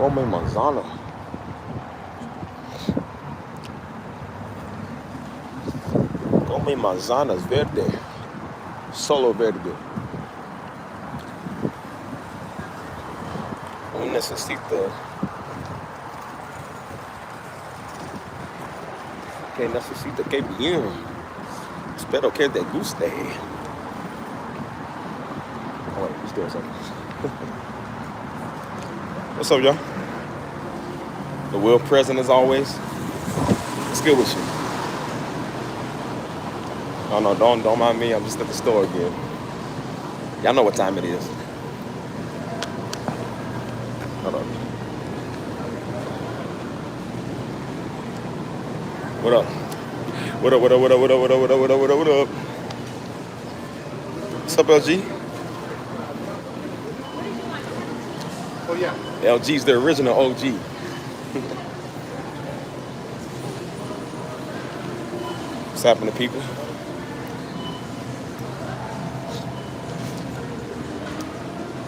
Come manzana. Come manzanas verde. Solo verde. Necesito. Que necesito que bien. Espero que te guste. Oh, wait, just doing something. What's up, y'all? The will present as always. What's good with you? Oh no, don't mind me. I'm just at the store again. Y'all know what time it is. Hold on. What up? What up? What up? What up? What up? What up? What up? What up? What up? What up? What's up, LG? Oh yeah. LG's the original OG. What's happening, people?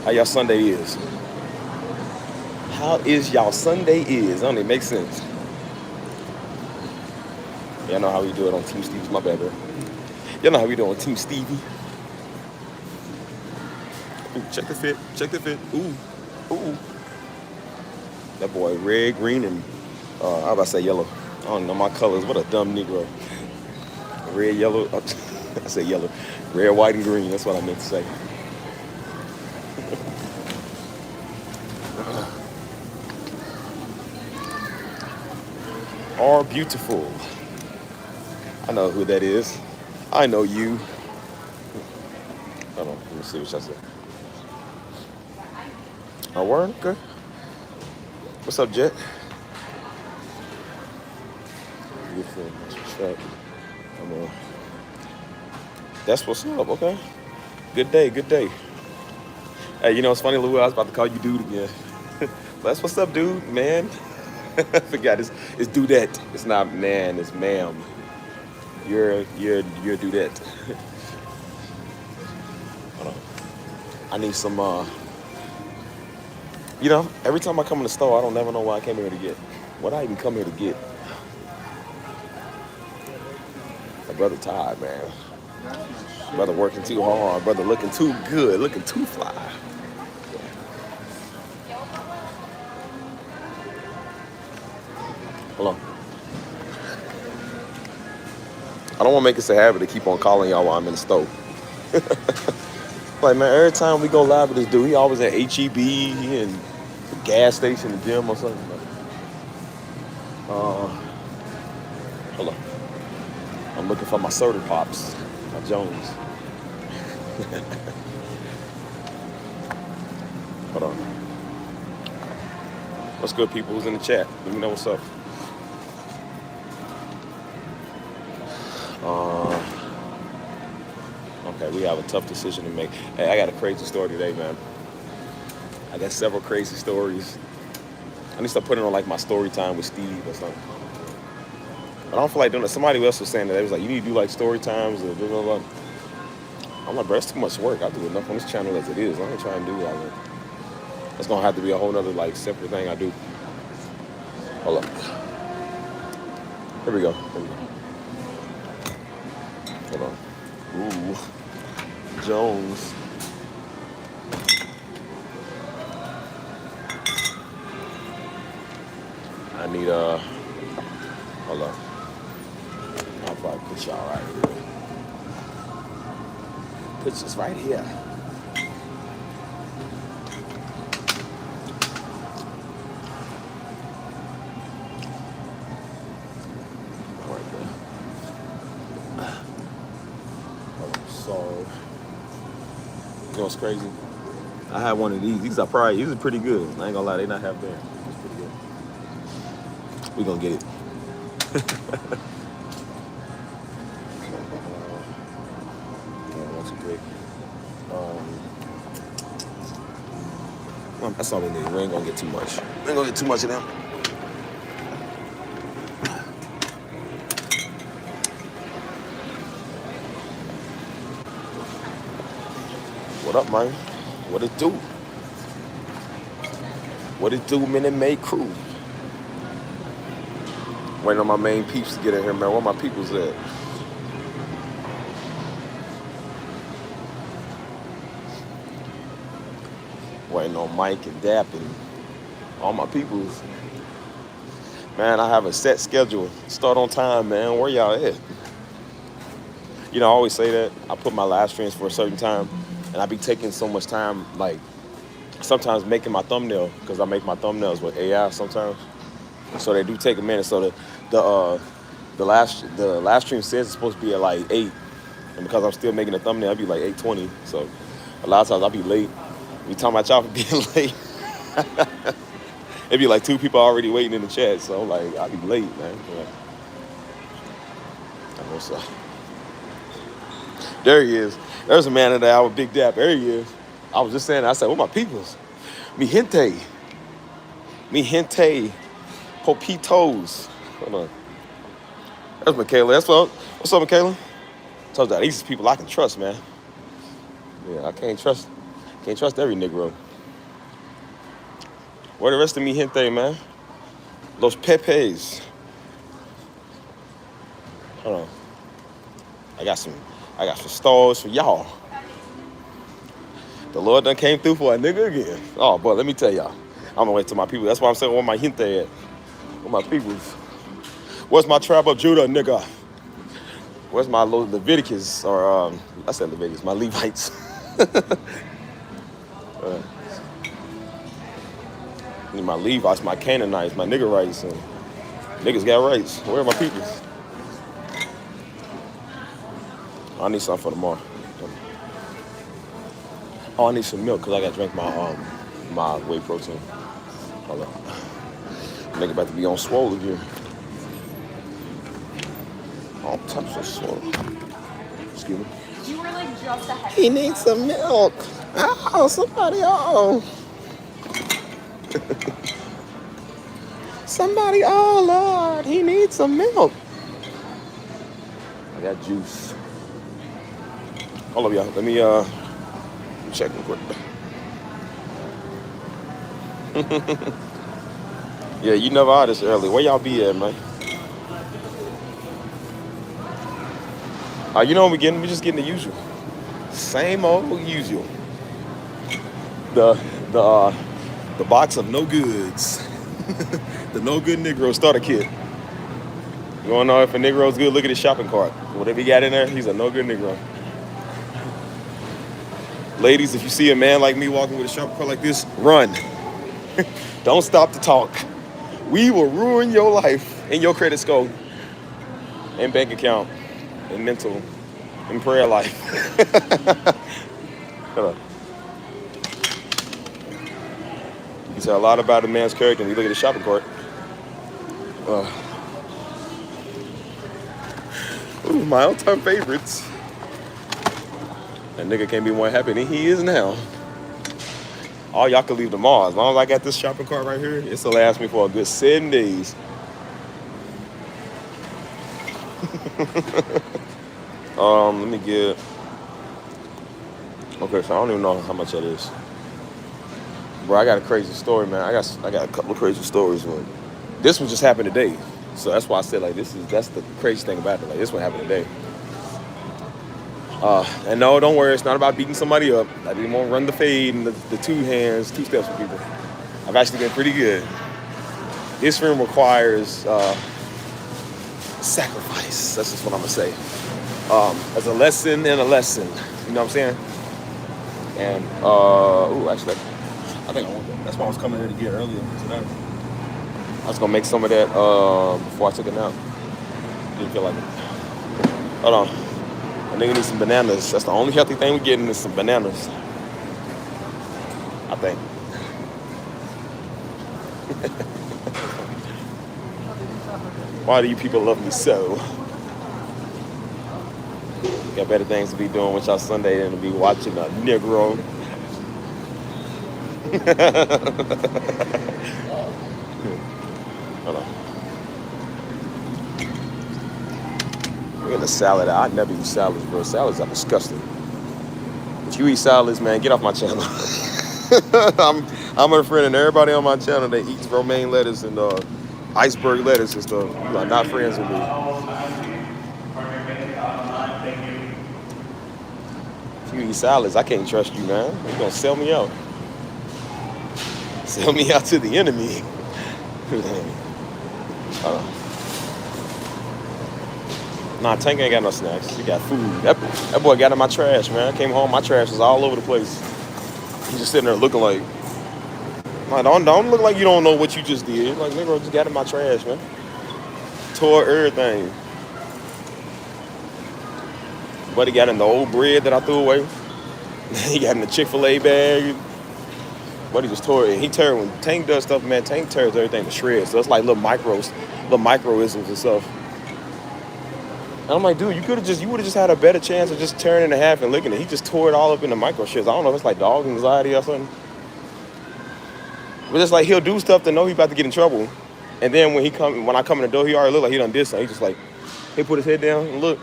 How y'all Sunday is? How is y'all Sunday is? I don't even make sense. Y'all know how we do it on Team Stevie. My bad, bro. Y'all know how we do it on Team Stevie. Ooh, check the fit. Check the fit. Ooh. Ooh. That boy red, green, and I was about to say yellow. I don't know my colors. What a dumb Negro. Red, yellow. I said yellow. Red, white, and green. That's what I meant to say. Are beautiful. I know who that is. I know you. Hold on. Let me see what y'all say. Oh, word? Okay. What's up, Jet? Beautiful. That's what's up. Come on. That's what's up. Okay. Good day. Good day. Hey, you know, it's funny, Lou. I was about to call you dude again. That's what's up, dude, man. I forgot. It's dudette. It's not man. It's ma'am. You're dudette. Hold on. I need some. You know, every time I come in the store, I don't never know what I came here to get. What I even come here to get? My brother tired, man. Brother working too hard. Brother looking too good. Looking too fly. Hold on. I don't want to make it a habit to keep on calling y'all while I'm in the store. Like, man, every time we go live with this dude, he always at HEB and the gas station, the gym or something. Hold on. I'm looking for my soda pops, my Jones. Hold on. What's good, people? Who's in the chat? Let me know what's up. Okay, we have a tough decision to make. Hey, I got a crazy story today, man. I got several crazy stories. I need to start putting on like my story time with Steve or something. But I don't feel like doing it. Somebody else was saying that. They was like, you need to do like story times or blah, blah, blah. I'm like, bro, it's too much work. I do enough on this channel as it is. I ain't trying to do that. Like, it's going to have to be a whole nother like separate thing I do. Hold up. Here we go. Here we go. Hold on. Ooh. Jones. I need hold on. I'll probably put y'all right here. Put this right here. Right there. So, you know what's crazy? I had one of these. These are pretty good. I ain't gonna lie, they not half bad. It's pretty good. We gonna get it. That's all we need. We ain't gonna get too much. We ain't gonna get too much of them. What up, man? What it do? What it do, Minute Maid crew? Waiting on my main peeps to get in here, man. Where my peoples at? Waiting on Mike and Dap and all my peoples. Man, I have a set schedule. Start on time, man. Where y'all at? You know, I always say that. I put my live streams for a certain time, and I be taking so much time, like, sometimes making my thumbnail, because I make my thumbnails with AI sometimes. So they do take a minute. So the live stream says it's supposed to be at like 8, and because I'm still making the thumbnail, I'll be like 8:20. So a lot of times I'll be late. We talking about y'all for being late. It'd be like 2 people already waiting in the chat. So I'm like, I'll be late, man. Yeah. What's up? There he is. There's a man in the hour, Big Dap. There he is. I was just saying, I said, what my peoples? Mi gente. Mi gente. Popitos. Hold on. There's Michaela. That's what. What's up, Michaela? Told you, these people I can trust, man. Yeah, I can't trust every Negro. Where the rest of mi gente, man? Los Pepes. Hold on. I got some stars for y'all. The Lord done came through for a nigga again. Oh, boy, let me tell y'all. I'm gonna wait till my people. That's why I'm saying where my gente at. Where my peoples. Where's my tribe of Judah, nigga? Where's my Leviticus? Or, I said Leviticus, my Levites. My Levites, my Canaanites, my nigga rights. And niggas got rights. Where are my peoples? I need something for tomorrow. Oh, I need some milk because I got to drink my whey protein. Hold on. Nigga about to be on swole again. All types of swole. Excuse me. You were like just ahead. He needs some milk. Oh, somebody, somebody, oh Lord, he needs some milk. I got juice. Hold up, y'all. Let me check real quick. Yeah, you never are this early. Where y'all be at, man? You know what we getting? We just getting the usual. Same old usual. The box of no goods. The no good Negro starter kit. You wanna know if a Negro's good? Look at his shopping cart. Whatever he got in there, he's a no good Negro. Ladies, if you see a man like me walking with a shopping cart like this, run. Don't stop to talk. We will ruin your life and your credit score and bank account and mental and prayer life. Hold on. You tell a lot about a man's character when you look at his shopping cart. My all-time favorites. That nigga can't be more happy than he is now. All y'all can leave tomorrow. As long as I got this shopping cart right here, it'll last me for a good 7 days. Let me get. Okay, so I don't even know how much that is. Bro, I got a crazy story, man. I got a couple of crazy stories. Man. This one just happened today, so that's why I said like that's the crazy thing about it. Like this one happened today. And no, don't worry, it's not about beating somebody up. I didn't want to run the fade and the 2 hands, 2 steps for people. I've actually been pretty good. This room requires sacrifice. That's just what I'm gonna say. As a lesson and a lesson. You know what I'm saying? And actually, I think I want that. That's why I was coming here to get earlier today. I was gonna make some of that before I took a nap. Didn't feel like it. Hold on. I nigga need some bananas. That's the only healthy thing we're getting is some bananas. I think. Why do you people love me so? Got better things to be doing with y'all Sunday than to be watching a Negro. Hold on. We're getting a salad. I never eat salads, bro. Salads are disgusting. If you eat salads, man, get off my channel. I'm a friend, and everybody on my channel that eats romaine lettuce and iceberg lettuce and stuff. You are not friends with me. If you eat salads, I can't trust you, man. You're gonna sell me out. Sell me out to the enemy. Nah, Tank ain't got no snacks. He got food. That boy got in my trash, man. I came home, my trash was all over the place. He's just sitting there looking like don't look like you don't know what you just did. Like, nigga, just got in my trash, man. Tore everything. But he got in the old bread that I threw away. He got in the Chick-fil-A bag. But he just tore it. He tears when Tank does stuff, man. Tank tears everything to shreds. So it's like little microisms and stuff. And I'm like, dude, you would have just had a better chance of just tearing it in half and licking it. He just tore it all up into micro shits. I don't know if it's like dog anxiety or something. But it's like he'll do stuff to know he's about to get in trouble. And then when I come in the door, he already look like he done did something. He just like, he put his head down and look.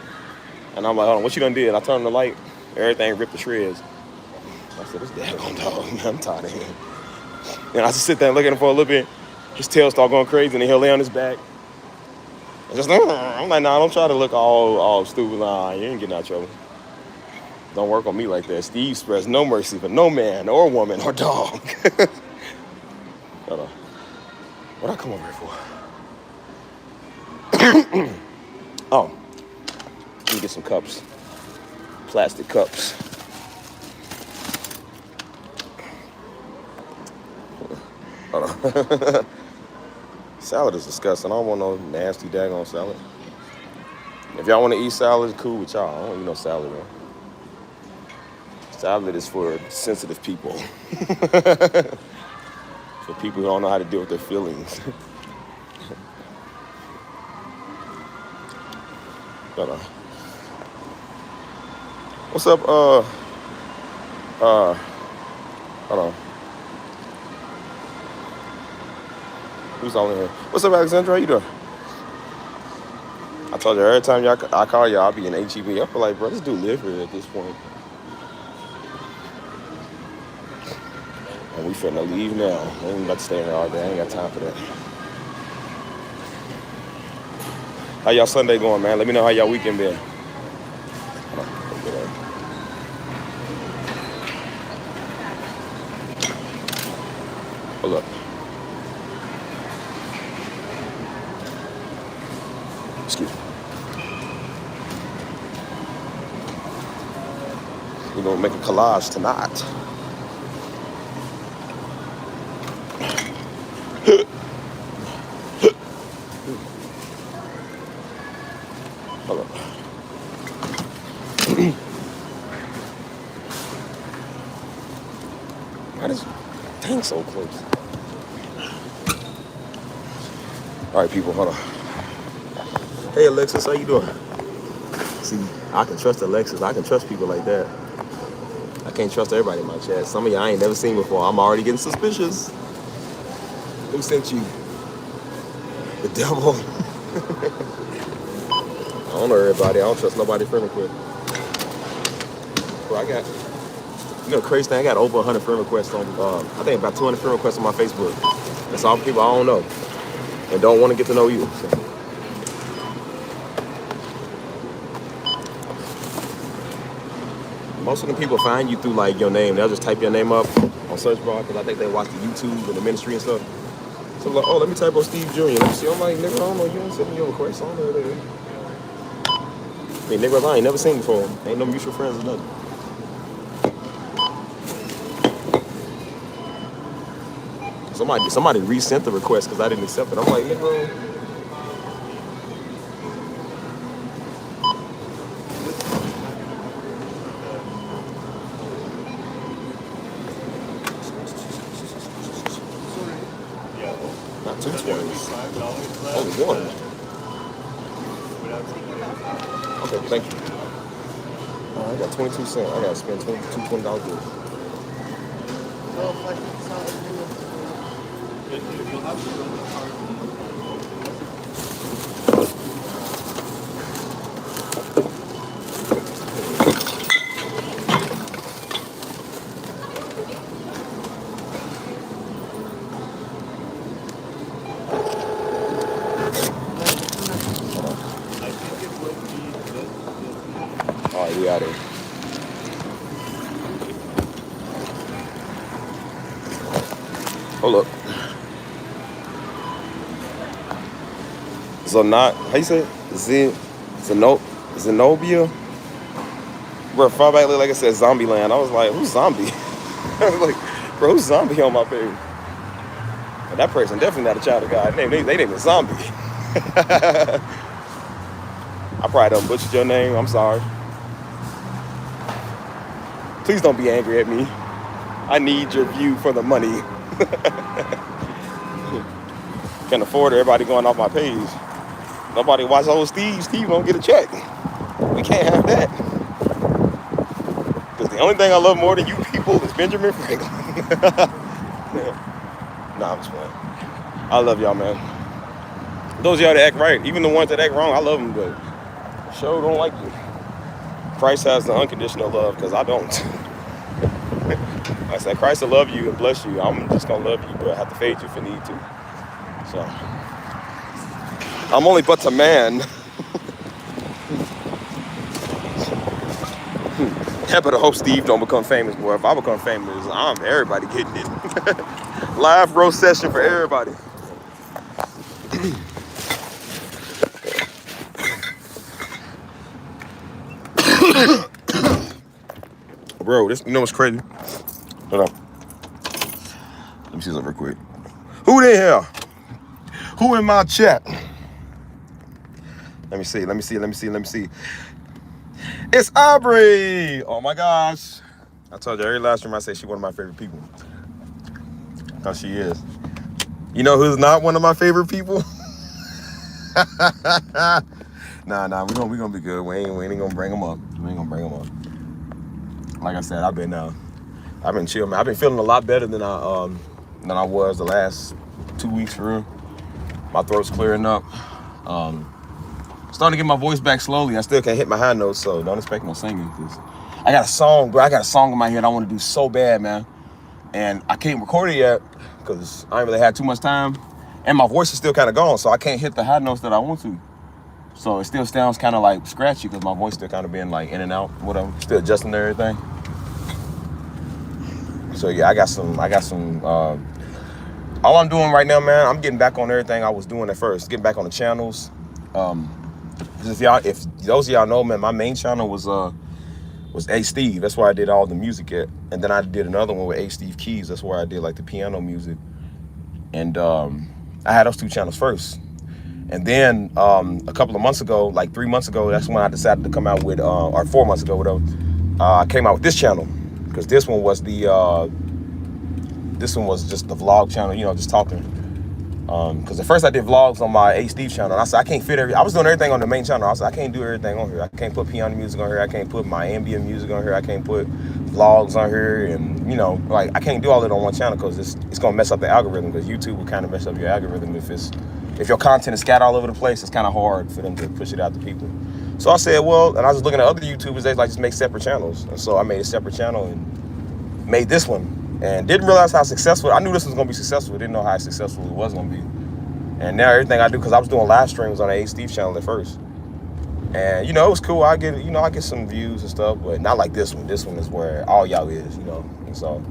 And I'm like, hold on, what you done did? I turned on the light, everything ripped to shreds. I said, this daggone dog, man, I'm tired of him. And I just sit there and look at him for a little bit. His tail start going crazy, and then he'll lay on his back. I'm like, nah, don't try to look all stupid. Nah, you ain't getting out of trouble. Don't work on me like that. Steve expressed no mercy for no man or woman or dog. Hold on. What I come over here for? Oh, let me get some cups. Plastic cups. Hold on. Salad is disgusting. I don't want no nasty daggone salad. If y'all want to eat salad, cool with y'all. I don't eat no salad, man. Salad is for sensitive people. For people who don't know how to deal with their feelings. Hold on. What's up, hold on. Who's on here? What's up, Alexandra? How you doing? I told you every time I call y'all, I'll be in HEB. I feel like, bro, this dude live here at this point. And we finna leave now. I ain't about to stay here all day. I ain't got time for that. How y'all Sunday going, man? Let me know how y'all weekend been. Hold up. Excuse me. We're gonna make a collage tonight. Hold up. Why does tank so close? All right, people, hold on. Hey, Alexis, how you doing? See, I can trust Alexis. I can trust people like that. I can't trust everybody in my chat. Some of y'all I ain't never seen before. I'm already getting suspicious. Who sent you? The devil? I don't know everybody. I don't trust nobody friend request. Bro, I got, crazy thing, I got over 100 friend requests on, I think about 200 friend requests on my Facebook. That's all people I don't know and don't want to get to know you. So. Most of them people find you through like your name. They'll just type your name up on search bar because I think they watch the YouTube and the ministry and stuff. So I'm like, oh, let me type up Steve Jr. Let me see. I'm like, nigga, I don't know. You ain't sending me a request. I don't know who that is. I mean, niggas I ain't never seen before. Ain't no mutual friends or nothing. Somebody resent the request because I didn't accept it. I'm like, nigga. Not 2 20s. Only one. Okay, thank you. I got 22 cents. I gotta spend $20 good. right, we out here. Hold up. How you say it? Zenobia? Bro, far back looked like it said Zombie Land. I was like, who's Zombie? I was like, bro, who's Zombie on my page? But that person definitely not a child of God. They name it Zombie. I probably done butchered your name. I'm sorry. Please don't be angry at me. I need your view for the money. Can't afford everybody going off my page. Nobody watch old Steve. Steve won't get a check. We can't have that. Because the only thing I love more than you people is Benjamin Franklin. Nah, I'm just playing. I love y'all, man. Those of y'all that act right, even the ones that act wrong, I love them, but sure don't like you. Christ has the unconditional love, because I don't. I said, Christ will love you and bless you. I'm just going to love you, but I have to fade you if I need to. So, I'm only but a man. Yeah, but I hope Steve don't become famous, boy. If I become famous, everybody getting it. Live roast session for everybody. Bro, you know what's crazy? Hold on. Let me see something real quick. Who in here? Who in my chat? Let me see. It's Aubrey! Oh my gosh. I told you every last room I say she's one of my favorite people. Because she is. You know who's not one of my favorite people? Nah, we gonna be good. We ain't gonna bring them up. Like I said, I've been chill, man. I've been feeling a lot better than I was the last 2 weeks for real. My throat's clearing up. Starting to get my voice back slowly. I still can't hit my high notes, so don't expect no singing. Cause I got a song, bro. I got a song in my head I want to do so bad, man. And I can't record it yet because I ain't really had too much time. And my voice is still kind of gone, so I can't hit the high notes that I want to. So it still sounds kind of like scratchy because my voice still kind of being like in and out, whatever. Still adjusting to everything. So yeah, I got some. All I'm doing right now, man, I'm getting back on everything I was doing at first. Getting back on the channels. If those of y'all know, man, my main channel was A Steve. That's where I did all the music at. And then I did another one with A Steve Keys. That's where I did like the piano music. And I had those two channels first. And then a couple of months ago, like 3 months ago, that's when I decided to come out with, or 4 months ago, whatever. I came out with this channel because this one was just the vlog channel, you know, just talking. Because at first I did vlogs on my A Steve channel. And I said I can't fit I was doing everything on the main channel. I said I can't do everything on here. I can't put piano music on here. I can't put my ambient music on here. I can't put vlogs on here, and you know, like I can't do all that on one channel because it's gonna mess up the algorithm. Because YouTube will kind of mess up your algorithm if your content is scattered all over the place. It's kind of hard for them to push it out to people. So I said, well, and I was looking at other YouTubers. They like just make separate channels, and so I made a separate channel and made this one. And didn't realize how successful. I knew this was gonna be successful. Didn't know how successful it was gonna be. And now everything I do, because I was doing live streams on the A Steve channel at first. And you know, it was cool. I get some views and stuff, but not like this one. This one is where all y'all is, you know. And so,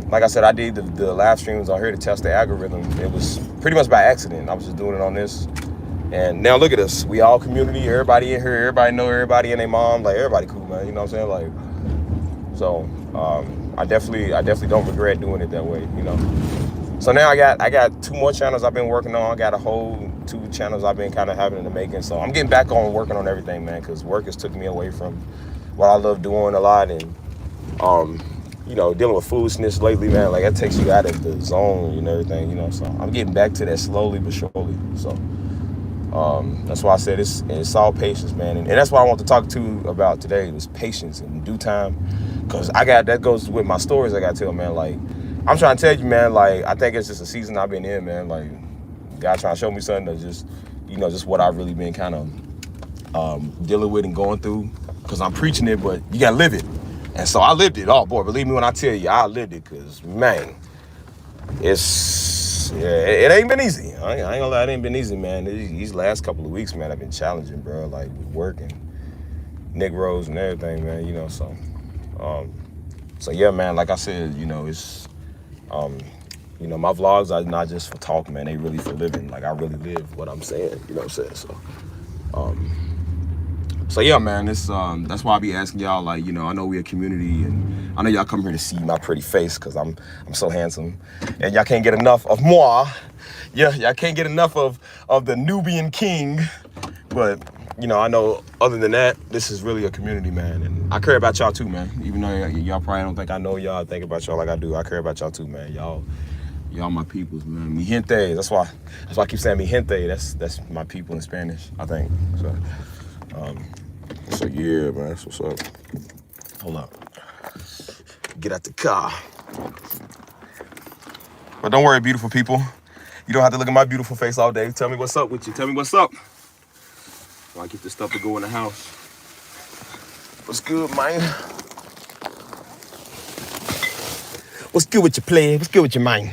like I said, I did the live streams on here to test the algorithm. It was pretty much by accident. I was just doing it on this. And now look at us. We all community. Everybody in here. Everybody know everybody and their mom. Like everybody cool, man. You know what I'm saying? Like, so. I definitely don't regret doing it that way, you know. So now I got 2 more channels I've been working on. I got a whole 2 channels I've been kind of having in the making. So I'm getting back on working on everything, man, because work has took me away from what I love doing a lot. And you know, dealing with foolishness lately, man, like that takes you out of the zone and everything, you know. So I'm getting back to that slowly but surely. So that's why I said it's all patience, man. And that's what I want to talk to you about today was patience in due time. Because that goes with my stories I got to tell, man. Like, I'm trying to tell you, man, like, I think it's just a season I've been in, man. Like, God trying to show me something that's just, you know, just what I've really been kind of dealing with and going through. Because I'm preaching it, but you got to live it. And so I lived it. Oh, boy, believe me when I tell you, I lived it. Because, man, it ain't been easy. I ain't gonna lie, it ain't been easy, man. These last couple of weeks, man, have been challenging, bro. Like, with work and Negroes and everything, man. You know, so yeah, man. Like I said, you know, it's my vlogs are not just for talk, man. They really for living. Like I really live what I'm saying. You know what I'm saying? So yeah, man. That's why I be asking y'all. Like, you know, I know we a community, and I know y'all come here to see my pretty face because I'm so handsome, and y'all can't get enough of moi. Yeah, y'all can't get enough of the Nubian king, but. You know, I know other than that, this is really a community, man. And I care about y'all too, man. Even though y'all probably don't think I know y'all, think about y'all like I do. I care about y'all too, man. Y'all my peoples, man. Mi gente. That's why I keep saying mi gente. That's my people in Spanish, I think. So yeah, man. That's what's up. Hold up. Get out the car. But don't worry, beautiful people. You don't have to look at my beautiful face all day. Tell me what's up with you. Tell me what's up. I get this stuff to go in the house. What's good, man? What's good with your play? What's good with your mind?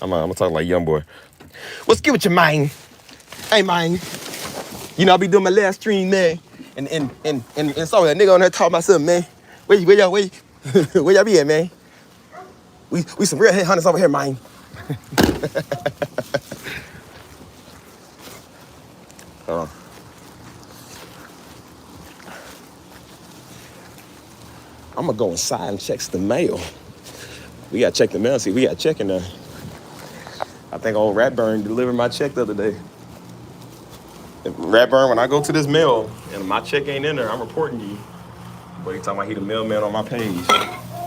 I'm gonna talk like young boy. What's good with your mind? Hey, man. You know, I be doing my last stream, man. And saw that nigga on there talking about something, man. Where y'all be at, man? We some real headhunters over here, man. Hold on. I'm gonna go inside and check the mail. We gotta check the mail. See, we got check in there. I think old Ratburn delivered my check the other day. Ratburn, when I go to this mail and my check ain't in there, I'm reporting you. But he talking about he the mailman on my page.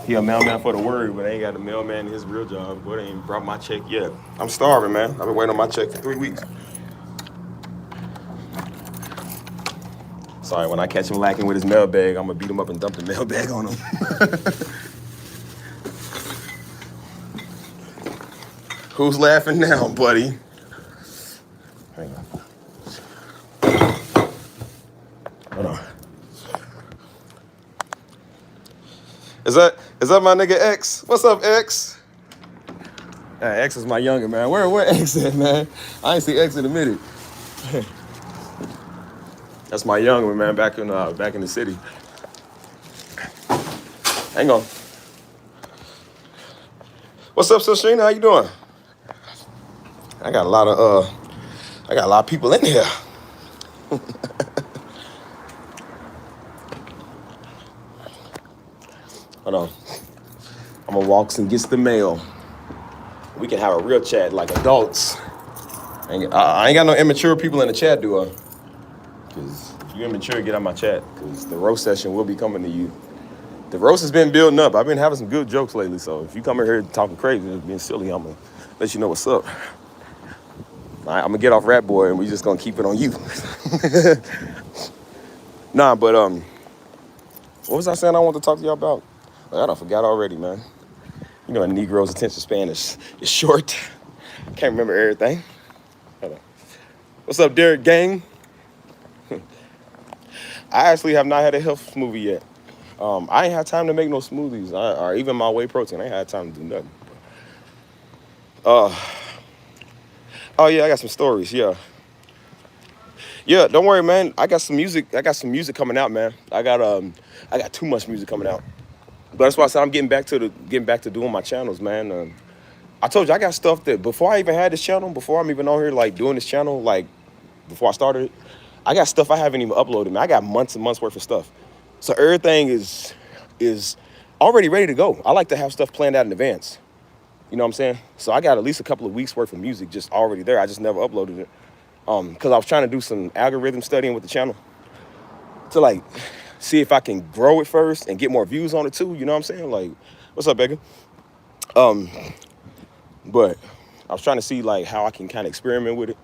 He a mailman for the word, but ain't got the mailman in his real job. But ain't brought my check yet. I'm starving, man. I've been waiting on my check for 3 weeks. Sorry, when I catch him lacking with his mail bag, I'm gonna beat him up and dump the mail bag on him. Who's laughing now, buddy? Hang on. Hold on. Is that my nigga X? What's up, X? X is my younger, man. Where X at, man? I ain't see X in a minute. That's my younger man back in the city. Hang on. What's up, Sashina? How you doing? I got a lot of people in here. Hold on. I'm gonna walk and get the mail. We can have a real chat like adults. I ain't got no immature people in the chat, do I? Because if you're immature, get out my chat. Because the roast session will be coming to you. The roast has been building up. I've been having some good jokes lately. So if you come in here talking crazy and being silly, I'm going to let you know what's up. All right, I'm going to get off Rat Boy and we just going to keep it on you. Nah, but what was I saying I wanted to talk to y'all about? I forgot already, man. You know, a Negro's attention span is short. Can't remember everything. Hold on. What's up, Derek Gang? I actually have not had a health smoothie yet. I ain't had time to make no smoothies or even my whey protein. I ain't had time to do nothing. Oh yeah, I got some stories. Yeah, don't worry, man. I got some music coming out, man. I got too much music coming out. But that's why I said I'm getting back to doing my channels, man. I told you I got stuff that before I even had this channel, before I'm even on here like doing this channel, like before I started it, I got stuff I haven't even uploaded, man. I got months and months worth of stuff. So everything is already ready to go. I like to have stuff planned out in advance. You know what I'm saying? So I got at least a couple of weeks worth of music just already there. I just never uploaded it. Because I was trying to do some algorithm studying with the channel to like see if I can grow it first and get more views on it too. You know what I'm saying? Like, what's up, Becca? But I was trying to see like how I can kind of experiment with it.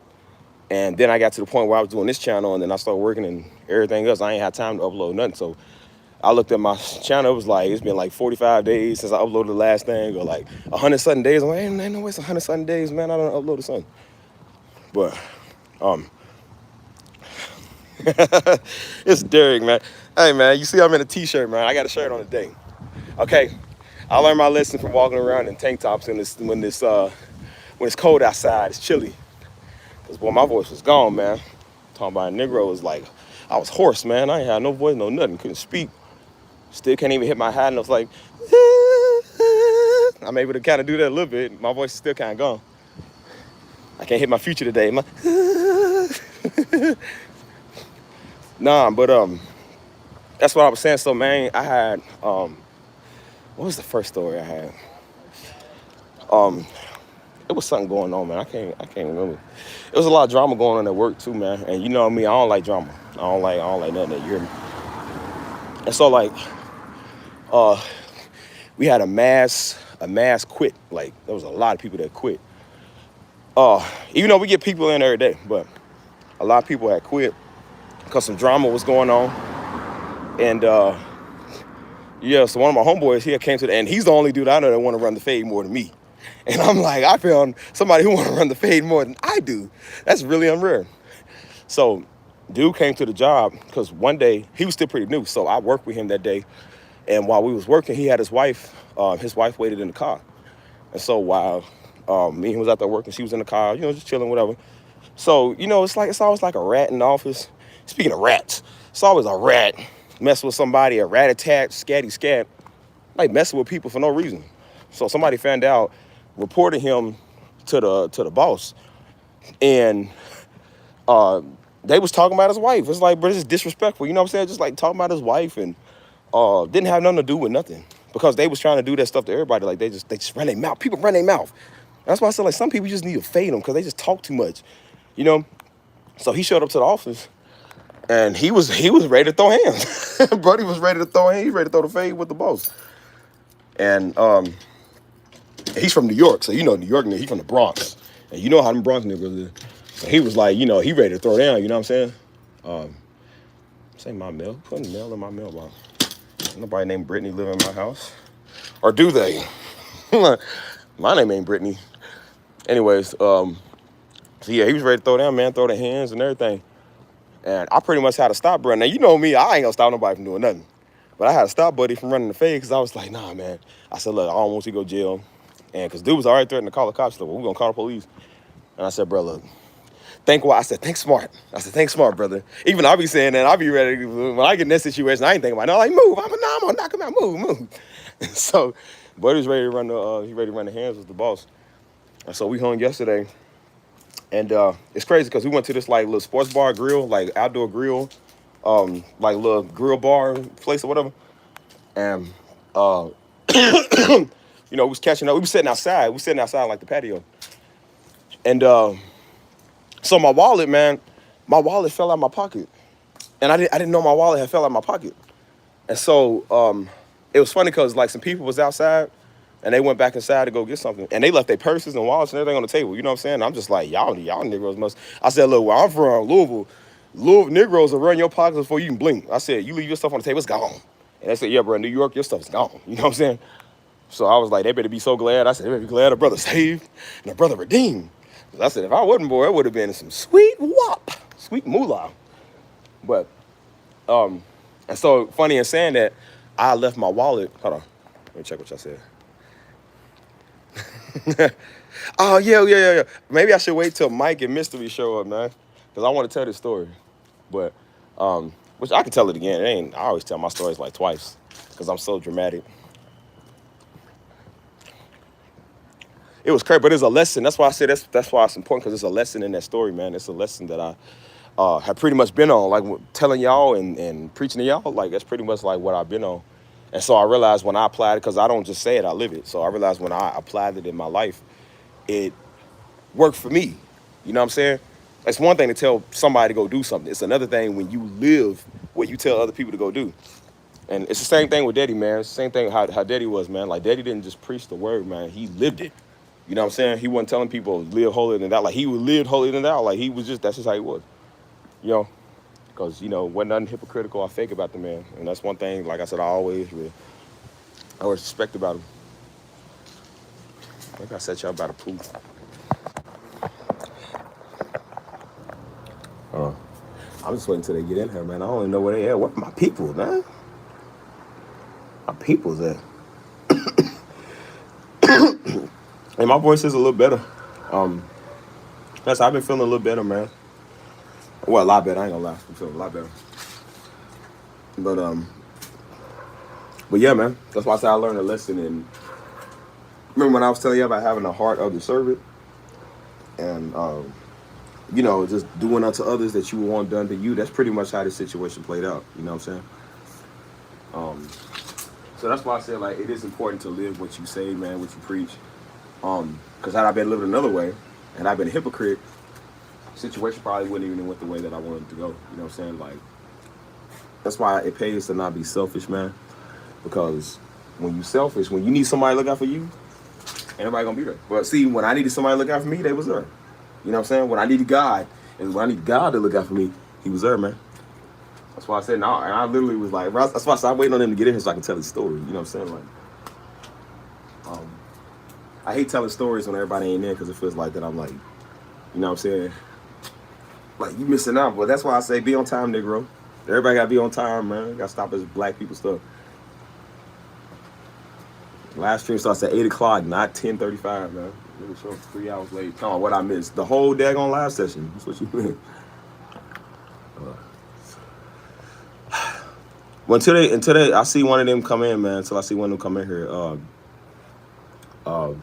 And then I got to the point where I was doing this channel and then I started working and everything else. I ain't had time to upload nothing. So I looked at my channel. It was like, it's been like 45 days since I uploaded the last thing, or like 100 something days. I'm like, ain't no way it's 100 something days, man. I don't upload something. But, it's Derek, man. Hey, man, you see I'm in a t-shirt, man. I got a shirt on today. Okay, I learned my lesson from walking around in tank tops when it's cold outside, it's chilly. Because, boy, my voice was gone, man. Talking about a Negro was like, I was hoarse, man. I ain't had no voice, no nothing. Couldn't speak. Still can't even hit my high notes. Like, I'm able to kind of do that a little bit. My voice is still kind of gone. I can't hit my future today. Nah, but that's what I was saying. So, man, I had what was the first story I had? It was something going on, man. I can't remember. It was a lot of drama going on at work too, man. And you know me, I don't like drama. I don't like nothing that, you hear me? And so like we had a mass quit. Like there was a lot of people that quit. Even though we get people in every day, but a lot of people had quit because some drama was going on. And yeah, so one of my homeboys here came to and he's the only dude I know that want to run the fade more than me. And I'm like, I found somebody who want to run the fade more than I do. That's really unreal. So dude came to the job because one day he was still pretty new. So I worked with him that day. And while we was working, he had his wife waited in the car. And so while me and him was out there working, she was in the car, you know, just chilling, whatever. So, you know, it's always like a rat in the office. Speaking of rats, it's always a rat messing with somebody, a rat-a-tat, scatty-scat, like messing with people for no reason. So somebody found out, reported him to the boss, and they was talking about his wife. It's like, bro, this is disrespectful. You know what I'm saying? Just like talking about his wife, and didn't have nothing to do with nothing because they was trying to do that stuff to everybody. Like they just run their mouth. People run their mouth. That's why I said like some people just need to fade them because they just talk too much, you know. So he showed up to the office, and he was ready to throw hands. Brody was ready to throw hands. He ready to throw the fade with the boss. And he's from New York, so you know New York nigga, he from the Bronx. And you know how them Bronx niggas is. So he was like, you know, he ready to throw down, you know what I'm saying? Say my mail, putting mail in my mailbox. Nobody named Brittany live in my house. Or do they? My name ain't Brittany. Anyways, so yeah, he was ready to throw down, man, throw the hands and everything. And I pretty much had to stop Brandon. Now, you know me, I ain't gonna stop nobody from doing nothing. But I had to stop Buddy from running the fade because I was like, nah, man. I said, look, I don't want you to go to jail. And because dude was already threatening to call the cops. Like, well, we're going to call the police. And I said, bro, look, I said, think smart. I said, think smart, brother. Even I'll be saying that. I'll be ready. When I get in that situation, I ain't thinking about it. I'm like, move. I'm going to knock him out. Move. So Buddy was ready to run the hands with the boss. And so we hung yesterday. And it's crazy because we went to this like little sports bar grill, like outdoor grill, like little grill bar place or whatever. And you know, we was catching up. We was sitting outside. Like the patio. And so my wallet fell out of my pocket. And I didn't know my wallet had fell out of my pocket. And so it was funny because like some people was outside and they went back inside to go get something. And they left their purses and wallets and everything on the table. You know what I'm saying? I'm just like, y'all Negroes must. I said, look, where I'm from, Louisville, Negroes will run your pockets before you can blink. I said, you leave your stuff on the table, it's gone. And they said, yeah, bro, in New York, your stuff is gone. You know what I'm saying? So I was like, they better be so glad. I said, they better be glad a brother saved and a brother redeemed. I said, if I wasn't, boy, it would have been some sweet moolah. But, and so funny in saying that, I left my wallet. Hold on. Let me check what y'all said. Oh, yeah. Maybe I should wait till Mike and Mystery show up, man. Because I want to tell this story. But, which I can tell it again. I always tell my stories like twice. Because I'm so dramatic. It was crazy, but it's a lesson. That's why I say that's why it's important, because it's a lesson in that story, man. It's a lesson that I have pretty much been on, like telling y'all and preaching to y'all. Like that's pretty much like what I've been on. And so I realized when I applied it, because I don't just say it, I live it. So I realized when I applied it in my life, it worked for me. You know what I'm saying? It's one thing to tell somebody to go do something. It's another thing when you live what you tell other people to go do. And it's the same thing with Daddy, man. It's the same thing how Daddy was, man. Like Daddy didn't just preach the word, man. He lived it. You know what I'm saying? He wasn't telling people live holier than thou. Like he lived holier than thou. Like he was that's just how he was. You know? Because, you know, wasn't nothing hypocritical or fake about the man. And that's one thing, like I said, I always respect about him. I think I said y'all about a poop. I'm just waiting until they get in here, man. I don't even know where they at. Where my people, man? My people's at. And my voice is a little better. I've been feeling a little better, man. Well, a lot better. I ain't gonna lie. I'm feeling a lot better. But yeah, man, that's why I said I learned a lesson. And remember when I was telling you about having the heart of the servant, and just doing unto others that you want done to you. That's pretty much how this situation played out. You know what I'm saying? So that's why I said like it is important to live what you say, man, what you preach. Because had I been living another way, and I've been a hypocrite, situation probably wouldn't even went the way that I wanted to go. You know what I'm saying? Like that's why it pays to not be selfish, man. Because when you selfish, when you need somebody to look out for you, ain't nobody gonna be there. But see, when I needed somebody to look out for me, they was there. You know what I'm saying? When I needed God, and when I needed God to look out for me, He was there, man. That's why I said no. And I literally was like, that's why I said I'm waiting on them to get in here so I can tell the story. You know what I'm saying? Like, I hate telling stories when everybody ain't there because it feels like that I'm like, you know what I'm saying? Like, you missing out. But that's why I say be on time, Negro. Everybody got to be on time, man. Got to stop this black people stuff. Last stream starts at 8 o'clock, not 10:35, man. It was 3 hours late. Come on, what I missed. The whole daggone live session. That's what you meant. Well, until they, I see one of them come in, man. Until I see one of them come in here. Hold on.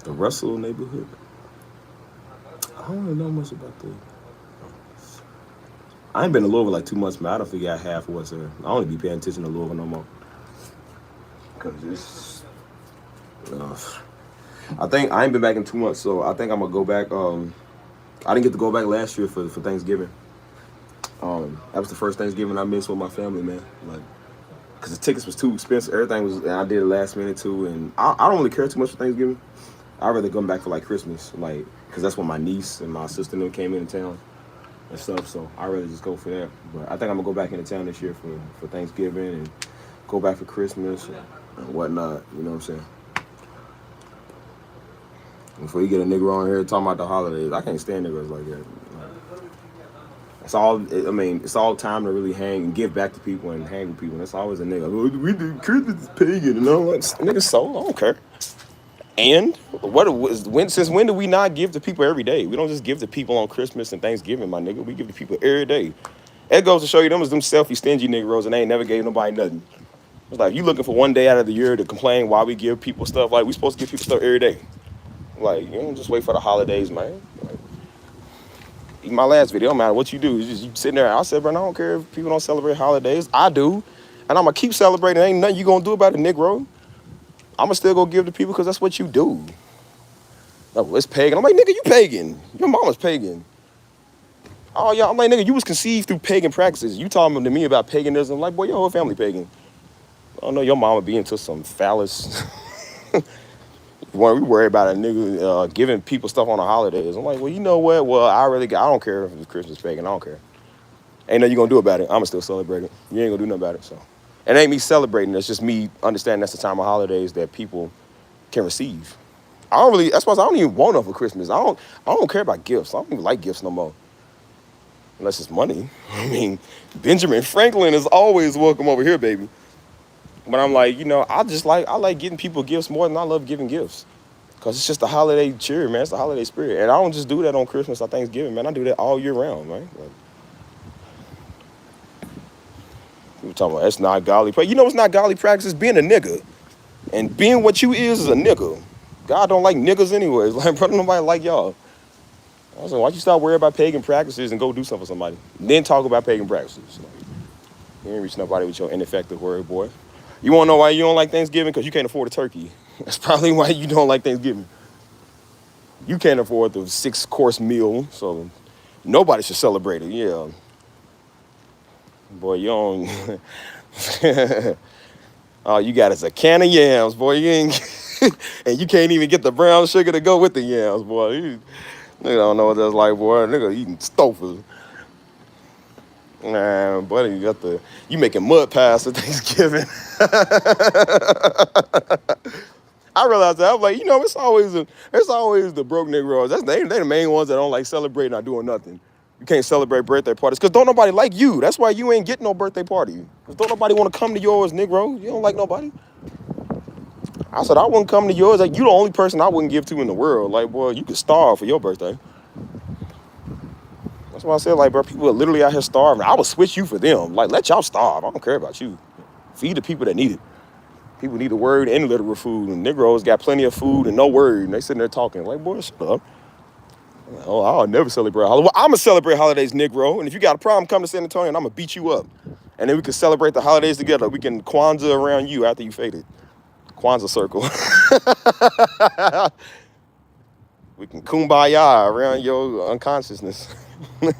The Russell neighborhood. I don't really know much about the. I ain't been to Louisville like 2 months, man. I don't figure out half of what's there. I don't even be paying attention to Louisville no more. Cause it's. I think I ain't been back in 2 months, so I think I'm gonna go back. I didn't get to go back last year for Thanksgiving. That was the first Thanksgiving I missed with my family, man. Like, cause the tickets was too expensive. Everything was, and I did it last minute too. And I don't really care too much for Thanksgiving. I'd rather come back for like Christmas, like, cause that's when my niece and my sister and them came into town and stuff. So I'd rather just go for that. But I think I'm gonna go back into town this year for Thanksgiving and go back for Christmas and whatnot. You know what I'm saying? Before you get a nigga on here talking about the holidays, I can't stand niggas like that. It's all, I mean, it's all time to really hang and give back to people and hang with people. And it's always a nigga. Oh, we do Christmas is pagan, and I'm like, nigga, so I don't care. And since when do we not give to people every day? We don't just give to people on Christmas and Thanksgiving, my nigga. We give to people every day. It goes to show you them selfie stingy niggas, and they ain't never gave nobody nothing. It's like you looking for one day out of the year to complain why we give people stuff. Like we supposed to give people stuff every day. Like, you don't just wait for the holidays, man. Like, in my last video, no matter what you do, you sitting there. I said, bro, I don't care if people don't celebrate holidays. I do. And I'm going to keep celebrating. Ain't nothing you going to do about it, Negro. I'm going to still go give to people because that's what you do. No, it's pagan. I'm like, nigga, you pagan. Your mama's pagan. Oh, yeah. I'm like, nigga, you was conceived through pagan practices. You talking to me about paganism. I'm like, boy, your whole family pagan. I don't know, your mama be into some phallus. When we worry about a nigga giving people stuff on the holidays, I'm like, well, you know what? Well, I don't care if it's Christmas pagan. I don't care. Ain't nothing you gonna do about it. I'ma still celebrate it. You ain't gonna do nothing about it. So, it ain't me celebrating. It's just me understanding that's the time of holidays that people can receive. That's why I don't even want them for Christmas. I don't care about gifts. I don't even like gifts no more. Unless it's money. I mean, Benjamin Franklin is always welcome over here, baby. But I'm like, I like getting people gifts more than I love giving gifts. Because it's just the holiday cheer, man. It's the holiday spirit. And I don't just do that on Christmas or Thanksgiving, man. I do that all year round, man. Like, people talking about, it's not godly practice. You know what's not godly practice? It's being a nigga. And being what you is a nigga. God don't like niggas anyways. Like, brother, nobody like y'all. I was like, why don't you stop worrying about pagan practices and go do something for somebody? Then talk about pagan practices. Like, you ain't reach nobody with your ineffective word, boy. You want to know why you don't like Thanksgiving? Because you can't afford a turkey. That's probably why you don't like Thanksgiving. You can't afford the 6-course meal, so nobody should celebrate it. Yeah. Boy, you don't. All you got is a can of yams, boy. You ain't, and you can't even get the brown sugar to go with the yams, boy. Nigga don't know what that's like, boy. Nigga eating stofers. Nah, buddy, you making mud pies for Thanksgiving. I realized that. I was like, it's always the broke niggas. They the main ones that don't like celebrating or doing nothing. You can't celebrate birthday parties because don't nobody like you. That's why you ain't getting no birthday party. Because don't nobody want to come to yours, Negro. You don't like nobody. I said I wouldn't come to yours. Like, you the only person I wouldn't give to in the world. Like, boy, you could starve for your birthday. That's why I said, like, bro, people are literally out here starving. I would switch you for them. Like, let y'all starve. I don't care about you. Feed the people that need it. People need the word and literal food. And Negroes got plenty of food and no word. And they sitting there talking. Like, boy, shut up. Oh, I'll never celebrate holidays. Well, I'm going to celebrate holidays, Negro. And if you got a problem, come to San Antonio and I'm going to beat you up. And then we can celebrate the holidays together. We can Kwanzaa around you after you faded. Kwanzaa circle. We can kumbaya around your unconsciousness. Like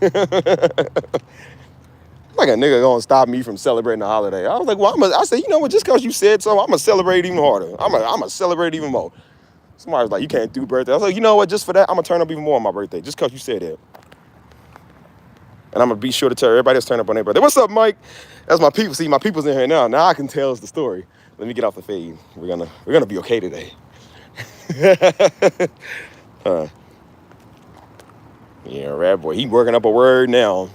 a nigga gonna stop me from celebrating the holiday. I was like, well, I said, you know what, just because you said so, I'm gonna celebrate even harder. I'm gonna celebrate even more. Somebody was like, you can't do birthday. I was like, you know what, just for that, I'm gonna turn up even more on my birthday, just because you said that. And I'm gonna be sure to tell everybody that's turning up on their birthday. What's up, Mike? That's my people. See, my people's in here now. Now I can tell us the story. Let me get off the fade. We're gonna be okay today. Yeah, Rat Boy. He working up a word now.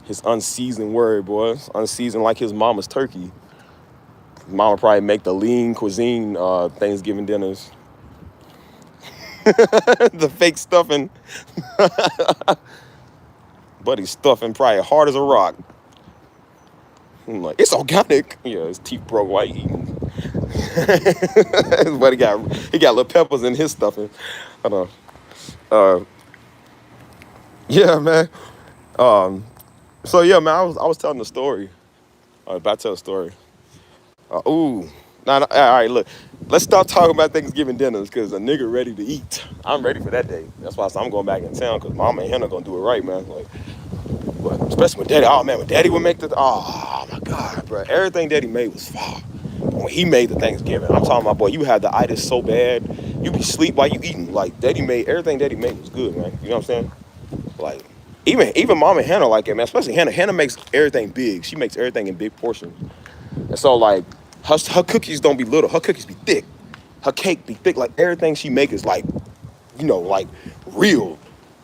His unseasoned word, boy. It's unseasoned like his mama's turkey. His mama probably make the lean cuisine Thanksgiving dinners. The fake stuffing. Buddy's stuffing probably hard as a rock. I'm like, it's organic. Yeah, his teeth broke while he eating. His buddy got little peppers in his stuffing. I don't know. Yeah, man. So yeah, man, I was telling the story. About to tell a story. All right, look. Let's stop talking about Thanksgiving dinners because a nigga ready to eat. I'm ready for that day. That's why I'm going back in town because Mama and Hannah gonna do it right, man. Like, but especially when Daddy. Oh man, when Daddy would make oh my God, bro. Everything Daddy made was fire. When he made the Thanksgiving, I'm talking about, boy, you had the itis so bad, you be sleep while you eating. Like everything Daddy made was good, man. You know what I'm saying? Like, even Mom and Hannah like it, man. Especially Hannah. Hannah makes everything big. She makes everything in big portions. And so, like, her cookies don't be little. Her cookies be thick. Her cake be thick. Like, everything she make is, like, you know, like, real.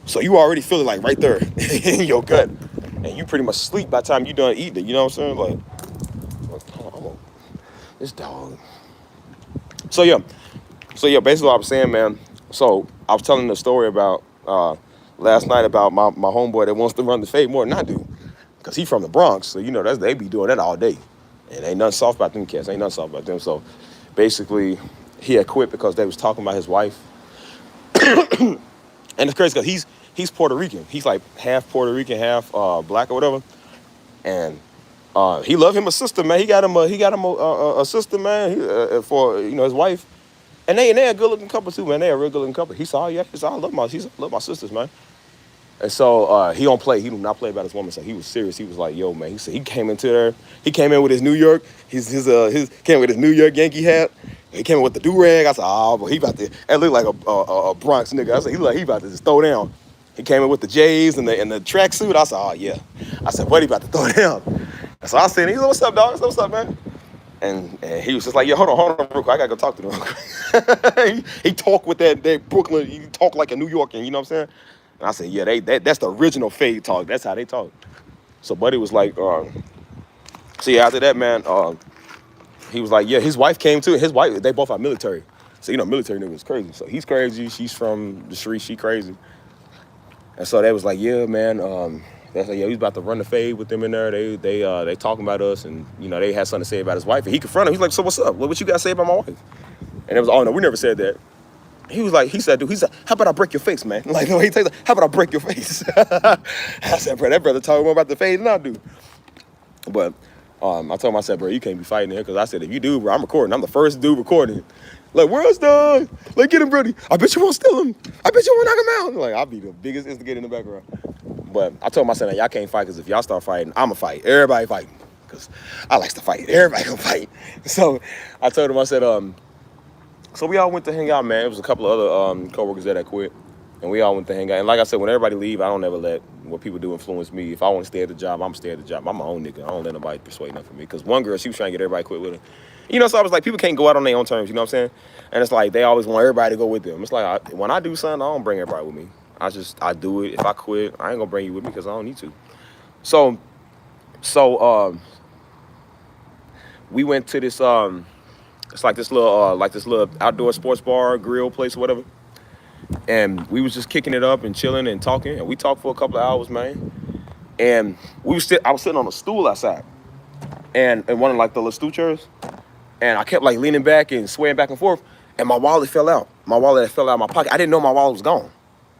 So you already feel it, like, right there in your gut. And you pretty much sleep by the time you done eating it. You know what I'm saying? Like, this dog. So, yeah. Basically what I was saying, man. So, I was telling the story about last night about my homeboy that wants to run the fade more than I do. Because he from the Bronx. So, you know, they be doing that all day. And ain't nothing soft about them cats. Ain't nothing soft about them. So, basically, he had quit because they was talking about his wife. And it's crazy because he's Puerto Rican. He's like half Puerto Rican, half black or whatever. And he loved him a sister, man. He got him a sister, man, for, you know, his wife. And they a good looking couple too, man. They a real good looking couple. He said, oh yeah, I love my sisters, man. And so he don't play. He do not play about his woman. So he was serious. He was like, yo, man. He said he came into there. He came in with his New York. Came with his New York Yankee hat. He came in with the do-rag. I said, oh, but he about to. That looked like a Bronx nigga. I said, he about to just throw down. He came in with the J's and the tracksuit. I said, oh yeah. I said, what, he about to throw down? So I said, he said, what's up, dog? I said, what's up, man? And he was just like, yeah, hold on real quick. I gotta go talk to them real quick. he talked with that Brooklyn. He talked like a New Yorker. You know what I'm saying? And I said, yeah, that's the original fade talk. That's how they talk. So Buddy was like, after that, man, he was like, yeah, his wife came too. His wife, they both are military. So, you know, military niggas crazy. So he's crazy. She's from the street. She crazy. And so they was like, yeah, man, that's like, yeah, he's about to run the fade with them in there. They talking about us, and, you know, they had something to say about his wife. And he confronted him. He's like, so what's up? What you got to say about my wife? And it was, oh, no, we never said that. He said, how about I break your face, man? Like, the way he takes it, how about I break your face? I said, bro, that brother talking more about the fade than I do. But I told him, I said, bro, you can't be fighting here, because I said, if you do, bro, I'm recording. I'm the first dude recording. Like, world's done. Like, get him, Brody. I bet you won't steal him. I bet you won't knock him out. Like, I'll be the biggest instigator in the background. But I told him, I said, y'all can't fight, because if y'all start fighting, I'ma fight. Everybody fighting, because I like to fight. Everybody gonna fight. So I told him, I said, so we all went to hang out, man. It was a couple of other coworkers that quit, and we all went to hang out. And like I said, when everybody leave, I don't ever let what people do influence me. If I want to stay at the job, I'm stay at the job. I'm my own nigga. I don't let nobody persuade nothing for me. Because one girl, she was trying to get everybody quit with her. You know, so I was like, people can't go out on their own terms. You know what I'm saying? And it's like they always want everybody to go with them. It's like when I do something, I don't bring everybody with me. I do it. If I quit, I ain't gonna bring you with me because I don't need to. So we went to this it's like this little outdoor sports bar, grill place, or whatever. and we was just kicking it up and chilling and talking, and we talked for a couple of hours, man. And I was sitting on a stool outside, and one of like the little stool chairs, and I kept like leaning back and swaying back and forth, and my wallet fell out. My wallet had fell out of my pocket. I didn't know my wallet was gone.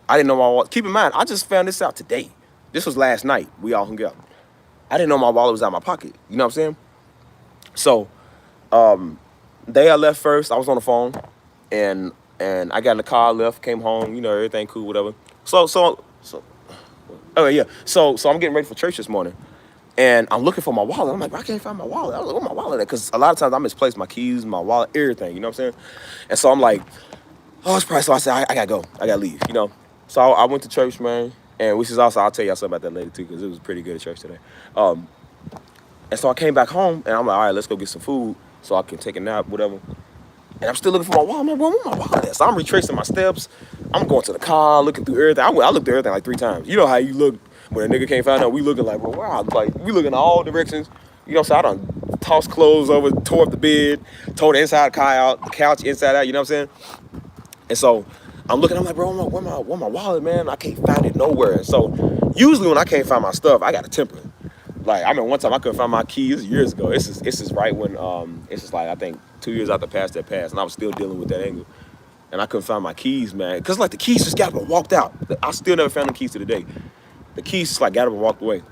I didn't know my wallet. Keep in mind, I just found this out today. This was last night. We all hung out. I didn't know my wallet was out of my pocket. You know what I'm saying? So, day I left first, I was on the phone, and I got in the car, left, came home, you know, everything cool, whatever. So, oh yeah. So I'm getting ready for church this morning, and I'm looking for my wallet. I'm like, I can't find my wallet. I was like, where my wallet at? Because a lot of times I misplace my keys, my wallet, everything. You know what I'm saying? And so I'm like, oh, it's probably. So I said, I gotta go. I gotta leave. You know. So I went to church, man, and which is also I'll tell y'all something about that later too, because it was pretty good at church today. And so I came back home, and I'm like, all right, let's go get some food so I can take a nap, whatever. And I'm still looking for my wallet. I'm like, bro, where my wallet at? So I'm retracing my steps. I'm going to the car, looking through everything. I looked at everything like 3 times. You know how you look when a nigga can't find out. We looking like, bro, wow. Like, we looking in all directions. You know what I'm saying? I done tossed clothes over, tore up the bed, tore the inside of the car out, the couch inside out. You know what I'm saying? And so I'm looking. I'm like, bro, where my wallet, man? I can't find it nowhere. And so usually when I can't find my stuff, I got a temper. Like, I remember one time I couldn't find my keys years ago. This is right when this is like I think 2 years after that passed, and I was still dealing with that angle, and I couldn't find my keys, man. Cause like the keys just got up and walked out. I still never found the keys to the day. The keys just like got up and walked away,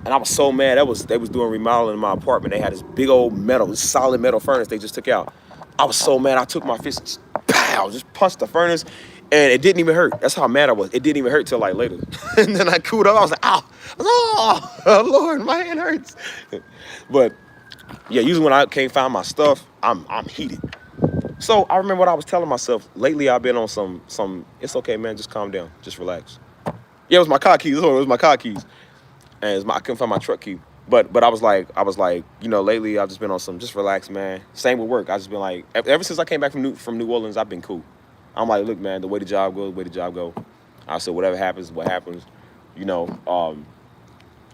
and I was so mad. They was doing remodeling in my apartment. They had this big old solid metal furnace they just took out. I was so mad. I took my fist, and just punched the furnace, and it didn't even hurt. That's how mad I was. It didn't even hurt till like later. And then I cooled up. I was like, ow. I was like, oh, Lord, my hand hurts. But yeah, usually when I can't find my stuff, I'm heated. So I remember what I was telling myself. Lately, I've been on some. It's okay, man. Just calm down. Just relax. Yeah, it was my car keys. It was my car keys, and I couldn't find my truck key. But I was like, you know, lately I've just been on some. Just relax, man. Same with work. I just been like, ever since I came back from New Orleans, I've been cool. I'm like, look, man, the way the job goes, I said, whatever happens, what happens. You know,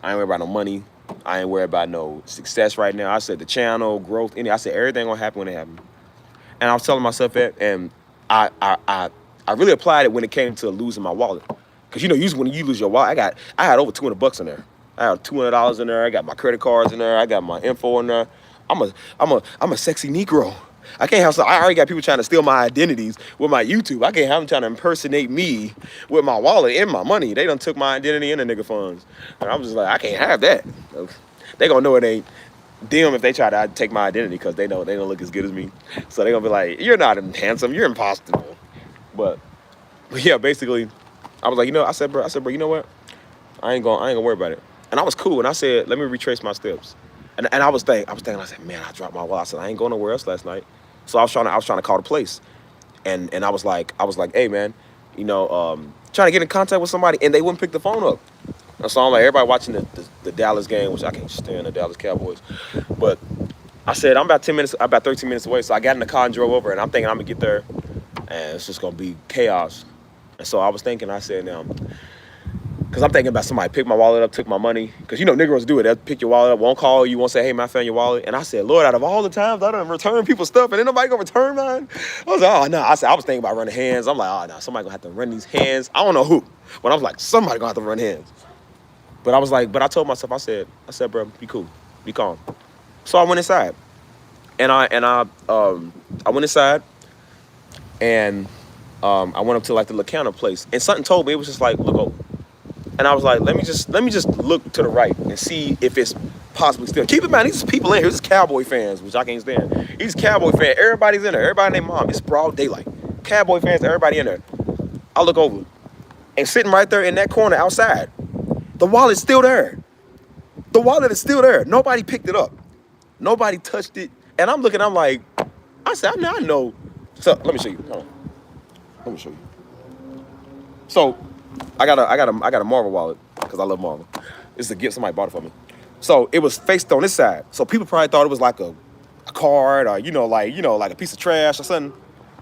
I ain't worried about no money. I ain't worried about no success right now. I said the channel, growth, I said everything gonna happen when it happens. And I was telling myself that, and I really applied it when it came to losing my wallet. Cause you know, usually when you lose your wallet, I had over $200 in there. I had $200 in there. I got my credit cards in there. I got my info in there. I'm a sexy Negro. I can't have I already got people trying to steal my identities with my YouTube. I can't have them trying to impersonate me with my wallet and my money. They done took my identity and the nigga funds. And I'm just like, I can't have that. They gonna know it ain't them if they try to take my identity because they know they don't look as good as me. So they gonna be like, you're not handsome, you're impossible. But yeah, basically, I was like, I said, bro, you know what? I ain't gonna worry about it. And I was cool, and I said, let me retrace my steps. And I was thinking, I said, man, I dropped my wallet. I said, I ain't going nowhere else last night. So I was trying to call the place. And I was like, hey man, trying to get in contact with somebody, and they wouldn't pick the phone up. And so I'm like, everybody watching the Dallas game, which I can't stand the Dallas Cowboys. But I said, I'm about 13 minutes away. So I got in the car and drove over, and I'm thinking I'm gonna get there, and it's just gonna be chaos. And so I was thinking, I said, now, because I'm thinking about somebody pick my wallet up, took my money. Because Negroes do it. They'll pick your wallet up, won't call you, won't say, hey, man, I found your wallet. And I said, Lord, out of all the times I done return people's stuff and ain't nobody gonna return mine. I was like, oh, no. I was thinking about running hands. I'm like, oh, no, somebody gonna have to run these hands. I don't know who. But I was like, somebody gonna have to run hands. But I told myself, I said, bro, be cool, be calm. So I went inside. And I went inside and I went up to like the little counter place. And something told me, it was just like, look over. And I was like, let me just look to the right and see if it's possibly still. Keep in mind, these people in here, these Cowboy fans, which I can't stand. These Cowboy fans, everybody's in there. Everybody and their mom. It's broad daylight. Cowboy fans, everybody in there. I look over, and sitting right there in that corner outside, the wallet's still there. The wallet is still there. Nobody picked it up. Nobody touched it. And I'm looking, I'm like, I said, I know. So let me show you. Hold on. Let me show you. So I got a Marvel wallet because I love Marvel. It's a gift, somebody bought it for me. So it was faced on this side. So people probably thought it was like a card or like a piece of trash or something.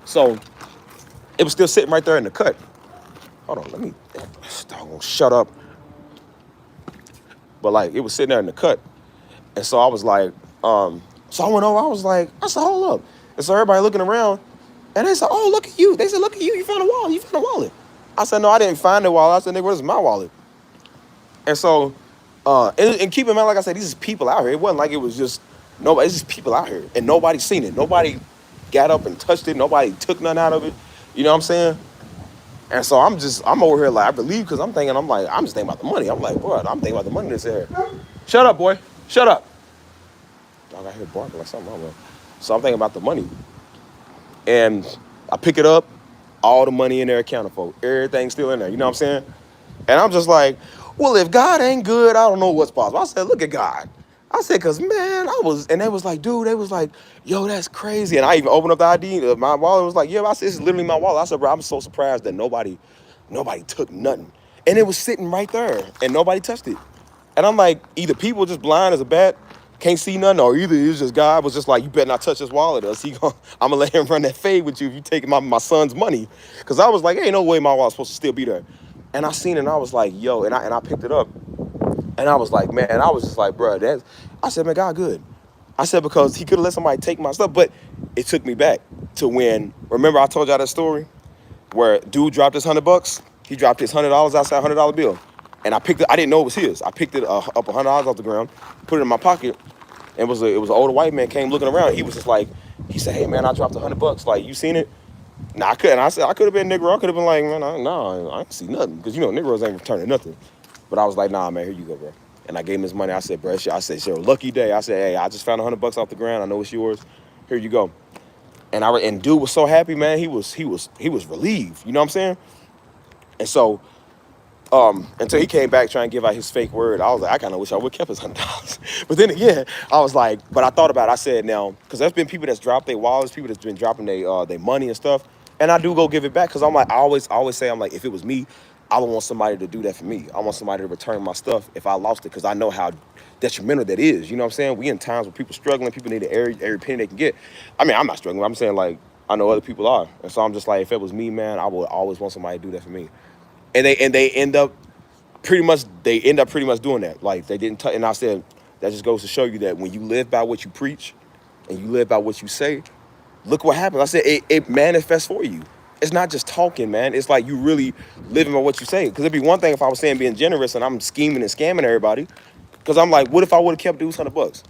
So it was still sitting right there in the cut. Hold on, let me shut up. But like it was sitting there in the cut. And so I was like, so I went over, I said, hold up. And so everybody looking around, And they said, oh, look at you. They said, look at you. You found a wallet. You found a wallet. I said, no, I didn't find the wallet. I said, nigga, where's my wallet? And so, and keep in mind, like I said, these is people out here. It wasn't like it was just nobody. It's just people out here, and nobody seen it. Nobody got up and touched it. Nobody took nothing out of it. You know what I'm saying? And so I'm over here like, I believe, because I'm just thinking about the money. I'm like, bro, I'm thinking about the money that's here. Shut up, boy. Shut up. Dog, I hear barking like something wrong with it. So I'm thinking about the money. And I pick it up, all the money in there accounted for. Everything's still in there. You know what I'm saying? And I'm just like, well, if God ain't good, I don't know what's possible. I said, look at God. I said, because, man, and they was like, dude, they was like, yo, that's crazy. And I even opened up the ID, my wallet was like, yeah, I said, this is literally my wallet. I said, bro, I'm so surprised that nobody took nothing. And it was sitting right there, and nobody touched it. And I'm like, either people just blind as a bat, can't see nothing, or either it's just God was just like, you better not touch this wallet, or I'm going to let him run that fade with you if you take my son's money. Because I was like, ain't no way my wallet's supposed to still be there. And I seen it, and I was like, yo, and I picked it up. And I was like, man, and I was just like, bro, I said, man, God good. I said, because he could have let somebody take my stuff, but it took me back to when, remember I told y'all that story where dude dropped his $100? He dropped his $100 outside, $100 bill. And I picked it, I didn't know it was his. I picked it up $100 off the ground, put it in my pocket, and it was an older white man came looking around. He was just like, he said, hey man, I dropped $100. Like, you seen it? Nah, I couldn't. I said, I could have been Negro. I could have been like, man, I ain't see nothing. Because, you know, Negroes ain't returning nothing. But I was like, nah, man, here you go, bro. And I gave him his money. I said, bro, I said, sure, lucky day. I said, hey, I just found $100 off the ground. I know it's yours. Here you go. And dude was so happy, man. He was relieved. You know what I'm saying? And so, until he came back trying to give out his fake word, I was like, I kind of wish I would have kept his $100. But then again, I was like, but I thought about it. I said, now, because there's been people that's dropped their wallets, people that's been dropping their money and stuff. And I do go give it back because I'm like, I always say, I'm like, if it was me, I would want somebody to do that for me. I want somebody to return my stuff if I lost it, because I know how detrimental that is. You know what I'm saying? We in times where people struggling, people need every penny they can get. I mean, I'm not struggling. I'm saying, like, I know other people are. And so I'm just like, if it was me, man, I would always want somebody to do that for me. And they end up pretty much doing that. Like, they didn't and I said, that just goes to show you that when you live by what you preach and you live by what you say, look what happens. I said, it manifests for you. It's not just talking, man. It's like you really living by what you say. Because it'd be one thing if I was saying being generous and I'm scheming and scamming everybody. Because I'm like, what if I would have kept dudes $100?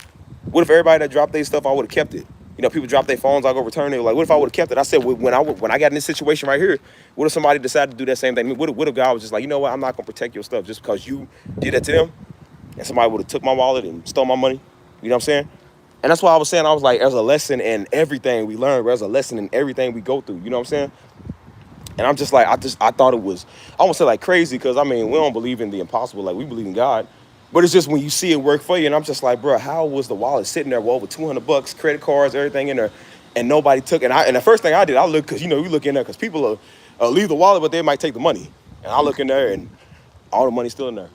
What if everybody that dropped their stuff, I would have kept it? You know, people drop their phones, I go return it. Like, what if I would have kept it? I said, when I got in this situation right here, what if somebody decided to do that same thing? What if God was just like, you know what, I'm not going to protect your stuff just because you did that to them? And somebody would have took my wallet and stole my money. You know what I'm saying? And that's why I was saying, I was like, there's a lesson in everything we learn. There's a lesson in everything we go through. You know what I'm saying? And I'm just like, I thought it was, I won't say like crazy, because I mean, we don't believe in the impossible. Like, we believe in God. But it's just when you see it work for you, and I'm just like, bro, how was the wallet sitting there with over $200, credit cards, everything in there, and nobody took it? And the first thing I did, I looked, because, you know, we look in there, because people leave the wallet, but they might take the money. And I look in there, and all the money's still in there.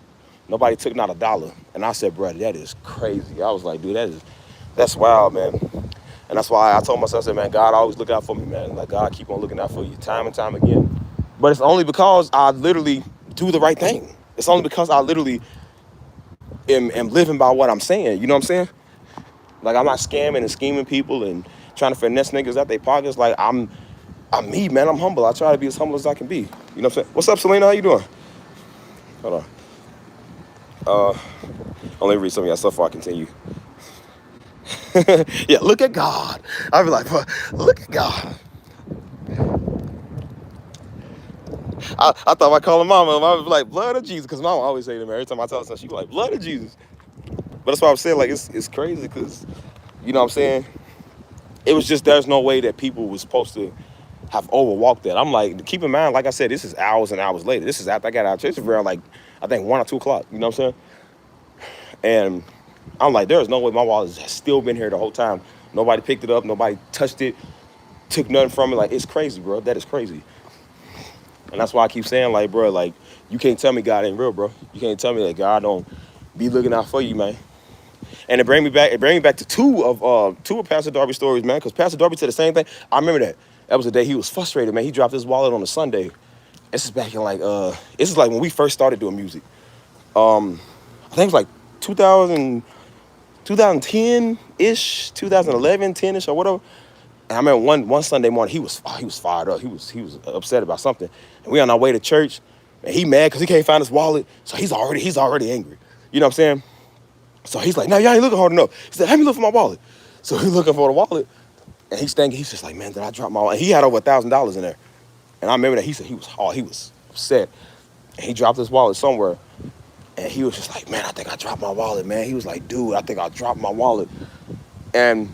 Nobody took not a dollar. And I said, bro, that is crazy. I was like, dude, that's wild, man. And that's why I told myself, I said, man, God always look out for me, man. Like, God keep on looking out for you time and time again. But it's only because I literally do the right thing. It's only because I literally am living by what I'm saying. You know what I'm saying? Like, I'm not scamming and scheming people and trying to finesse niggas out their pockets. Like, I'm me, man. I'm humble. I try to be as humble as I can be. You know what I'm saying? What's up, Selena? How you doing? Hold on. Let me read some of y'all stuff before I continue. Yeah, look at God. I'd be like, look at God. I thought I called her mama, I would be like, blood of Jesus, because mama always say to me, every time I tell her something, she be like, blood of Jesus. But that's why I'm saying, like, it's crazy, because, you know what I'm saying? It was just, there's no way that people was supposed to have overwalked that. I'm like, keep in mind, like I said, this is hours and hours later. This is after I got out of church. It's around, like, I think 1 or 2 o'clock, you know what I'm saying? And I'm like, there's no way my wallet has still been here the whole time. Nobody picked it up. Nobody touched it, took nothing from it. Like, it's crazy, bro. That is crazy. And that's why I keep saying, like, bro, like, you can't tell me God ain't real, bro. You can't tell me that God don't be looking out for you, man. And it bring me back to two of Pastor Darby's stories, man, because Pastor Darby said the same thing. I remember that. That was the day he was frustrated, man. He dropped his wallet on a Sunday. This is back in, like, this is like when we first started doing music. I think it was like 2010-ish, 2011, 10-ish or whatever. And I remember one Sunday morning, he was fired up. He was upset about something. And we on our way to church, and he mad because he can't find his wallet. So he's already angry. You know what I'm saying? So he's like, no, y'all ain't looking hard enough. He said, let me look for my wallet. So he's looking for the wallet, and he's thinking, he's just like, man, did I drop my wallet? And he had over $1,000 in there. And I remember that he said he was upset. And he dropped his wallet somewhere. And he was just like, man, I think I dropped my wallet, man. He was like, dude, I think I dropped my wallet. And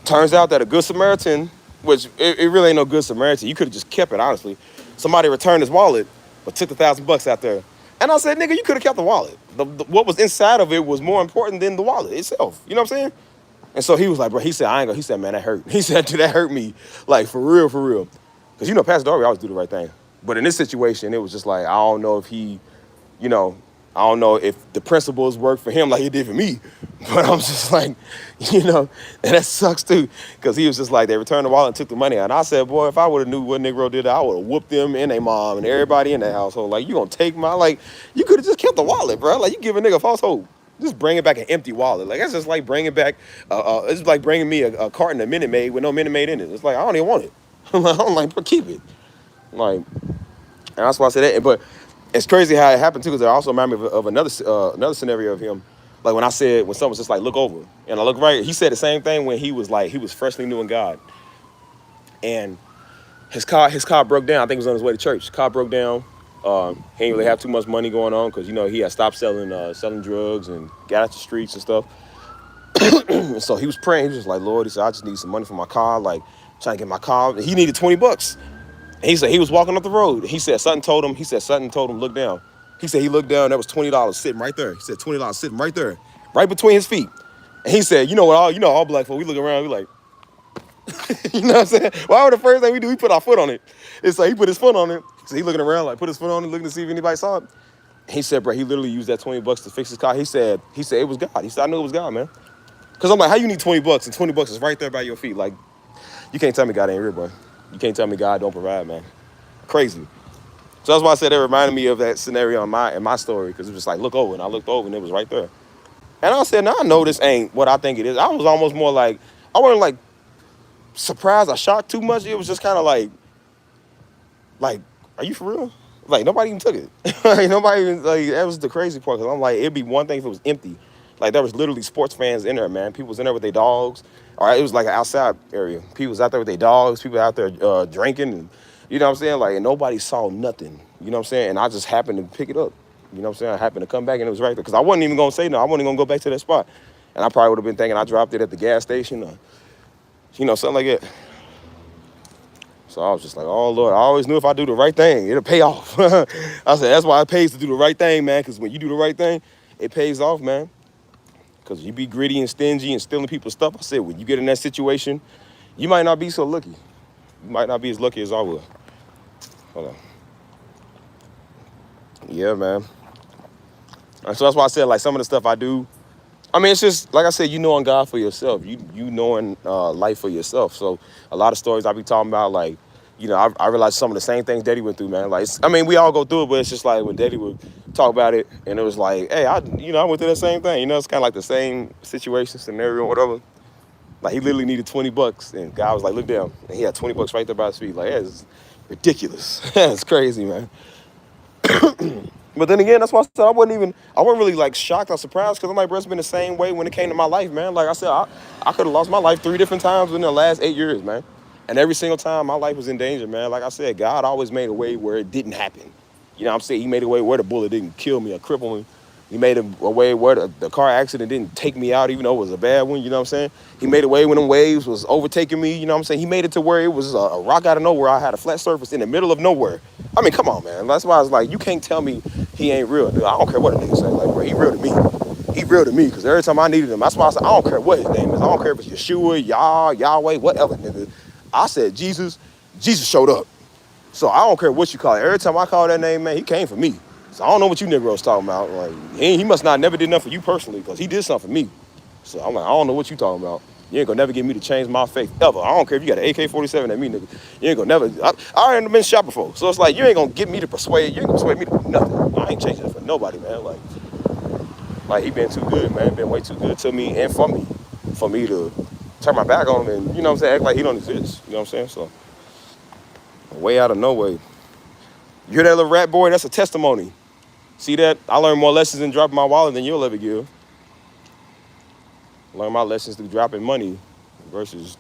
turns out that a good Samaritan, which it really ain't no good Samaritan. You could have just kept it, honestly. Somebody returned his wallet, but took the $1,000 out there. And I said, nigga, you could have kept the wallet. What was inside of it was more important than the wallet itself. You know what I'm saying? And so he was like, bro, he said, he said, man, that hurt. He said, dude, that hurt me. Like, for real, for real. Because, you know, Pastor Darby always do the right thing. But in this situation, it was just like, I don't know if he, you know, I don't know if the principles work for him like it did for me. But I'm just like, you know, and that sucks too. Because he was just like, they returned the wallet and took the money out. And I said, boy, if I would have knew what Negro did, I would have whooped them and their mom and everybody in that household. Like, you gonna take my, like, you could have just kept the wallet, bro. Like, you give a nigga false hope. Just bringing back an empty wallet. Like, that's just like bringing back, it's like bringing me a carton of Minute Maid with no Minute Maid in it. It's like, I don't even want it. I'm like, but keep it. Like, and that's why I said that. But it's crazy how it happened too, because I also remind me of another scenario of him. Like when someone was just like, look over. And I look right, he said the same thing when he was freshly new in God. And his car broke down. I think he was on his way to church. His car broke down. He didn't really have too much money going on because, you know, he had stopped selling drugs and got out the streets and stuff. So he was praying. He was just like, Lord, he said, I just need some money for my car, like trying to get my car. He needed $20. And he said he was walking up the road. He said something told him, look down. He said he looked down, there was $20 sitting right there. He said $20 sitting right there, right between his feet. And he said, you know what, all black folk, we look around, we like, you know what I'm saying? Why would the first thing we do, we put our foot on it. It's like he put his foot on it. So he looking around, like put his foot on it, looking to see if anybody saw it. He said, bro, he literally used that $20 to fix his car. He said it was God. He said, I knew it was God, man. Because I'm like, how you need $20 and $20 is right there by your feet? Like, you can't tell me God ain't real, boy. You can't tell me God don't provide, man. Crazy. So that's why I said it reminded me of that scenario in my story, because it was just like, look over, and I looked over, and it was right there. And I said, now I know this ain't what I think it is. I was almost more like, I wasn't like surprised or shocked too much. It was just kind of like, are you for real? Like, nobody even took it. Like, nobody even, like, that was the crazy part, because I'm like, it'd be one thing if it was empty. Like, there was literally sports fans in there, man. People was in there with their dogs. All right, it was like an outside area. People was out there with their dogs. People out there drinking, and you know what I'm saying? Like, and nobody saw nothing. You know what I'm saying? And I just happened to pick it up. You know what I'm saying? I happened to come back, and it was right there. Because I wasn't even going to say no. I wasn't going to go back to that spot. And I probably would have been thinking I dropped it at the gas station or, you know, something like that. So I was just like, oh, Lord, I always knew if I do the right thing, it'll pay off. I said, that's why it pays to do the right thing, man, because when you do the right thing, it pays off, man. Because you be gritty and stingy and stealing people's stuff. I said, when you get in that situation, you might not be so lucky. You might not be as lucky as I will. Hold on. Yeah, man. And so that's why I said, like, some of the stuff I do, I mean, it's just, like I said, you knowing God for yourself. You knowing life for yourself. So a lot of stories I be talking about, like, you know, I realized some of the same things Daddy went through, man. Like, I mean, we all go through it, but it's just like when Daddy would talk about it, and it was like, hey, I went through that same thing. You know, it's kind of like the same situation, scenario, or whatever. Like, he literally needed $20, and God was like, look down. And he had $20 right there by his feet. Like, it's ridiculous. That's crazy, man. But then again, that's why I said I wasn't really like shocked or surprised, because I'm like, bro, it's been the same way when it came to my life, man. Like I said, I could have lost my life 3 different times within the last 8 years, man. And every single time my life was in danger, man. Like I said, God always made a way where it didn't happen. You know what I'm saying? He made a way where the bullet didn't kill me or cripple me. He made a way where the car accident didn't take me out, even though it was a bad one, you know what I'm saying? He made a way when them waves was overtaking me, you know what I'm saying? He made it to where it was a rock out of nowhere. I had a flat surface in the middle of nowhere. I mean, come on, man. That's why I was like, you can't tell me he ain't real. Dude, I don't care what a nigga say. Like, bro, he real to me. He real to me, because every time I needed him, that's why I said, I don't care what his name is. I don't care if it's Yeshua, Yah, Yahweh, whatever, nigga. I said Jesus showed up. So I don't care what you call it. Every time I call that name, man, he came for me. So I don't know what you Negroes talking about. Like, he must not never did nothing for you personally, because he did something for me. So I'm like, I don't know what you talking about. You ain't gonna never get me to change my faith ever. I don't care if you got an AK-47 at me, nigga. You ain't gonna never. I already been shot before. So it's like, you ain't gonna get me to persuade. You ain't gonna persuade me to do nothing. I ain't changing that for nobody, man. Like he been too good, man. Been way too good to me and for me to turn my back on him and, you know what I'm saying, act like he don't exist. You know what I'm saying? So, way out of nowhere. You hear that little rat boy? That's a testimony. See that? I learned more lessons in dropping my wallet than you'll ever give. Learn my lessons through dropping money versus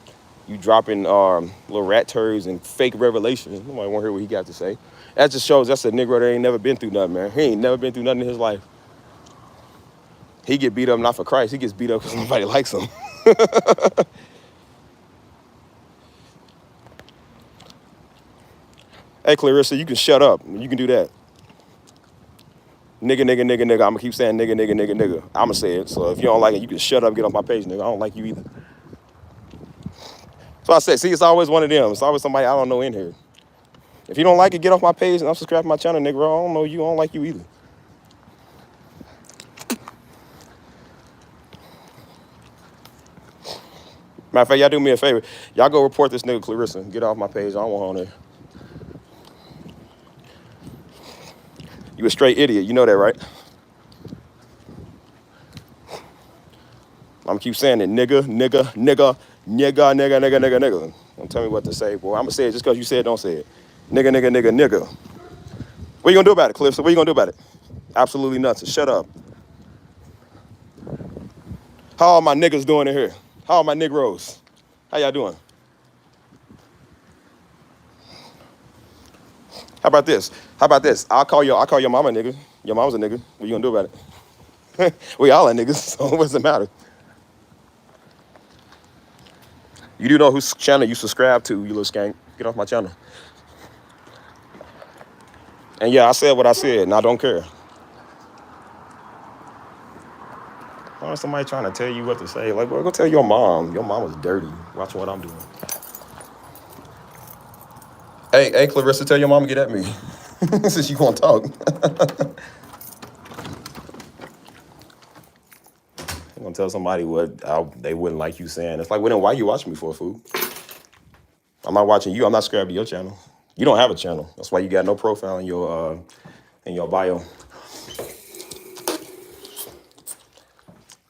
you dropping little rat turds and fake revelations. Nobody want to hear what he got to say. That just shows that's a Negro that ain't never been through nothing, man. He ain't never been through nothing in his life. He get beat up not for Christ. He gets beat up because nobody likes him. Hey, Clarissa, you can shut up. You can do that. Nigga, nigga, nigga, nigga. I'm going to keep saying nigga, nigga, nigga, nigga. I'm going to say it. So if you don't like it, you can shut up, get off my page, nigga. I don't like you either. So I said, see, it's always one of them. It's always somebody I don't know in here. If you don't like it, get off my page and unsubscribe to my channel, nigga. I don't know you. I don't like you either. Matter of fact, y'all do me a favor. Y'all go report this nigga Clarissa. Get off my page. I don't want her on there. You a straight idiot. You know that, right? I'm gonna keep saying it. Nigga, nigga, nigga, nigga, nigga, nigga, nigga, nigga. Don't tell me what to say, boy. I'm gonna say it just because you said it, don't say it. Nigga, nigga, nigga, nigga. What you gonna do about it, Clarissa? What you gonna do about it? Absolutely nothing. Shut up. How are my niggas doing in here? How are my Negroes? How y'all doing? How about this? How about this? I'll call your mama a nigga. Your mama's a nigga. What you gonna do about it? We all are niggas, so what does it matter? You do know whose channel you subscribe to, you little skank. Get off my channel. And yeah, I said what I said, and I don't care. Why is somebody trying to tell you what to say? Like, well, go tell your mom. Your mom was dirty. Watch what I'm doing. Hey, Clarissa, tell your mom to get at me. Since you won't talk. I'm gonna tell somebody what they wouldn't like you saying. It's like, well, then why you watching me for, fool? I'm not watching you. I'm not subscribed to your channel. You don't have a channel. That's why you got no profile in your bio.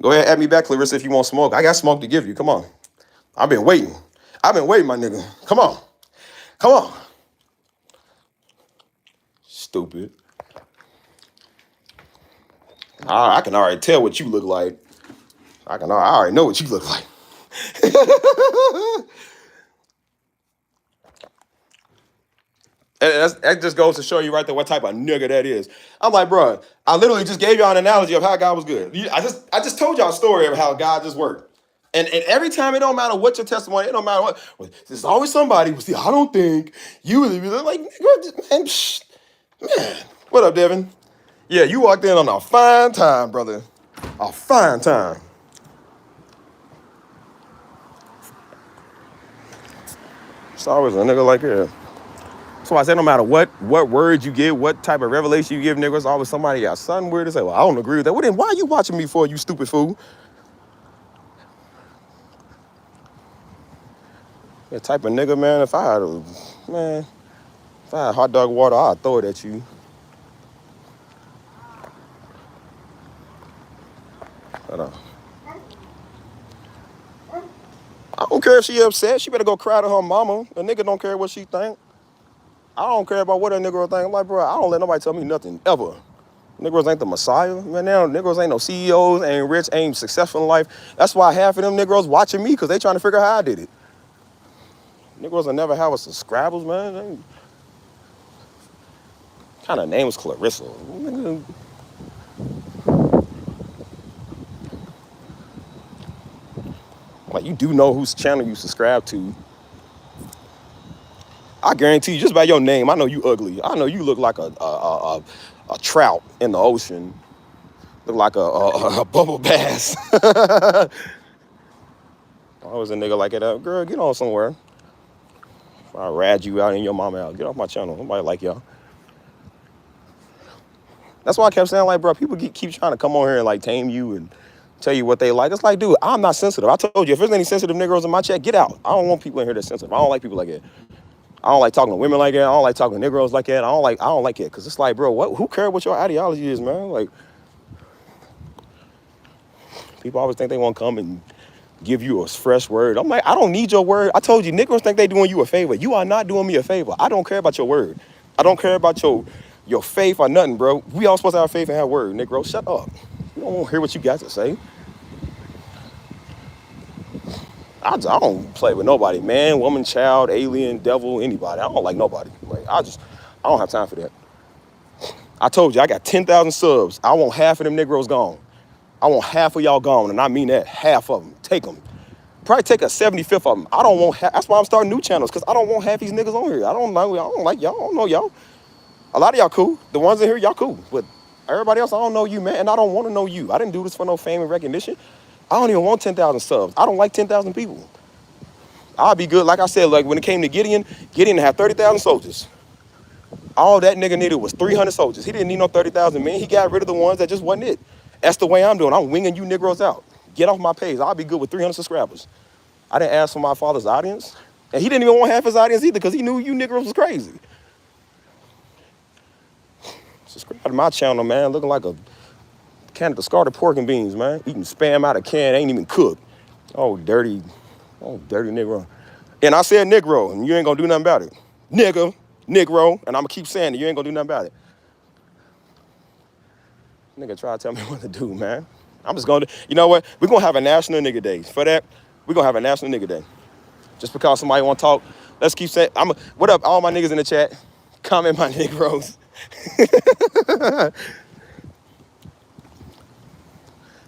Go ahead, add me back, Clarissa, if you want smoke. I got smoke to give you. Come on. I've been waiting, my nigga. Come on. Come on. Stupid. I can already tell what you look like. I already know what you look like. That just goes to show you right there what type of nigga that is. I'm like, bro, I literally just gave y'all an analogy of how God was good. I just told y'all a story of how God just worked. And every time, it don't matter what your testimony, it don't matter what. Well, there's always somebody who see, I don't think you really like, man, man. What up, Devin? Yeah, you walked in on a fine time, brother. A fine time. It's always a nigga like that. So I said, no matter what words you give, what type of revelation you give, niggas, always somebody got something weird to say. Well, I don't agree with that. Well, then why are you watching me for, you stupid fool? That type of nigga, man, if I had hot dog water, I'd throw it at you. But, I don't care if she upset. She better go cry to her mama. A nigga don't care what she think. I don't care about what a nigga think. I'm like, bro, I don't let nobody tell me nothing, ever. Niggas ain't the Messiah. Man, now niggas ain't no CEOs, ain't rich, ain't successful in life. That's why half of them niggas watching me, because they trying to figure out how I did it. Niggas will never have a subscribers, man. What kind of name is Clarissa? Like, you do know whose channel you subscribe to. I guarantee you, just by your name, I know you ugly. I know you look like a trout in the ocean. Look like a bubble bass. I was a nigga like that. Girl, get on somewhere. If I rad you out and your mama out, get off my channel. Nobody like y'all. That's why I kept saying, like, bro, people keep trying to come on here and, like, tame you and tell you what they like. It's like, dude, I'm not sensitive. I told you, if there's any sensitive niggas in my chat, get out. I don't want people in here that's sensitive. I don't like people like that. I don't like talking to women like that. I don't like talking to Negroes like that. I don't like it. Cause it's like, bro, who cares what your ideology is, man? Like, people always think they want to come and give you a fresh word. I'm like, I don't need your word. I told you, Negroes think they doing you a favor. You are not doing me a favor. I don't care about your word. I don't care about your faith or nothing, bro. We all supposed to have faith and have word, Negro. Shut up. We don't want to hear what you got to say. I don't play with nobody, man, woman, child, alien, devil, anybody. I don't like nobody. Like, I don't have time for that. I told you, I got 10,000 subs. I want half of them Negroes gone. I want half of y'all gone, and I mean that, half of them. Take them. Probably take a 75th of them. I don't want that's why I'm starting new channels, because I don't want half these niggas on here. I don't like y'all. I don't know y'all. A lot of y'all cool. The ones in here, y'all cool. But everybody else, I don't know you, man, and I don't want to know you. I didn't do this for no fame and recognition. I don't even want 10,000 subs. I don't like 10,000 people. I'll be good. Like I said, like when it came to Gideon had 30,000 soldiers. All that nigga needed was 300 soldiers. He didn't need no 30,000 men. He got rid of the ones that just wasn't it. That's the way I'm doing. I'm winging you Negroes out. Get off my page. I'll be good with 300 subscribers. I didn't ask for my father's audience. And he didn't even want half his audience either because he knew you Negroes was crazy. Subscribe to my channel, man. Looking like a can of discarded pork and beans, man. Eating spam out of can, ain't even cooked. Dirty Negro. And I said Negro, and you ain't gonna do nothing about it. Nigga, Negro, and I'm gonna keep saying it. You ain't gonna do nothing about it. Nigga try to tell me what to do, man. I'm just gonna, you know what? We're gonna have a National Nigga Day. For that, we're gonna have a National Nigga Day. Just because somebody wanna talk, let's keep saying, what up, all my niggas in the chat? Comment my Negroes.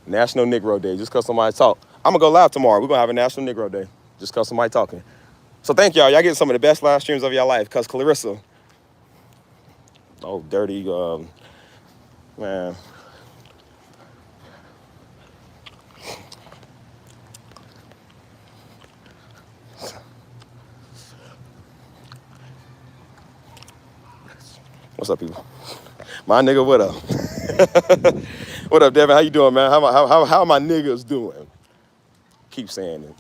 National Negro Day, just because somebody talk. I'm gonna go live tomorrow. We're gonna have a National Negro Day, just because somebody talking. So thank y'all. Y'all get some of the best live streams of your life, because Clarissa, dirty, man. What's up, people? My nigga, what up? What up, Devin? How you doing, man? How my niggas doing? Keep saying it.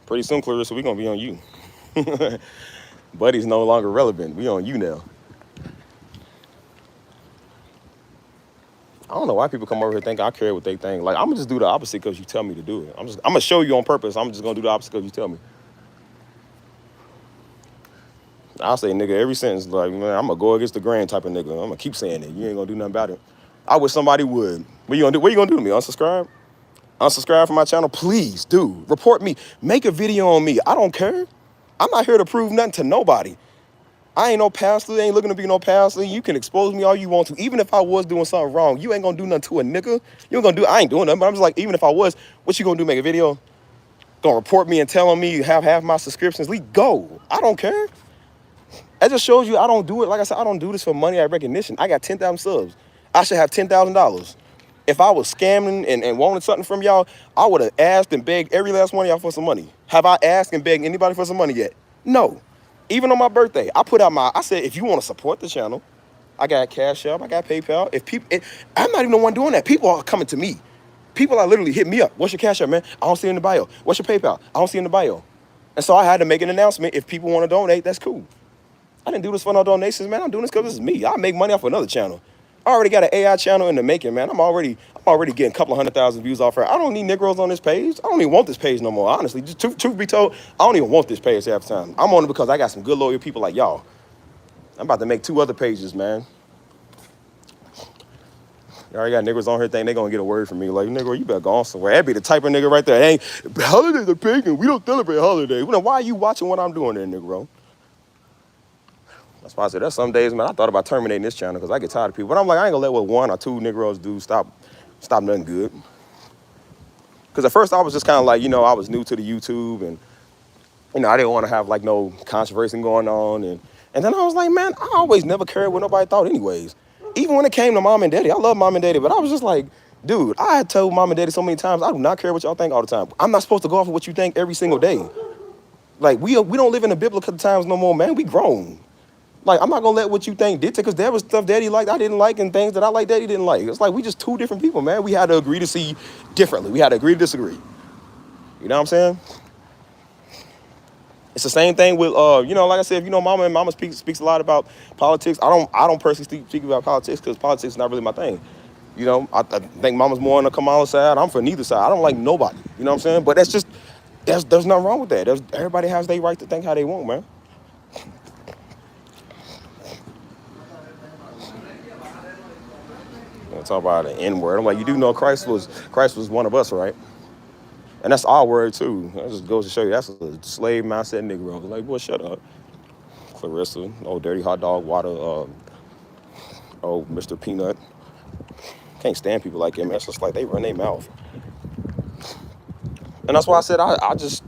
Pretty soon, Clarissa, we gonna be on you. Buddy's no longer relevant. We on you now. I don't know why people come over here thinking I care what they think. Like, I'm gonna just do the opposite because you tell me to do it. I'm gonna show you on purpose. I'm just gonna do the opposite because you tell me. I'll say nigga every sentence, like, man, I'm gonna go against the grain type of nigga. I'm gonna keep saying it. You ain't gonna do nothing about it. I wish somebody would. What you gonna do to me? Unsubscribe? Unsubscribe from my channel? Please do. Report me. Make a video on me. I don't care. I'm not here to prove nothing to nobody. I ain't no pastor. Ain't looking to be no pastor. You can expose me all you want to. Even if I was doing something wrong, you ain't gonna do nothing to a nigga. You ain't gonna do. I ain't doing nothing. But I'm just like, even if I was, what you gonna do? Make a video? Gonna report me and tell on me you have half my subscriptions? Go. I don't care. That just shows you I don't do it. Like I said, I don't do this for money or recognition. I got 10,000 subs. I should have $10,000. If I was scamming and wanted something from y'all, I would have asked and begged every last one of y'all for some money. Have I asked and begged anybody for some money yet? No. Even on my birthday, I said, if you want to support the channel, I got Cashapp, I got PayPal. I'm not even the one doing that. People are coming to me. People are literally hitting me up. What's your Cashapp, man? I don't see it in the bio. What's your PayPal? I don't see it in the bio. And so I had to make an announcement. If people want to donate, that's cool. I didn't do this for no donations, man. I'm doing this because this is me. I make money off another channel. I already got an AI channel in the making, man. I'm already getting a couple of 100,000 views off her. I don't need Negroes on this page. I don't even want this page no more, honestly. Just truth be told, I don't even want this page half the time. I'm on it because I got some good, loyal people like y'all. I'm about to make 2 other pages, man. You already got niggas on here thinking they gonna get a word from me. Like, nigga, you better go on somewhere. That'd be the type of nigga right there. It ain't, holidays are pagan. We don't celebrate holidays. Well, why are you watching what I'm doing there, Negro? That's why I said, there's some days, man, I thought about terminating this channel because I get tired of people. But I'm like, I ain't gonna let what 1 or 2 Negroes do stop nothing good. Because at first I was just kind of like, I was new to the YouTube and, I didn't want to have like no controversy going on. And then I was like, man, I always never cared what nobody thought anyways. Even when it came to mom and daddy, I love mom and daddy, but I was just like, dude, I had told mom and daddy so many times, I do not care what y'all think all the time. I'm not supposed to go off of what you think every single day. Like, we don't live in the biblical times no more, man. We grown. Like, I'm not gonna let what you think dictate, because there was stuff daddy liked I didn't like and things that I like daddy didn't like. It's like we just 2 different people, man. We had to agree to see differently. We had to agree to disagree. You know what I'm saying? It's the same thing with, like I said, mama speaks a lot about politics. I don't personally speak about politics because politics is not really my thing. You know, I think mama's more on the Kamala side. I'm for neither side. I don't like nobody. You know what I'm saying? But that's just, there's nothing wrong with that. Everybody has their right to think how they want, man. I'm talking about the N-word. I'm like, you do know Christ was one of us, right? And that's our word too. That just goes to show you that's a slave mindset Negro. Like, boy, shut up. Clarissa, old dirty hot dog water, Mr. Peanut. Can't stand people like him. That's just like they run their mouth. And that's why I said I just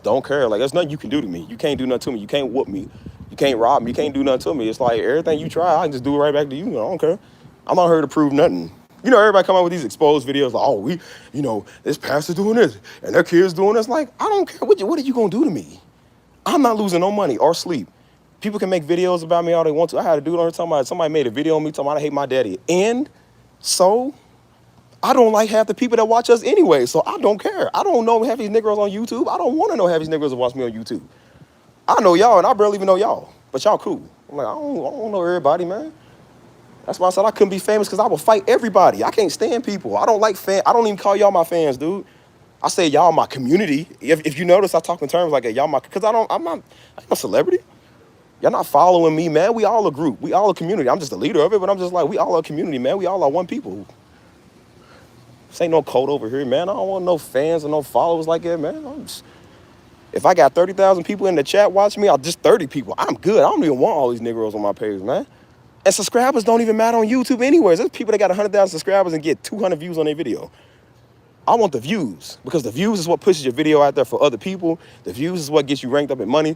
don't care. Like, there's nothing you can do to me. You can't do nothing to me. You can't whoop me. You can't rob me. You can't do nothing to me. It's like everything you try, I can just do it right back to you. I don't care. I'm not here to prove nothing. You know, everybody come out with these exposed videos like, oh, this pastor doing this and their kids doing this. Like, I don't care. What are you gonna do to me? I'm not losing no money or sleep. People can make videos about me all they want to. I had a dude on here talking about somebody made a video on me talking about I hate my daddy. And so I don't like half the people that watch us anyway, so I don't care. I don't know half these Negroes on YouTube. I don't want to know half these Negroes that watch me on YouTube. I know y'all, and I barely even know y'all, but y'all cool. I'm like, I don't know everybody, man. That's why I said I couldn't be famous, because I will fight everybody. I can't stand people. I don't like fans. I don't even call y'all my fans, dude. I say y'all my community. If you notice, I talk in terms like y'all my, because I'm not a celebrity. Y'all not following me, man. We all a group. We all a community. I'm just the leader of it, but I'm just like, we all a community, man. We all are one people. This ain't no code over here, man. I don't want no fans and no followers like that, man. If I got 30,000 people in the chat watching me, I'll just 30 people. I'm good. I don't even want all these Negroes on my page, man. And subscribers don't even matter on YouTube anyways. There's people that got 100,000 subscribers and get 200 views on their video. I want the views, because the views is what pushes your video out there for other people. The views is what gets you ranked up in money.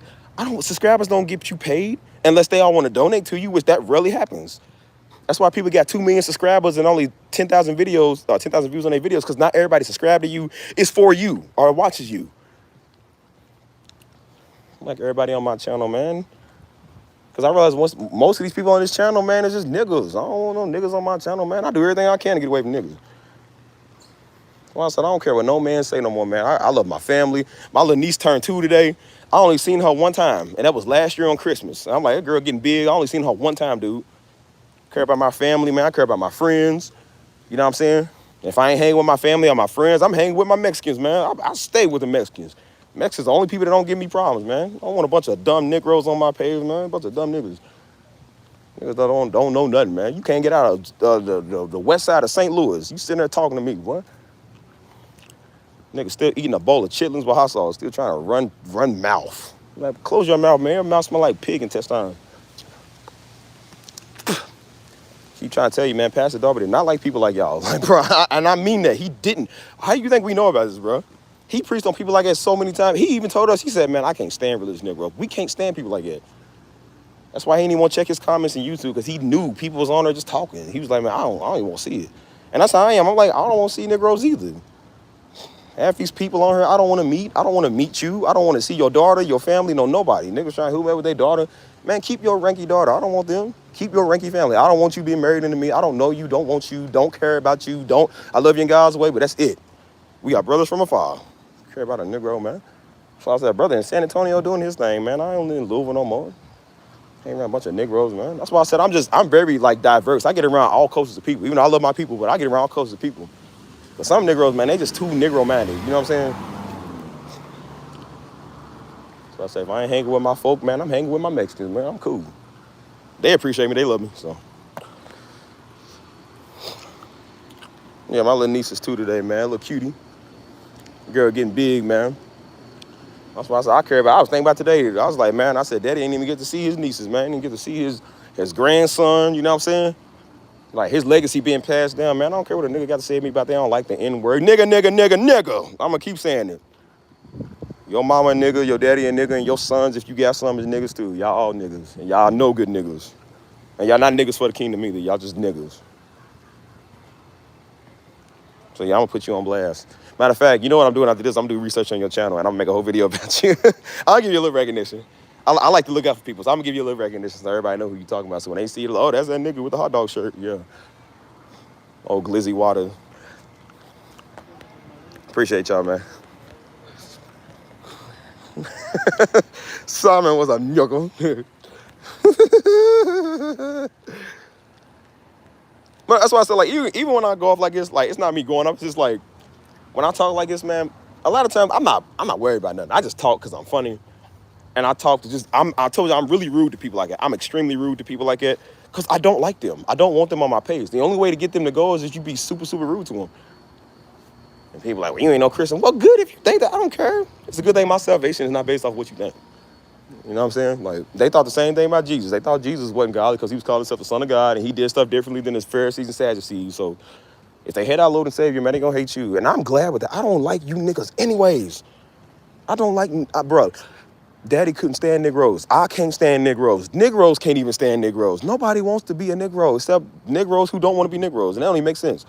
Subscribers don't get you paid unless they all want to donate to you, which that rarely happens. That's why people got 2 million subscribers and only 10,000 videos, 10,000 views on their videos, because not everybody subscribed to you is for you or watches you. Like everybody on my channel, man. Because I realize most of these people on this channel, man, is just niggas. I don't want no niggas on my channel, man. I do everything I can to get away from niggas. Well, I said, I don't care what no man say no more, man. I love my family. My little niece turned 2 today. I only seen her one time, and that was last year on Christmas. And I'm like, that girl getting big. I only seen her one time, dude. I care about my family, man. I care about my friends. You know what I'm saying? If I ain't hanging with my family or my friends, I'm hanging with my Mexicans, man. I stay with the Mexicans. Mexicans are the only people that don't give me problems, man. I don't want a bunch of dumb Negroes on my page, man. A bunch of dumb niggas. Niggas that don't know nothing, man. You can't get out of the west side of St. Louis. You sitting there talking to me, what? Nigga still eating a bowl of chitlins with hot sauce, still trying to run mouth. Like, close your mouth, man. Your mouth smell like pig intestine. Keep trying to tell you, man, Pastor Darby did not like people like y'all. Like, bro, and I mean that. He didn't. How you think we know about this, bro? He preached on people like that so many times. He even told us, he said, man, I can't stand religious Negro. We can't stand people like that. That's why he didn't even want to check his comments on YouTube, because he knew people was on there just talking. He was like, man, I don't even want to see it. And that's how I am. I'm like, I don't want to see Negroes either. Half these people on here, I don't want to meet. I don't want to meet you. I don't want to see your daughter, your family, no nobody. Niggas trying to whoever their daughter. Man, keep your ranky daughter. I don't want them. Keep your ranky family. I don't want you being married into me. I don't know you, don't want you, don't care about you, I love you in God's way, but that's it. We are brothers from afar. Care about a Negro, man. So I said, brother in San Antonio doing his thing, man. I ain't in Louisville no more. Ain't around a bunch of Negroes, man. That's why I said I'm very like diverse. I get around all cultures of people. Even though I love my people, but I get around all cultures of people. But some Negroes, man, they just too Negro-minded. You know what I'm saying? So I say, if I ain't hanging with my folk, man, I'm hanging with my Mexicans, man. I'm cool. They appreciate me. They love me, so. Yeah, my little niece is 2 today, man. A little cutie. Girl getting big, man. That's why I said I care about. I was thinking about today. I was like, man, I said, Daddy ain't even get to see his nieces, man. He didn't get to see his grandson, you know what I'm saying? Like, his legacy being passed down, man. I don't care what a nigga got to say to me about that. I don't like the N-word. Nigga, nigga, nigga, nigga. I'm going to keep saying it. Your mama a nigga, your daddy a nigga, and your sons, if you got some, is niggas too. Y'all all niggas. And y'all know good niggas. And y'all not niggas for the kingdom either. Y'all just niggas. So, yeah, I'm going to put you on blast. Matter of fact, you know what I'm doing after this? I'm going to do research on your channel, and I'm going to make a whole video about you. I'll give you a little recognition. I like to look out for people, so I'm going to give you a little recognition so everybody know who you're talking about. So when they see you, oh, that's that nigga with the hot dog shirt. Yeah. Oh, Glizzy Water. Appreciate y'all, man. Simon was a knuckle. But that's why I said, like, even when I go off like this, like, it's not me going up. It's just like, when I talk like this, man, a lot of times I'm not worried about nothing. I just talk because I'm funny. And I talk to I told you I'm really rude to people like that. I'm extremely rude to people like that because I don't like them. I don't want them on my page. The only way to get them to go is if you be super, super rude to them. And people are like, well, you ain't no Christian. Well, good if you think that. I don't care. It's a good thing my salvation is not based off what you think. You know what I'm saying? Like, they thought the same thing about Jesus. They thought Jesus wasn't godly because he was calling himself the Son of God and he did stuff differently than his Pharisees and Sadducees. So if they hate our Lord and Savior, man, they gonna hate you. And I'm glad with that. I don't like you niggas anyways. I don't like, bro. Daddy couldn't stand Negroes. I can't stand Negroes. Negroes can't even stand Negroes. Nobody wants to be a Negro except Negroes who don't want to be Negroes. And that don't even make sense.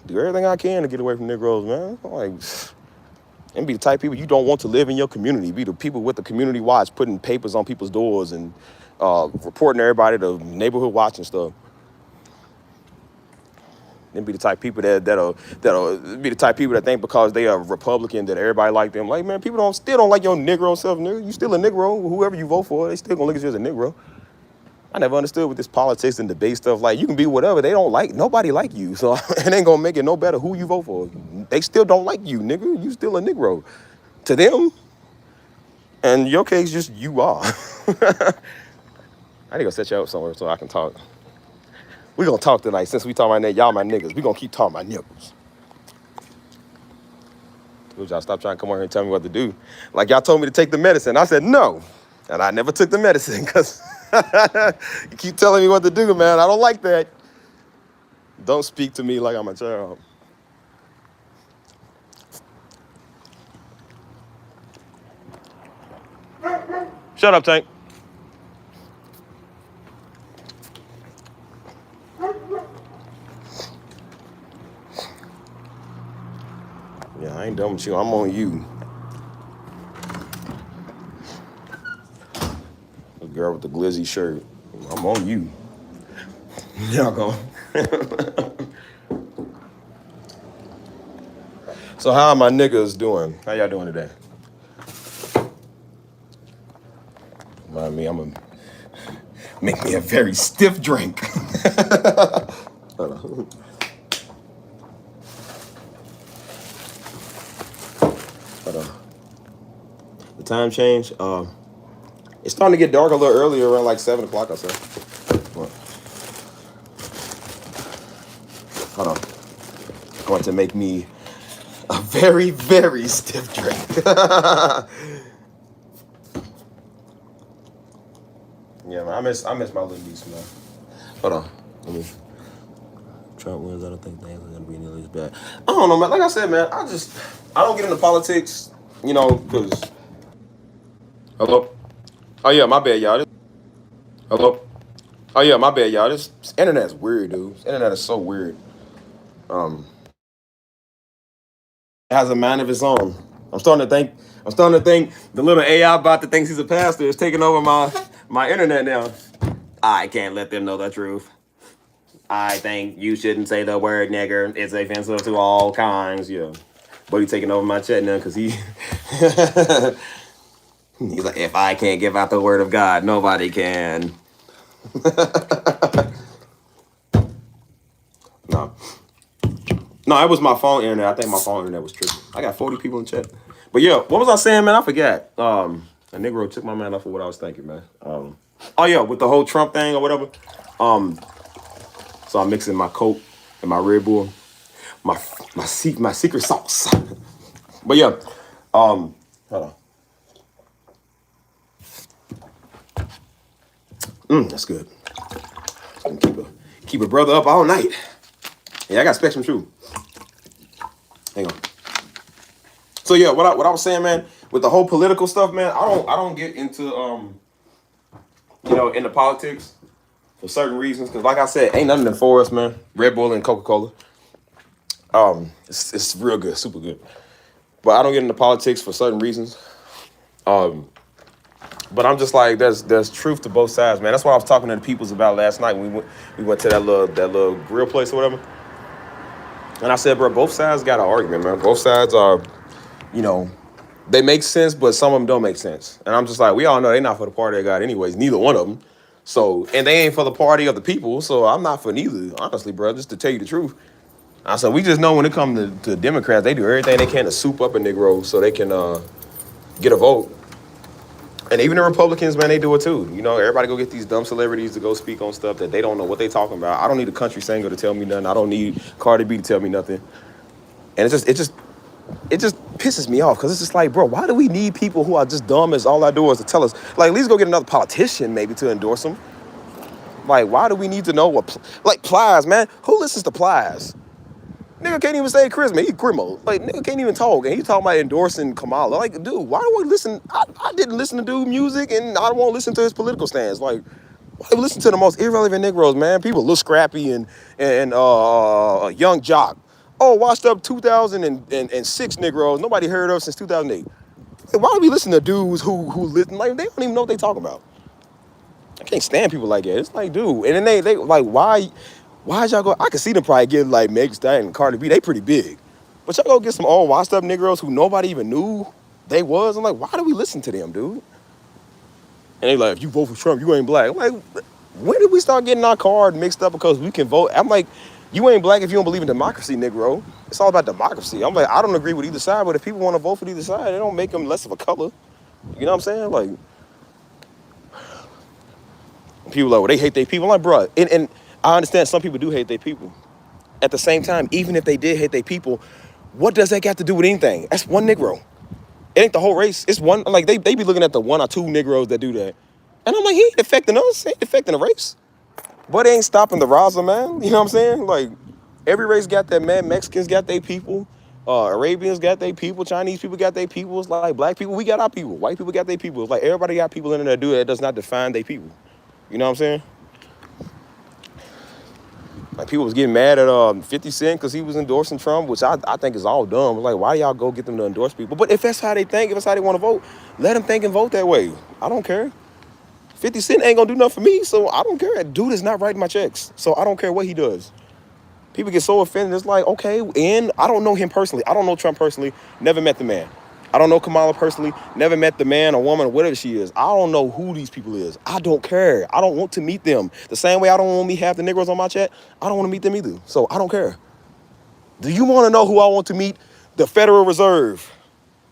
Do everything I can to get away from Negroes, man. Like, and be the type of people you don't want to live in your community. Be the people with the community watch, putting papers on people's doors and reporting everybody to neighborhood watch and stuff. Then be the type of people that'll be the type of people that think because they are Republican that everybody like them. Like, man, people still don't like your Negro self, nigga. You still a Negro. Whoever you vote for, they still gonna look at you as a Negro. I never understood with this politics and debate stuff. Like, you can be whatever. They don't like, nobody like you. So it ain't gonna make it no better who you vote for. They still don't like you, nigga. You still a Negro. To them, and in your case, just you are. I need to go set you up somewhere so I can talk. We gonna talk tonight. Since we talking about that, y'all my niggas. We gonna keep talking about niggas. Y'all stop trying to come over here and tell me what to do. Like, y'all told me to take the medicine. I said no. And I never took the medicine because you keep telling me what to do, man. I don't like that. Don't speak to me like I'm a child. Shut up, Tank. Yeah, I ain't done with you. I'm on you. The girl with the glizzy shirt. I'm on you. Y'all go. So how are my niggas doing? How y'all doing today? Mind me, I'm gonna make me a very stiff drink. Hold on. Hold on. The time change. It's starting to get dark a little earlier, around like 7 o'clock or so. What? Hold on. Going to make me a very, very stiff drink. Yeah, man, I miss my little niece, man. Hold on. Let me. Trump wins. I don't think things are gonna be nearly as bad. I don't know, man. Like I said, man, I don't get into politics, because. Hello. Oh yeah, my bad, y'all. Hello. Oh yeah, my bad, y'all. This internet's weird, dude. This internet is so weird. It has a mind of its own. I'm starting to think the little AI bot that thinks he's a pastor is taking over my internet now. I can't let them know the truth. I think you shouldn't say the word nigger. It's offensive to all kinds. Yeah. But he's taking over my chat now because he's like, if I can't give out the word of God, nobody can. No, it was my phone internet. I think my phone internet was tripping. I got 40 people in chat. But yeah, what was I saying, man? I forgot. A Negro took my mind off of what I was thinking, man. Oh yeah, with the whole Trump thing or whatever. So I'm mixing my Coke and my Red Bull, my secret sauce. But yeah, hold on. That's good. Keep a brother up all night. Yeah, I got Spectrum too. Hang on. So yeah, what I was saying, man, with the whole political stuff, man, I don't get into into politics for certain reasons, because like I said, ain't nothing for us, man. Red Bull and Coca-Cola. It's real good, super good. But I don't get into politics for certain reasons. But I'm just like, there's truth to both sides, man. That's what I was talking to the peoples about last night when we went to that little grill place or whatever. And I said, bro, both sides got an argument, man. Both sides are, they make sense, but some of them don't make sense. And I'm just like, we all know they're not for the party of God anyways, neither one of them. So, and they ain't for the party of the people, so I'm not for neither, honestly, bro, just to tell you the truth. I said, we just know when it comes to Democrats, they do everything they can to soup up a Negro so they can get a vote. And even the Republicans, man, they do it too. You know, everybody go get these dumb celebrities to go speak on stuff that they don't know what they talking about. I don't need a country singer to tell me nothing. I don't need Cardi B to tell me nothing. And it just pisses me off because it's just like, bro, why do we need people who are just dumb as all I do is to tell us, like, at least go get another politician maybe to endorse them. Like, why do we need to know what, like, Plies, man? Who listens to Plies? Nigga can't even say charisma. He Grimo. Like, nigga can't even talk. And he talking about endorsing Kamala. Like, dude, why do I listen? I didn't listen to dude music, and I don't want to listen to his political stance. Like, why do we listen to the most irrelevant Negroes, man? People look scrappy and young jock. Oh, washed up 2006 Negroes. Nobody heard of since 2008. Like, why do we listen to dudes who listen? Like, they don't even know what they talking about. I can't stand people like that. It's like, dude. And then they like, why y'all go? I can see them probably get like Meg Thee Stallion and Cardi B. They pretty big. But y'all go get some old washed up Negroes who nobody even knew they was. I'm like, why do we listen to them, dude? And they like, if you vote for Trump, you ain't black. I'm like, when did we start getting our card mixed up because we can vote? I'm like, you ain't black if you don't believe in democracy, Negro. It's all about democracy. I'm like, I don't agree with either side, but if people want to vote for either side, it don't make them less of a color. You know what I'm saying? Like, people like, well, they hate their people. I'm like, bro, and I understand some people do hate their people. At the same time, even if they did hate their people, what does that got to do with anything? That's one Negro. It ain't the whole race. It's one, like, they be looking at the one or two Negroes that do that. And I'm like, he ain't affecting us. He ain't affecting the race. But it ain't stopping the Raza, man. You know what I'm saying? Like, every race got that, man. Mexicans got their people. Arabians got their people. Chinese people got their people. It's like black people, we got our people. White people got their people. It's like everybody got people in there that do that. It does not define their people. You know what I'm saying? Like, people was getting mad at 50 Cent because he was endorsing Trump, which I think is all dumb. Like, why do y'all go get them to endorse people? But if that's how they think, if that's how they want to vote, let them think and vote that way. I don't care. 50 Cent ain't gonna do nothing for me, so I don't care. Dude is not writing my checks, so I don't care what he does. People get so offended. It's like, okay, and I don't know him personally. I don't know Trump personally. Never met the man. I don't know Kamala personally. Never met the man or woman or whatever she is. I don't know who these people is. I don't care. I don't want to meet them. The same way I don't want to meet half the Negroes on my chat, I don't want to meet them either. So I don't care. Do you want to know who I want to meet? The Federal Reserve,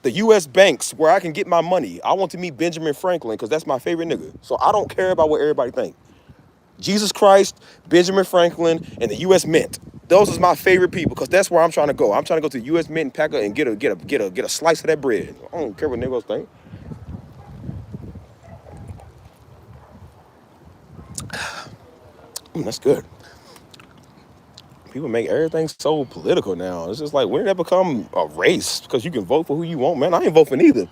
the U.S. banks where I can get my money. I want to meet Benjamin Franklin because that's my favorite nigga. So I don't care about what everybody think. Jesus Christ, Benjamin Franklin, and the U.S. Mint. Those is my favorite people because that's where I'm trying to go. I'm trying to go to the U.S. Mint and pack and get a slice of that bread. I don't care what niggas think. That's good. People make everything so political now. It's just like, when did that become a race? Because you can vote for who you want, man. I ain't vote for neither.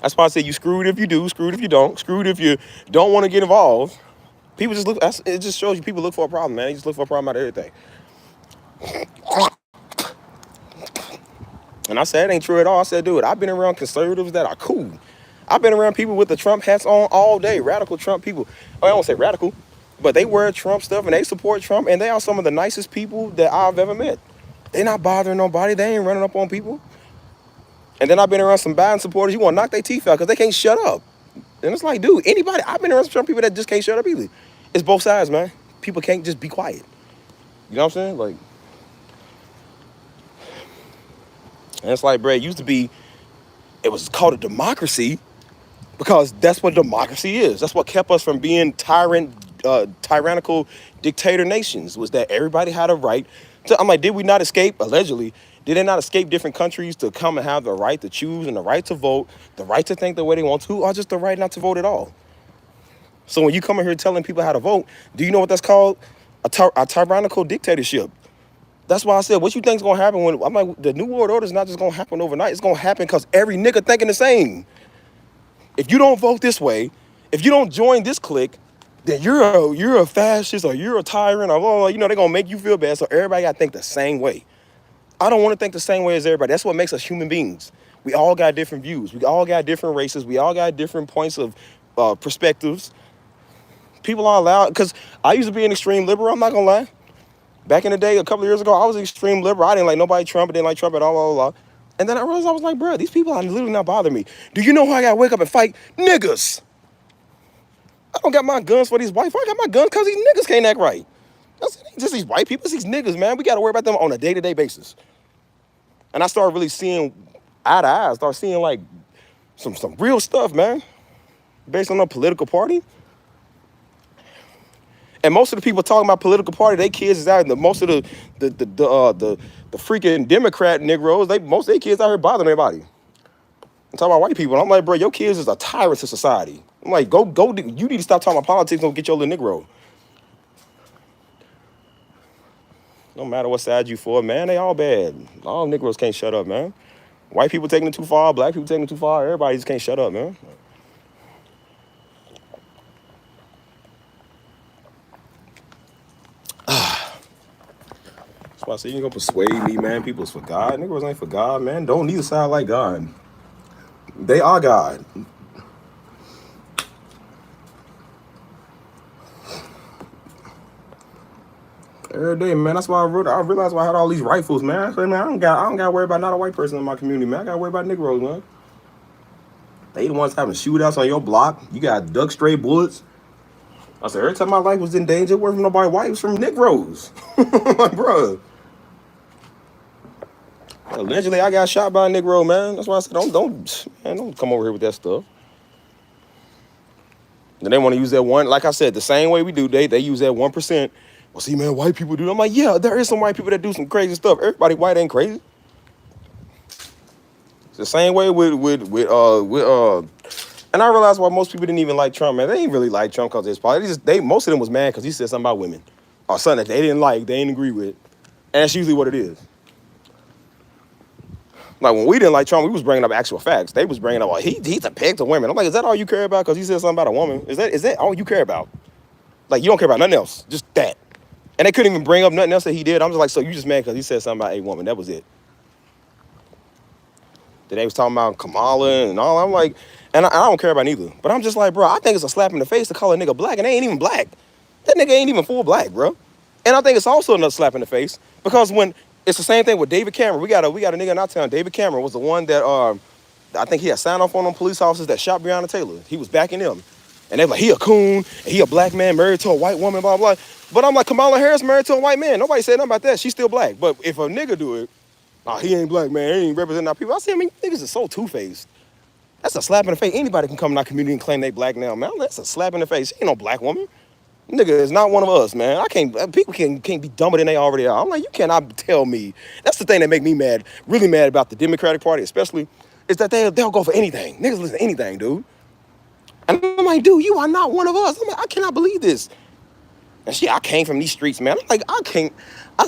That's why I say you screwed if you do, screwed if you don't, screwed if you don't want to get involved. People just look, it just shows you people look for a problem, man. They just look for a problem out of everything. And I said, it ain't true at all. I said, dude, I've been around conservatives that are cool. I've been around people with the Trump hats on all day, radical Trump people. I don't say radical, but they wear Trump stuff and they support Trump, and they are some of the nicest people that I've ever met. They're not bothering nobody. They ain't running up on people. And then I've been around some Biden supporters, you want to knock their teeth out because they can't shut up. And it's like, dude, anybody, I've been around some Trump people that just can't shut up either. It's both sides, man. People can't just be quiet. You know what I'm saying? Like, and it's like, bro, it used to be, it was called a democracy because that's what democracy is. That's what kept us from being tyrannical dictator nations, was that everybody had a right to, I'm like, did we not escape, allegedly, did they not escape different countries to come and have the right to choose and the right to vote, the right to think the way they want to, or just the right not to vote at all? So when you come in here telling people how to vote, do you know what that's called? A tyrannical dictatorship. That's why I said, what you think's gonna happen when, I'm like, the New World Order is not just gonna happen overnight. It's gonna happen because every nigga thinking the same. If you don't vote this way, if you don't join this clique, then you're a fascist or you're a tyrant or blah, blah, you know, they're gonna make you feel bad. So everybody gotta think the same way. I don't want to think the same way as everybody. That's what makes us human beings. We all got different views. We all got different races. We all got different points of perspectives. People are allowed, because I used to be an extreme liberal, I'm not gonna lie. Back in the day, a couple of years ago, I was extreme liberal. I didn't like nobody Trump, I didn't like Trump at all, blah, blah, blah. And then I realized, I was like, bro, these people are literally not bothering me. Do you know how I gotta wake up and fight? Niggas. I don't got my guns for these white folks. I got my guns because these niggas can't act right. That's it ain't just these white people, it's these niggas, man. We got to worry about them on a day-to-day basis. And I started really seeing eye to eye, start seeing like some real stuff, man, based on a political party. And most of the people talking about political party, they kids is out. Most of the freaking Democrat Negroes, most of their kids out here bothering everybody. I'm talking about white people. And I'm like, bro, your kids is a tyrant to society. I'm like, go. You need to stop talking about politics. Don't get your little Negro. No matter what side you for, man, they all bad. All Negroes can't shut up, man. White people taking it too far, black people taking it too far. Everybody just can't shut up, man. That's why I say you ain't gonna persuade me, man. People's for God. Negroes ain't for God, man. Don't neither side like God. They are God. Every day, man. That's why I realized why I had all these rifles, man. I said, man, I don't got to worry about not a white person in my community, man. I got to worry about Negroes, man. They the ones having shootouts on your block. You got duck stray bullets. I said, every time my life was in danger, it wasn't from nobody white, it was from Negroes. Like, bro. Allegedly, I got shot by a Negro, man. That's why I said, don't come over here with that stuff. And they want to use that one, like I said, the same way we do. They use that 1%. Well, see, man, white people do. I'm like, yeah, there is some white people that do some crazy stuff. Everybody white ain't crazy. It's the same way with and I realized why most people didn't even like Trump, man. They didn't really like Trump because of his politics. Most of them was mad because he said something about women or something that they didn't like, they didn't agree with. And that's usually what it is. Like, when we didn't like Trump, we was bringing up actual facts. They was bringing up, well, he's a pig to women. I'm like, is that all you care about because he said something about a woman? Is that all you care about? Like, you don't care about nothing else, just that. And they couldn't even bring up nothing else that he did. I'm just like, so you just mad because he said something about a woman. That was it. Then they was talking about Kamala and all. I'm like, and I don't care about neither. But I'm just like, bro, I think it's a slap in the face to call a nigga black, and they ain't even black. That nigga ain't even full black, bro. And I think it's also another slap in the face because when it's the same thing with David Cameron. We got a nigga in our town. David Cameron was the one that I think he had signed off on them police officers that shot Breonna Taylor. He was backing them. And they were like, he a coon, and he a black man married to a white woman, blah, blah. But I'm like, Kamala Harris married to a white man. Nobody said nothing about that. She's still black. But if a nigga do it, he ain't black, man. He ain't representing our people. I say, niggas are so two-faced. That's a slap in the face. Anybody can come in our community and claim they black now, man. That's a slap in the face. She ain't no black woman. Nigga is not one of us, man. People can't be dumber than they already are. I'm like, you cannot tell me. That's the thing that make me mad, really mad about the Democratic Party especially, is that they'll go for anything. Niggas listen to anything, dude. And I'm like, dude, you are not one of us. I'm like, I cannot believe this. And I came from these streets, man. I'm like,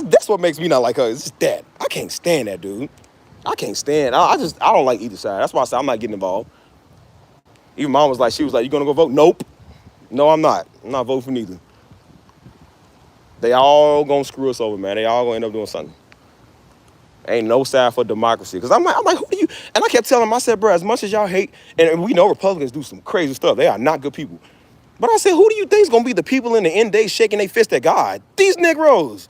that's what makes me not like her. It's just that. I can't stand that, dude. I can't stand. I don't like either side. That's why I said I'm not getting involved. Even mom was like, you gonna go vote? Nope. No, I'm not. I'm not voting for neither. They all gonna screw us over, man. They all gonna end up doing something. Ain't no side for democracy. Because I'm like, who do you? And I kept telling them, I said, bro, as much as y'all hate, and we know Republicans do some crazy stuff. They are not good people. But I said, who do you think is gonna be the people in the end days shaking their fist at God? These Negroes.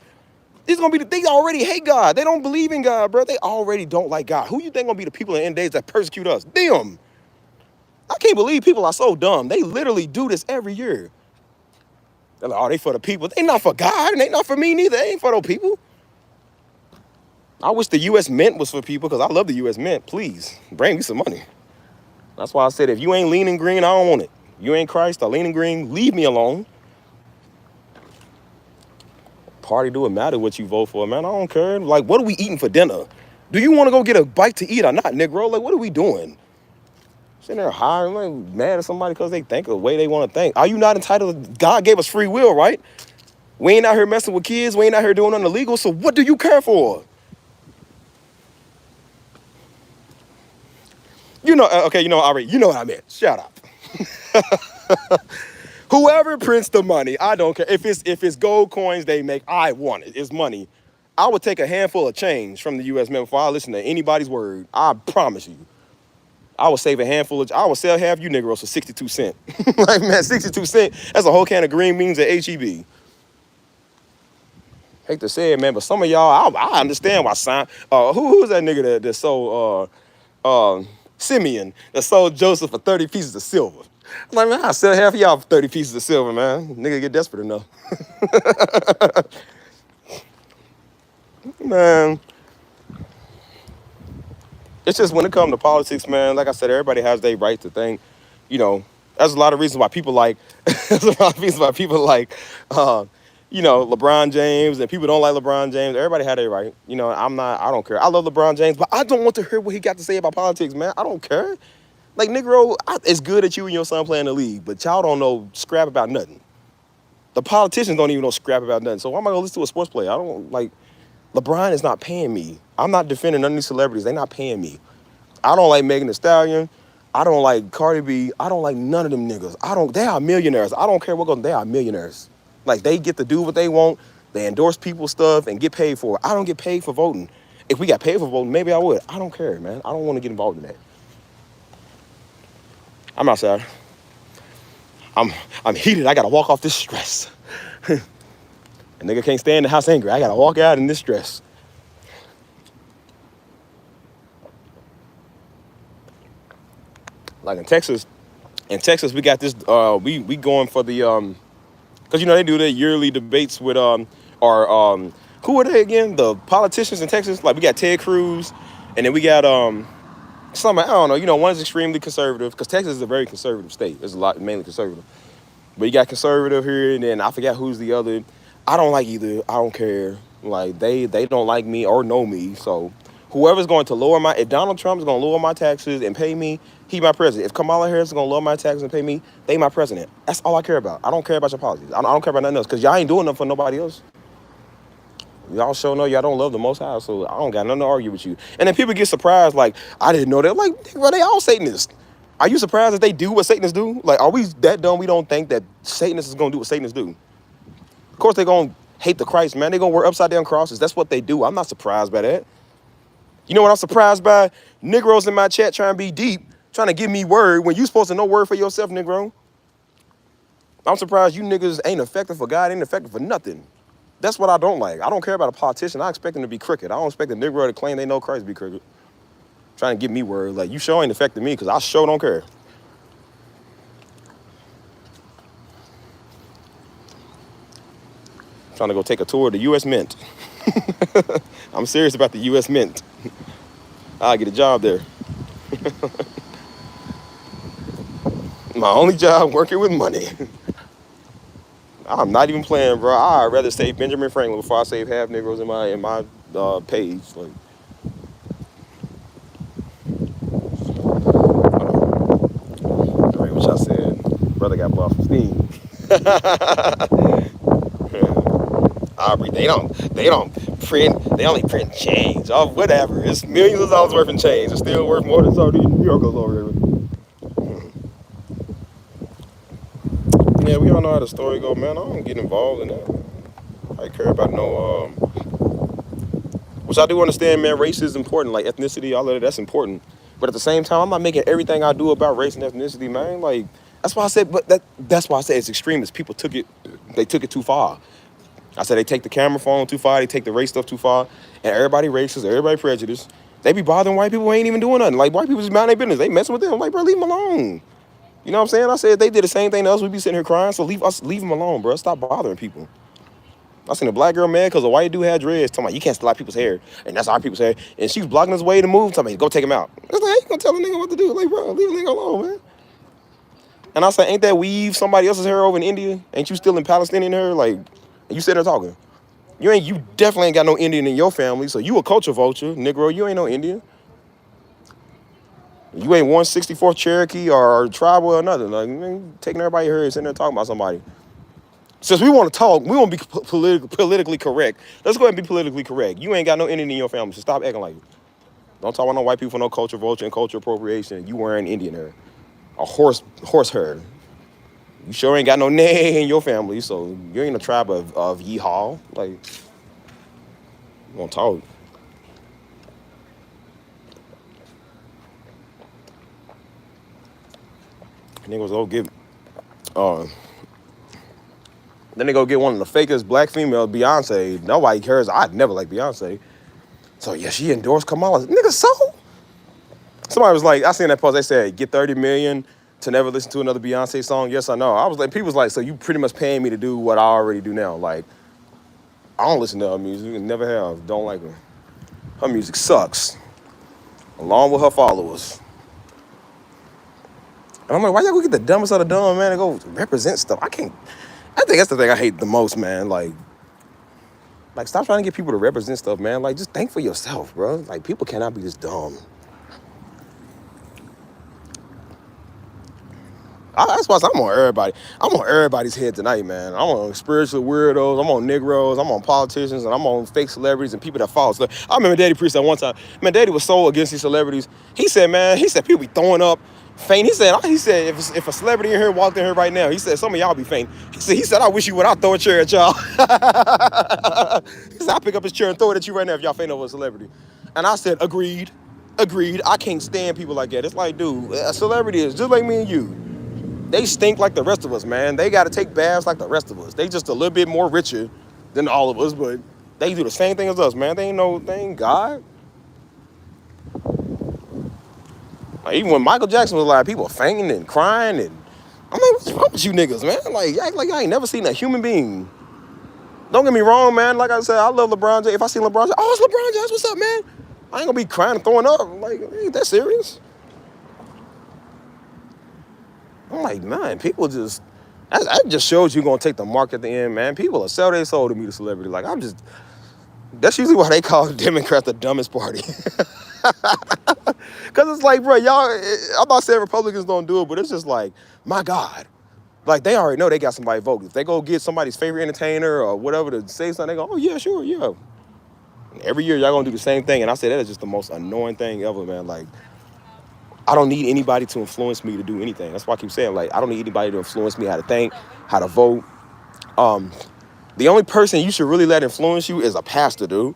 These gonna be they already hate God. They don't believe in God, bro. They already don't like God. Who you think gonna be the people in the end days that persecute us? Them. I can't believe people are so dumb. They literally do this every year. They're like, they for the people. They not for God, and they not for me neither. They ain't for those people. I wish the U.S. Mint was for people because I love the U.S. Mint. Please, bring me some money. That's why I said, if you ain't leaning green, I don't want it. You ain't Christ or leaning green, leave me alone. Party do it matter what you vote for, man. I don't care. Like, what are we eating for dinner? Do you want to go get a bite to eat or not, Negro? Like, what are we doing? Sitting there hiring, like, mad at somebody because they think the way they want to think. Are you not entitled? God gave us free will, right? We ain't out here messing with kids. We ain't out here doing nothing illegal. So what do you care for? You know, okay, you know what I meant. Shut up. Whoever prints the money, I don't care. If it's gold coins they make, I want it. It's money. I would take a handful of change from the U.S. Mint before I listen to anybody's word. I promise you. I would save I would sell half you Negroes for 62 cents. Like, man, 62 cents, that's a whole can of green beans at HEB. Hate to say it, man, but some of y'all, I understand why who's that nigga that sold Simeon, that sold Joseph for 30 pieces of silver? I'm like, man, I'll sell half of y'all for 30 pieces of silver, man. Nigga get desperate enough. Man, it's just when it comes to politics, man, like I said, everybody has their right to think, you know, there's a lot of reasons why people like, there's a lot of reasons why people like, LeBron James, and people don't like LeBron James. Everybody had their right. I don't care. I love LeBron James, but I don't want to hear what he got to say about politics, man. I don't care. Like, Negro, it's good that you and your son play in the league, but y'all don't know scrap about nothing. The politicians don't even know scrap about nothing. So why am I going to listen to a sports player? I don't, like, LeBron is not paying me. I'm not defending none of these celebrities. They're not paying me. I don't like Megan Thee Stallion. I don't like Cardi B. I don't like none of them niggas. They are millionaires. I don't care what goes on. They are millionaires. Like, they get to do what they want. They endorse people's stuff and get paid for it. I don't get paid for voting. If we got paid for voting, maybe I would. I don't care, man. I don't want to get involved in that. I'm outside. I'm heated. I gotta walk off this stress. A nigga can't stay in the house angry. I gotta walk out in this stress. Like in Texas we got this. We going for the because they do their yearly debates with who are they again? The politicians in Texas. Like we got Ted Cruz, and then we got some, I don't know, one is extremely conservative, because Texas is a very conservative state. There's a lot, mainly conservative. But you got conservative here, and then I forgot who's the other. I don't like either. I don't care. Like, they don't like me or know me. So whoever's going to if Donald Trump is going to lower my taxes and pay me, he my president. If Kamala Harris is going to lower my taxes and pay me, they my president. That's all I care about. I don't care about your policies. I don't care about nothing else, because y'all ain't doing nothing for nobody else. Y'all sure know y'all don't love the Most High, so I don't got nothing to argue with you. And then people get surprised, like, I didn't know that. Like, bro, they all Satanists. Are you surprised that they do what Satanists do? Like, are we that dumb we don't think that Satanists is going to do what Satanists do? Of course, they're going to hate the Christ, man. They're going to wear upside down crosses. That's what they do. I'm not surprised by that. You know what I'm surprised by? Negroes in my chat trying to be deep, trying to give me word when you supposed to know word for yourself, Negro. I'm surprised you niggas ain't effective for God, ain't effective for nothing. That's what I don't like. I don't care about a politician. I expect them to be crooked. I don't expect a Negro to claim they know Christ to be crooked. Trying to give me word. Like, you sure ain't affecting me, because I sure don't care. Trying to go take a tour of the U.S. Mint. I'm serious about the U.S. Mint. I'll get a job there. My only job, working with money. I'm not even playing, bro. I'd rather save Benjamin Franklin before I save half Negroes in my page. Like, I read what y'all said. Brother got blocked from Steam. Aubrey, they only print change. Oh, whatever. It's millions of dollars worth in change. It's still worth more than some of these New Yorkers over there. Yeah, we all know how the story go, man. I don't get involved in that. I care about no, which I do understand, man. Race is important, like ethnicity, all of that's important. But at the same time, I'm not making everything I do about race and ethnicity, man. Like, that's why I said, that's why I said it's extremist. People took it too far. I said they take the camera phone too far, they take the race stuff too far, and everybody racist, everybody prejudiced. They be bothering white people who ain't even doing nothing. Like, white people just mind their business. They messing with them. I'm like, bro, leave them alone. You know what I'm saying? I said if they did the same thing to us, we'd be sitting here crying. So leave them alone, bro. Stop bothering people. I seen a black girl mad because a white dude had dreads. Talking about, you can't slap people's hair. And that's our people's hair. And she was blocking his way to move. Talking about, go take him out. I was like, how you gonna tell a nigga what to do? Like, bro, leave a nigga alone, man. And I said, ain't that weave somebody else's hair over in India? Ain't you still in Palestinian hair? Like, and you sitting there talking. You definitely ain't got no Indian in your family. So you a culture vulture, Negro. You ain't no Indian. You ain't 164th Cherokee or tribal or nothing. Like, man, taking everybody here and sitting there talking about somebody. Since we want to talk, we want to be politically correct. Let's go ahead and be politically correct. You ain't got no Indian in your family, so stop acting like it. Don't talk about no white people for no culture vulture and culture appropriation. You wearing Indian hair. A horse hair. You sure ain't got no nay in your family, so you ain't a tribe of yall. Like, you gonna talk. Niggas go get, then they go get one of the fakest black females, Beyonce. Nobody cares. I'd never like Beyonce. So yeah, she endorsed Kamala. Nigga, so? Somebody was like, I seen that post. They said get 30 million to never listen to another Beyonce song? Yes, I know. I was like, people was like, so you pretty much paying me to do what I already do now. Like, I don't listen to her music, never have, don't like her. Her music sucks, along with her followers. And I'm like, why y'all go get the dumbest of the dumb, man, to go represent stuff? I think that's the thing I hate the most, man. Like, stop trying to get people to represent stuff, man. Like, just think for yourself, bro. Like, people cannot be this dumb. That's why I'm on everybody. I'm on everybody's head tonight, man. I'm on spiritual weirdos. I'm on Negroes. I'm on politicians, and I'm on fake celebrities and people that follow stuff. I remember Daddy preached that one time. Man, Daddy was so against these celebrities. He said, people be throwing up, faint. He said, if a celebrity in here walked in here right now, he said, some of y'all be faint. He said, I wish you would. I'll throw a chair at y'all. He said, I'll pick up his chair and throw it at you right now if y'all faint over a celebrity. And I said, agreed. I can't stand people like that. It's like, dude, a celebrity is just like me and you. They stink like the rest of us, man. They got to take baths like the rest of us. They just a little bit more richer than all of us, but they do the same thing as us, man. They ain't God. Like, even when Michael Jackson was alive, people were fainting and crying, and I'm like, what's wrong with you niggas, man? Like, you act like I ain't never seen a human being. Don't get me wrong, man. Like I said, I love LeBron James. If I see LeBron James, oh, it's LeBron James. What's up, man? I ain't gonna be crying and throwing up. Like, ain't that serious? I'm like, man, people just, that just shows you gonna take the mark at the end, man. People will sell their soul to meet a celebrity. Like, that's usually why they call Democrats the dumbest party. Because it's like, bro, y'all, I'm not saying Republicans don't do it, but it's just like, my God. Like, they already know they got somebody voted. If they go get somebody's favorite entertainer or whatever to say something, they go, oh, yeah, sure, yeah. And every year, y'all gonna do the same thing. And I say that is just the most annoying thing ever, man. Like, I don't need anybody to influence me to do anything. That's why I keep saying, like, I don't need anybody to influence me how to think, how to vote. The only person you should really let influence you is a pastor, dude.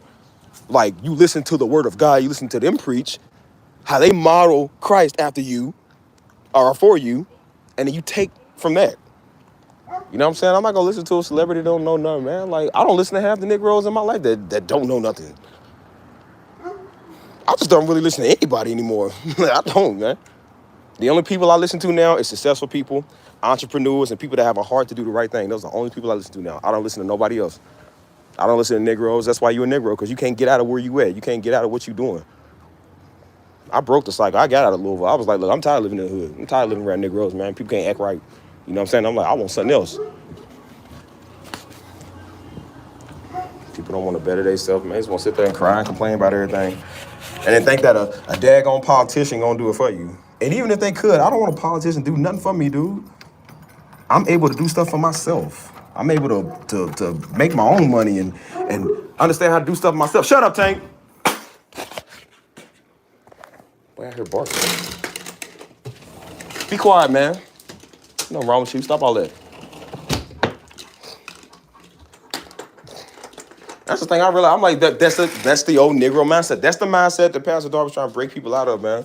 Like, you listen to the word of God, you listen to them preach, how they model Christ after you, or for you, and then you take from that. You know what I'm saying? I'm not gonna listen to a celebrity that don't know nothing, man. Like, I don't listen to half the Negroes in my life that don't know nothing. I just don't really listen to anybody anymore. I don't, man. The only people I listen to now is successful people, entrepreneurs, and people that have a heart to do the right thing. Those are the only people I listen to now. I don't listen to nobody else. I don't listen to Negroes. That's why you're a Negro, because you can't get out of where you at. You can't get out of what you're doing. I broke the cycle. I got out of Louisville. I was like, look, I'm tired of living in the hood. I'm tired of living around Negroes, man. People can't act right. You know what I'm saying? I'm like, I want something else. People don't want to better themselves, man. They just want to sit there and cry and complain about everything. And then think that a daggone politician gonna do it for you. And even if they could, I don't want a politician to do nothing for me, dude. I'm able to do stuff for myself. I'm able to make my own money and understand how to do stuff myself. Shut up, Tank. Boy, I hear barking. Be quiet, man. Nothing wrong with you. Stop all that. That's the thing I realize. I'm like, that's the old Negro mindset. That's the mindset that Pastor Darby's trying to break people out of, man.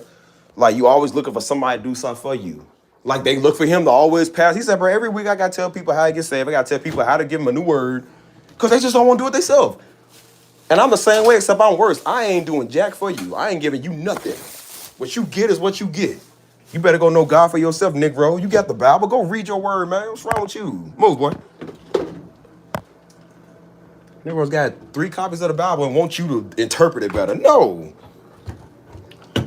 Like, you always looking for somebody to do something for you. Like, they look for him to always pass. He said, bro, every week I got to tell people how to get saved. I got to tell people how to give them a new word. Because they just don't want to do it themselves. And I'm the same way, except I'm worse. I ain't doing jack for you. I ain't giving you nothing. What you get is what you get. You better go know God for yourself, Negro. You got the Bible. Go read your word, man. What's wrong with you? Move, boy. Negroes got 3 copies of the Bible and want you to interpret it better. No. I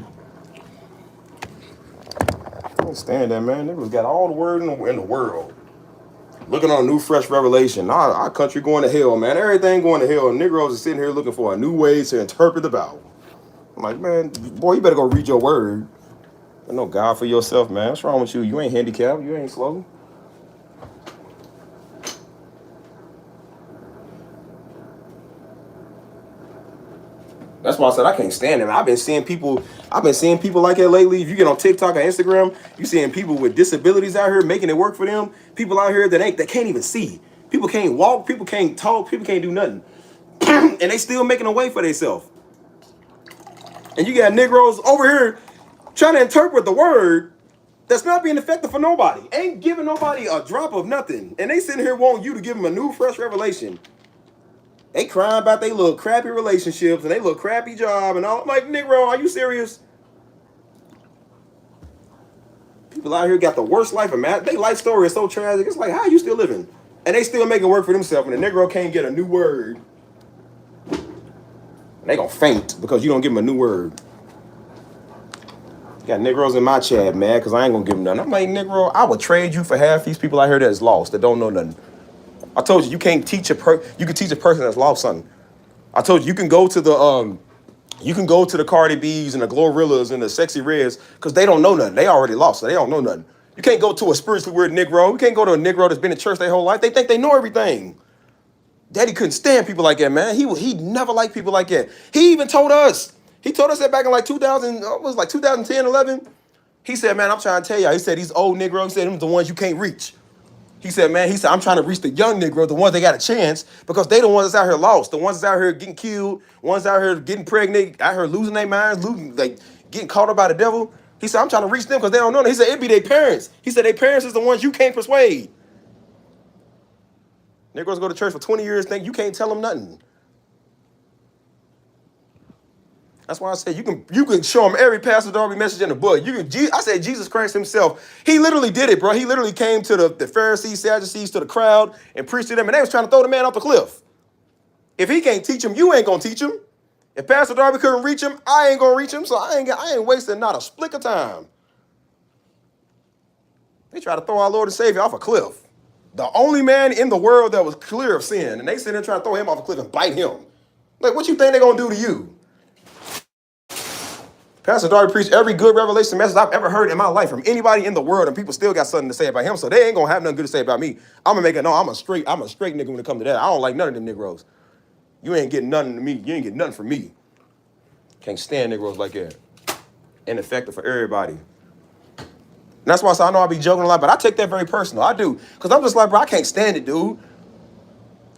don't stand that, man. Negroes got all the word in the world. Looking on a new, fresh revelation. Our country going to hell, man. Everything going to hell. And Negroes are sitting here looking for a new way to interpret the Bible. I'm like, man, boy, you better go read your word. I know God for yourself, man. What's wrong with you? You ain't handicapped. You ain't slow. That's why I said I can't stand them. I've been seeing people like that lately. If you get on TikTok or Instagram, you seeing people with disabilities out here making it work for them. People out here that can't even see. People can't walk. People can't talk. People can't do nothing. And they still making a way for themselves. And you got Negroes over here trying to interpret the word that's not being effective for nobody. Ain't giving nobody a drop of nothing. And they sitting here wanting you to give them a new, fresh revelation. They crying about they little crappy relationships and they little crappy job and all. I'm like, Negro, are you serious? People out here got the worst life, man. Their life story is so tragic. It's like, how are you still living? And they still making work for themselves. And the Negro can't get a new word, they gonna faint because you don't give them a new word. Got Negroes in my chat, man, because I ain't gonna give them nothing. I'm like, Negro, I would trade you for half these people out here that's lost, that don't know nothing. I told you, you can't teach you can teach a person that's lost something. I told you, you can go to the Cardi B's and the Glorillas and the Sexy Reds because they don't know nothing. They already lost, so they don't know nothing. You can't go to a spiritually weird Negro. You can't go to a Negro that's been in church their whole life. They think they know everything. Daddy couldn't stand people like that, man. He never liked people like that. He even told us. He told us that back in like 2010, 11. He said, man, I'm trying to tell y'all. He said, these old Negroes, he said, them the ones you can't reach. He said, I'm trying to reach the young Negro, the ones that got a chance, because they the ones that's out here lost, the ones that's out here getting killed, ones out here getting pregnant, out here losing their minds, getting caught up by the devil. He said, I'm trying to reach them because they don't know. He said, it be their parents. He said, their parents is the ones you can't persuade. Negroes go to church for 20 years, think you can't tell them nothing. That's why I said you can show them every Pastor Darby message in the book. I said Jesus Christ himself, he literally did it, bro. He literally came to the Pharisees, Sadducees, to the crowd and preached to them, and they was trying to throw the man off the cliff. If he can't teach him, you ain't gonna teach him. If Pastor Darby couldn't reach him, I ain't gonna reach him, so I ain't wasting not a splick of time. They try to throw our Lord and Savior off a cliff. The only man in the world that was clear of sin, and they sit there trying to throw him off a cliff and bite him. Like, what you think they're gonna do to you? Pastor Darby preached every good revelation message I've ever heard in my life from anybody in the world, and people still got something to say about him, so they ain't gonna have nothing good to say about me. I'm a straight nigga when it comes to that. I don't like none of them Negroes. You ain't getting nothing to me. You ain't getting nothing from me. Can't stand Negroes like that. Ineffective for everybody. And that's why I know I be joking a lot, but I take that very personal. I do. Because I'm just like, bro, I can't stand it, dude.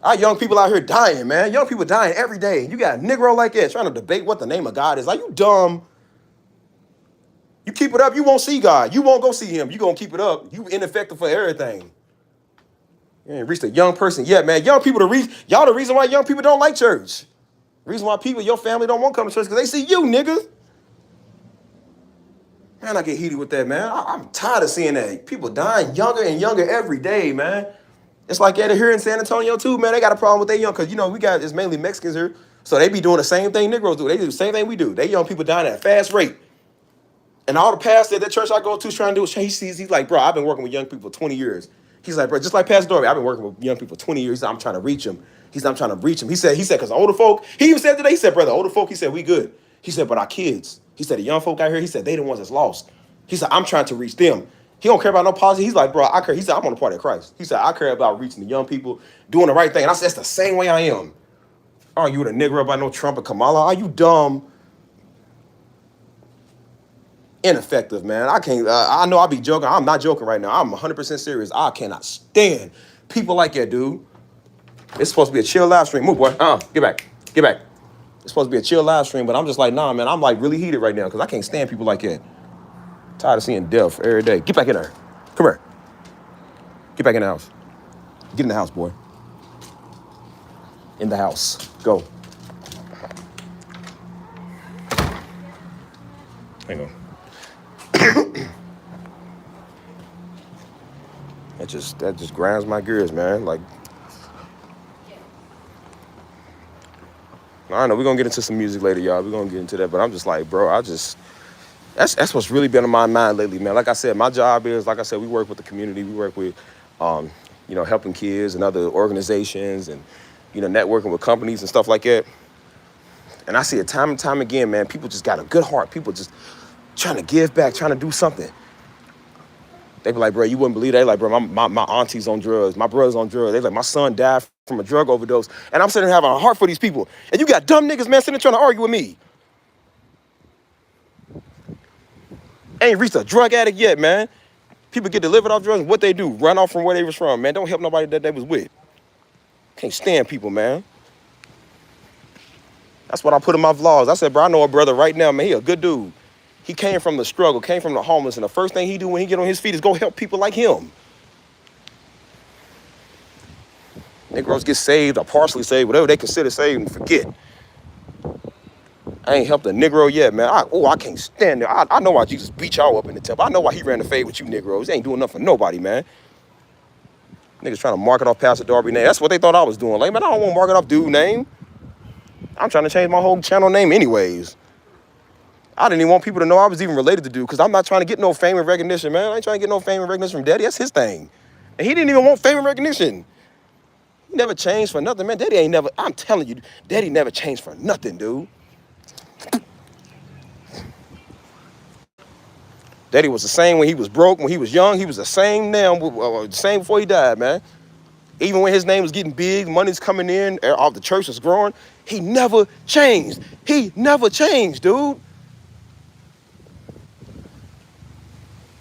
Our young people out here dying, man. Young people dying every day. You got a Negro like that trying to debate what the name of God is. Like, you dumb. You keep it up, you won't see God. You won't go see him. You gonna keep it up. You ineffective for everything. You ain't reached a young person yet, man. Young people, y'all the reason why young people don't like church. The reason why your family don't want to come to church because they see you, nigga. Man, I get heated with that, man. I'm tired of seeing that. People dying younger and younger every day, man. It's like that here in San Antonio, too, man. They got a problem with their young, because, it's mainly Mexicans here. So they be doing the same thing Negroes do. They do the same thing we do. They young people dying at a fast rate. And all the pastors at that church I go to is trying to do it. He's like, bro, I've been working with young people for 20 years. He's like, bro, just like Pastor Dorby, I've been working with young people for 20 years. He said, I'm trying to reach them. He said, I'm trying to reach them. He said, because the older folk, he even said today, he said, brother, older folk, he said, we good. He said, but our kids, he said, the young folk out here, he said, they the ones that's lost. He said, I'm trying to reach them. He don't care about no policy. He's like, bro, I care. He said, I'm on the party of Christ. He said, I care about reaching the young people, doing the right thing. And I said, that's the same way I am. Aren't you with a Negro about no Trump or Kamala? Are you dumb? Ineffective, man. I can't, I know I be joking. I'm not joking right now. I'm 100% serious. I cannot stand people like that, dude. It's supposed to be a chill live stream. Move, boy. Get back. Get back. It's supposed to be a chill live stream, but I'm just like, nah, man. I'm like really heated right now because I can't stand people like that. Tired of seeing death every day. Get back in there. Come here. Get back in the house. Get in the house, boy. In the house. Go. Hang on. That just grinds my gears, man. Like, I don't know. We're gonna get into some music later, y'all. We're gonna get into that, but I'm just like, bro, that's what's really been on my mind lately, man. Like I said, my job is, like I said, we work with the community. We work with, helping kids and other organizations and, networking with companies and stuff like that. And I see it time and time again, man. People just got a good heart. People just trying to give back, trying to do something. They be like, bro, you wouldn't believe that. They like, bro, my auntie's on drugs. My brother's on drugs. They like, my son died from a drug overdose. And I'm sitting there having a heart for these people. And you got dumb niggas, man, sitting there trying to argue with me. Ain't reached a drug addict yet, man. People get delivered off drugs. What they do? Run off from where they was from, man. Don't help nobody that they was with. Can't stand people, man. That's what I put in my vlogs. I said, bro, I know a brother right now, man. He a good dude. He came from the struggle, came from the homeless, and the first thing he do when he get on his feet is go help people like him. Negroes get saved or partially saved, whatever they consider saved, and forget. I ain't helped a Negro yet, man. I can't stand it. I know why Jesus beat y'all up in the temple. I know why he ran the fade with you Negroes. He ain't doing nothing for nobody, man. Niggas trying to market off Pastor Darby name. That's what they thought I was doing. Like, man, I don't want to market off dude name. I'm trying to change my whole channel name anyways. I didn't even want people to know I was even related to dude because I'm not trying to get no fame and recognition, man. I ain't trying to get no fame and recognition from Daddy. That's his thing. And he didn't even want fame and recognition. He never changed for nothing, man. Daddy ain't never, I'm telling you, Daddy never changed for nothing, dude. Daddy was the same when he was broke, when he was young. He was the same now, the same before he died, man. Even when his name was getting big, money's coming in, all the church was growing, he never changed. He never changed, dude.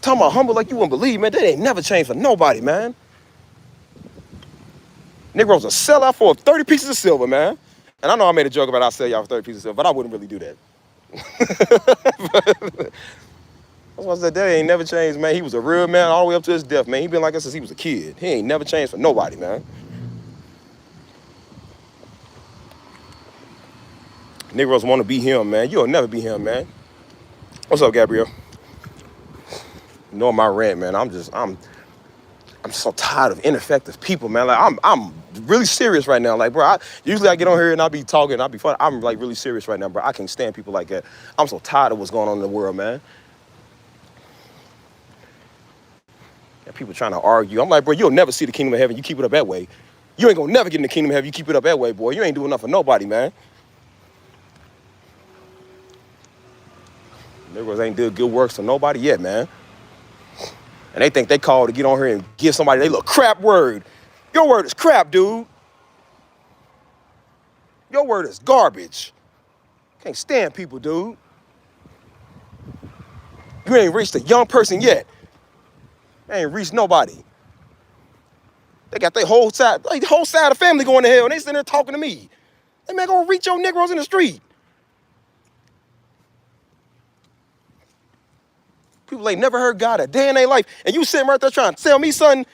Talking about humble like you wouldn't believe, man. That ain't never changed for nobody, man. Negroes will sell out for 30 pieces of silver, man. And I know I made a joke about I'll sell y'all for 30 pieces of silver, but I wouldn't really do that. That's why I said Daddy ain't never changed, man. He was a real man all the way up to his death, man. He been like that since he was a kid. He ain't never changed for nobody, man. Negroes want to be him, man. You'll never be him, man. What's up, Gabrielle? You know my rant, man. I'm so tired of ineffective people, man. Like I'm really serious right now. Like, bro, usually I get on here and I be talking, I be fun. I'm like really serious right now, bro. I can't stand people like that. I'm so tired of what's going on in the world, man. And people trying to argue. I'm like, bro, you'll never see the kingdom of heaven. You keep it up that way. You ain't gonna never get in the kingdom of heaven. You keep it up that way, boy. You ain't doing nothing for nobody, man. Negroes ain't did good works for nobody yet, man. And they think they called to get on here and give somebody their little crap word. Your word is crap, dude. Your word is garbage. Can't stand people, dude. You ain't reached a young person yet. They ain't reached nobody. They got their whole side of the family going to hell, and they sitting there talking to me. Hey, man, go reach your Negroes in the street. People ain't never heard God a day in their life, and you sitting right there trying to tell me something.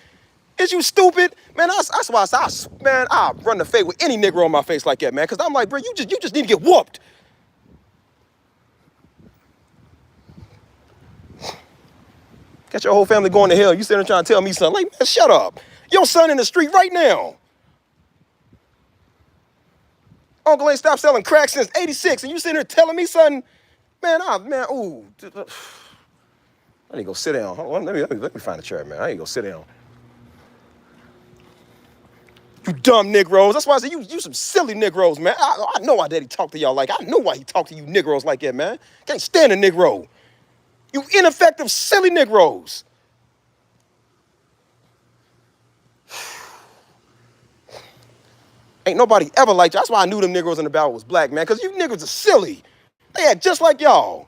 Is you stupid? Man, that's why I say, man, I'll run the fade with any Negro on my face like that, man, because I'm like, bro, you just need to get whooped. Got your whole family going to hell. You sitting there trying to tell me something. Like, man, shut up. Your son in the street right now. Uncle ain't stopped selling crack since '86, and you sitting there telling me something. Man, ooh. I need to go sit down. Hold on, let me find a chair, man. I need to go sit down. You dumb Negroes. That's why I said you some silly Negroes, man. I know why Daddy talked to y'all like. I know why he talked to you Negroes like that, man. Can't stand a Negro. You ineffective, silly Negroes. Ain't nobody ever liked you. That's why I knew them Negroes in the Bible was black, man, because you niggas are silly. They act just like y'all.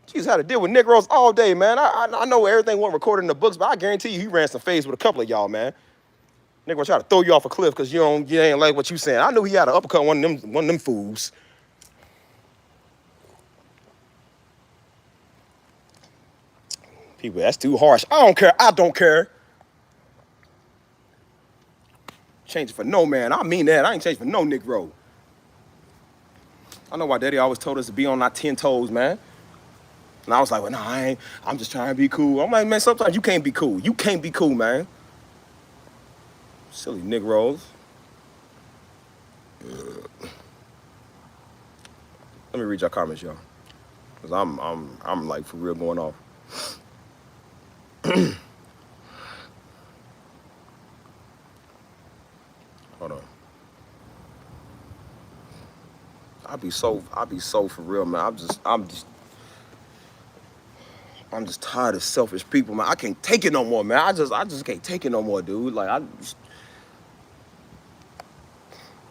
Jesus had to deal with Negroes all day, man. I know everything wasn't recorded in the books, but I guarantee you he ran some fades with a couple of y'all, man. Negro try to throw you off a cliff because you ain't like what you saying. I knew he had to uppercut one of them fools. People, that's too harsh. I don't care. I don't care. Change it for no man. I mean that. I ain't changed for no Negro. I know why Daddy always told us to be on our 10 toes, man. And I was like, well, nah, I ain't. I'm just trying to be cool. I'm like, man, sometimes you can't be cool. You can't be cool, man. Silly Negroes. Let me read your comments, y'all. Cause I'm like for real going off. Hold on. I be so for real, man. I'm just tired of selfish people, man. I can't take it no more, man. I just can't take it no more, dude. Like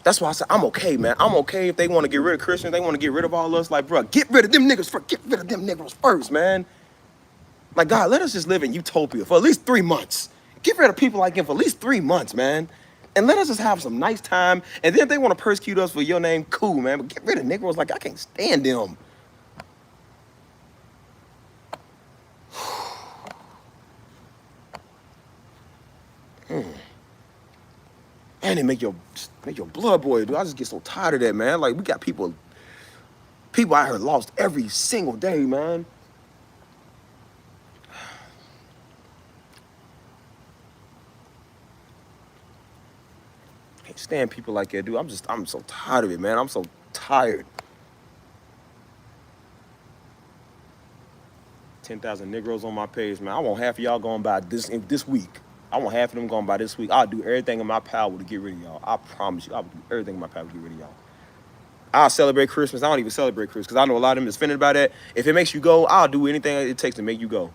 that's why I said I'm okay, man. I'm okay if they want to get rid of Christians, they want to get rid of all us. Like, bro, get rid of them niggas first. Get rid of them niggas first, man. Like, God, let us just live in utopia for at least 3 months. Get rid of people like him for at least 3 months, man. And let us just have some nice time. And then if they want to persecute us for your name, cool, man. But get rid of Negroes. Like, I can't stand them. Man, it make your blood boil, dude. I just get so tired of that, man. Like, we got people People out here lost every single day, man. Can't stand people like that, dude. I'm so tired of it, man. I'm so tired. 10,000 Negroes on my page, man. I want half of y'all going by this week. I want half of them going by this week. I'll do everything in my power to get rid of y'all. I promise you, I'll do everything in my power to get rid of y'all. I'll celebrate Christmas. I don't even celebrate Christmas because I know a lot of them is offended by that. If it makes you go, I'll do anything it takes to make you go.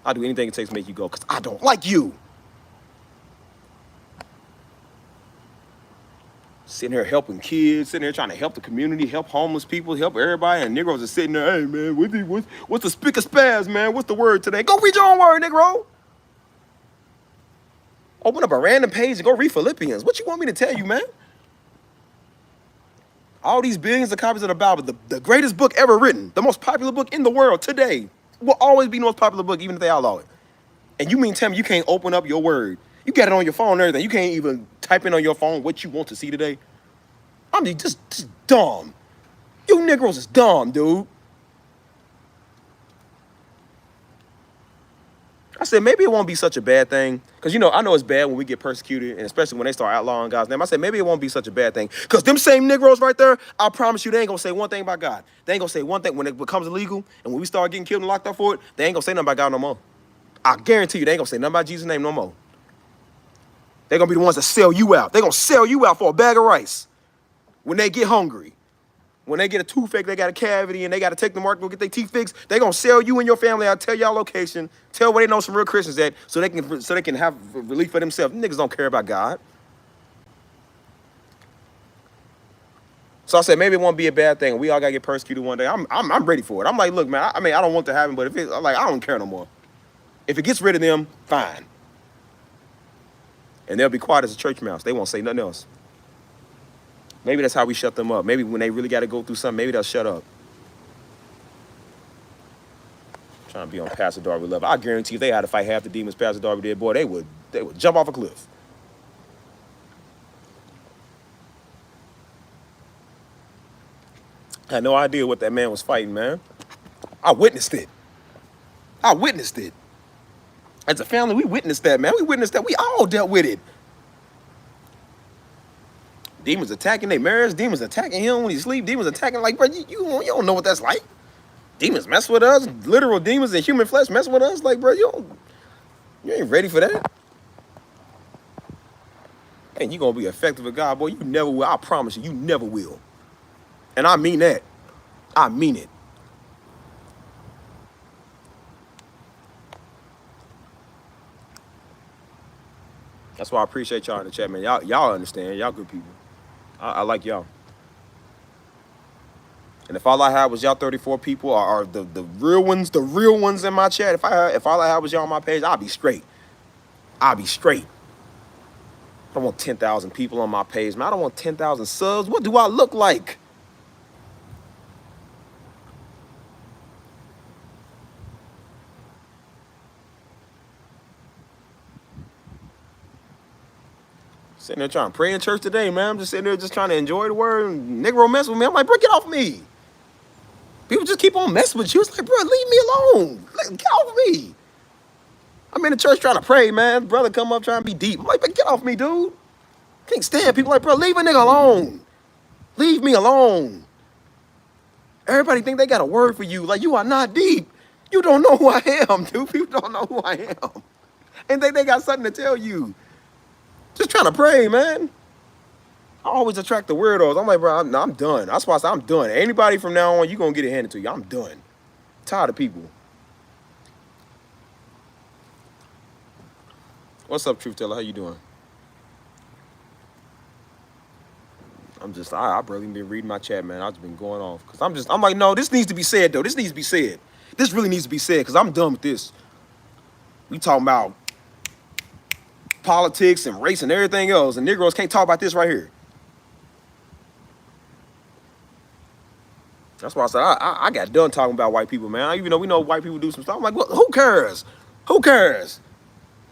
I'll do anything it takes to make you go because I don't like you. Sitting here helping kids, sitting here trying to help the community, help homeless people, help everybody, and Negroes are sitting there, hey, man, what's the spick of spaz, man? What's the word today? Go read your own word, Negro. Open up a random page and go read Philippians. What you want me to tell you, man? All these billions of copies of the Bible, the greatest book ever written, the most popular book in the world today, will always be the most popular book, even if they outlaw it. And you mean tell me you can't open up your word? You got it on your phone and everything. You can't even type in on your phone what you want to see today. I mean, just dumb. You Negroes is dumb, dude. I said, maybe it won't be such a bad thing. Because, you know, I know it's bad when we get persecuted, and especially when they start outlawing God's name. I said, maybe it won't be such a bad thing. Because them same Negroes right there, I promise you, they ain't going to say one thing about God. They ain't going to say one thing when it becomes illegal, and when we start getting killed and locked up for it, they ain't going to say nothing about God no more. I guarantee you, they ain't going to say nothing about Jesus' name no more. They're going to be the ones that sell you out. They're going to sell you out for a bag of rice when they get hungry. When they get a toothache, they got a cavity, and they got to take the market to go get their teeth fixed, they're going to sell you and your family out, tell y'all location, tell where they know some real Christians at, so they can have relief for themselves. Niggas don't care about God. So I said, maybe it won't be a bad thing. We all got to get persecuted one day. I'm ready for it. I'm like, look, man, I mean, I don't want to happen, but if it's like, I don't care no more. If it gets rid of them, fine. And they'll be quiet as a church mouse. They won't say nothing else. Maybe that's how we shut them up. Maybe when they really got to go through something, maybe they'll shut up. Trying to be on Pastor Darby level. I guarantee if they had to fight half the demons Pastor Darby did, boy, they would jump off a cliff. I had no idea what that man was fighting, man. I witnessed it. As a family, we witnessed that, man. We witnessed that. We all dealt with it. Demons attacking their marriage. Demons attacking him when he sleep. Demons attacking, like, bro, you don't know what that's like. Demons mess with us. Literal demons in human flesh mess with us. Like, bro, you ain't ready for that. And you gonna be effective with God, boy. You never will. I promise you, you never will. And I mean that. I mean it. That's why I appreciate y'all in the chat, man. Y'all understand. Y'all good people. I like y'all. And if all I had was y'all 34 people are the real ones in my chat, if all I had was y'all on my page, I'll be straight. I don't want 10,000 people on my page, man. I don't want 10,000 subs. What do I look like? Sitting there trying to pray in church today, man. I'm just sitting there just trying to enjoy the word. And Negro mess with me. I'm like, bro, get off me. People just keep on messing with you. It's like, bro, leave me alone. Get off me. I'm in the church trying to pray, man. Brother come up trying to be deep. I'm like, but get off me, dude. Can't stand people like, bro, leave a nigga alone. Leave me alone. Everybody think they got a word for you. Like, you are not deep. You don't know who I am, dude. People don't know who I am. And they got something to tell you. Just trying to pray, man. I always attract the weirdos. I'm like, bro, I'm done. That's why I said I'm done. Anybody from now on, you're going to get it handed to you. I'm done. Tired of people. What's up, Truth Teller? How you doing? I've barely been reading my chat, man. I've just been going off. Because I'm like, no, this needs to be said, though. This needs to be said. This really needs to be said because I'm done with this. We talking about politics and race and everything else, and Negroes can't talk about this right here. That's why I said I got done talking about white people, man. Even though we know white people do some stuff, I'm like, who cares? Who cares?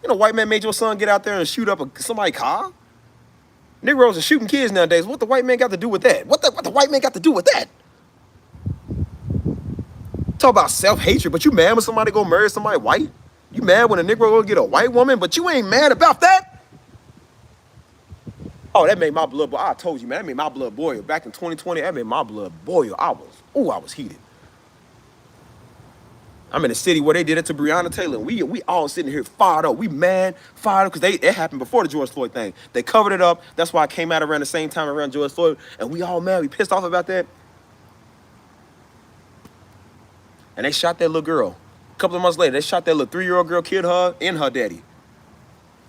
You know, white man made your son get out there and shoot up somebody's car. Negroes are shooting kids nowadays. What the white man got to do with that? What the white man got to do with that? Talk about self-hatred, but you mad when somebody go marry somebody white? You mad when a Negro go get a white woman, but you ain't mad about that? Oh, that made my blood boil. I told you, man, that made my blood boil. Back in 2020, that made my blood boil. I was heated. I'm in a city where they did it to Breonna Taylor. We all sitting here fired up. We mad, fired up, because it happened before the George Floyd thing. They covered it up. That's why I came out around the same time around George Floyd. And we all mad. We pissed off about that. And they shot that little girl. A couple of months later, they shot that little 3-year-old girl, killed her and her daddy.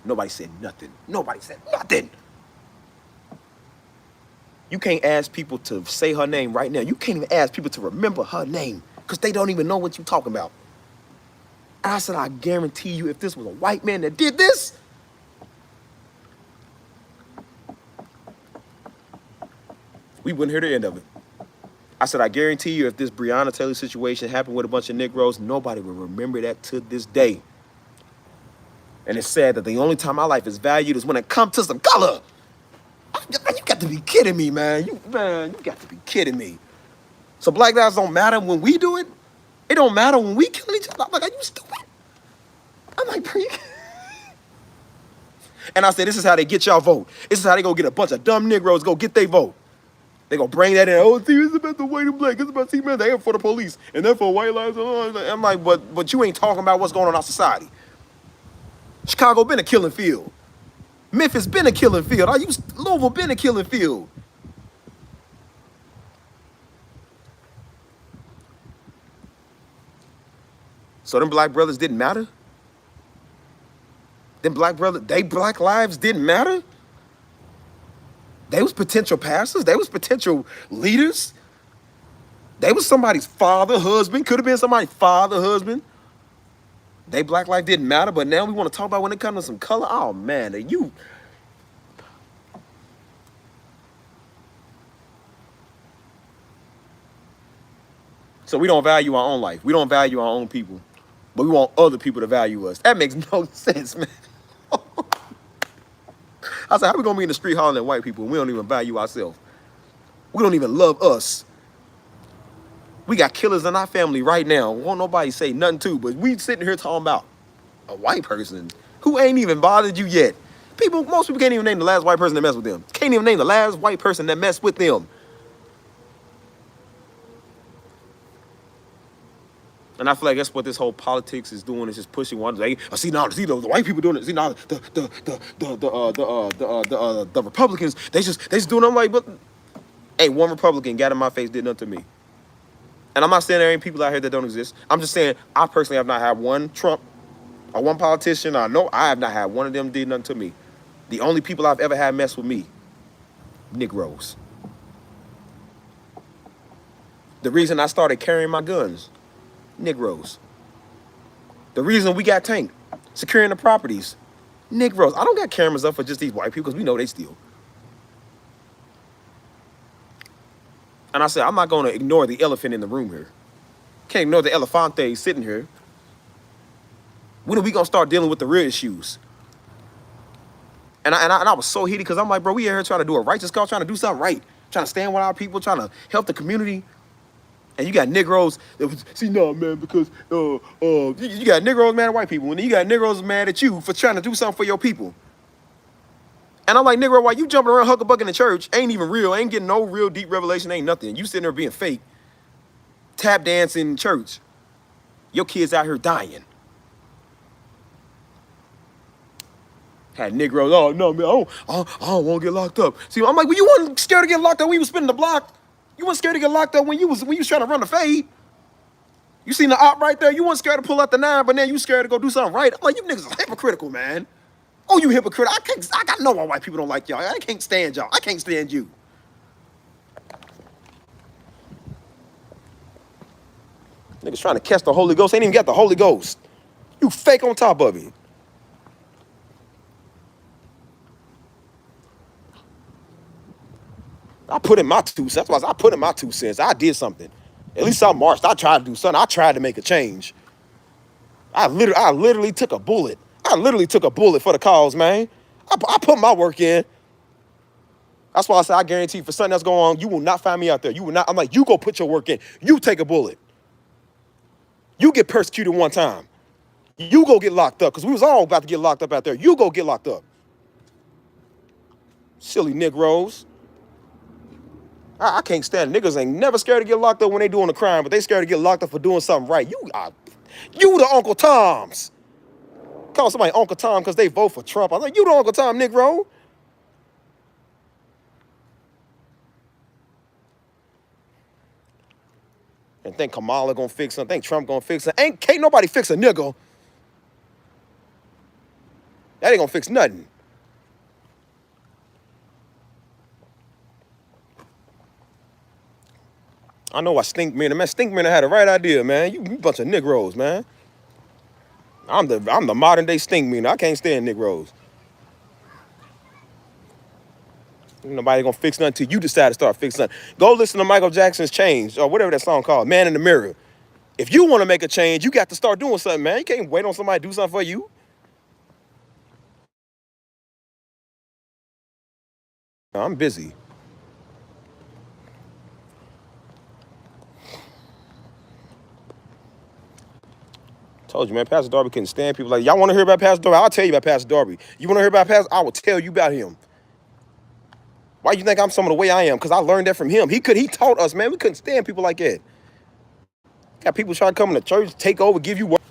Nobody said nothing. Nobody said nothing. You can't ask people to say her name right now. You can't even ask people to remember her name because they don't even know what you're talking about. And I said, I guarantee you, if this was a white man that did this, we wouldn't hear the end of it. I said, I guarantee you, if this Breonna Taylor situation happened with a bunch of Negroes, nobody will remember that to this day. And it's sad that the only time my life is valued is when it comes to some color. You got to be kidding me, man. You got to be kidding me. So black lives don't matter when we do it. It don't matter when we kill each other. I'm like, are you stupid? I'm like, and I said, this is how they get y'all vote. This is how they go get a bunch of dumb Negroes go get their vote. They gonna bring that in. Oh, see, it's about the white and black. It's about, see, man, they for the police. And then for white lives. I'm like, but you ain't talking about what's going on in our society. Chicago been a killing field. Memphis been a killing field. Louisville been a killing field. So them black brothers didn't matter? Them black lives didn't matter? They was potential pastors. They was potential leaders. They was somebody's father, husband. Could have been somebody's father, husband. They black life didn't matter, but now we want to talk about when it comes to some color. Oh, man, you. So we don't value our own life. We don't value our own people, but we want other people to value us. That makes no sense, man. I said, how we gonna be in the street hollering at white people and we don't even value ourselves? We don't even love us. We got killers in our family right now. Won't nobody say nothing to, but we sitting here talking about a white person who ain't even bothered you yet. Most people can't even name the last white person that messed with them. Can't even name the last white person that messed with them. And I feel like that's what this whole politics is doing, is just pushing one. Like, see the white people doing it. See now the Republicans, they just doing it. I'm like, but hey, one Republican got in my face, did nothing to me. And I'm not saying there ain't people out here that don't exist. I'm just saying I personally have not had one Trump or one politician. I have not had one of them did nothing to me. The only people I've ever had mess with me, Negroes. The reason I started carrying my guns, Negroes. The reason we got tanked, securing the properties, Negroes. I don't got cameras up for just these white people because we know they steal. And I said, I'm not going to ignore the elephant in the room here. Can't ignore the elefante sitting here. When are we going to start dealing with the real issues? And I was so heated because I'm like, bro, we here trying to do a righteous cause, trying to do something right, trying to stand with our people, trying to help the community. And you got Negroes that see, no, man, because you got Negroes mad at white people, and then you got Negroes mad at you for trying to do something for your people. And I'm like, Negro, why you jumping around huckabucking in the church? Ain't even real, ain't getting no real deep revelation, ain't nothing. You sitting there being fake, tap dancing in church. Your kids out here dying. Had Negroes, oh no, man, I don't want to get locked up. See, I'm like, well, you weren't scared to get locked up when you was spinning the block. You weren't scared to get locked up when you was trying to run the fade. You seen the op right there. You weren't scared to pull out the 9, but now you scared to go do something right. I'm like, you niggas are hypocritical, man. Oh, you hypocrite. I know why white people don't like y'all. I can't stand y'all. I can't stand you. Niggas trying to catch the Holy Ghost. Ain't even got the Holy Ghost. You fake on top of it. I put in my 2 cents. That's why I put in my 2 cents. I did something. At least I marched. I tried to do something. I tried to make a change. I literally took a bullet. I literally took a bullet for the cause, man. I put my work in. That's why I said I guarantee for something that's going on, you will not find me out there. You will not. I'm like, you go put your work in. You take a bullet. You get persecuted one time. You go get locked up, because we was all about to get locked up out there. You go get locked up. Silly Negroes. I can't stand it. Niggas ain't never scared to get locked up when they doing a crime, but they scared to get locked up for doing something right. You the Uncle Toms. Call somebody Uncle Tom because they vote for Trump. I'm like, you the Uncle Tom, Negro. And think Kamala gonna fix something. Think Trump gonna fix it. Can't nobody fix a nigga. That ain't gonna fix nothing. I know why Stinkman, man. Stinkman had the right idea, man. You bunch of Negroes, man. I'm the modern day Stinkman. I can't stand Negroes. Ain't nobody gonna fix nothing until you decide to start fixing something. Go listen to Michael Jackson's Change, or whatever that song called, Man in the Mirror. If you want to make a change, you got to start doing something, man. You can't wait on somebody to do something for you. I'm busy. Told you, man, Pastor Darby couldn't stand people like, y'all want to hear about Pastor Darby? I'll tell you about Pastor Darby. You want to hear about Pastor? I will tell you about him. Why you think I'm some of the way I am? Because I learned that from him. He taught us, man. We couldn't stand people like that. Got people trying to come into church, take over, give you work.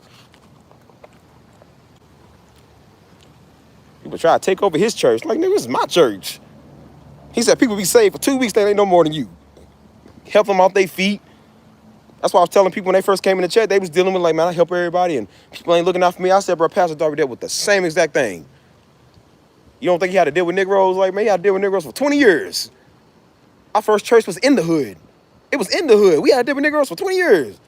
People try to take over his church. Like, nigga, this is my church. He said people be saved for 2 weeks, they ain't no more than you. Help them off their feet. That's why I was telling people when they first came in the church, they was dealing with like, man, I help everybody, and people ain't looking out for me. I said, bro, Pastor Darby dealt with the same exact thing. You don't think he had to deal with Negroes? Like, man, he had to deal with Negroes for 20 years. Our first church was in the hood. It was in the hood. We had to deal with Negroes for 20 years.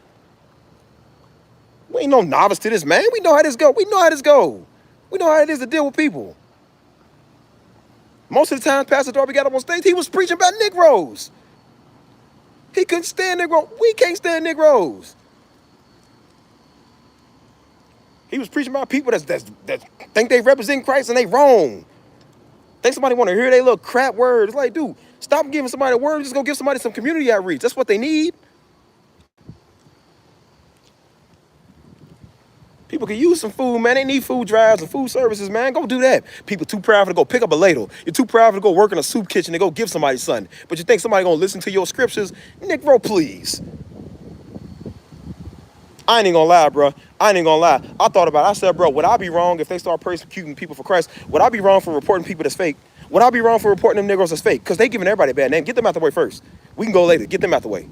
We ain't no novice to this, man. We know how this go. We know how this go. We know how it is to deal with people. Most of the time, Pastor Darby got up on stage, he was preaching about Negroes. He couldn't stand Negroes. We can't stand Negroes. He was preaching about people that think they represent Christ and they wrong. Think somebody want to hear their little crap word. It's like, dude, stop giving somebody a word. Just go give somebody some community outreach. That's what they need. People can use some food, man. They need food drives and food services, man. Go do that. People too proud to go pick up a ladle. You're too proud to go work in a soup kitchen and go give somebody something. But you think somebody gonna listen to your scriptures? Negro, please. I ain't gonna lie, bro. I thought about it. I said, bro, would I be wrong if they start persecuting people for Christ? Would I be wrong for reporting people that's fake? Would I be wrong for reporting them Negroes that's fake? Because they giving everybody a bad name. Get them out the way first. We can go later. Get them out the way.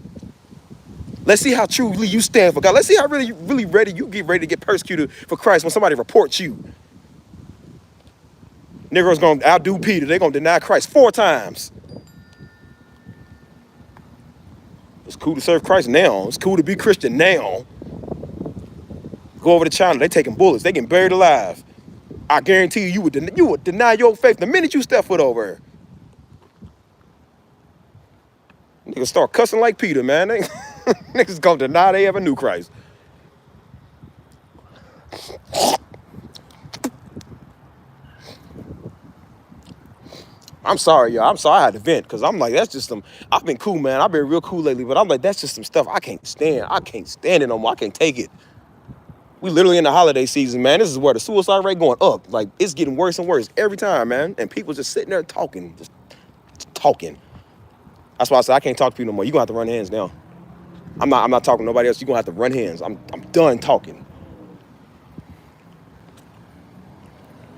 Let's see how truly you stand for God. Let's see how really ready you get ready to get persecuted for Christ when somebody reports you. Negroes gonna outdo Peter. They're gonna deny Christ 4 times. It's cool to serve Christ now. It's cool to be Christian now. Go over to China. They taking bullets. They getting buried alive. I guarantee you would deny your faith the minute you step foot over here. Niggas start cussing like Peter, man. Niggas gonna deny they ever knew Christ. I'm sorry, y'all. I'm sorry I had to vent, because I'm like, that's just some, I've been cool, man. I've been real cool lately, but I'm like, that's just some stuff I can't stand. I can't stand it no more. I can't take it. We literally in the holiday season, man. This is where the suicide rate going up. Like, it's getting worse and worse every time, man. And people just sitting there talking, just talking. That's why I said I can't talk to people no more. You're gonna have to run hands now. I'm not talking to nobody else. You're gonna have to run hands. I'm done talking.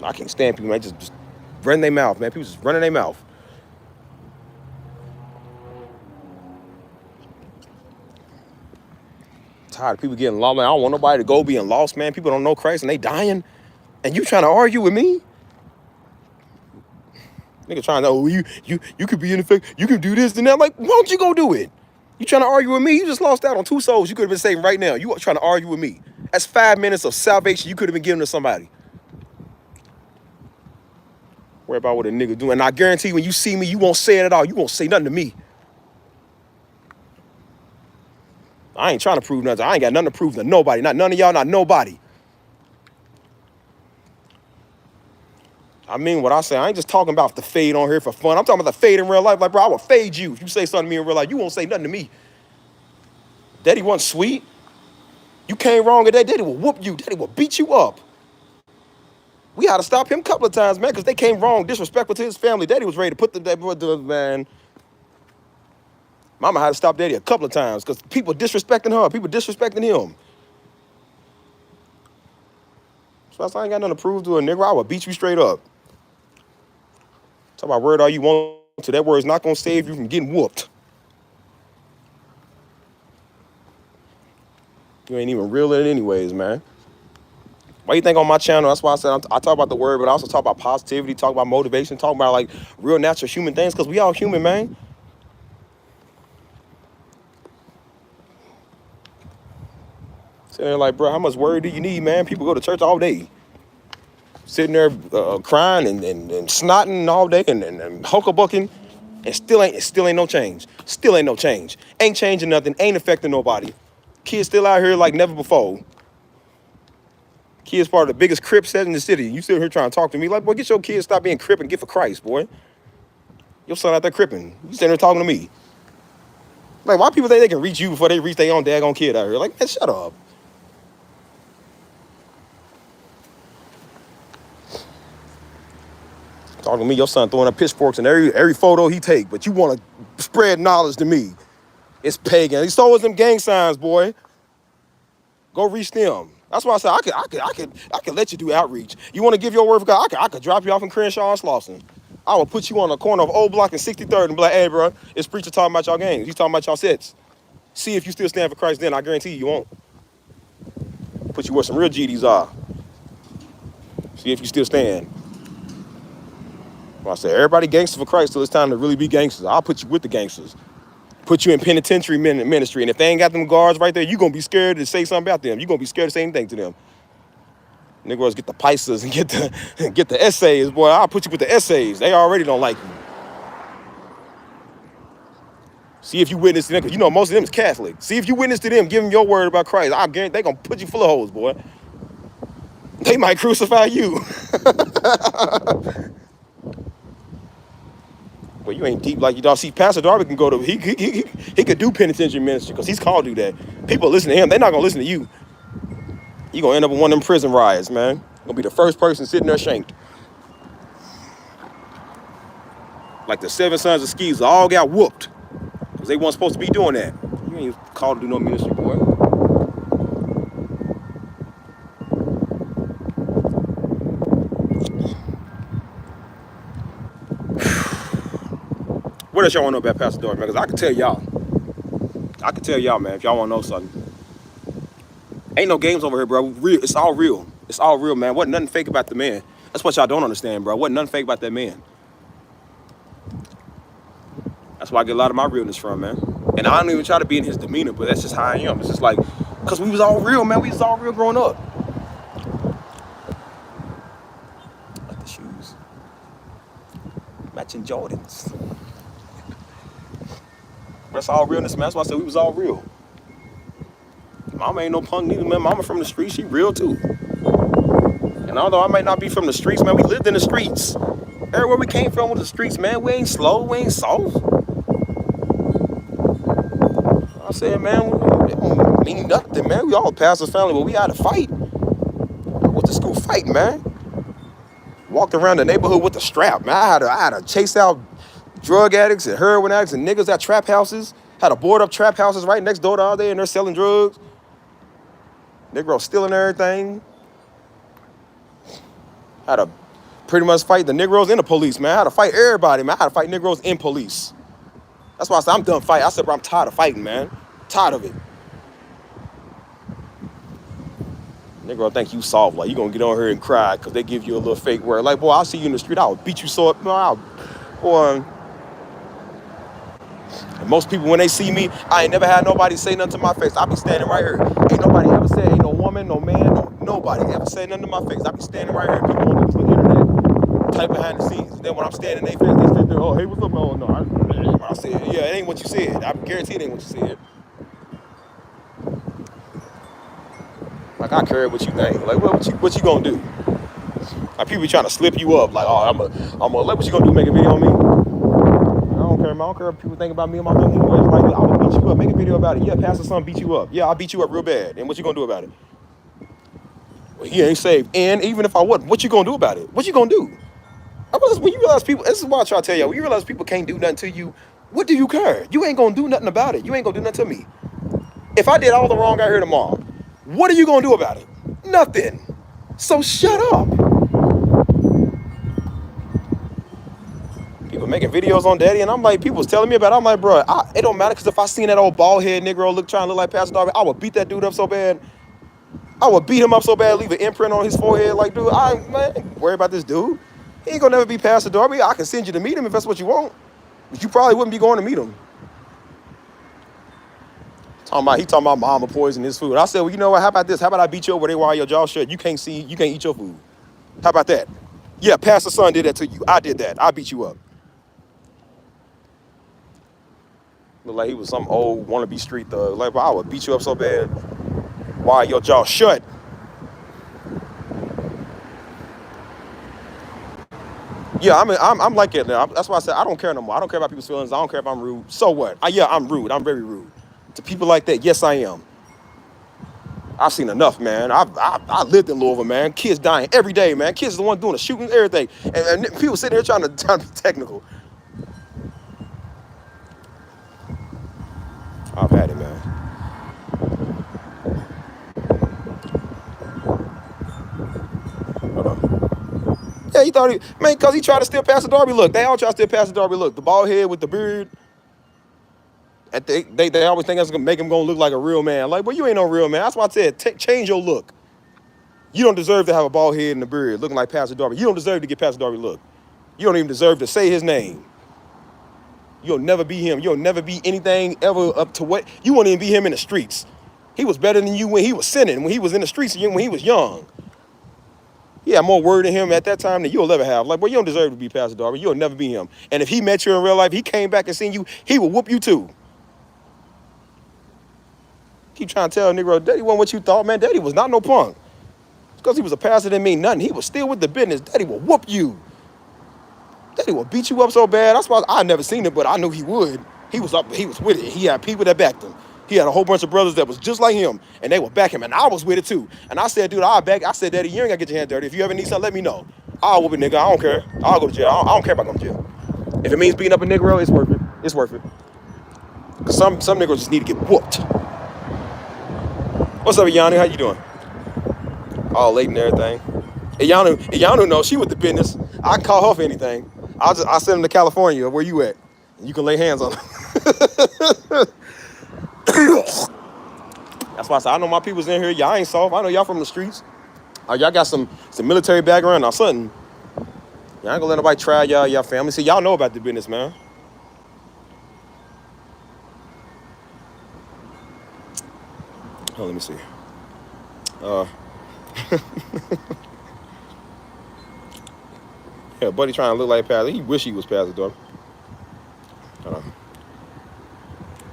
I can't stand people, man. Just run their mouth, man. People just running their mouth. Tired of people getting lost, man. I don't want nobody to go being lost, man. People don't know Christ and they dying. And you trying to argue with me? Nigga trying to, oh, you could be in effect, you can do this and that. Like, why don't you go do it? You trying to argue with me? You just lost out on 2 souls you could have been saving right now. You trying to argue with me. That's 5 minutes of salvation you could have been giving to somebody. Worry about what a nigga doing. And I guarantee when you see me, you won't say it at all. You won't say nothing to me. I ain't trying to prove nothing. I ain't got nothing to prove to nobody. Not none of y'all, not nobody. I mean what I say. I ain't just talking about the fade on here for fun. I'm talking about the fade in real life. Like, bro, I will fade you. If you say something to me in real life, you won't say nothing to me. Daddy wasn't sweet. You came wrong and daddy will whoop you. Daddy will beat you up. We had to stop him a couple of times, man, because they came wrong, disrespectful to his family. Daddy was ready to put man. Mama had to stop daddy a couple of times because people disrespecting her, people disrespecting him. So I ain't got nothing to prove to a nigga. I would beat you straight up. Talk about word all you want to. That word's not gonna save you from getting whooped. You ain't even real in it anyways, man. Why you think on my channel, that's why I said I talk about the word, but I also talk about positivity, talk about motivation, talk about like real natural human things, because we all human, man. Sitting there like, bro, how much word do you need, man? People go to church all day. Sitting there crying and snotting all day and huckabucking, and still ain't no change. Still ain't no change. Ain't changing nothing, ain't affecting nobody. Kids still out here like never before. Kids part of the biggest crip set in the city. You still here trying to talk to me like, boy, get your kids, stop being crip and get for Christ, boy. Your son out there cripping. You sitting there talking to me. Like, why people think they can reach you before they reach their own daggone kid out here? Like, man, shut up. Talking to me, your son throwing up pitchforks in every photo he take, but you want to spread knowledge to me. It's pagan. He stole them gang signs, boy. Go reach them. That's why I said I could let you do outreach. You want to give your word for God? I could drop you off in Crenshaw and Slauson. I would put you on the corner of Old Block and 63rd and be like, hey, bro, it's preacher talking about y'all games. He's talking about y'all sets. See if you still stand for Christ then. I guarantee you won't. Put you where some real GDs are. See if you still stand. Well, I said, everybody gangster for Christ till it's time to really be gangsters. I'll put you with the gangsters. Put you in penitentiary ministry. And if they ain't got them guards right there, you're going to be scared to say something about them. You're going to be scared to say anything to them. Negroes get the paisas and get the essays. Boy, I'll put you with the essays. They already don't like you. See if you witness to them, because you know most of them is Catholic. See if you witness to them, give them your word about Christ. I guarantee they going to put you full of holes, boy. They might crucify you. Well, you ain't deep like you don't see. Pastor Darby can go to, he could do penitentiary ministry because he's called to do that. People listen to him. They're not going to listen to you. You're going to end up in one of them prison riots, man. You're going to be the first person sitting there shanked. Like the 7 sons of Sceva all got whooped because they weren't supposed to be doing that. You ain't called to do no ministry, boy. What else y'all want to know about Pastor Darby, man? Because I can tell y'all, man, if y'all want to know something. Ain't no games over here, bro. Real, it's all real. It's all real, man. Wasn't nothing fake about the man. That's what y'all don't understand, bro. Wasn't nothing fake about that man. That's where I get a lot of my realness from, man. And I don't even try to be in his demeanor, but that's just how I am. It's just like, because we was all real, man. We was all real growing up. Like the shoes. Matching Jordans. That's all realness, man. That's why I said we was all real. Mama ain't no punk neither, man. Mama from the streets, she real too. And although I might not be from the streets, man, we lived in the streets. Everywhere we came from was the streets, man. We ain't slow, we ain't soft. I said, man, it don't mean nothing, man. We all pastor's family, but we had to fight. I went to school fighting, man. Walked around the neighborhood with a strap, man. I had to chase out drug addicts and heroin addicts and niggas at trap houses. Had to board up trap houses right next door to all day, and they're selling drugs. Negroes stealing everything. Had to pretty much fight the Negroes and the police, man. I had to fight everybody, man. I had to fight Negroes and police. That's why I said I'm done fighting. I said, bro, I'm tired of fighting, man. Tired of it. Negro think you soft, like you gonna get on here and cry because they give you a little fake word. Like, boy, I'll see you in the street, I'll beat you so up. Boy. And most people, when they see me, I ain't never had nobody say nothing to my face. I be standing right here. Ain't nobody ever said, ain't no woman, no man, nobody ever said nothing to my face. I be standing right here. People on the internet, type behind the scenes. And then when I'm standing in their face, they sit there, oh, hey, what's up? Oh, no, I said, yeah, it ain't what you said. I guarantee it ain't what you said. Like, I care what you think. Like, what you gonna do? Like, people be trying to slip you up. Like, oh, I'm gonna like, what you gonna do? Make a video on me? I don't care, man. I don't care if people think about me and my young boys. Like, I will beat you up. Make a video about it? Yeah, pastor's son beat you up. Yeah, I beat you up real bad. And what you gonna do about it? Well, he ain't saved. And even if I wasn't, what you gonna do about it? What you gonna do? When you realize people, this is why I try to tell y'all, when you realize people can't do nothing to you, what do you care? You ain't gonna do nothing about it. You ain't gonna do nothing to me. If I did all the wrong out here tomorrow, what are you gonna do about it? Nothing. So shut up. People making videos on Daddy, and I'm like, people was telling me about it. I'm like, bro, it don't matter, because if I seen that old bald head Negro trying to look like Pastor Darby, I would beat that dude up so bad. I would beat him up so bad, leave an imprint on his forehead. Like, dude, man, worry about this dude. He ain't gonna never be Pastor Darby. I can send you to meet him if that's what you want. But you probably wouldn't be going to meet him. He talking about mama poisoning his food. I said, well, you know what? How about this? How about I beat you over there while your jaw shut? You can't eat your food. How about that? Yeah, Pastor's son did that to you. I did that. I beat you up. Look like he was some old wannabe street thug. Like, I would beat you up so bad while your jaw shut. Yeah, I'm like it now. That's why I said I don't care no more. I don't care about people's feelings. I don't care if I'm rude. So what? I'm rude. I'm very rude. To people like that, yes, I am. I've seen enough, man. I lived in Louisville, man. Kids dying every day, man. Kids are the ones doing the shooting, everything. And people sitting here trying to be technical. I've had it, man. Hold on. Yeah, he thought because he tried to steal Pastor Darby look. They all try to steal Pastor Darby look. The bald head with the beard. And they always think that's gonna make him look like a real man. Like, well, you ain't no real man. That's why I said change your look. You don't deserve to have a bald head and a beard looking like Pastor Darby. You don't deserve to get Pastor Darby look. You don't even deserve to say his name. You'll never be him. You'll never be anything ever up to what you won't even be him in the streets. He was better than you when he was sinning, when he was in the streets, when he was young. He had more word in him at that time than you'll ever have. Like, well, you don't deserve to be Pastor Darby. You'll never be him. And if he met you in real life, he came back and seen you, he would whoop you too. Keep trying to tell a Negro, Daddy wasn't what you thought, man. Daddy was not no punk. Because he was a pastor didn't mean nothing. He was still with the business. Daddy will whoop you. Daddy will beat you up so bad. That's why I never seen it, but I knew he would. He was with it. He had people that backed him. He had a whole bunch of brothers that was just like him, and they would back him, and I was with it too. And I said, dude, I said, Daddy, you ain't got to get your hand dirty. If you ever need something, let me know. I'll whoop it, nigga. I don't care. I'll go to jail. I don't care about going to jail. If it means beating up a Negro, it's worth it. It's worth it. Because some Negroes just need to get whooped. What's up, Yanu? How you doing? All late and everything. Yanu knows she with the business. I can call her for anything. I send him to California. Where you at? And you can lay hands on him. That's why I said, I know my people's in here. Y'all ain't soft. I know y'all from the streets. Y'all got some military background or something. Y'all ain't gonna let nobody try y'all family. See, y'all know about the business, man. Oh, let me see. Yeah, buddy trying to look like Pastor. He wish he was Pastor Darby.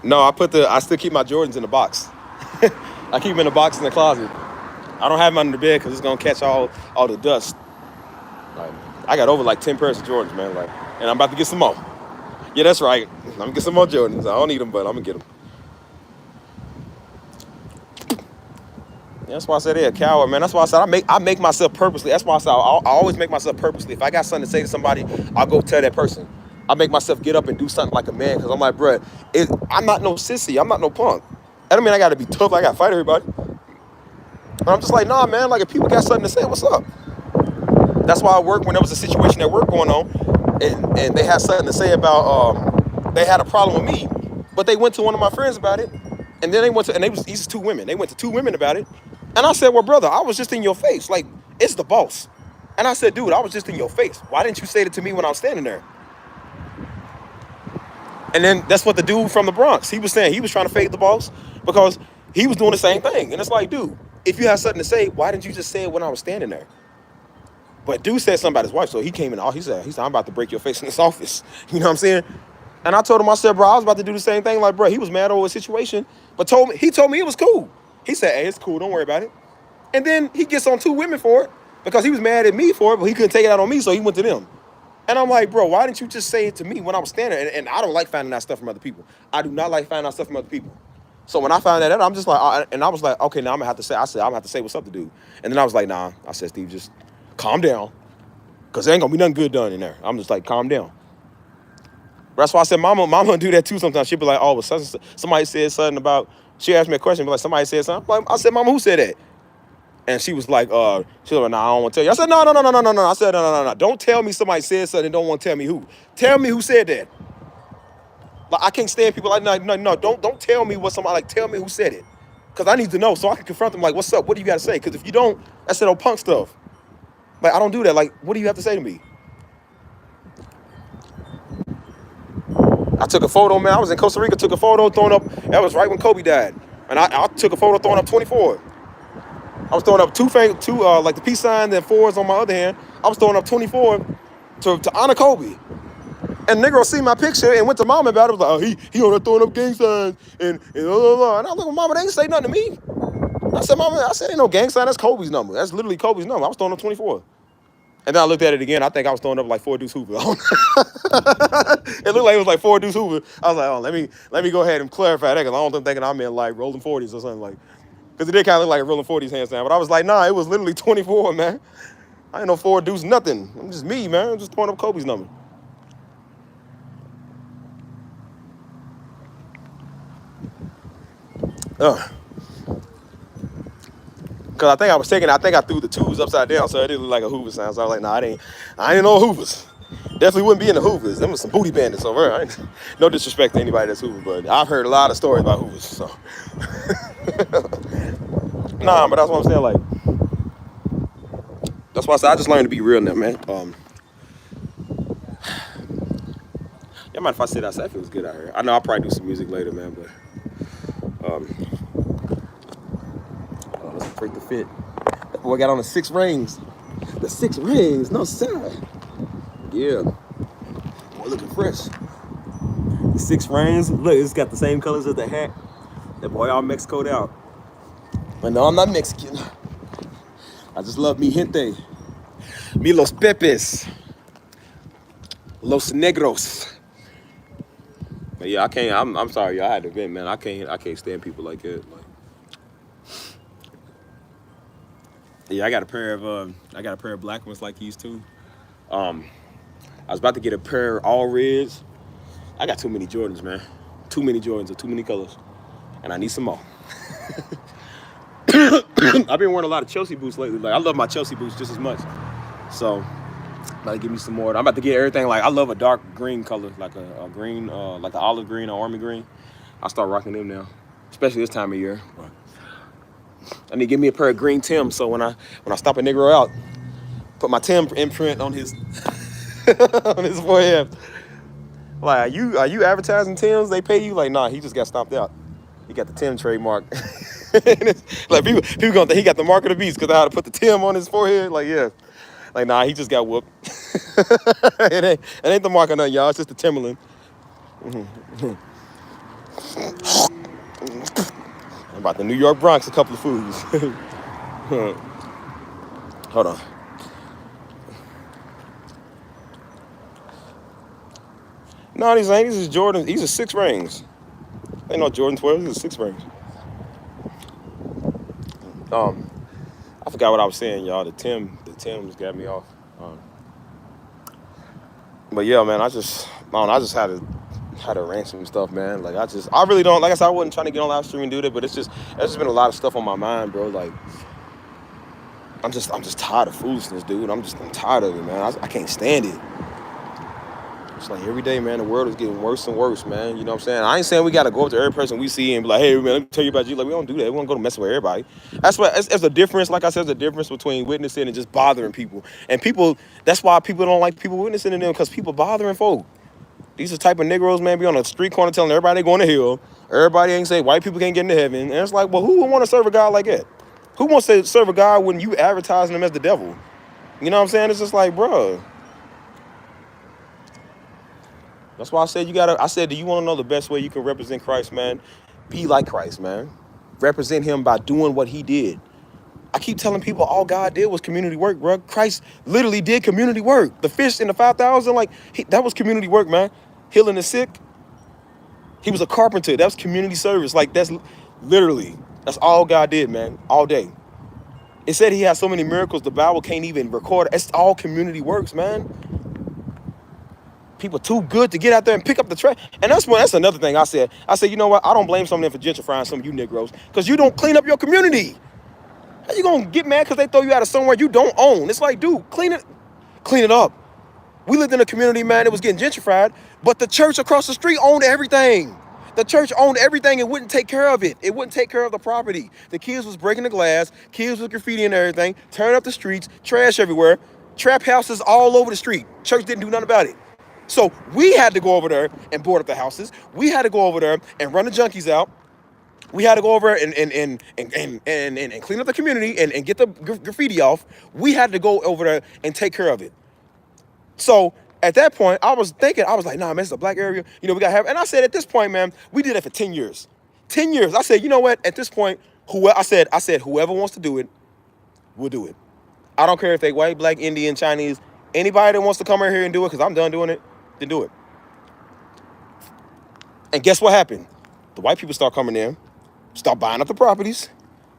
No, I still keep my Jordans in the box. I keep them in the box in the closet. I don't have them under the bed because it's gonna catch all the dust. Like, I got over like 10 pairs of Jordans, man. Like, and I'm about to get some more. Yeah, that's right. I'm gonna get some more Jordans. I don't need them, but I'm gonna get them. That's why I said they're a coward, man. That's why I said I make myself purposely. That's why I said I always make myself purposely. If I got something to say to somebody, I'll go tell that person. I make myself get up and do something like a man because I'm like, bruh, I'm not no sissy. I'm not no punk. That don't mean I got to be tough. I got to fight everybody. And I'm just like, nah, man. Like, if people got something to say, what's up? That's why I work when there was a situation at work going on, and they had something to say about they had a problem with me, but they went to one of my friends about it, and then they went to these two women. They went to two women about it. And I said, well, brother, I was just in your face. Like, it's the boss. And I said, dude, I was just in your face. Why didn't you say it to me when I was standing there? And then that's what the dude from the Bronx, he was saying. He was trying to fade the boss because he was doing the same thing. And it's like, dude, if you had something to say, why didn't you just say it when I was standing there? But dude said something about his wife, so he came in. He said, I'm about to break your face in this office. You know what I'm saying? And I told him, I said, bro, I was about to do the same thing. Like, bro, he was mad over a situation, but he told me it was cool. He said, hey, it's cool. Don't worry about it. And then he gets on two women for it because he was mad at me for it, but he couldn't take it out on me, so he went to them. And I'm like, bro, why didn't you just say it to me when I was standing there? And I don't like finding out stuff from other people. I do not like finding out stuff from other people. So when I found that out, I'm just like, and I was like, okay, now I'm gonna have to say, I'm gonna have to say what's up to dude. And then I was like, nah, I said, Steve, just calm down, cause there ain't gonna be nothing good done in there. I'm just like, calm down. That's why I said, mama do that too sometimes. She'd be like, oh, but somebody said something about, she asked me a question, be like, somebody said something. I said, mama, who said that? And she was like, she was like, nah, I don't want to tell you. I said, no. I said, no. Don't tell me somebody said something and don't want to tell me who. Tell me who said that. Like, I can't stand people like, no, don't tell me what somebody, like, tell me who said it. Because I need to know so I can confront them like, what's up? What do you got to say? Because if you don't, that's that old punk stuff. Like, I don't do that. Like, what do you have to say to me? I took a photo, man. I was in Costa Rica, took a photo, throwing up. That was right when Kobe died. And I took a photo throwing up 24. I was throwing up two like the peace sign, then fours on my other hand. I was throwing up 24 to honor Kobe. And nigga see my picture and went to mama about it. Was like, oh, he on there throwing up gang signs and blah, blah, blah. And I was like, well, mama, they ain't say nothing to me. I said, mama, ain't no gang sign. That's Kobe's number. That's literally Kobe's number. I was throwing up 24. And then I looked at it again. I think I was throwing up like 4 Deuce Hoover. It looked like it was like 4 Deuce Hoover. I was like, oh, let me go ahead and clarify that because I don't think I'm in like rolling 40s or something like. Because it did kind of look like a rolling 40s handstand. But I was like, nah, it was literally 24, man. I ain't no 4 Deuce nothing. I'm just me, man. I'm just throwing up Kobe's number. Because I think I threw the twos upside down, so it didn't look like a Hoover sound. So I was like, nah, I ain't no Hoovers. Definitely wouldn't be in the Hoovers. Them was some booty bandits over there. No disrespect to anybody that's Hoover, but I've heard a lot of stories about Hoovers, so. Nah, but that's what I'm saying, like, that's why I said I just learned to be real now, man. Yeah, man, if I sit outside, it feels good out here. I know I'll probably do some music later, man, but, let's break the fit. That boy got on the 6 rings. The 6 rings, no sir. Yeah. Boy, looking fresh. The 6 rings. Look, it's got the same colors as the hat. That boy all Mexico'd out. But no, I'm not Mexican. I just love mi gente. Mi los pepes. Los negros. But yeah, I can't. I'm sorry, y'all. I had to vent, man. I can't stand people like that. Like, yeah, I got a pair of black ones like these too. I was about to get a pair of all reds. I got too many Jordans, man. Too many Jordans of too many colors, and I need some more. I've been wearing a lot of Chelsea boots lately. Like, I love my Chelsea boots just as much. So, about to give me some more. I'm about to get everything. Like, I love a dark green color, like a green, like an olive green or army green. I'll start rocking them now, especially this time of year. But I need to give me a pair of green Timbs, so when I stop a Negro out, put my Tim imprint on his on his forehead. Like, are you advertising Timbs? They pay you? Like, nah, he just got stomped out. He got the Tim trademark. Like, people gonna think he got the mark of the beast because I had to put the Tim on his forehead. Like, yeah. Like, nah, he just got whooped. It ain't the mark of nothing, y'all. It's just the Timberland. About the New York Bronx, a couple of foods. Hold on. No, these ain't. These are Jordan. These are 6 rings. Ain't no Jordan 12. These are 6 rings. I forgot what I was saying, y'all. The Timbs got me off. But yeah, man, I just had to rant some stuff, man. Like, I really don't. Like I said, I wasn't trying to get on live stream and do that, but there's just been a lot of stuff on my mind, bro. Like, I'm just tired of foolishness, dude. I'm tired of it, man. I can't stand it. It's like every day, man, the world is getting worse and worse, man. You know what I'm saying? I ain't saying we got to go up to every person we see and be like, hey, man, let me tell you about you. Like, we don't do that. We don't go to mess with everybody. That's what, it's a difference. Like I said, there's a difference between witnessing and just bothering people. And people, that's why people don't like people witnessing to them, because people bothering folk. These are the type of Negroes, man, be on the street corner telling everybody they going to hell. Everybody ain't say white people can't get into heaven. And it's like, well, who would want to serve a God like that? Who wants to serve a God when you advertising him as the devil? You know what I'm saying? It's just like, bro. That's why I said do you want to know the best way you can represent Christ, man? Be like Christ, man. Represent him by doing what he did. I keep telling people all God did was community work, bro. Christ literally did community work. The fish in the 5,000, like, that was community work, man. Healing the sick. He was a carpenter. That was community service. Like, that's literally, that's all God did, man, all day. It said he had so many miracles, the Bible can't even record it. It's all community works, man. People too good to get out there and pick up the trash. And that's another thing I said. I said, you know what? I don't blame some of them for gentrifying some of you Negroes, because you don't clean up your community. How you gonna get mad because they throw you out of somewhere you don't own? It's like, dude, clean it up. We lived in a community, man, that was getting gentrified, but the church across the street owned everything. The church owned everything and wouldn't take care of it. It wouldn't take care of the property. The kids was breaking the glass, kids was graffiti and everything, tearing up the streets, trash everywhere, trap houses all over the street. Church didn't do nothing about it. So we had to go over there and board up the houses. We had to go over there and run the junkies out. We had to go over and clean up the community and get the graffiti off. We had to go over there and take care of it. So at that point, I was like, nah, man, it's a black area. You know, we got to have, and I said, at this point, man, we did it for 10 years. 10 years. I said, you know what? At this point, I said, whoever wants to do it, we'll do it. I don't care if they white, black, Indian, Chinese, anybody that wants to come in here and do it, because I'm done doing it, then do it. And guess what happened? The white people start coming in, start buying up the properties.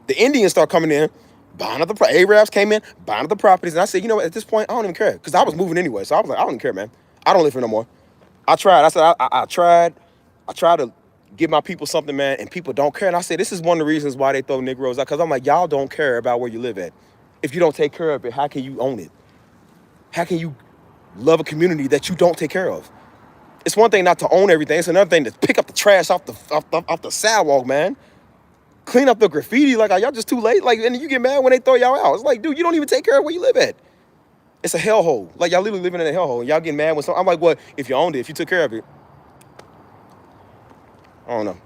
The Indians start coming in, buying up the properties. Arabs came in, buying up the properties. And I said, you know what, at this point, I don't even care. Because I was moving anyway. So I was like, I don't even care, man. I don't live here no more. I tried. I said, I tried to give my people something, man, and people don't care. And I said, this is one of the reasons why they throw Negroes out. Because I'm like, y'all don't care about where you live at. If you don't take care of it, how can you own it? How can you love a community that you don't take care of? It's one thing not to own everything. It's another thing to pick up the trash off the sidewalk, man. Clean up the graffiti. Like, are y'all just too late? Like, and you get mad when they throw y'all out. It's like, dude, you don't even take care of where you live at. It's a hellhole. Like, y'all literally living in a hellhole. And y'all getting mad when I'm like, what? If you owned it, if you took care of it. I don't know.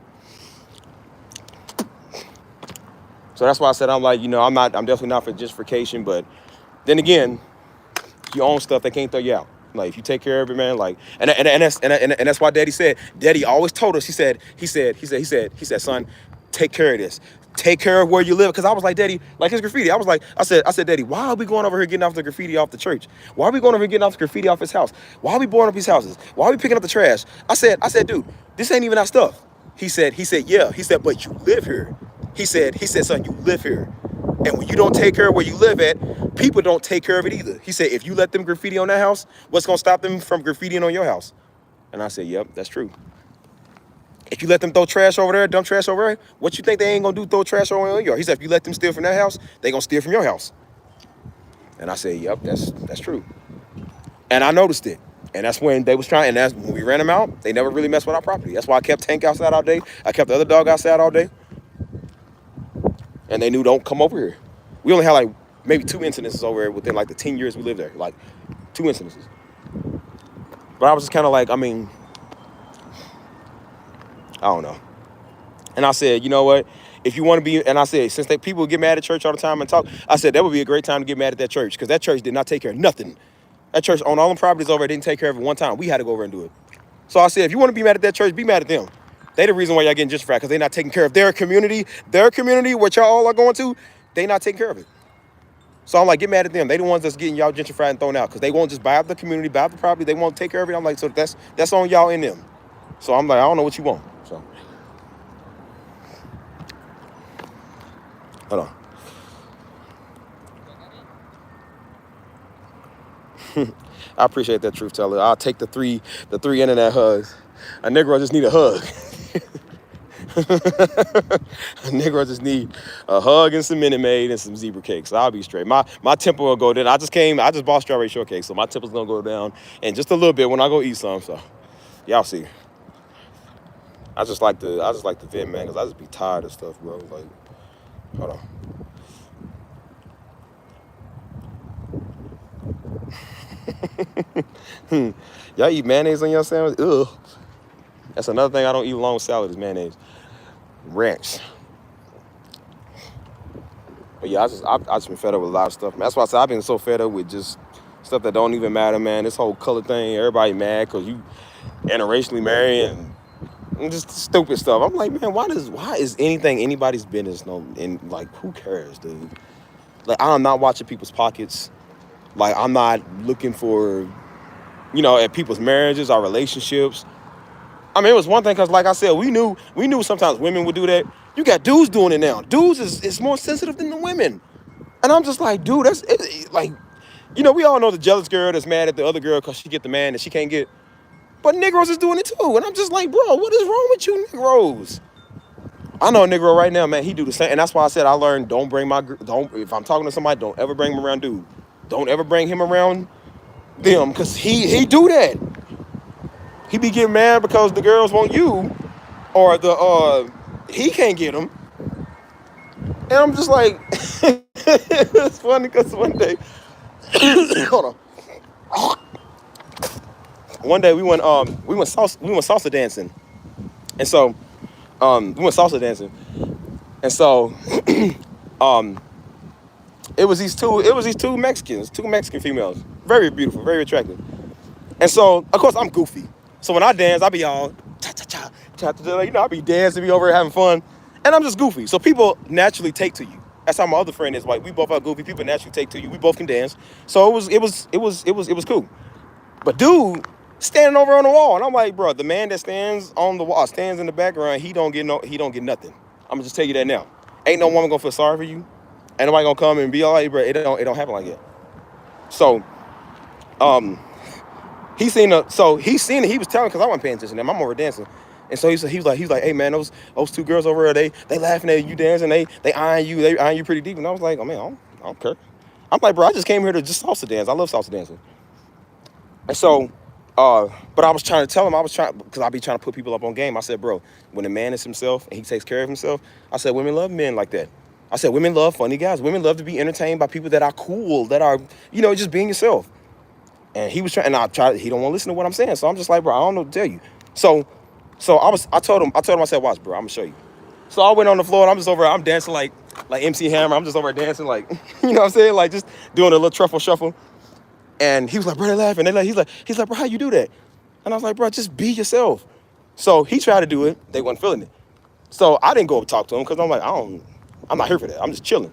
So that's why I said, I'm like, you know, I'm definitely not for gentrification, but then again, you own stuff, they can't throw you out. Like, if you take care of it, man, like, and that's why Daddy always told us, he said, son, take care of this. Take care of where you live. Because I was like, Daddy, like his graffiti. I said, Daddy, why are we going over here getting off the graffiti off the church? Why are we going over here getting off the graffiti off his house? Why are we boarding up his houses? Why are we picking up the trash? I said, dude, this ain't even our stuff. He said, yeah. He said, but you live here. He said, son, you live here. And when you don't take care of where you live at, people don't take care of it either. He said, if you let them graffiti on that house, what's going to stop them from graffitiing on your house? And I said, yep, that's true. If you let them throw trash over there, dump trash over there, what you think they ain't going to do, throw trash over your yard? He said, if you let them steal from that house, they going to steal from your house. And I said, yep, that's true. And I noticed it. And that's when they was trying, and that's when we ran them out, they never really messed with our property. That's why I kept Tank outside all day. I kept the other dog outside all day. And they knew, don't come over here. We only had like maybe 2 incidences over here within like the 10 years we lived there. Like 2 incidences. But I was just kind of like, I mean, I don't know. And I said, you know what? If you want to be, and I said, since people get mad at church all the time and talk, I said, that would be a great time to get mad at that church, because that church did not take care of nothing. That church owned all them properties over there, didn't take care of it one time. We had to go over and do it. So I said, if you want to be mad at that church, be mad at them. They the reason why y'all getting gentrified, because they're not taking care of their community, what y'all all are going to, they not taking care of it. So I'm like, get mad at them. They the ones that's getting y'all gentrified and thrown out, because they won't just buy up the community, buy up the property. They won't take care of it. I'm like, so that's on y'all and them. So I'm like, I don't know what you want. So hold on. I appreciate that, truth teller. I'll take the three internet hugs. A Negro just need a hug. A Negro just need a hug and some Minute Maid and some zebra cakes. So I'll be straight. My temper will go down. I just bought strawberry shortcake, so my temper's gonna go down and just a little bit when I go eat some. So y'all see. I just like to vent, man, because I just be tired of stuff, bro. Like, hold on. Y'all eat mayonnaise on your sandwich? Ugh. That's another thing I don't eat along with salad is mayonnaise. Ranch. But yeah, I've just been fed up with a lot of stuff, man. That's why I said I've been so fed up with just stuff that don't even matter, man. This whole color thing, everybody mad because you interracially married and just stupid stuff. I'm like, man, why is anything anybody's business? No, and like, who cares, dude? Like, I'm not watching people's pockets. Like, I'm not looking for, at people's marriages or relationships. I mean, it was one thing because, like I said, we knew sometimes women would do that. You got dudes doing it now. Dudes is more sensitive than the women, and I'm just like, dude, like, we all know the jealous girl that's mad at the other girl because she get the man that she can't get. But Negroes is doing it too, and I'm just like, bro, what is wrong with you, Negroes? I know a Negro right now, man. He do the same, and that's why I said I learned don't if I'm talking to somebody, don't ever bring him around dude. Don't ever bring him around them, cause he do that. He be getting mad because the girls want you, or he can't get them, and I'm just like, it's funny because one day, hold on, one day we went salsa dancing, and so we went salsa dancing, and so um it was these two Mexican females, very beautiful, very attractive. And so, of course, I'm goofy. So when I dance, I be all cha cha cha cha cha. I be dancing, be over here having fun, and I'm just goofy. So people naturally take to you. That's how my other friend is. Like we both are goofy. People naturally take to you. We both can dance. So it was cool. But dude, standing over on the wall, and I'm like, bro, the man that stands on the wall, stands in the background, he don't get nothing. I'm gonna just tell you that now. Ain't no woman gonna feel sorry for you. Ain't nobody gonna come and be all like, bro, it don't happen like that. So, um, he seen it. He was telling because I wasn't paying attention to him. I'm over dancing, and so he was like, hey man, those two girls over there, they laughing at you dancing, they eyeing you pretty deep, and I was like, oh man, I don't care. I'm like, bro, I just came here to just salsa dance. I love salsa dancing, and so, but I was trying to tell him, because I be trying to put people up on game. I said, bro, when a man is himself and he takes care of himself, I said, women love men like that. I said, women love funny guys. Women love to be entertained by people that are cool, that are, just being yourself. And he was trying, and he don't want to listen to what I'm saying. So I'm just like, bro, I don't know what to tell you. So I told him, I said, watch, bro, I'm gonna show you. So I went on the floor and I'm just over, I'm dancing like MC Hammer. I'm just over dancing like, you know what I'm saying? Like just doing a little truffle shuffle. And he was like, bro, they're laughing. He's like, bro, how you do that? And I was like, bro, just be yourself. So he tried to do it. They wasn't feeling it. So I didn't go talk to him because I'm like, I'm not here for that. I'm just chilling.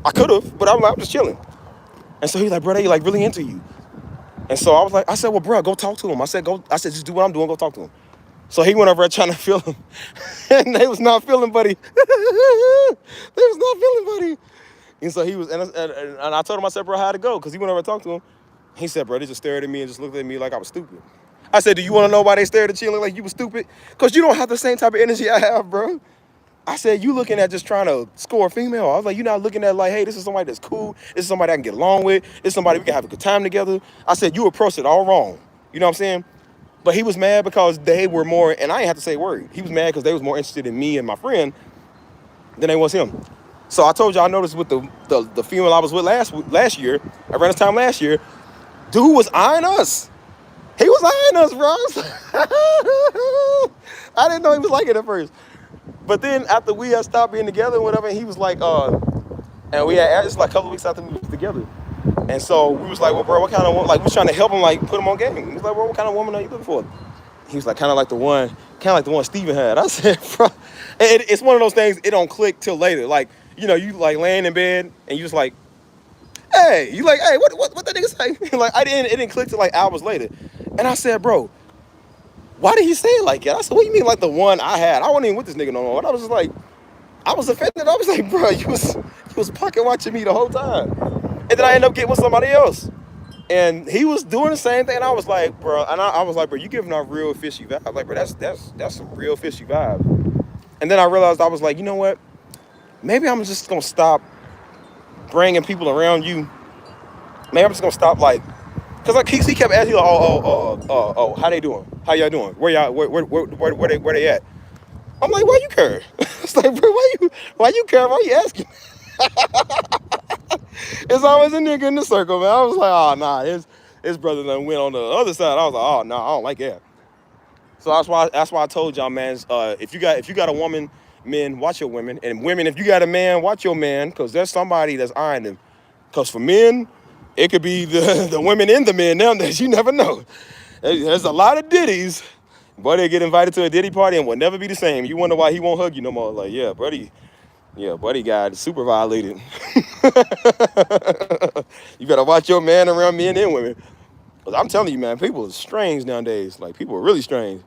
I could have, but I'm just chilling. And so he's like, bro, they like really into you. And so I said, well, bro, go talk to him. I said, just do what I'm doing, go talk to him. So he went over there trying to feel him. And they was not feeling buddy. They was not feeling buddy. And so he was, and I told him, I said, bro, how'd it go? Because he went over and talked to him. He said, bro, they just stared at me and just looked at me like I was stupid. I said, do you want to know why they stared at you and looked like you was stupid? Because you don't have the same type of energy I have, bro. I said, you looking at just trying to score a female. I was like, you're not looking at like, hey, this is somebody that's cool. This is somebody I can get along with. This is somebody we can have a good time together. I said, you approached it all wrong. You know what I'm saying? But he was mad because they were more, and I ain't have to say a word. He was mad because they was more interested in me and my friend than they was him. So I told you, I noticed with the female I was with last year, around this time last year, dude was eyeing us. He was eyeing us, bro. I didn't know he was like it at first. But then after we had stopped being together and whatever, he was like, and we had, it's like a couple of weeks after we was together. And so we was like, well, bro, what kind of woman, like, we was trying to help him, like, put him on game. He was like, bro, what kind of woman are you looking for? He was like, kind of like the one Steven had. I said, bro, it's one of those things, it don't click till later. Like, you like laying in bed and you just like, hey, what that nigga say? Like, it didn't click till like hours later. And I said, bro, why did he say it like that? I said, what do you mean like the one I had? I wasn't even with this nigga no more. And I was just like, I was offended. I was like, bro, you was pocket watching me the whole time. And then I ended up getting with somebody else. And he was doing the same thing. And I was like, bro, I was like, bro, you giving off real fishy vibe. I was like, bro, that's some real fishy vibe. And then I realized, I was like, you know what? Maybe I'm just going to stop bringing people around you. Maybe I'm just going to stop, like, because like, he kept asking, like, oh, how they doing? How y'all doing? Where they at? I'm like, why you care? It's like, bro, why you care? Why you asking? It's always a nigga in the circle, man. I was like, oh, nah, his brother done went on the other side. I was like, oh, nah, I don't like that. So that's why I told y'all, man, if you got a woman, men, watch your women. And women, if you got a man, watch your man, because there's somebody that's eyeing them. Because for men, it could be the women and the men now that you never know. There's a lot of ditties. Boy, they get invited to a ditty party and will never be the same. You wonder why he won't hug you no more. Like, yeah, buddy got super violated. You better watch your man around men and women. Because I'm telling you, man, people are strange nowadays. Like, people are really strange.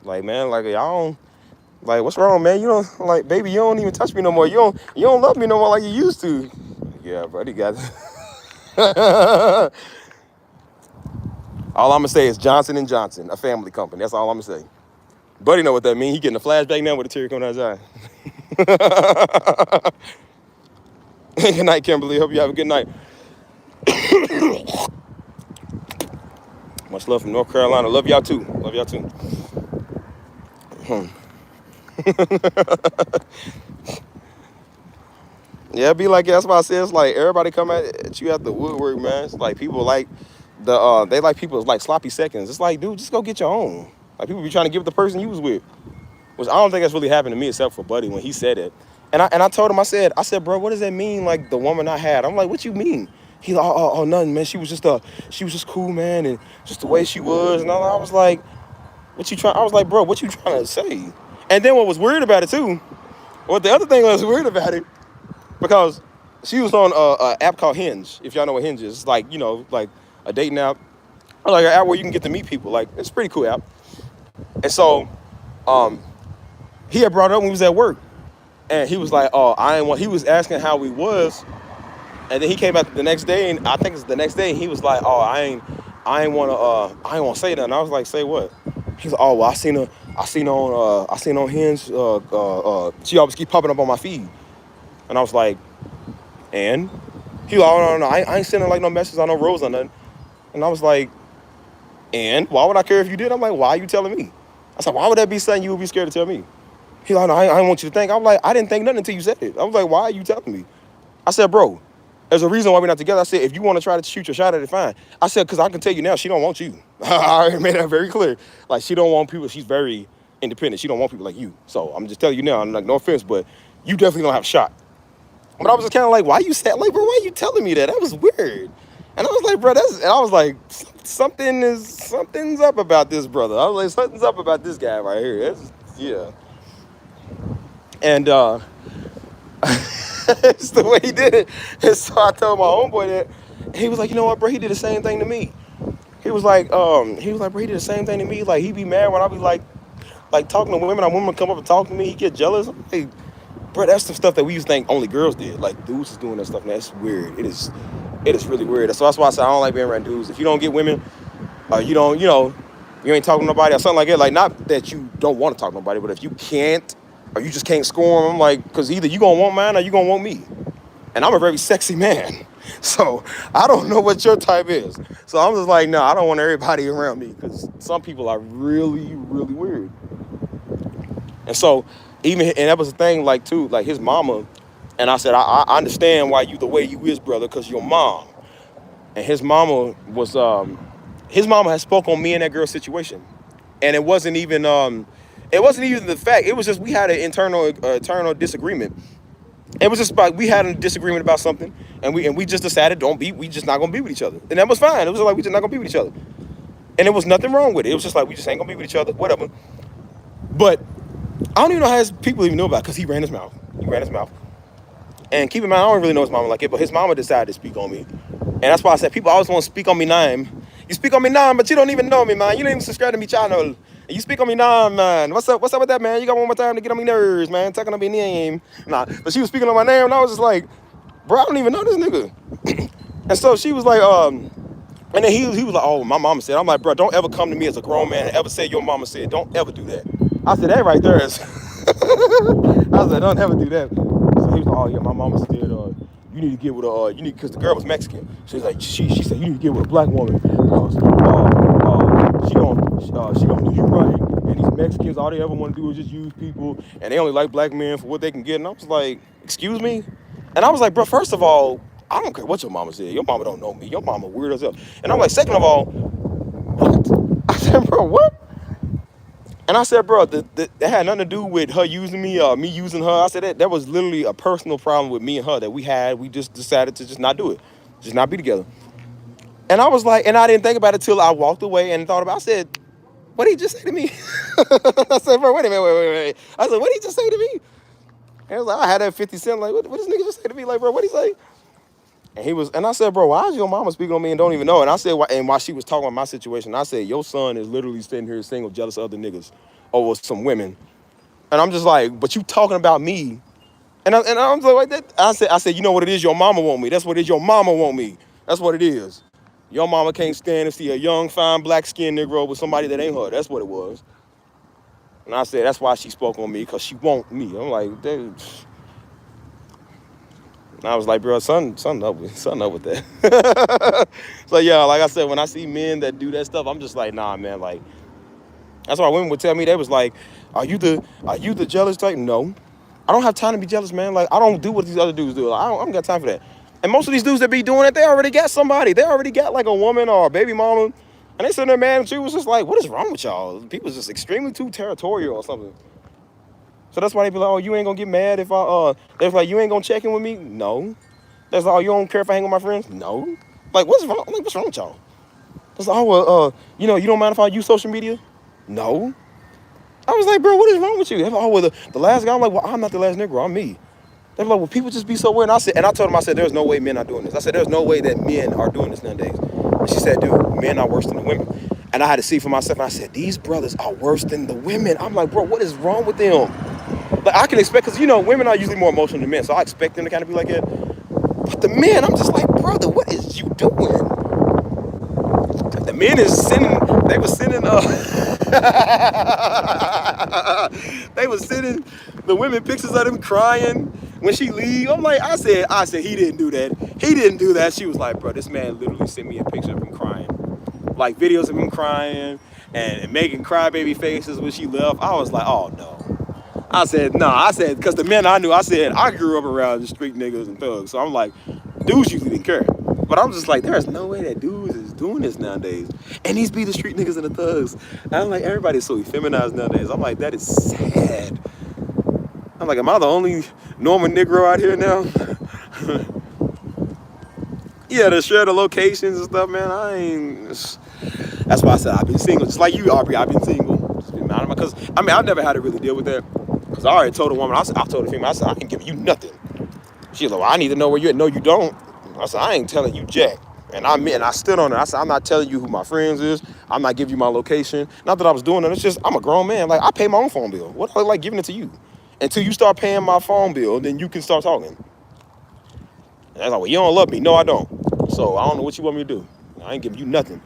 Like, man, like y'all don't, like, what's wrong, man? You don't, like, baby, you don't even touch me no more. You don't love me no more like you used to. Yeah, buddy, got. All I'm gonna say is Johnson and Johnson, a family company. That's all I'm gonna say. Buddy know what that means. He getting a flashback now with a tear coming out his eye. Good night, Kimberly. Hope you have a good night. Much love from North Carolina. Love y'all too. Love y'all too. Yeah, it be like that's why I say it's like everybody come at you at the woodwork, man. It's like people like they like people like sloppy seconds. It's like, dude, just go get your own. Like people be trying to give it the person you was with. Which I don't think that's really happened to me except for Buddy when he said it. And I told him, I said, bro, what does that mean? Like the woman I had. I'm like, what you mean? He like, oh, nothing, man. She was just cool, man, and just the way she was. And I was like, what you trying? I was like, bro, what you trying to say? And then what was weird about it too, what the other thing was weird about it, because she was on a app called Hinge. If y'all know what Hinge is, it's like, like a dating app, or like an app where you can get to meet people. Like it's a pretty cool app. And so, he had brought it up when he was at work, and he was like, "Oh, I ain't want." He was asking how we was, and then he came back the next day, and I think it's the next day, and he was like, "Oh, I ain't want to say nothing." I was like, "Say what?" He's like, "Oh, well, I seen her on Hinge. She always keep popping up on my feed," and I was like, "And?" He was like, "Oh, no, I ain't sending like no messages on no rose or nothing," and I was like, "And why would I care if you did?" I'm like, "Why are you telling me?" I said, "Why would that be something you would be scared to tell me?" He's like, "No, I want you to think." I'm like, "I didn't think nothing until you said it." I was like, "Why are you telling me?" I said, "Bro, there's a reason why we're not together." I said, "If you want to try to shoot your shot at it, fine." I said, "Because I can tell you now, she don't want you." I already made that very clear. Like, she don't want people. She's very independent. She don't want people like you. So I'm just telling you now. I'm like, no offense, but you definitely don't have a shot. But I was just kind of like, why you said, like, bro, why you telling me that? That was weird. And I was like, bro, and I was like, something's up about this brother. I was like, something's up about this guy right here. Yeah. And it's the way he did it. And so I told my homeboy that. And he was like, you know what, bro? He did the same thing to me. He was like, bro, he did the same thing to me. Like, he be mad when I be like talking to women. Women come up and talk to me. He get jealous. I'm like, bro, that's the stuff that we used to think only girls did. Like, dudes is doing that stuff. And that's weird. It is really weird. So that's why I said I don't like being around dudes. If you don't get women, you ain't talking to nobody or something like that. Like, not that you don't want to talk to nobody, but if you can't, or you just can't score them, I'm like, because either you gonna want mine or you gonna want me. And I'm a very sexy man. So I don't know what your type is. So I'm just like, no, I don't want everybody around me, because some people are really, really weird. And so and that was the thing, like, too, like his mama, and I said, I understand why you the way you is, brother, because your mom. And his mama had spoke on me and that girl's situation. And it wasn't even the fact. It was just we had an internal disagreement. It was just like we had a disagreement about something, and we just decided we just not gonna be with each other, and that was fine. It was like we just not gonna be with each other, and there was nothing wrong with it. It was just like we just ain't gonna be with each other, whatever. But I don't even know how his people even know about it, because he ran his mouth. And keep in mind, I don't really know his mama like it, but his mama decided to speak on me, and that's why I said people always want to speak on me now. You speak on me now, but you don't even know me, man. You don't even subscribe to me channel. You speak on me now, man. What's up with that, man? You got one more time to get on me nerves, man. Talking on my name. Nah, but she was speaking on my name, and I was just like, bro, I don't even know this nigga. And so she was like, and then he was like, oh, my mama said. I'm like, bro, don't ever come to me as a grown man and ever say your mama said. Don't ever do that. I said, that right there is. I was like, don't ever do that. So he was like, oh yeah, my mama said, you need to get with because the girl was Mexican. She was like, she said you need to get with a black woman because she gonna do you right. And these Mexicans, all they ever want to do is just use people, and they only like black men for what they can get. And I was like, excuse me? And I was like, bro, first of all, I don't care what your mama said. Your mama don't know me. Your mama weird as hell. And I'm like, second of all, what? I said, bro, what? And I said, bro, that had nothing to do with her using me or me using her. I said that was literally a personal problem with me and her that we had. We just decided to just not do it, just not be together. And I was like, and I didn't think about it till I walked away and thought about it. I said, what did he just say to me? I said, bro, wait a minute, wait. I said, what did he just say to me? And I was like, I had that 50 cent, like, what this nigga just say to me? Like, bro, what'd he say? And I said, bro, why is your mama speaking on me and don't even know? And I said, while she was talking about my situation, I said, your son is literally sitting here single, jealous of other niggas. over some women. And I'm just like, but you talking about me. And I'm like that. I said, you know what it is? Your mama want me. That's what it is. Your mama want me. That's what it is. Your mama can't stand to see a young, fine, black-skinned Negro with somebody that ain't her. That's what it was. And I said, that's why she spoke on me, because she want me. I'm like, dude. And I was like, bro, something up with that. So yeah, like I said, when I see men that do that stuff, I'm just like, nah, man. Like, that's why women would tell me, they was like, are you the jealous type? No. I don't have time to be jealous, man. Like, I don't do what these other dudes do. Like, I don't got time for that. And most of these dudes that be doing it, they already got somebody. They already got like a woman or a baby mama. And they sitting there, man, and she was just like, what is wrong with y'all? People's just extremely too territorial or something. So that's why they be like, oh, you ain't gonna get mad if they're like, you ain't gonna check in with me? No. That's like, oh, you don't care if I hang with my friends? No. Like, what's wrong? Like, what's wrong with y'all? That's like, oh, well, you don't mind if I use social media? No. I was like, bro, what is wrong with you? They're like, oh, well, the last guy, I'm like, well, I'm not the last Negro, I'm me. They're like, well, people just be so weird. And I told them, I said, there's no way men are doing this. I said, there's no way that men are doing this nowadays. And she said, dude, men are worse than the women. And I had to see for myself, and I said, these brothers are worse than the women. I'm like, bro, what is wrong with them? Like, I can expect, because, women are usually more emotional than men, so I expect them to kind of be like that. But the men, I'm just like, brother, what is you doing? The men is sending, they were sending, they were sending the women pictures of them crying when she leave. I'm like, I said, he didn't do that. He didn't do that. She was like, bro, this man literally sent me a picture of him crying. Like videos of him crying and making crybaby faces when she left. I was like, oh no. I said, because the men I knew, I grew up around the street niggas and thugs. So I'm like, dudes usually didn't care. But I'm just like, there's no way that dudes is doing this nowadays. And these be the street niggas and the thugs. And I'm like, everybody's so effeminized nowadays. I'm like, that is sad. I'm like, am I the only normal Negro out here now? Yeah, to share the locations and stuff, man, that's why I said I've been single. Just like you, Aubrey, I've been single. Because, I've never had to really deal with that. Because I already told a woman, I told the female, I said, I ain't giving you nothing. She's like, well, I need to know where you're at. No, you don't. I said, I ain't telling you jack. And I stood on it. I said, I'm not telling you who my friends is. I'm not giving you my location. Not that I was doing it. It's just, I'm a grown man. Like, I pay my own phone bill. What do I like giving it to you? Until you start paying my phone bill, then you can start talking. And I was like, well, you don't love me. No, I don't. So I don't know what you want me to do. I ain't giving you nothing.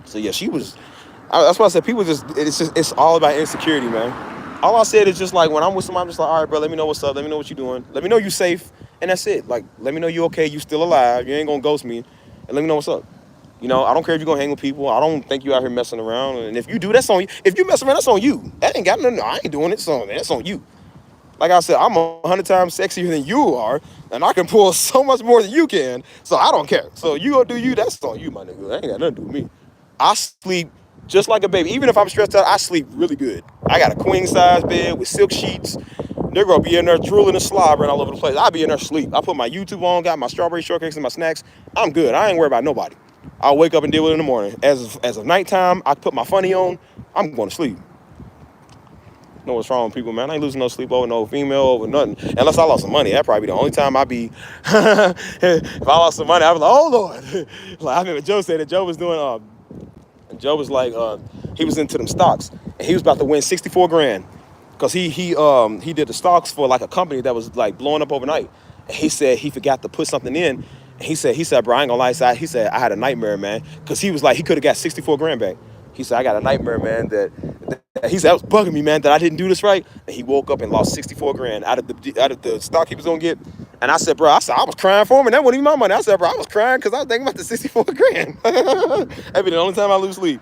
So yeah, that's why I said it's all about insecurity, man. All I said is just like, when I'm with somebody, I'm just like, all right, bro, let me know what's up. Let me know what you're doing. Let me know you safe. And that's it. Like, let me know you okay. You still alive. You ain't gonna ghost me. And let me know what's up. I don't care if you're gonna hang with people. I don't think you out here messing around. And if you do, that's on you. If you mess around, that's on you. That ain't got nothing. I ain't doing it. So that's on you. Like I said, I'm 100 times sexier than you are, and I can pull so much more than you can. So I don't care. So you gonna do you? That's on you, my nigga. That ain't got nothing to do with me. I sleep just like a baby. Even if I'm stressed out, I sleep really good. I got a queen size bed with silk sheets. They're gonna be in there drooling and slobbering all over the place. I'll be in there sleep. I put my YouTube on, got my strawberry shortcakes and my snacks. I'm good. I ain't worried about nobody. I'll wake up and deal with it in the morning. As of nighttime, I put my funny on. I'm going to sleep. Know what's wrong with people, man? I ain't losing no sleep over no female, over nothing. Unless I lost some money. That'd probably be the only time I be. If I lost some money, I'd be like, oh Lord. Like, I remember Joe said that Joe was doing. Joe was like, he was into them stocks, and he was about to win 64 grand, cause he did the stocks for like a company that was like blowing up overnight. And he said he forgot to put something in. And he said, bro, I ain't gonna lie. He said, I had a nightmare, man, cause he was like, he could have got 64 grand back. He said, I got a nightmare, man, that he said, that was bugging me, man, that I didn't do this right. And he woke up and lost 64 grand out of the stock he was gonna get. And I said, bro, I was crying for him, and that wasn't even my money. I said, bro, I was crying because I was thinking about the 64 grand. That'd be the only time I lose sleep.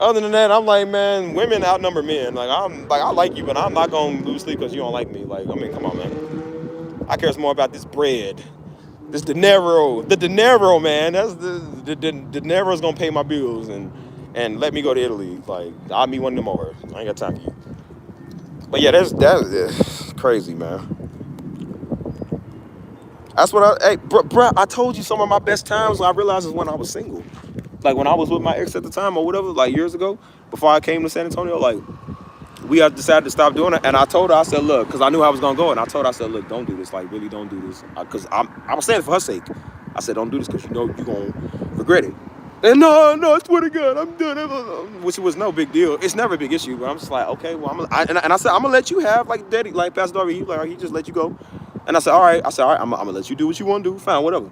Other than that, I'm like, man, women outnumber men. Like, I like you, but I'm not gonna lose sleep because you don't like me. Like, come on, man. I care more about this bread. This dinero, man. That's the dinero's gonna pay my bills and let me go to Italy. Like, I'll meet one of them over. I ain't got time for you. But yeah, that's crazy, man. That's what bro, I told you some of my best times I realized is when I was single. Like, when I was with my ex at the time or whatever, like years ago, before I came to San Antonio, like, we had decided to stop doing it. And I told her, I said, look, because I knew I was gonna go, and I told her, I said, look, don't do this. Like, really don't do this. Because I was saying it for her sake. I said, don't do this because you know you're gonna regret it. And no, I swear to God, I'm done. Which was no big deal. It's never a big issue, but I'm just like, okay, well, and I said, I'm gonna let you have like daddy, like Pastor Darby, he just let you go. And I said, all right, I'm gonna let you do what you want to do, fine, whatever.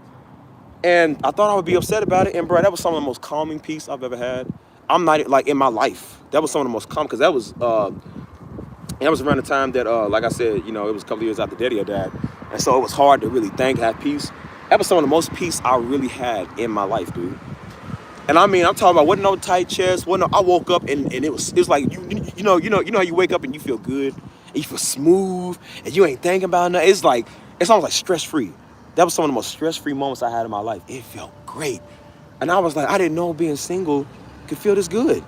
And I thought I would be upset about it, and bro, that was some of the most calming peace I've ever had. I'm not like in my life. That was some of the most calm because that was around the time that like I said, it was a couple of years after Daddy had died, and so it was hard to really have peace. That was some of the most peace I really had in my life, dude. And I mean, I'm talking about wasn't no tight chest, wasn't no, I woke up and it was like you know how you wake up and you feel good and you feel smooth and you ain't thinking about nothing. It's almost like stress free. That was some of the most stress free moments I had in my life. It felt great, and I was like, I didn't know being single could feel this good.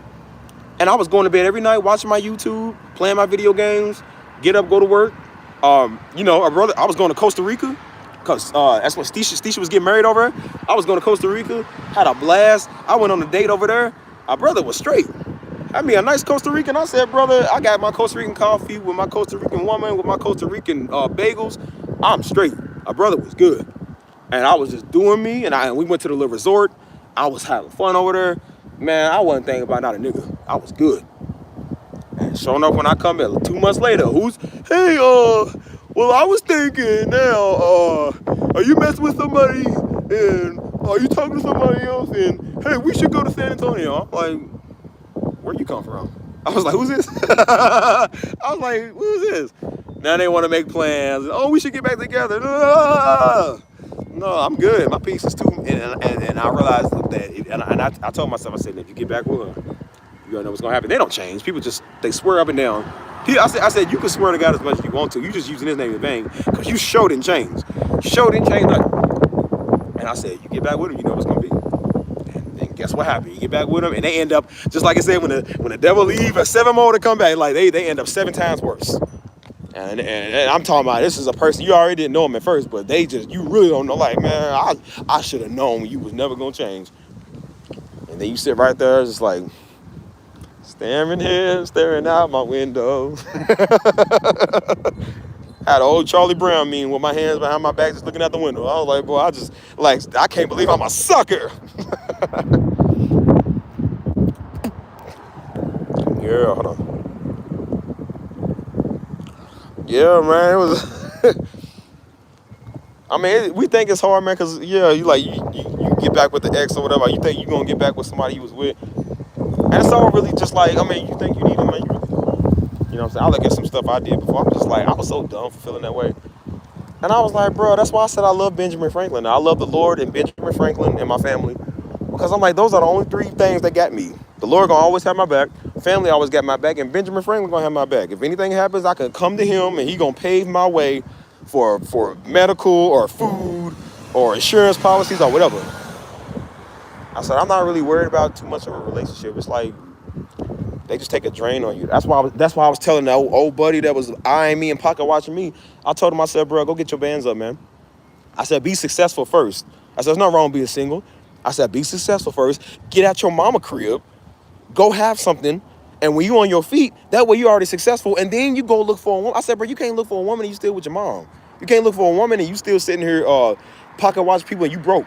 And I was going to bed every night watching my YouTube, playing my video games, get up, go to work. I was going to Costa Rica because that's when Stisha was getting married over there. I was going to Costa Rica, had a blast. I went on a date over there. Our brother was straight. I mean, a nice Costa Rican. I said, brother, I got my Costa Rican coffee with my Costa Rican woman, with my Costa Rican bagels. I'm straight. Our brother was good. And I was just doing me, and we went to the little resort. I was having fun over there. Man, I wasn't thinking about not a nigga. I was good. And sure enough, when I come in 2 months later, well, I was thinking now, are you messing with somebody? And are you talking to somebody else? And hey, we should go to San Antonio. I'm like, where you come from? I was like, who's this? I was like, who's this? Now they want to make plans. Oh, we should get back together. No, I'm good. My peace is too. And I realized that, I told myself, I said, if you get back with her, you don't know what's gonna happen. They don't change. People they swear up and down. I said, you can swear to God as much as you want to. You just using his name in vain because you sure didn't change. Sure didn't change nothing. And I said, you get back with him, you know what's gonna be. And guess what happened? You get back with them, and they end up just like I said, when the devil leave, 7 more to come back. Like they end up 7 times worse. And I'm talking about this is a person you already didn't know him at first, but you really don't know. Like, man, I should have known you was never gonna change. And then you sit right there, just like staring out my window. Had an old Charlie Brown meme with my hands behind my back, just looking out the window. I was like, boy, I can't believe I'm a sucker. Yeah, hold on. Yeah, man, it was. I mean, we think it's hard, man, because you get back with the ex or whatever. You think you're gonna get back with somebody you was with, and it's all really just like, I mean, you think you need them, man, you really don't. You know what I'm saying? I look at some stuff I did before. I'm just like, I was so dumb for feeling that way. And I was like, bro, that's why I said I love Benjamin Franklin. I love the Lord and Benjamin Franklin and my family. Because I'm like, those are the only 3 things that got me. The Lord gonna always have my back. Family always got my back. And Benjamin Franklin gonna have my back. If anything happens, I can come to him and he gonna pave my way for medical or food or insurance policies or whatever. I said, I'm not really worried about too much of a relationship. It's like, they just take a drain on you. That's why I was telling that old buddy that was eyeing me and pocket watching me. I told him, I said, bro, go get your bands up, man. I said, be successful first. I said, there's nothing wrong with being single. I said, be successful first. Get out your mama crib. Go have something. And when you on your feet, that way you're already successful. And then you go look for a woman. I said, bro, you can't look for a woman and you still with your mom. You can't look for a woman and you still sitting here pocket watch people and you broke.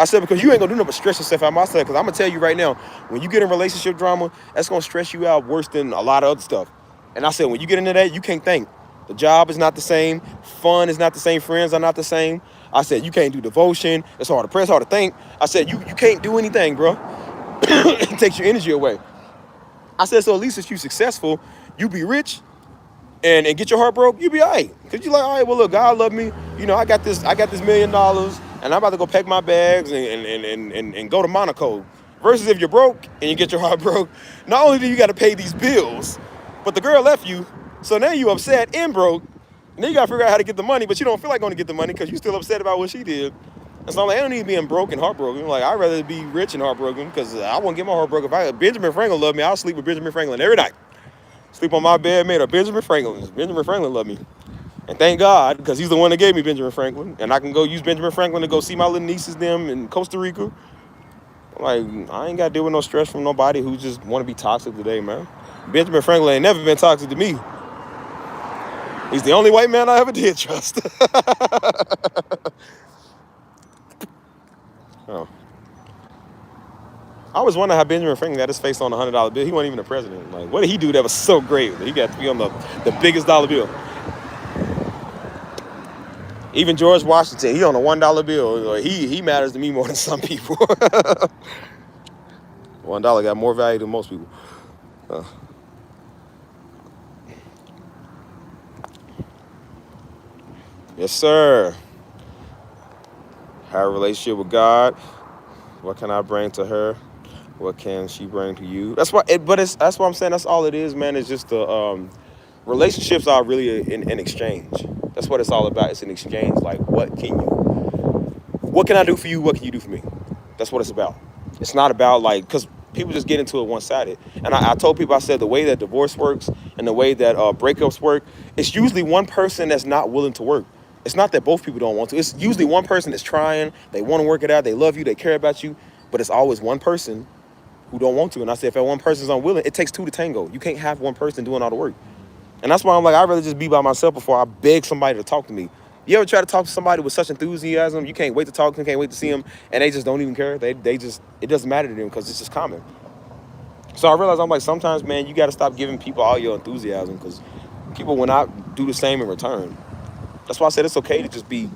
I said, because you ain't gonna do nothing but stress yourself out. Myself, because I'm gonna tell you right now, when you get in relationship drama, that's gonna stress you out worse than a lot of other stuff. And I said, when you get into that, you can't think. The job is not the same. Fun is not the same. Friends are not the same. I said, you can't do devotion. It's hard to pray, it's hard to think. I said, you can't do anything, bro. It takes your energy away. I said, so at least if you successful, you be rich and get your heart broke, you be all right. Because you like, all right, well, look, God love me. You know, I got this $1 million and I'm about to go pack my bags and go to Monaco. Versus if you're broke and you get your heart broke, not only do you got to pay these bills, but the girl left you. So now you upset and broke. And then you got to figure out how to get the money, but you don't feel like going to get the money because you're still upset about what she did. And so I'm like, I don't need being broke and heartbroken. Like, I'd rather be rich and heartbroken because I won't get my heart broken. If Benjamin Franklin loved me, I'll sleep with Benjamin Franklin every night. Sleep on my bed made of Benjamin Franklin. Benjamin Franklin loved me. And thank God, because he's the one that gave me Benjamin Franklin. And I can go use Benjamin Franklin to go see my little nieces, them in Costa Rica. Like, I ain't got to deal with no stress from nobody who just want to be toxic today, man. Benjamin Franklin ain't never been toxic to me. He's the only white man I ever did trust. Oh. I always wonder how Benjamin Franklin got his face on a $100 bill. He wasn't even the president. Like, what did he do that was so great that he got to be on the biggest dollar bill? Even George Washington, he on a $1 bill. Like, he matters to me more than some people. $1 got more value than most people. Uh, yes, sir. Have a relationship with God. What can I bring to her? What can she bring to you? That's why. That's what I'm saying. That's all it is, man. It's just the relationships are really an exchange. That's what it's all about. It's an exchange. Like, what can I do for you? What can you do for me? That's what it's about. It's not about like, because people just get into it one-sided. And I told people, I said the way that divorce works and the way that breakups work, it's usually one person that's not willing to work. It's not that both people don't want to. It's usually one person that's trying. They want to work it out. They love you. They care about you. But it's always one person who don't want to. And I said, if that one person's unwilling, it takes two to tango. You can't have one person doing all the work. And that's why I'm like, I'd rather just be by myself before I beg somebody to talk to me. You ever try to talk to somebody with such enthusiasm, you can't wait to talk to them, can't wait to see them, and they just don't even care? They just, it doesn't matter to them because it's just common. So I realized, I'm like, sometimes, man, you got to stop giving people all your enthusiasm because people will not do the same in return. That's why I said it's okay to just be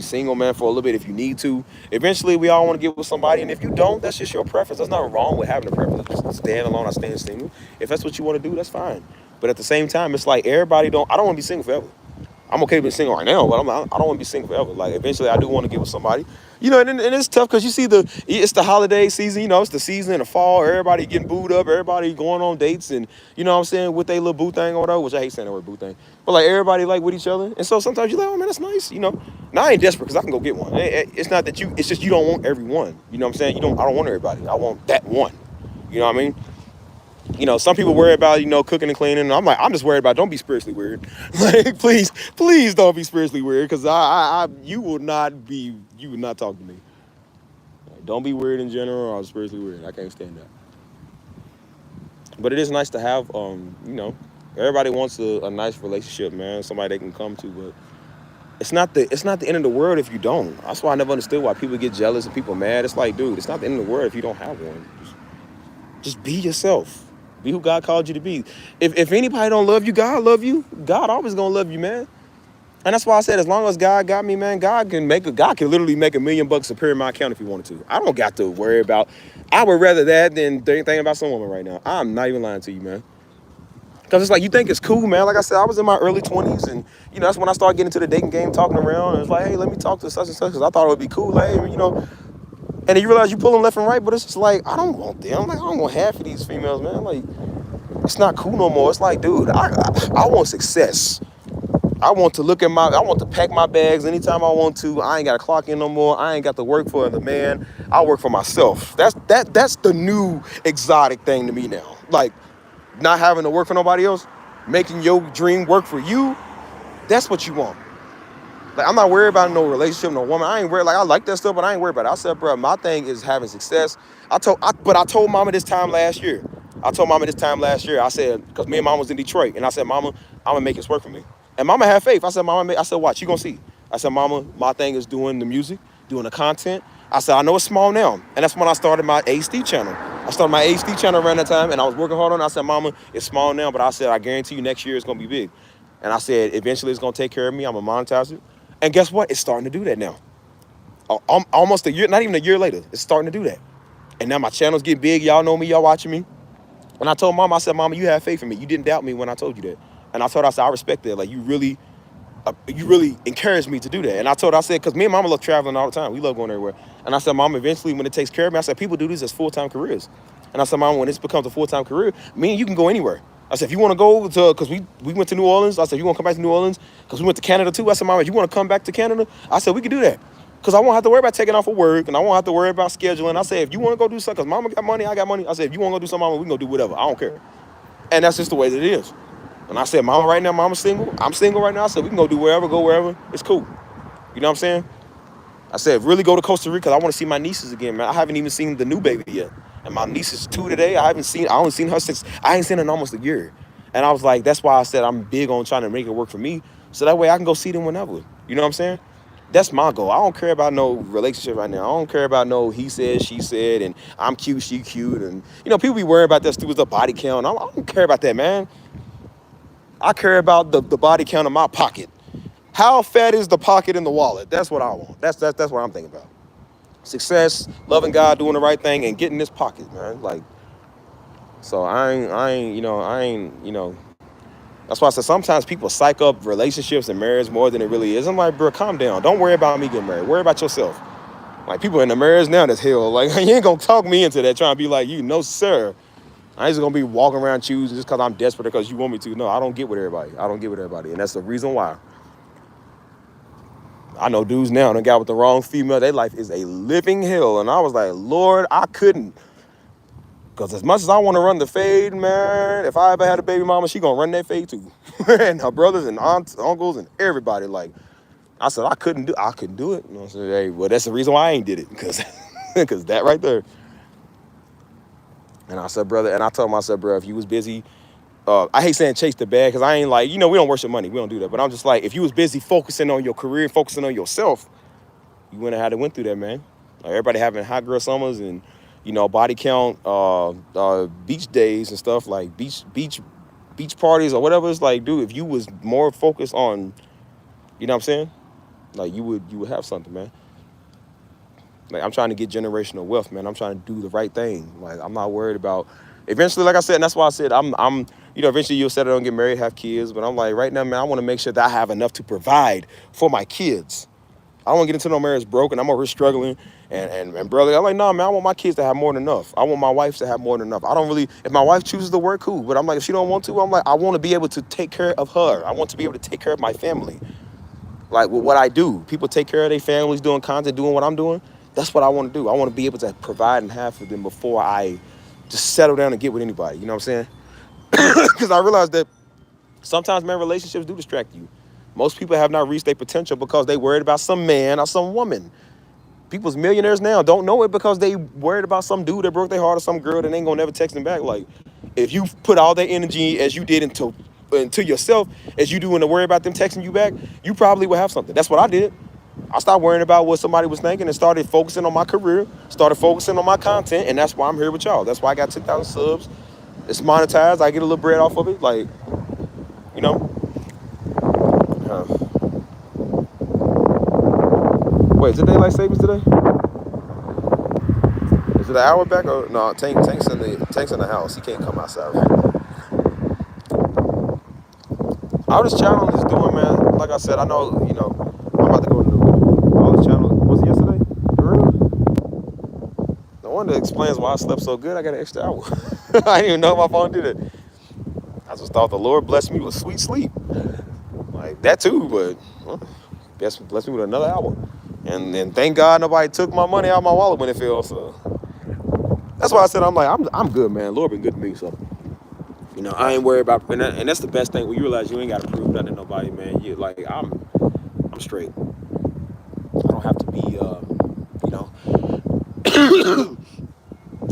single, man, for a little bit if you need to. Eventually, we all want to get with somebody, and if you don't, that's just your preference. There's nothing wrong with having a preference. Just staying alone or staying single. If that's what you want to do, that's fine. But at the same time, it's like I don't want to be single forever. I'm okay being single right now, but I don't want to be single forever. Like, eventually, I do want to get with somebody. You know, and it's tough because you see it's the holiday season. You know, it's the season in the fall. Everybody getting booed up. Everybody going on dates and, you know what I'm saying, with their little boo thing or whatever, which I hate saying that word boo thing. But, like, everybody, like, with each other. And so sometimes you're like, oh, man, that's nice, you know. Now, I ain't desperate because I can go get one. It's not that it's just you don't want everyone. You know what I'm saying? I don't want everybody. I want that one. You know what I mean? You know, some people worry about, you know, cooking and cleaning. And I'm just worried about, don't be spiritually weird. Like, please don't be spiritually weird, because you would not talk to me. Like, don't be weird in general or spiritually weird. I can't stand that. But it is nice to have, you know, everybody wants a nice relationship, man. Somebody they can come to, but it's not the end of the world if you don't. That's why I never understood why people get jealous and people mad. It's like, dude, it's not the end of the world if you don't have one. Just be yourself. Be who God called you to be. If anybody don't love you, God love you. God always gonna love you, man. And that's why I said, as long as God got me, man, God can literally make $1 million appear in my account if he wanted to. I don't got to worry about. I would rather that than anything about some woman right now. I'm not even lying to you, man. Because it's like, you think it's cool, man. Like I said, I was in my early 20s, and, you know, that's when I started getting into the dating game, talking around. And it's like, hey, let me talk to such and such, because I thought it would be cool. Like, hey, you know. And then you realize you pull them left and right, but it's just like, I don't want them. Like, I don't want half of these females, man. Like, it's not cool no more. It's like, dude, I want success. I want to pack my bags anytime I want to. I ain't got to clock in no more. I ain't got to work for the man. I work for myself. That's the new exotic thing to me now. Like, not having to work for nobody else, making your dream work for you. That's what you want. Like, I'm not worried about no relationship, no woman. I ain't worried. Like, I like that stuff, but I ain't worried about it. I said, bro, my thing is having success. I told mama this time last year. I said, because me and mama was in Detroit, and I said, mama, I'm gonna make this work for me. And mama had faith. I said, watch, you gonna see. I said, mama, my thing is doing the music, doing the content. I said, I know it's small now. And that's when I started my HD channel. I started my HD channel around that time, and I was working hard on it. I said, mama, it's small now, but I said, I guarantee you next year it's gonna be big. And I said, eventually it's gonna take care of me. I'm gonna monetize it. And guess what? It's starting to do that now. Almost a year, not even a year later, it's starting to do that. And now my channel's getting big. Y'all know me. Y'all watching me. And I told mama, I said, mama, you have faith in me. You didn't doubt me when I told you that. And I told her, I said, I respect that. Like, you really encouraged me to do that. And I said, because me and mama love traveling all the time. We love going everywhere. And I said, mama, eventually when it takes care of me, I said, people do this as full-time careers. And I said, mama, when this becomes a full-time career, me and you can go anywhere. I said, if you want to go to, because we went to New Orleans. I said, you want to come back to New Orleans? Because we went to Canada too. I said, mama, if you want to come back to Canada? I said, we could do that. Because I won't have to worry about taking off of work, and I won't have to worry about scheduling. I said, if you want to go do something, because mama got money, I got money. I said, if you want to go do something, mama, we can go do whatever. I don't care. And that's just the way that it is. And I said, mama, right now, mama's single. I'm single right now. I said, we can go do wherever, go wherever. It's cool. You know what I'm saying? I said, really go to Costa Rica, because I want to see my nieces again, man. I haven't even seen the new baby yet. And my niece is 2 today. I only seen her since, I ain't seen her in almost a year. And I was like, that's why I said I'm big on trying to make it work for me, so that way I can go see them whenever. You know what I'm saying? That's my goal. I don't care about no relationship right now. I don't care about no he said, she said, and I'm cute, she cute. And, people be worried about that stupid stuff, body count. I don't care about that, man. I care about the body count in my pocket. How fat is the pocket in the wallet? That's what I want. That's what I'm thinking about. Success, loving God, doing the right thing, and getting this pocket, man. Like, so that's why I said sometimes people psych up relationships and marriage more than it really is. I'm like, bro, calm down. Don't worry about me getting married. Worry about yourself. Like, people in the marriage now that's hell. Like, you ain't gonna talk me into that trying to be like you. No, sir. I ain't just gonna be walking around choosing just because I'm desperate because you want me to. No, I don't get with everybody. I don't get with everybody. And that's the reason why. I know dudes now that got with the wrong female. Their life is a living hell. And I was like, Lord, I couldn't. Because as much as I want to run the fade, man, if I ever had a baby mama, she gonna run that fade too. And her brothers and aunts, uncles, and everybody. Like, I said, I couldn't do it. I said, hey, well, that's the reason why I ain't did it. Because that right there. And I said, brother, and I told him, I said, bro, if you was busy, I hate saying chase the bag because I ain't like, we don't worship money. We don't do that. But I'm just like, if you was busy focusing on your career, focusing on yourself, you wouldn't have had to went through that, man. Like, everybody having hot girl summers and, body count, beach days and stuff, like beach parties or whatever. It's like, dude, if you was more focused on, you know what I'm saying? Like, you would have something, man. Like, I'm trying to get generational wealth, man. I'm trying to do the right thing. Like, I'm not worried about eventually, like I said, and that's why I said eventually you'll settle down, get married, have kids. But I'm like, right now, man, I want to make sure that I have enough to provide for my kids. I don't want to get into no marriage broken. I'm over here struggling. And brother, I'm like, nah, man, I want my kids to have more than enough. I want my wife to have more than enough. I don't really, if my wife chooses to work, cool. But I'm like, if she don't want to, I'm like, I want to be able to take care of her. I want to be able to take care of my family. Like, with what I do. People take care of their families, doing content, doing what I'm doing. That's what I want to do. I want to be able to provide and have for them before I just settle down and get with anybody. You know what I'm saying? Because I realized that sometimes, man, relationships do distract you. Most people have not reached their potential because they worried about some man or some woman. People's millionaires now don't know it because they worried about some dude that broke their heart or some girl that ain't gonna never text them back. Like, if you put all that energy as you did into yourself as you do into worry about them texting you back, you probably will have something. That's what I did. I stopped worrying about what somebody was thinking and started focusing on my career, started focusing on my content, and that's why I'm here with y'all. That's why I got 10,000 subs. It's monetized. I get a little bread off of it. Like, you know. Wait, is it daylight savings today? Is it an hour back or no? Tank's in the house. He can't come outside right now. All this channel is doing, man. Like I said, I know, I'm about to go to all this channel. Was it yesterday? No wonder it explains why I slept so good. I got an extra hour. I didn't even know my phone did it. I just thought the Lord blessed me with sweet sleep. Like that too, but blessed me with another hour. And thank God nobody took my money out of my wallet when it fell. So that's why I said I'm good, man. Lord been good to me, so I ain't worried about, and that's the best thing when you realize you ain't got to prove nothing to nobody, man. You like I'm straight. I don't have to be,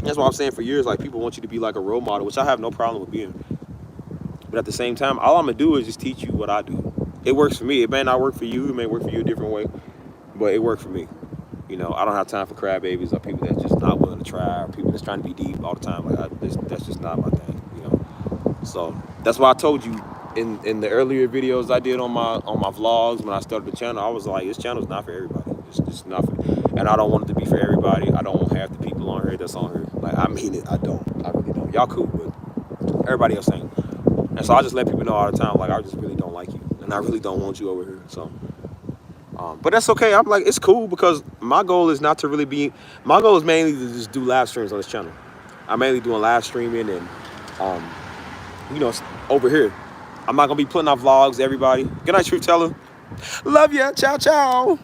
That's why I'm saying for years, like people want you to be like a role model, which I have no problem with being. But at the same time, all I'm gonna do is just teach you what I do. It works for me. It may not work for you. It may work for you a different way, but it worked for me. I don't have time for crybabies or people that's just not willing to try or people that's trying to be deep all the time. Like that's just not my thing. So that's why I told you in the earlier videos I did on my vlogs when I started the channel, I was like, this channel's not for everybody. It's just not for, and I don't want it to be for everybody. I don't want half the people on here that's on here. Like, I mean it. I really don't. Y'all cool, but everybody else ain't. And so I just let people know all the time, like, I just really don't like you, and I really don't want you over here. So, but that's okay. I'm like, it's cool because my goal is not to really be. My goal is mainly to just do live streams on this channel. I'm mainly doing live streaming and, over here. I'm not gonna be putting out vlogs. Everybody, good night, Truth Teller. Love ya. Ciao, ciao.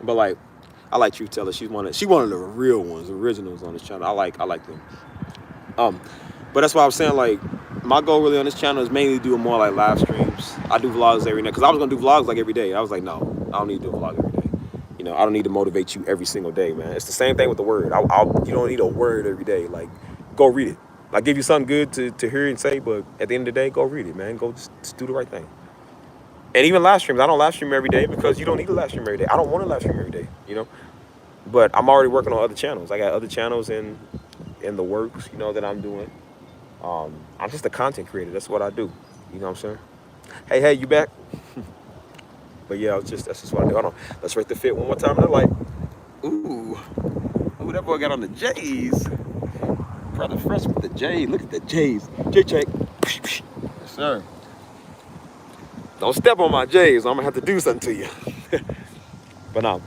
But like, I like Truth Teller. She's one of the real ones, originals on this channel. I like them. But that's why I'm saying, like, my goal really on this channel is mainly doing more like live streams. I do vlogs every night because I was gonna do vlogs like every day. I was like, no, I don't need to do a vlog every day. I don't need to motivate you every single day, man. It's the same thing with the word. You don't need a word every day. Like, go read it. Like, give you something good to hear and say, but at the end of the day, go read it, man. Go just do the right thing. And even live streams, I don't live stream every day because you don't need to live stream every day. I don't want to live stream every day, But I'm already working on other channels. I got other channels in the works, that I'm doing. I'm just a content creator. That's what I do. You know what I'm saying? Hey, you back? But yeah, that's just what I do. Hold on. Let's rate the fit one more time. They're like, ooh, that boy got on the J's. Brother Fresh with the J's. Look at the J's. J-check. Yes, sir. Don't step on my J's. I'm gonna have to do something to you. But no.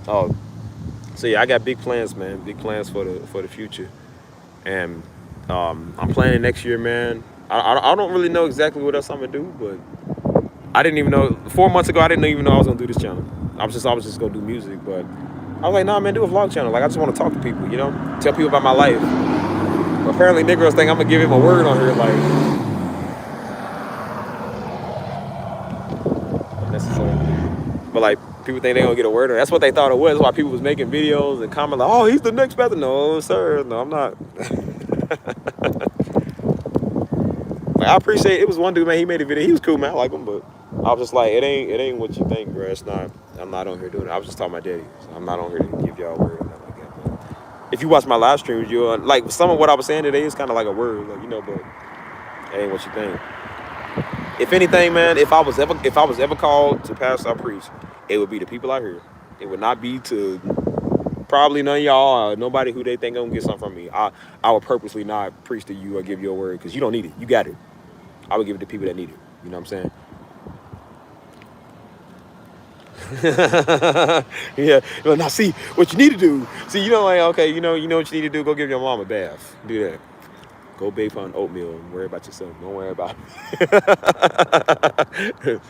So yeah, I got big plans, man. Big plans for the future, and I'm planning next year, man. I don't really know exactly what else I'm gonna do, but I didn't even know 4 months ago. I didn't even know I was gonna do this channel. I was just gonna do music, but I was like, nah, man, do a vlog channel. Like I just want to talk to people, tell people about my life. But apparently, Negroes think I'm gonna give him a word on here, like unnecessary. But like people think they gonna get a word on. That's what they thought it was. That's why people was making videos and commenting like, oh, he's the next pastor. No, sir, no, I'm not. Like I appreciate it. Was one dude, man. He made a video. He was cool, man. I like him, but I was just like, it ain't what you think, bro. It's not. I'm not on here doing it. I was just talking to my daddy. So I'm not on here to give y'all a word or nothing like that. But if you watch my live streams, you'll like some of what I was saying today is kind of like a word, like but it ain't what you think. If anything, man, if I was ever called to pastor or preach, it would be the people out here. It would not be to probably none of y'all or nobody who they think gonna get something from me. I would purposely not preach to you or give you a word because you don't need it. You got it. I would give it to people that need it. You know what I'm saying? Yeah. Now see what you need to do. See, like okay, you know what you need to do. Go give your mom a bath. Do that. Go bathe on oatmeal and worry about yourself. Don't worry about it.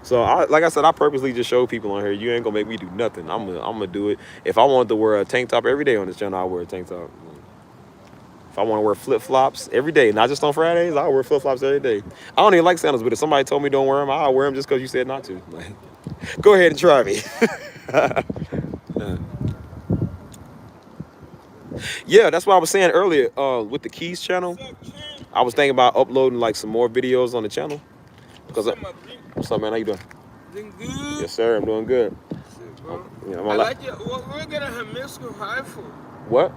So, like I said, I purposely just show people on here. You ain't gonna make me do nothing. I'm gonna do it. If I want to wear a tank top every day on this channel, I'll wear a tank top. If I want to wear flip-flops every day, not just on Fridays, I'll wear flip-flops every day. I don't even like sandals, but if somebody told me don't wear them, I'll wear them just because you said not to. Like, go ahead and try me. Yeah, that's what I was saying earlier with the Keys channel. I was thinking about uploading like some more videos on the channel. Because what's up, man? How you doing? Doing good. Yes, sir. I'm doing good. I like it. We're gonna have Mexican hat for. What?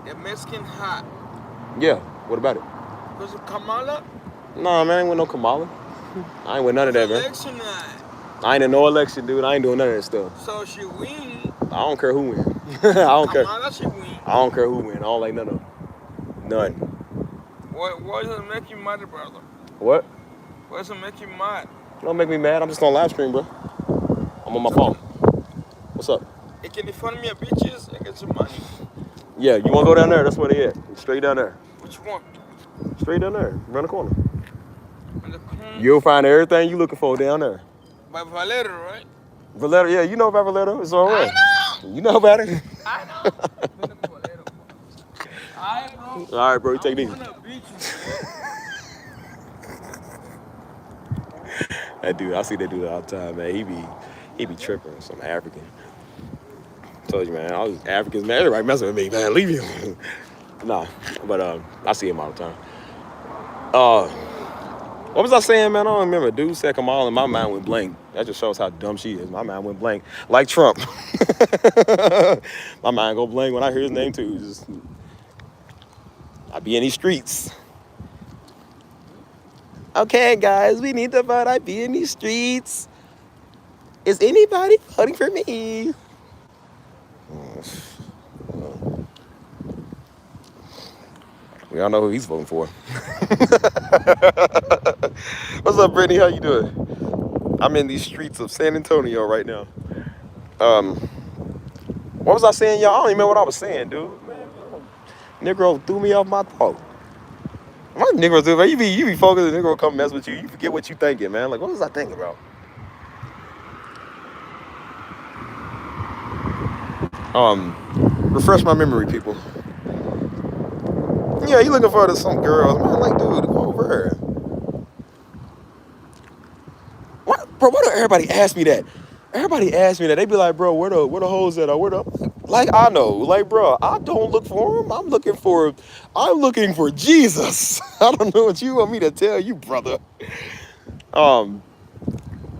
A Mexican hat. Yeah. What about it? Was it Kamala? Nah, man. I ain't with no Kamala. I ain't with none of that, man. Election night. I ain't in no election, dude. I ain't doing none of that stuff. So she win. I don't care who win. I don't care. Kamala she win. I don't care who win. I don't like none of them. None. What does it make you mad, brother? What? What does it make you mad? Don't make me mad. I'm just on live stream, bro. I'm on my phone. What's up? It can fund me a bitches and get some money. Yeah, you want to go down there? That's where they at. Straight down there. Which one? Straight down there. Around the corner. In the corner? You'll find everything you looking for down there. By Valero, right? Valero, yeah, you know about Valero. It's all right. I know. You know about it? I know. Alright, bro. All right, bro. You take it easy. That dude, I see that dude all the time, man. He be tripping. Some African. Told you, man. All these Africans, man. Everybody messing with me, man. Leave you. Nah, but I see him all the time. What was I saying, man? I don't remember. Dude said Kamala and my mind went blank. That just shows how dumb she is. My mind went blank. Like Trump. My mind go blank when I hear his name, too. I be in these streets. Okay, guys, we need to vote. I be in these streets. Is anybody voting for me? We all know who he's voting for. What's up, Brittany? How you doing? I'm in these streets of San Antonio right now. What was I saying, y'all? I don't even remember what I was saying, dude. Negro threw me off my thought. My Negro, dude, man, you be focused, the Negro come mess with you. You forget what you thinking, man. Like, what was I thinking about? Refresh my memory, people. Yeah, you looking for some girls, man. Like, dude, go over here. What, bro? Why do everybody ask me that? Everybody ask me that. They be like, bro, where the hoes at? Or where the like? I know, like, bro, I don't look for them. I'm looking for Jesus. I don't know what you want me to tell you, brother. Um,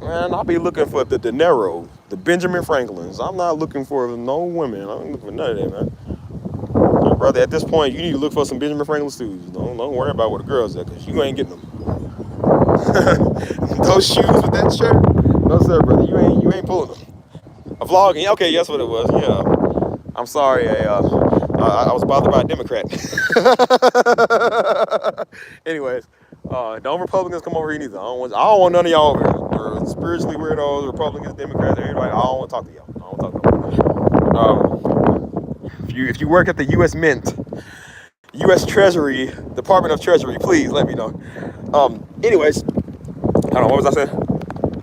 Man, I'll be looking for the De Niro, the Benjamin Franklins. I'm not looking for no women. I ain't looking for none of that, man. Brother, at this point, you need to look for some Benjamin Franklin shoes. Don't worry about where the girls at, because you ain't getting them. Those shoes with that shirt? No, sir, brother. You ain't pulling them. A vlogging? Okay, that's what it was. Yeah. I'm sorry. I was bothered by a Democrat. Anyways, don't Republicans come over here neither. I don't want none of y'all over here. Or spiritually weirdos, Republicans, Democrats, everybody. I don't want to talk to y'all. I don't want to talk to y'all. If you work at the U.S. Mint, U.S. Treasury, Department of Treasury, please let me know. Anyways, I don't know, what was I saying?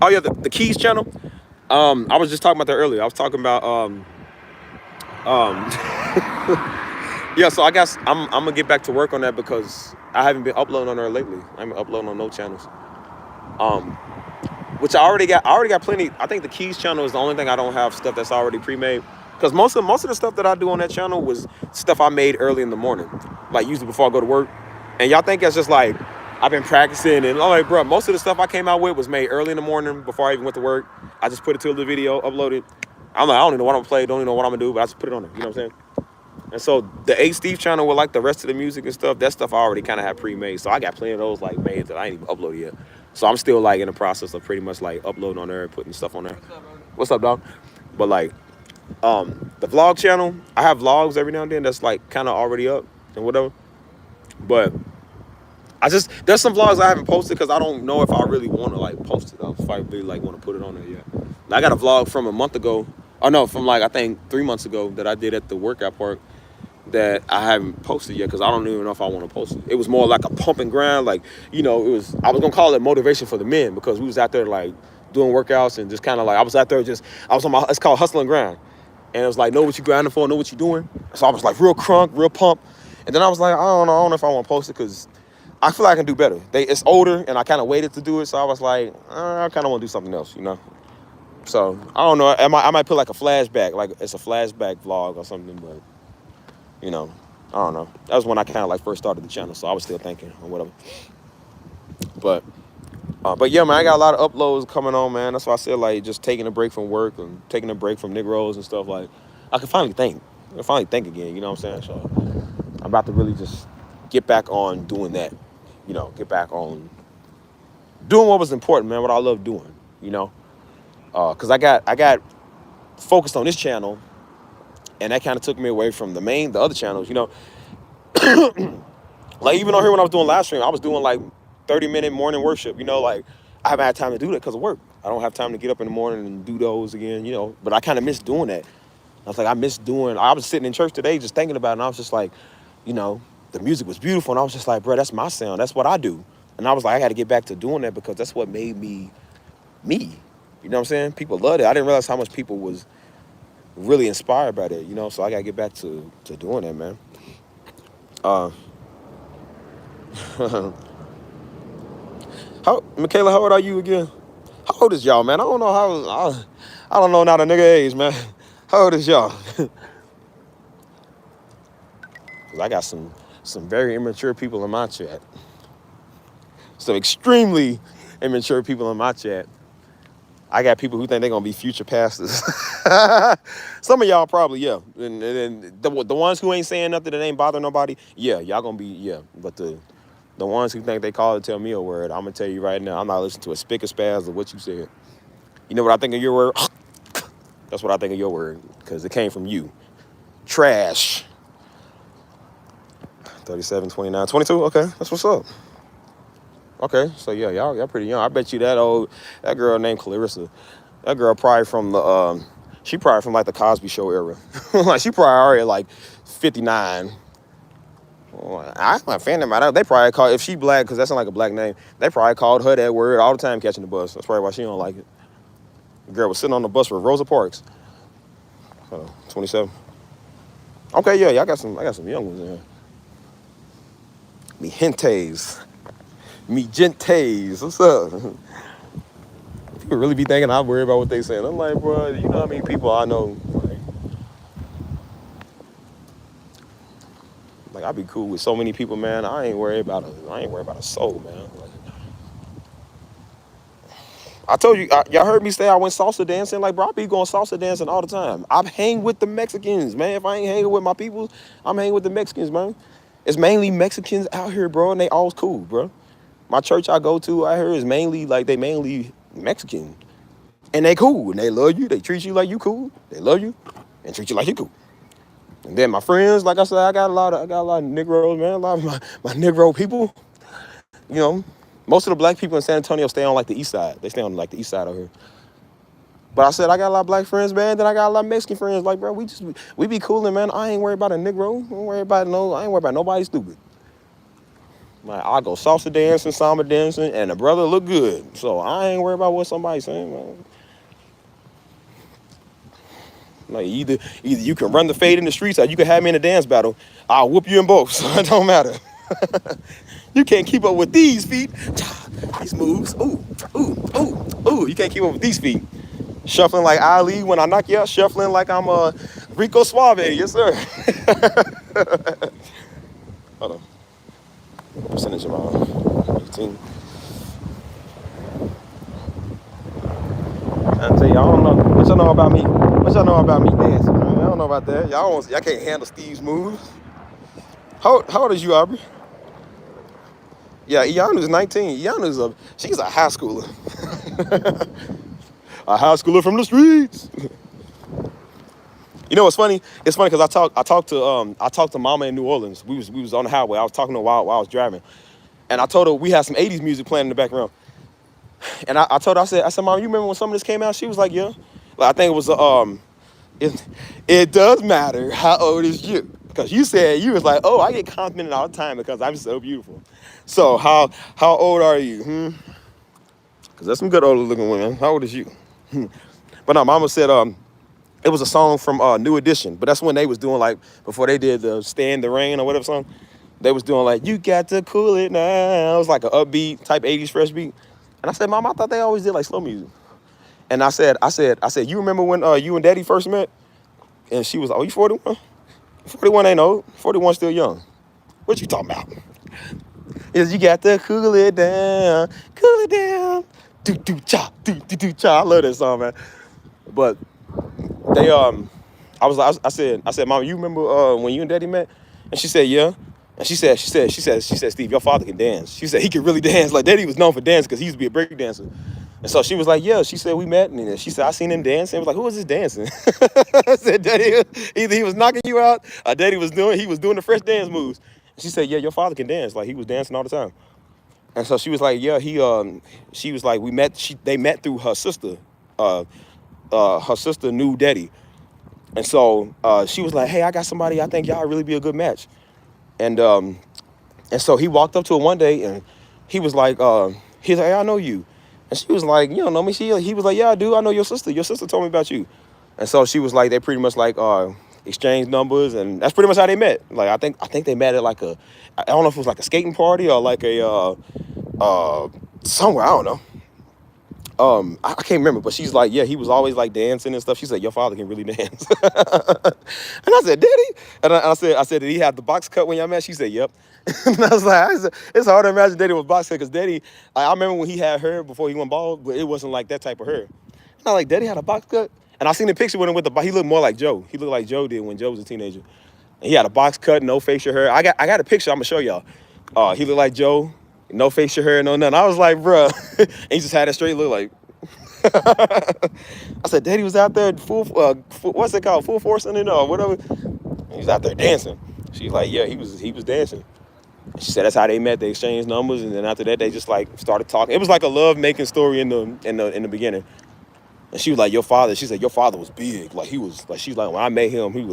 Oh yeah, the Keys channel. I was just talking about that earlier. I was talking about um yeah. So I guess I'm gonna get back to work on that because I haven't been uploading on there lately. I haven't been uploading on no channels. Um, which I already got. I already got plenty. I think the Keys channel is the only thing I don't have stuff that's already pre-made. Because most of the stuff that I do on that channel was stuff I made early in the morning, like usually before I go to work. And y'all think it's just like I've been practicing and I'm like, bro, most of the stuff I came out with was made early in the morning before I even went to work. I just put it to the video, uploaded. I'm like, I don't even know what I'm gonna play, don't even know what I'm gonna do, but I just put it on there. You know what I'm saying? And so the A Steve channel with like the rest of the music and stuff, that stuff I already kind of had pre-made. So I got plenty of those like made that I ain't even uploaded yet. So I'm still like in the process of pretty much like uploading on there and putting stuff on there. What's up, dog? But like the vlog channel, I have vlogs every now and then that's like kind of already up and whatever. But there's some vlogs I haven't posted because I don't know if I really want to like post it. If I really like want to put it on there yet. I got a vlog from a month ago. Oh no, from like I think 3 months ago that I did at the workout park that I haven't posted yet because I don't even know if I want to post it. It was more like a pump and grind, like I was gonna call it motivation for the men because we was out there like doing workouts and just kind of like I was out there it's called hustle and grind, and it was like know what you grinding for, know what you're doing. So I was like real crunk, real pump, and then I was like I don't know if I want to post it because I feel like I can do better. It's older and I kind of waited to do it, so I was like I kind of want to do something else. So I don't know. I might put like a flashback, like it's a flashback vlog or something, but. I don't know. That was when I kind of like first started the channel, so I was still thinking or whatever. But yeah, man, I got a lot of uploads coming on, man. That's why I said like just taking a break from work and taking a break from Negroes and stuff. Like I can finally think. I can finally think again. You know what I'm saying? So I'm about to really just get back on doing that. Get back on doing what was important, man. What I love doing. Because I got focused on this channel. And that kind of took me away from the other channels, Like even on here when I was doing live stream, I was doing like 30-minute morning worship, like I haven't had time to do that because of work. I don't have time to get up in the morning and do those again, but I kind of miss doing that. I was like, I was sitting in church today just thinking about it and I was just like, the music was beautiful and I was just like, bro, that's my sound. That's what I do. And I was like, I got to get back to doing that because that's what made me me. You know what I'm saying? People loved it. I didn't realize how much people was really inspired by that, so I gotta get back to doing that, man. Michaela, how old are you again? How old is y'all, man? I don't know I don't know now the nigga age, man. How old is y'all? 'Cause I got some very immature people in my chat. Some extremely immature people in my chat. I got people who think they're gonna be future pastors. Some of y'all probably, yeah. And the ones who ain't saying nothing that ain't bothering nobody, yeah, y'all gonna be, yeah. But the ones who think they call it tell me a word, I'm gonna tell you right now, I'm not listening to a spick or spaz of what you said. You know what I think of your word? That's what I think of your word, because it came from you. Trash. 37, 29, 22, okay, that's what's up. Okay, so yeah, y'all pretty young. I bet you that girl named Clarissa, that girl probably from she probably from like the Cosby Show era. Like she probably already like 59. Well, I'm not offended by that. They probably call, if she black, because that's not like a black name, they probably called her that word all the time catching the bus. That's probably why she don't like it. The girl was sitting on the bus with Rosa Parks. 27. Okay, yeah, I got some young ones in here. Me gentes. Me gentes. What's up? People really be thinking I worry about what they saying. I'm like, bro, you know how many people I know? Like I be cool with so many people, man. I ain't worried about a soul, man. I told you, y'all heard me say I went salsa dancing. Like, bro, I be going salsa dancing all the time. I hang with the Mexicans, man. If I ain't hanging with my people, I'm hanging with the Mexicans, man. It's mainly Mexicans out here, bro, and they always cool, bro. My church I go to out here is mainly, like, they mainly Mexican. And they cool, and they love you. They treat you like you cool. They love you and treat you like you cool. And then my friends, like I said, I got a lot of Negroes, man. A lot of my Negro people. You know, most of the black people in San Antonio stay on like the east side. They stay on like the east side over here. But I said I got a lot of black friends, man. Then I got a lot of Mexican friends. Like, bro, we be cooling, man. I ain't worried about a Negro. I ain't worried about nobody stupid. Like, I go salsa dancing, samba dancing, and the brother look good. So I ain't worried about what somebody's saying, man. Like, either you can run the fade in the streets or you can have me in a dance battle. I'll whoop you in both, so it don't matter. You can't keep up with these feet. These moves. Ooh, ooh, ooh, ooh. You can't keep up with these feet. Shuffling like Ali when I knock you out. Shuffling like I'm Rico Suave. Yes, sir. Hold on. Percentage of my 18. I tell you, I don't know. What y'all know about me? What y'all know about me dancing, man? I don't know about that. Y'all can't handle Steve's moves. How old is you, Aubrey? Yeah, Iyanu's 19. She's a high schooler. A high schooler from the streets. You know what's funny? It's funny because I talked to Mama in New Orleans. We was on the highway. I was talking to her while I was driving, and I told her we had some '80s music playing in the background. And I told her, I said, Mom, you remember when some of this came out? She was like, yeah. Like, I think it was it does matter how old is you, because you said you was like, oh, I get complimented all the time because I'm so beautiful. So how old are you? Because there's some good older looking women. How old is you? But no, Mama said it was a song from New Edition, but that's when they was doing, like, before they did the Stay in the Rain or whatever song, they was doing like, you got to cool it now. It was like an upbeat type 80s fresh beat. And I said, Mom, I thought they always did like slow music. And I said, you remember when you and Daddy first met? And she was like, oh, you 41? 41 ain't old. 41 still young. What you talking about? Is you got to cool it down. Cool it down. Do-do-cha, do-do-cha. I love that song, man. But they I said, Mom, you remember when you and Daddy met? And she said, yeah. And she said, Steve, your father can dance. She said he could really dance. Like, Daddy was known for dancing because he used to be a break dancer. And so she was like, yeah. She said, we met. And she said, I seen him dancing. I was like, who was this dancing? I said, Daddy, either he was knocking you out or Daddy was doing the fresh dance moves. And she said, yeah, your father can dance. Like, he was dancing all the time. And so she was like, yeah, she was like, they met through her sister. Her sister knew Daddy. And so she was like, hey, I got somebody, I think y'all really be a good match. And so he walked up to her one day and he was like, hey, I know you. And she was like, you don't know me. He was like, yeah, I do. I know your sister. Your sister told me about you. And so she was like, they pretty much like exchanged numbers, and that's pretty much how they met. Like, I think they met at like I don't know if it was like a skating party or like a somewhere, I don't know. I can't remember, but she's like, yeah, he was always like dancing and stuff. She said, your father can really dance. And I said, did he? And I said, did he have the box cut when y'all met? She said, yep. And I was like, it's hard to imagine Daddy was box cut, because Daddy, I remember when he had hair before he went bald, but it wasn't like that type of hair. And I was like, Daddy had a box cut? And I seen the picture with him he looked more like Joe. He looked like Joe did when Joe was a teenager. And he had a box cut, no facial hair. I got a picture I'm gonna show y'all. He looked like Joe, no facial hair, no nothing. I was like, bruh. And he just had a straight look like. I said, Daddy was out there full what's it called? Full force in it or whatever. He was out there dancing. She's like, yeah, he was dancing. She said that's how they met. They exchanged numbers, and then after that, they just like started talking. It was like a love making story in the beginning. And she was like, your father. She said your father was big. Like, he was like, she's like, when I met him, he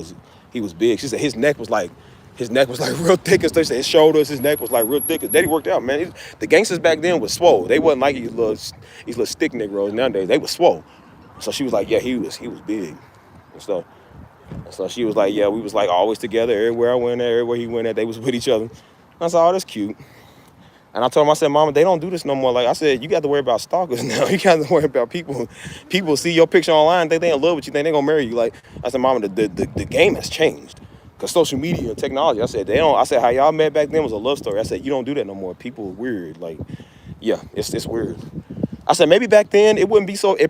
was big. She said his neck was like real thick and stuff. She said his shoulders, his neck was like real thick. Daddy worked out, man. The gangsters back then was swole. They wasn't like these little stick Negroes nowadays. They was swole. So she was like, yeah, he was big and stuff. And so she was like, yeah, we was like always together. Everywhere I went at, everywhere he went at, they was with each other. I said, oh, that's cute. And I told him, I said, Mama, they don't do this no more. Like I said, you got to worry about stalkers now. You got to worry about people. People see your picture online, think they in love with you, think they gonna marry you. Like, I said, Mama, the game has changed. Cause social media and technology. I said, how y'all met back then was a love story. I said, you don't do that no more. People are weird. Like, yeah, it's weird. I said, maybe back then it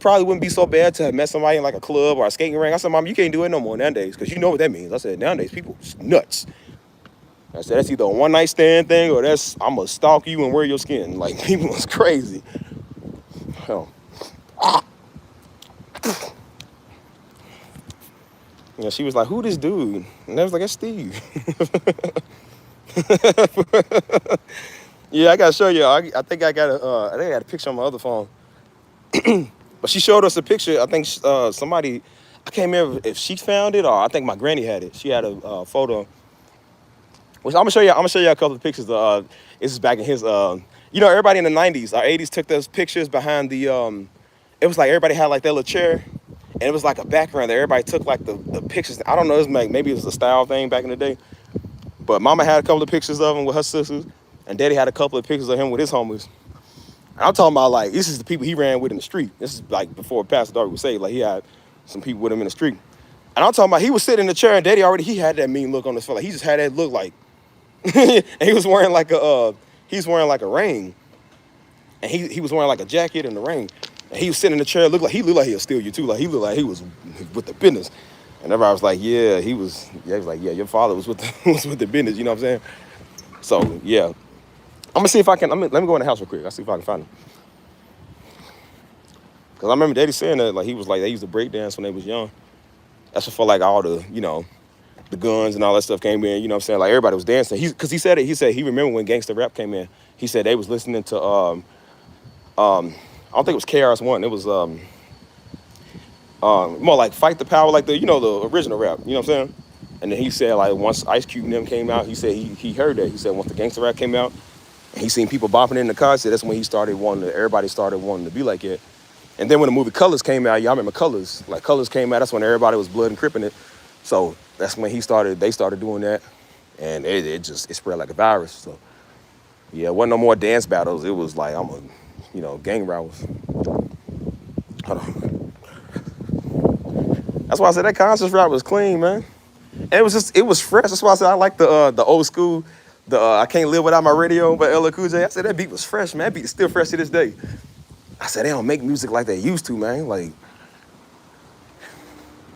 probably wouldn't be so bad to have met somebody in like a club or a skating ring. I said, Mom, you can't do it no more nowadays because you know what that means. I said, nowadays people nuts. I said, that's either a one night stand thing or I'm gonna stalk you and wear your skin. Like people was crazy. Hell. Yeah, she was like, who this dude? And I was like, that's Steve. Yeah, I gotta show you. I think I got a picture on my other phone. But she showed us a picture. I think somebody, I can't remember if she found it or I think my granny had it. She had a photo. Which I'm gonna show you. I'm gonna show you a couple of pictures. This is back in his. Everybody in the '90s, or '80s took those pictures behind the. It was like everybody had like their little chair, and it was like a background that everybody took like the pictures. I don't know. It was maybe it was a style thing back in the day. But Mama had a couple of pictures of him with her sisters, and Daddy had a couple of pictures of him with his homies. And I'm talking about like this is the people he ran with in the street. This is like before Pastor Darby would say like he had some people with him in the street. And I'm talking about he was sitting in the chair and Daddy he had that mean look on his face. Like he just had that look like, and he was wearing like a ring, and he was wearing like a jacket and the ring. And he was sitting in the chair. He looked like he'll steal you too. Like he looked like he was with the business. And everybody was like, yeah, he was like, yeah, your father was with the business. You know what I'm saying? So yeah, I'm gonna see if I can. Let me go in the house real quick. I'll see if I can find him. Cause I remember Daddy saying that like he was like they used to break dance when they was young. That's before like all the the guns and all that stuff came in. You know what I'm saying? Like everybody was dancing. He said he remembered when gangsta rap came in. He said they was listening to I don't think it was KRS-One. It was more like Fight the Power, like the the original rap. You know what I'm saying? And then he said like once Ice Cube and them came out, he said he heard that. He said once the gangsta rap came out, and he seen people bopping in the car. He said that's when everybody started wanting to be like it. And then when the movie Colors came out, y'all remember Colors? Like Colors came out, that's when everybody was blood and cripping it. So that's when they started doing that. And it spread like a virus. So yeah, it wasn't no more dance battles. It was like gang rivals. Hold on. That's why I said that conscious rap was clean, man. And it was fresh. That's why I said I like the old school, I Can't Live Without My Radio by LL Cool J. I said that beat was fresh, man. That beat is still fresh to this day. I said they don't make music like they used to, man. Like,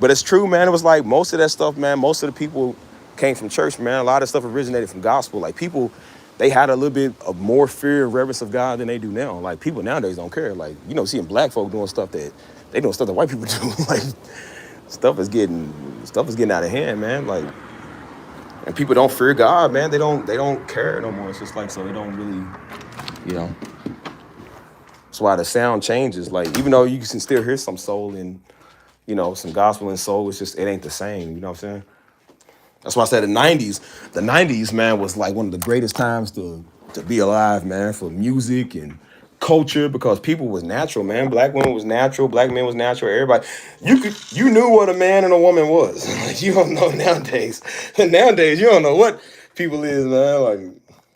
but it's true, man. It was like most of that stuff, man. Most of the people came from church, man. A lot of stuff originated from gospel. Like people, they had a little bit of more fear and reverence of God than they do now. Like people nowadays don't care. Like seeing black folk doing stuff that they doing stuff that white people do. Like stuff is getting out of hand, man. Like, and people don't fear God, man. They don't care no more. It's just like so they don't really, That's why the sound changes. Like even though you can still hear some soul and some gospel and soul, it's just it ain't the same. You know what I'm saying? That's why I said the '90s, man, was like one of the greatest times to be alive, man, for music and culture because people was natural, man. Black women was natural, black men was natural. Everybody, you knew what a man and a woman was. Like you don't know nowadays. Nowadays, you don't know what people is, man. Like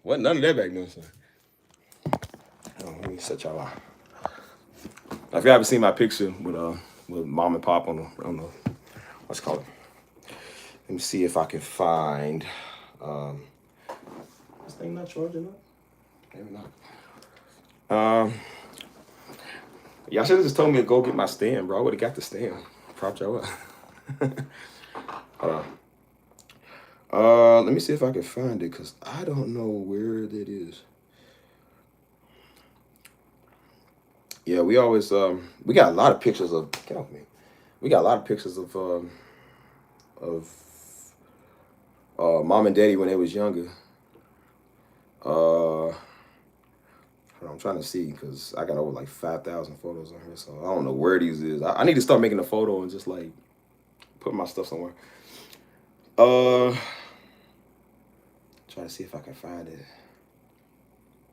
what none of that back then. So. Let me set y'all out. If you haven't seen my picture with mom and pop on the what's it called? Let me see if I can find. This thing not charging up? Maybe not. Y'all should have just told me to go get my stand, bro. I would have got the stand. Prop y'all up. Let me see if I can find it because I don't know where that is. Yeah, we always we got a lot of pictures of get off me. We got a lot of pictures of mom and daddy when they was younger. I'm trying to see because I got over like 5,000 photos on here, so I don't know where these is. I need to start making a photo and just like put my stuff somewhere. Try to see if I can find it.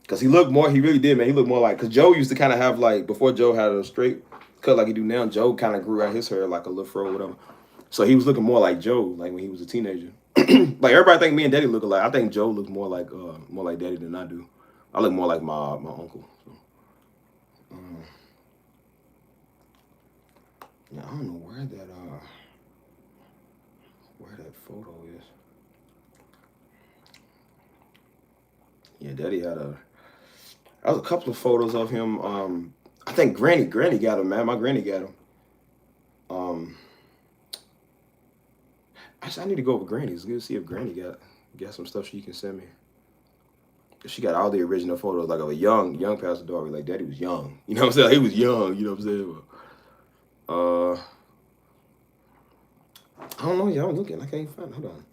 Cause he really did, man. He looked more like, cause Joe used to kind of have like, before Joe had a straight cut like he do now, Joe kind of grew out his hair like a little fro or whatever. So he was looking more like Joe, like when he was a teenager. Like everybody think me and Daddy look alike. I think Joe looks more like Daddy than I do. I look more like my uncle. So. Yeah, I don't know where that photo is. Yeah, Daddy had there was a couple of photos of him. I think Granny got him, man. My granny got him. Actually, I need to go over Granny's. Let's see if Granny got some stuff she can send me. She got all the original photos, like of a young Pastor Darby. Like Daddy was young. You know what I'm saying? He was young. You know what I'm saying? I don't know. Y'all looking. I can't find it. Hold on.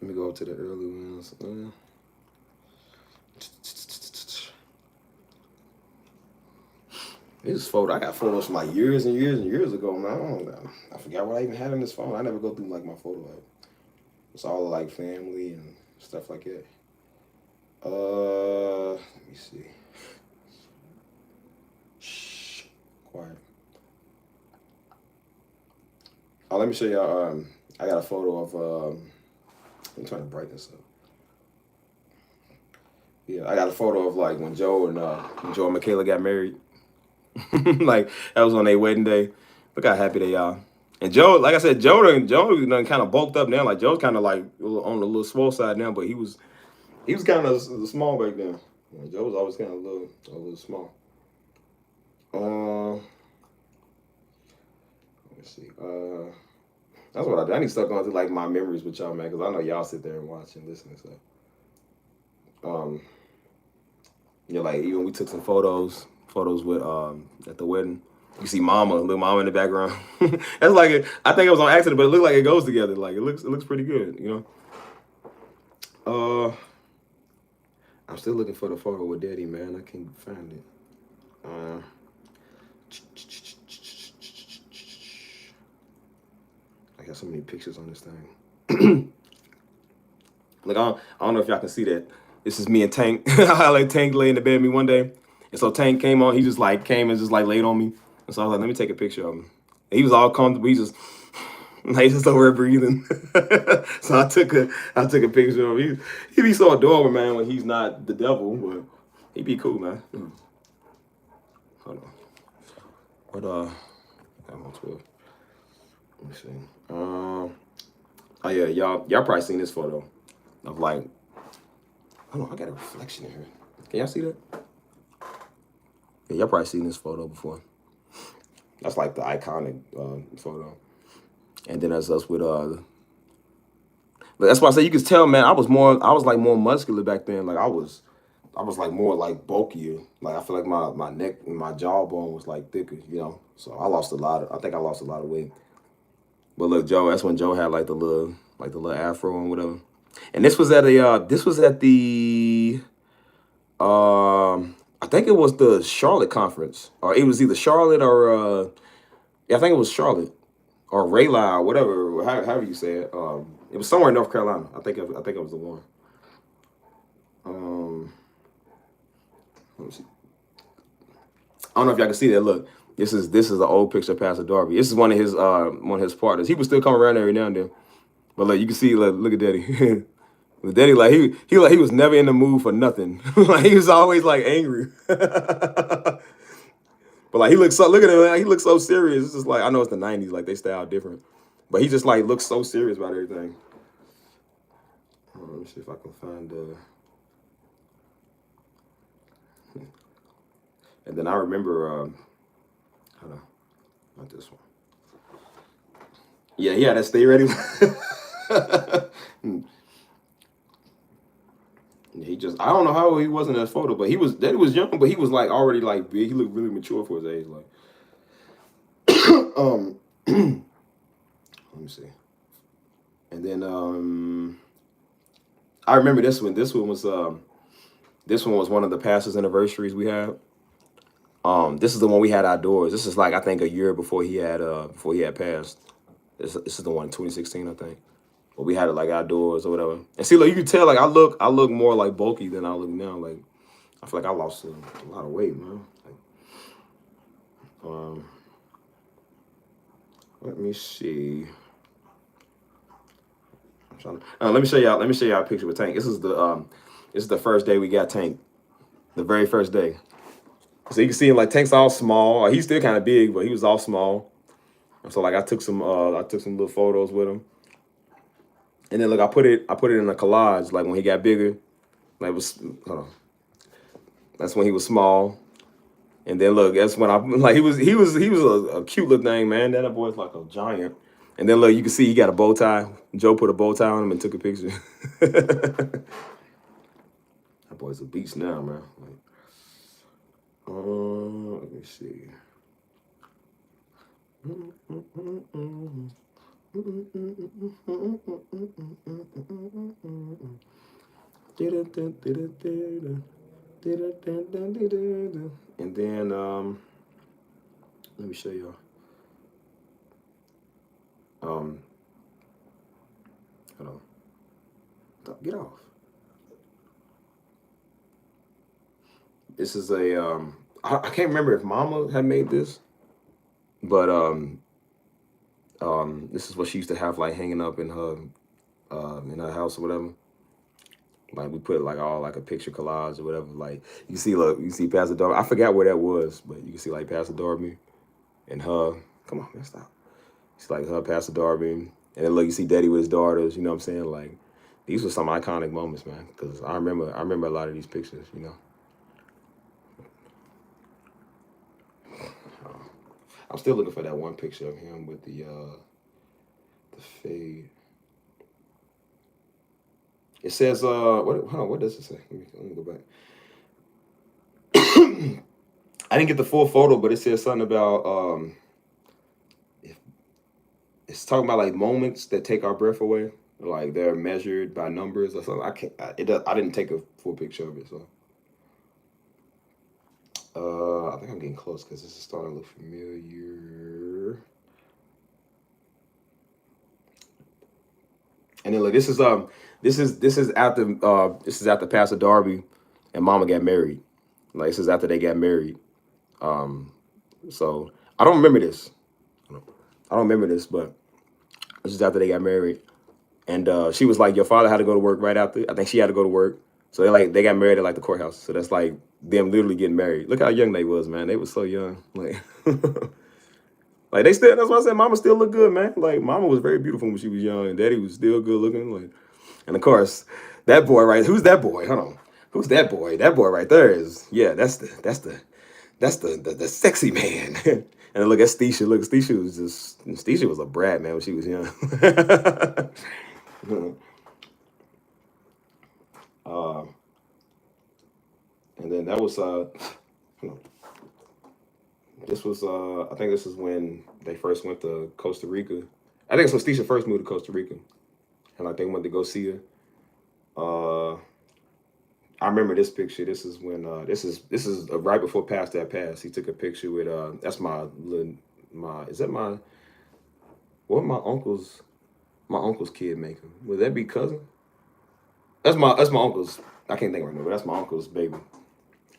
Let me go up to the early ones. This photo, I got photos from like years and years and years ago, man. I forgot what I even had on this phone. I never go through like my photo app. It's all like family and stuff like that. Let me see. Shh, quiet. Oh, let me show y'all. I got a photo of. I'm trying to brighten this up. Yeah, I got a photo of like when Joe and Michaela got married. Like that was on their wedding day. Look how happy they are. And Joe, like I said, Joe done kind of bulked up now. Like Joe's kind of like on the little small side now, but he was kind of small back then. Joe was always kind of a little small. Let's see. That's what I do. I need to start going through like my memories with y'all, man, because I know y'all sit there and watch and listen and stuff. Yeah, like even we took some photos with at the wedding. You see little mama in the background. That's like I think it was on accident, but it looked like it goes together. Like it looks pretty good, you know. I'm still looking for the photo with Daddy, man. I can't find it. I got so many pictures on this thing. Like I don't know if y'all can see that. This is me and Tank. I let Tank lay in the bed with me one day. And so Tank came on. He just like came and just like laid on me. And so I was like, let me take a picture of him. And he was all comfortable. He's just over there breathing. So I took a picture of him. He be so adorable, man, when he's not the devil, but he be cool, man. Hold on. What I'm on 12. Let me see. Oh yeah, y'all probably seen this photo of like, hold on, I got a reflection in here. Can y'all see that? Yeah, y'all probably seen this photo before. That's like the iconic photo. And then that's us with but that's why I say you could tell, man, I was like more muscular back then. Like I was like more like bulkier. Like I feel like my neck and my jawbone was like thicker, you know. So I think I lost a lot of weight. But look, Joe, that's when Joe had like the little afro and whatever. And this was at the I think it was the Charlotte conference, or it was either Charlotte or yeah, I think it was Charlotte or Rayla or whatever, however you say it. It was somewhere in North Carolina. I think it was the one. Let me see. I don't know if y'all can see that. Look, this is an old picture of Pastor Darby. This is one of his partners. He would still come around every now and then. But look, you can see, look at Daddy. Daddy, like he was never in the mood for nothing. Like he was always like angry. But like look at him, like, he looks so serious. It's just like, I know it's the 90s, like they style different. But he just like looks so serious about everything. Let me see if I can find and then I remember hold on, not this one. Yeah, he had that stay ready. He just, I don't know how he was in that photo, but Daddy was young, but he was like already like big. He looked really mature for his age. Like, let me see. And then I remember this one. This one was one of the pastor's anniversaries we had. This is the one we had outdoors. This is like I think a year before he had passed. This is the one in 2016, I think. But we had it like outdoors or whatever. And see, like you can tell, like I look more like bulky than I look now. Like I feel like I lost a lot of weight, man. Like, let me see. I'm trying to, let me show y'all a picture with Tank. This is the first day we got Tank. The very first day. So you can see him, like Tank's all small. He's still kind of big, but he was all small. And so like I took some little photos with him. And then look, I put it in a collage. Like when he got bigger, like hold on. That's when he was small. And then look, that's when I like he was a cute little thing, man. That boy's like a giant. And then look, you can see he got a bow tie. Joe put a bow tie on him and took a picture. That boy's a beast now, man. Like, let me see. And then let me show y'all. Hold on. Get off. This is a I can't remember if Mama had made this, but this is what she used to have like hanging up in her house or whatever. Like we put like all like a picture collage or whatever. Like you see, look, you see Pastor Darby. I forgot where that was, but you can see like Pastor Darby and her. Come on, man, stop. It's like her, Pastor Darby, and then look, you see Daddy with his daughters. You know what I'm saying? Like these were some iconic moments, man. Because I remember a lot of these pictures. You know. I'm still looking for that one picture of him with the fade. It says what does it say? Let me go back. I didn't get the full photo, but it says something about it's talking about like moments that take our breath away, like they're measured by numbers or something. I didn't take a full picture of it, so I think I'm getting close because this is starting to look familiar. And then look, this is after Pastor Darby and Mama got married. Like this is after they got married. So I don't remember this. But this is after they got married. And she was like, your father had to go to work right after. I think she had to go to work. So they got married at like the courthouse. So that's like them literally getting married. Look how young they was, man. They was so young. Like like they still, that's why I said Mama still look good, man. Like Mama was very beautiful when she was young, and Daddy was still good looking. Like, and of course, that boy, right? Who's that boy? Hold on. Who's that boy? That boy right there is, yeah, that's the sexy man. And look at Stisha. Look, Stisha was a brat, man, when she was young. And then that was this was I think this is when they first went to Costa Rica. I think it's when Stisha first moved to Costa Rica, and like they went to go see her. I remember this picture. This is when this is right before Pastor had passed. He took a picture with that's what my uncle's kid making? Would that be cousin? That's my uncle's. I can't think right now, but that's my uncle's baby.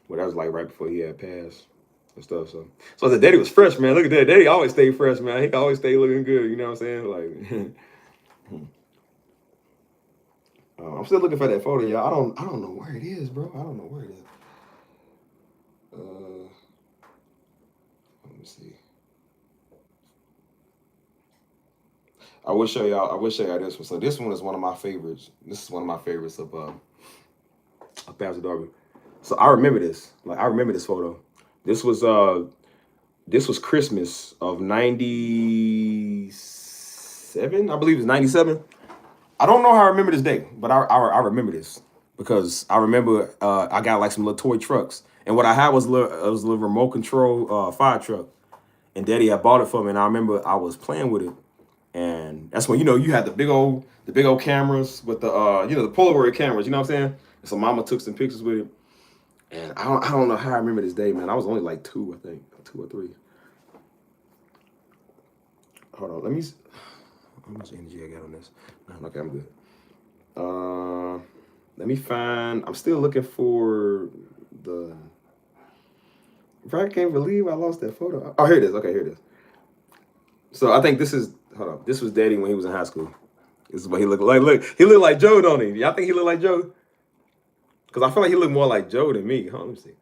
Well, that was like right before he had passed and stuff. So the daddy was fresh, man. Look at that. Daddy always stayed fresh, man. He always stayed looking good. You know what I'm saying? Like, I'm still looking for that photo, y'all. I don't know where it is, bro. I don't know where it is. Let me see. I will show y'all this one. So this one is one of my favorites. This is one of my favorites of Pastor Darby. So I remember this. Like I remember this photo. This was Christmas of '97. I believe it's '97. I don't know how I remember this day, but I remember this because I remember I got like some little toy trucks, and what I had was a little remote control fire truck, and Daddy had bought it for me, and I remember I was playing with it, and that's when you had the big old cameras with the the Polaroid cameras, you know what I'm saying? And so Mama took some pictures with it, and I don't know how I remember this day, man. I was only like 2, I think, 2 or 3. Hold on, let me. How much energy I got on this? Okay, I'm good. Let me find. I'm still looking for the. I can't believe I lost that photo. Oh, here it is. Okay, here it is. So I think this is. Hold on. This was Daddy when he was in high school. This is what he looked like. Look, he looked like Joe, don't he? Y'all think he looked like Joe? Because I feel like he looked more like Joe than me. Hold on, let me see.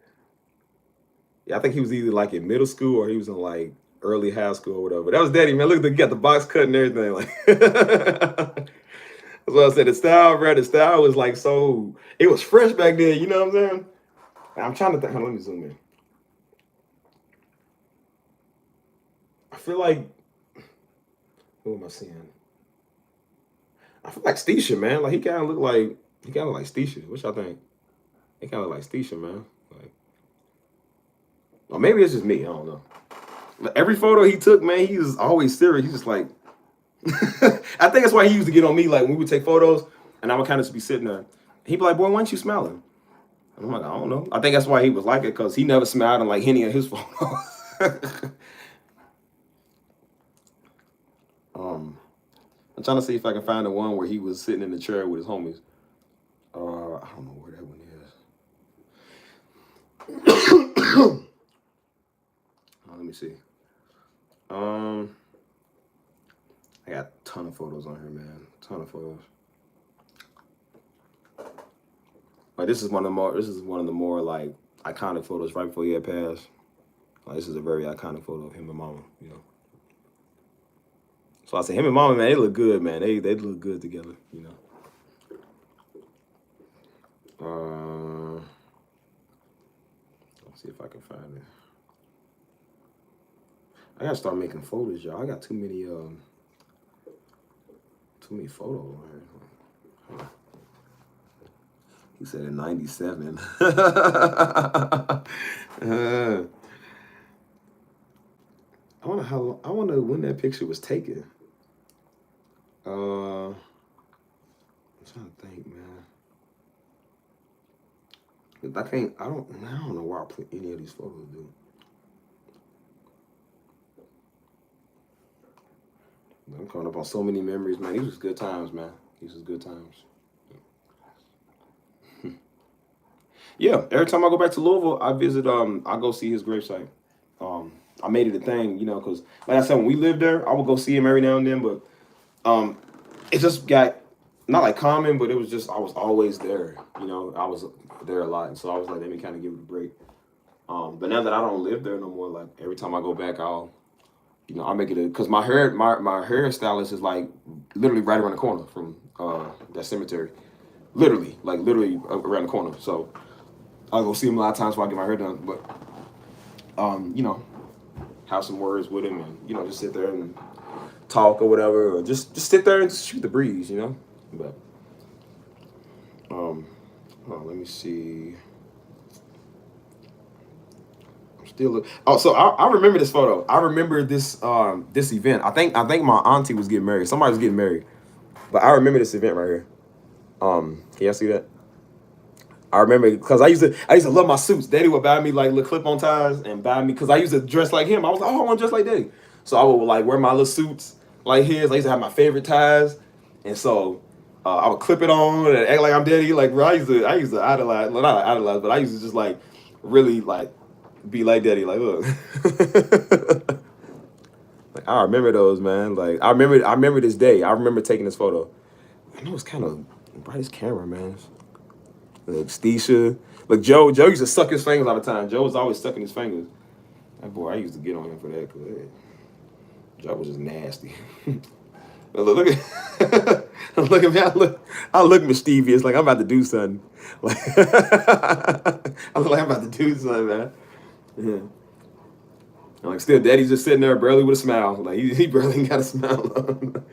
Yeah, I think he was either like in middle school or he was in like early high school or whatever. That was Daddy, man. Look, he got the box cut and everything. Like, that's what I said. The style, bro. The style was like so. It was fresh back then. You know what I'm saying? I'm trying to think. Hold on, let me zoom in. feel like, who am I seeing? I feel like Stisha, man. Like he kind of look like Stisha. What y'all think? He kind of look like Stisha, man. Like, or maybe it's just me. I don't know. But every photo he took, man, he was always serious. He's just like, I think that's why he used to get on me. Like when we would take photos, and I would kind of just be sitting there. He'd be like, "Boy, why aren't you smiling?" And I'm like, "I don't know." I think that's why he was like it, because he never smiled in like any of his photos. I'm trying to see if I can find the one where he was sitting in the chair with his homies. I don't know where that one is. Let me see. I got a ton of photos on here, man. Ton of photos. Like this is one of the more like iconic photos right before he had passed. Like this is a very iconic photo of him and Mama, you know. So I said, him and Mama, man, they look good, man. They look good together, you know. Let's see if I can find it. I gotta start making photos, y'all. I got too many photos on here. He said in 97. I wonder when that picture was taken. I'm trying to think, man. I don't know where I put any of these photos, dude. I'm coming up on so many memories, man. These was good times, man. These was good times. Yeah, every time I go back to Louisville, I visit. I go see his gravesite. I made it a thing, you know, because like I said, when we lived there, I would go see him every now and then. But it just got not like common, but it was just I was always there. You know, I was there a lot, and so I was like, let me kind of give it a break. But now that I don't live there no more, like every time I go back, I'll make it because my hairstylist is like literally right around the corner from that cemetery. Literally around the corner. So I'll go see him a lot of times while I get my hair done. But have some words with him and just sit there and talk or whatever, or just sit there and shoot the breeze, you know. But let me see. So I remember this photo. I remember this event. I think my auntie was getting married. Somebody was getting married. But I remember this event right here. Can y'all see that? I remember because I used to love my suits. Daddy would buy me like little clip-on ties and buy me because I used to dress like him. I was like, oh, I want to dress like Daddy. So I would like wear my little suits like his. I used to have my favorite ties, and so I would clip it on and act like I'm Daddy. Like bro, I used to idolize, well, not idolize, but I used to just like really like be like Daddy. Like look, like I remember those, man. Like I remember this day. I remember taking this photo. I know it's kind of brightest camera, man. Like Stisha. Like Joe used to suck his fingers all the time. Joe was always sucking his fingers. That boy, I used to get on him for that because Joe was just nasty. look at me. I look mischievous, like I'm about to do something. Like I look like I'm about to do something, man. Yeah. And like still, Daddy's just sitting there barely with a smile. Like he barely got a smile on.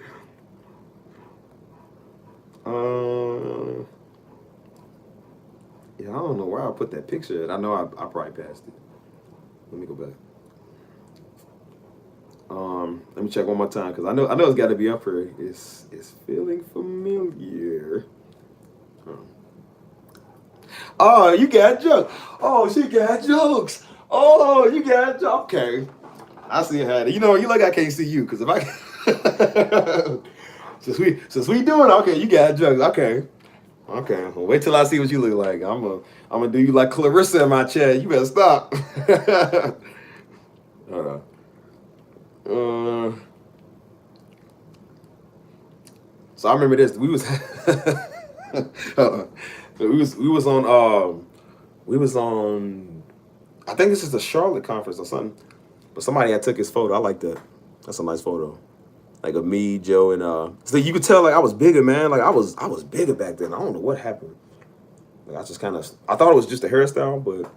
Yeah, I don't know where I put that picture at. I know I probably passed it. Let me go back. Let me check one more time because I know it's got to be up here. It's feeling familiar. Oh, you got jokes. Oh, she got jokes. Oh, you got jokes. Okay, I see how you like I can't see you because if I since we doing okay, you got jokes. Okay, well, wait till I see what you look like. I'm gonna do you like Clarissa in my chat. You better stop. Hold on. So I remember this. We was we was on. I think this is the Charlotte conference or something. But somebody had took his photo. I like that. That's a nice photo. Like of me, Joe, and so you could tell like I was bigger, man. Like I was bigger back then. I don't know what happened. Like I thought it was just a hairstyle, but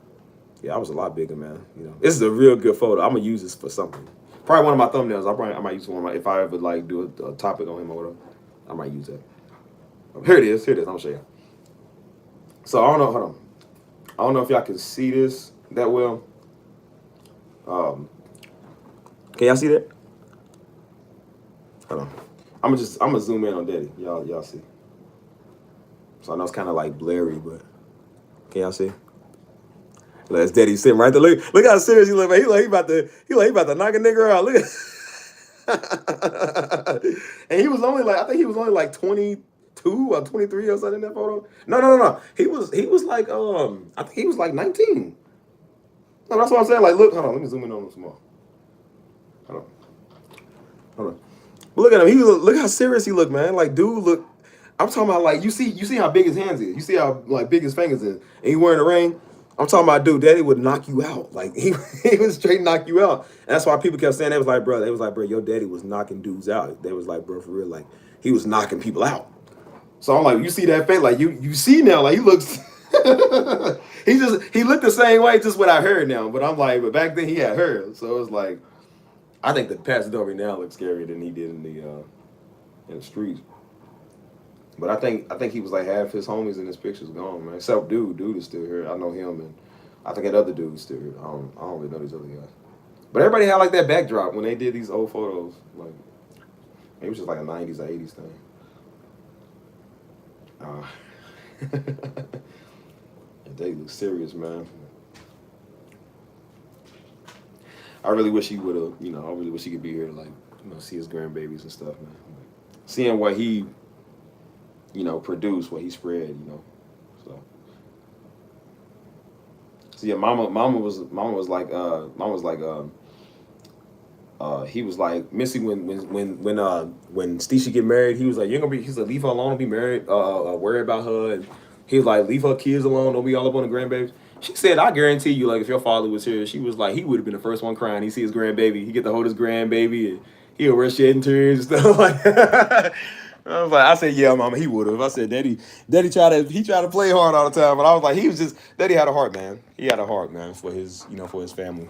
yeah, I was a lot bigger, man. This is a real good photo. I'm gonna use this for something. Probably one of my thumbnails. I might use one of my, if I ever like do a topic on him or whatever. I might use that. Here it is. Here it is. I'm gonna show you. So I don't know. Hold on. I don't know if y'all can see this that well. Can y'all see that? Hold on. I'm gonna zoom in on Daddy. Y'all see. So I know it's kind of like blurry, but can y'all see? That's Daddy sitting right there. Look how serious he look, man. He about to knock a nigga out. Look at and he was only like, I think he was only like 22 or 23 or something in that photo. No. He was like I think he was like 19. No, that's what I'm saying. Like, look, hold on, let me zoom in on him some more. Hold on. But look at him. Look how serious he look, man. Like, dude, look. I'm talking about like you see how big his hands is. You see how like big his fingers is. And he wearing a ring. I'm talking about, dude, Daddy would knock you out. Like he would straight knock you out. And that's why people kept saying, they was like, bro, your daddy was knocking dudes out. They was like, bro, for real, like he was knocking people out. So I'm like, you see that face, like you see now, like he looks he looked the same way, just what I heard now. But I'm like, but back then he had heard. So it was like, I think the Pasadena now looks scarier than he did in the streets. But I think he was like half his homies in his pictures gone, man. Except dude is still here. I know him, and I think that other dude's still here. I don't really know these other guys. But everybody had like that backdrop when they did these old photos. Like maybe it was just like a 90s or 80s thing. They look serious, man. I really wish he would have, I really wish he could be here to like, see his grandbabies and stuff, man. Like, seeing what he produce what he spread, So yeah, mama was like he was like Missy when Stisha get married, he was like, he's like, leave her alone, don't be married, worry about her, and he was like, leave her kids alone, don't be all up on the grandbabies. She said, I guarantee you, like if your father was here, she was like, he would have been the first one crying. He see his grandbaby, he get to hold his grandbaby, and he'll rush shedding tears and stuff like that. I said, yeah, mama, he would have. I said, Daddy tried to play hard all the time, but I was like, Daddy had a heart, man. He had a heart, man, for his family.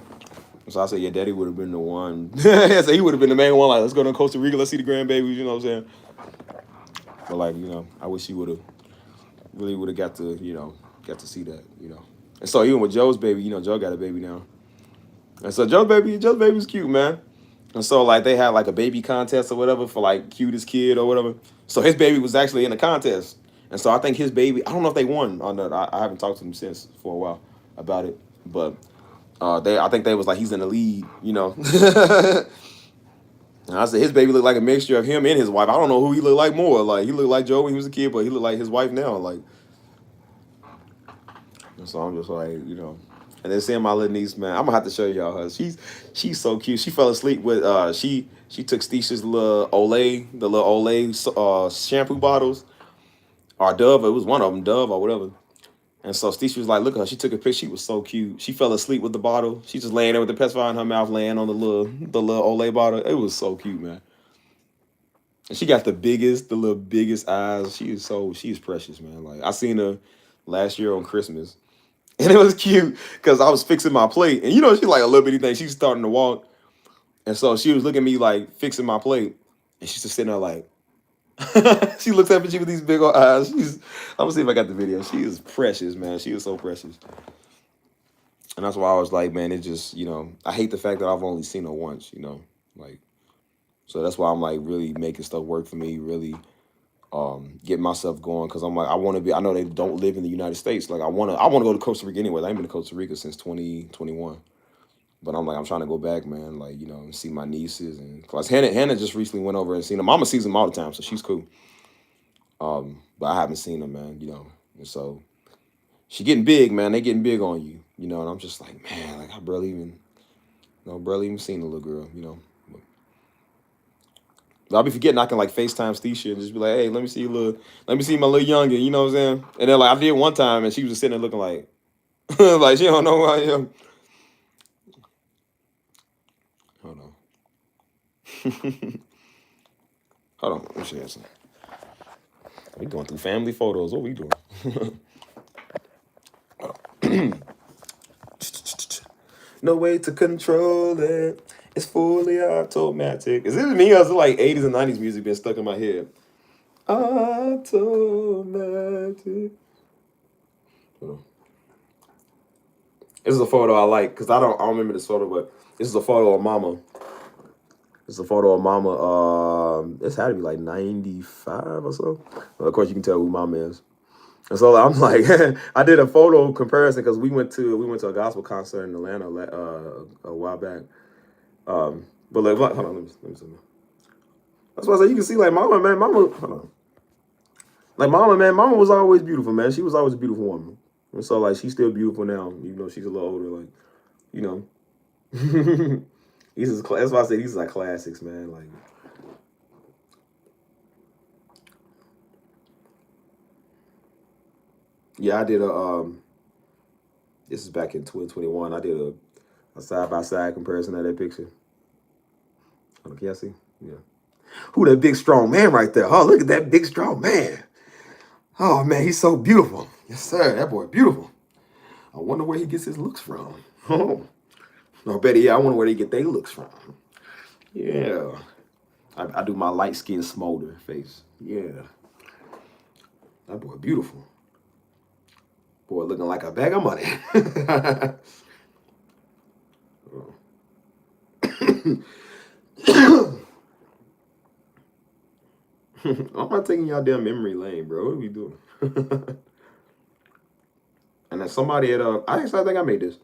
So I said, yeah, Daddy would have been the one. I said he would have been the main one. Like, let's go to Costa Rica, let's see the grandbabies. You know what I'm saying? But like, I wish he would have got to see that. And so even with Joe's baby, Joe got a baby now, and so Joe's baby's cute, man. And so, like, they had, like, a baby contest or whatever for, like, cutest kid or whatever. So his baby was actually in the contest. And so I think his baby, I don't know if they won or not. I haven't talked to them since for a while about it. But I think they was like, he's in the lead, And I said, his baby looked like a mixture of him and his wife. I don't know who he looked like more. Like, he looked like Joe when he was a kid, but he looked like his wife now. Like, and so I'm just like, And then seeing my little niece, man, I'm gonna have to show y'all her. She's so cute. She fell asleep with she took Stisha's little Olay shampoo bottles, or Dove. It was one of them, Dove or whatever. And so Stisha was like, look at her. She took a picture. She was so cute. She fell asleep with the bottle. She just laying there with the pacifier in her mouth, laying on the little Olay bottle. It was so cute, man. And she got the little biggest eyes. She is precious, man. Like, I seen her last year on Christmas. And it was cute because I was fixing my plate. And she's like a little bitty thing. She's starting to walk. And so she was looking at me like fixing my plate. And she's just sitting there like, she looks up at you with these big old eyes. I'm going to see if I got the video. She is precious, man. She is so precious. And that's why I was like, man, it just, I hate the fact that I've only seen her once, like, so that's why I'm like really making stuff work for me, really get myself going, because I'm like, I know they don't live in the United States. Like, I want to go to Costa Rica anyway. I ain't been to Costa Rica since 2021. But I'm like, I'm trying to go back, man, like, and see my nieces. And plus Hannah just recently went over and seen them. Mama sees them all the time, so she's cool. But I haven't seen them, man, And so she getting big, man. They getting big on you, And I'm just like, man, like I barely even seen the little girl, But I'll be forgetting I can like FaceTime Stisha and just be like, hey, let me see my little youngin, you know what I'm saying? And then like I did one time and she was just sitting there looking like like she don't know who I am. Hold on. Hold on, let me show you something. We going through family photos. What we doing? No way to control it. It's fully automatic. Is it me or is it like 80s and 90s music been stuck in my head? Automatic. Hold on. This is a photo I like because I don't remember this photo, but this is a photo of Mama. This is a photo of Mama. This had to be like 95 or so. Well, of course, you can tell who Mama is. And so I'm like, I did a photo comparison because we went to a gospel concert in Atlanta a while back. But like, hold on, let me see. That's why I said you can see like Mama, man, Mama. Hold on. Like Mama, man, Mama was always beautiful, man. She was always a beautiful woman. And so like she's still beautiful now, even though she's a little older. Like, you know, that's why I say these are like classics, man. Like, yeah, I did this is back in 2021. I did a side by side comparison of that picture. Can y'all see? Yeah. Who that big strong man right there? Oh, look at that big strong man. Oh man, he's so beautiful. Yes, sir. That boy beautiful. I wonder where he gets his looks from. Oh. Or better yet, I wonder where they get their looks from. Yeah. I do my light skinned smolder face. Yeah. That boy beautiful. Boy looking like a bag of money. I'm not taking y'all down memory lane, bro. What are we doing? And then somebody at I think I made this.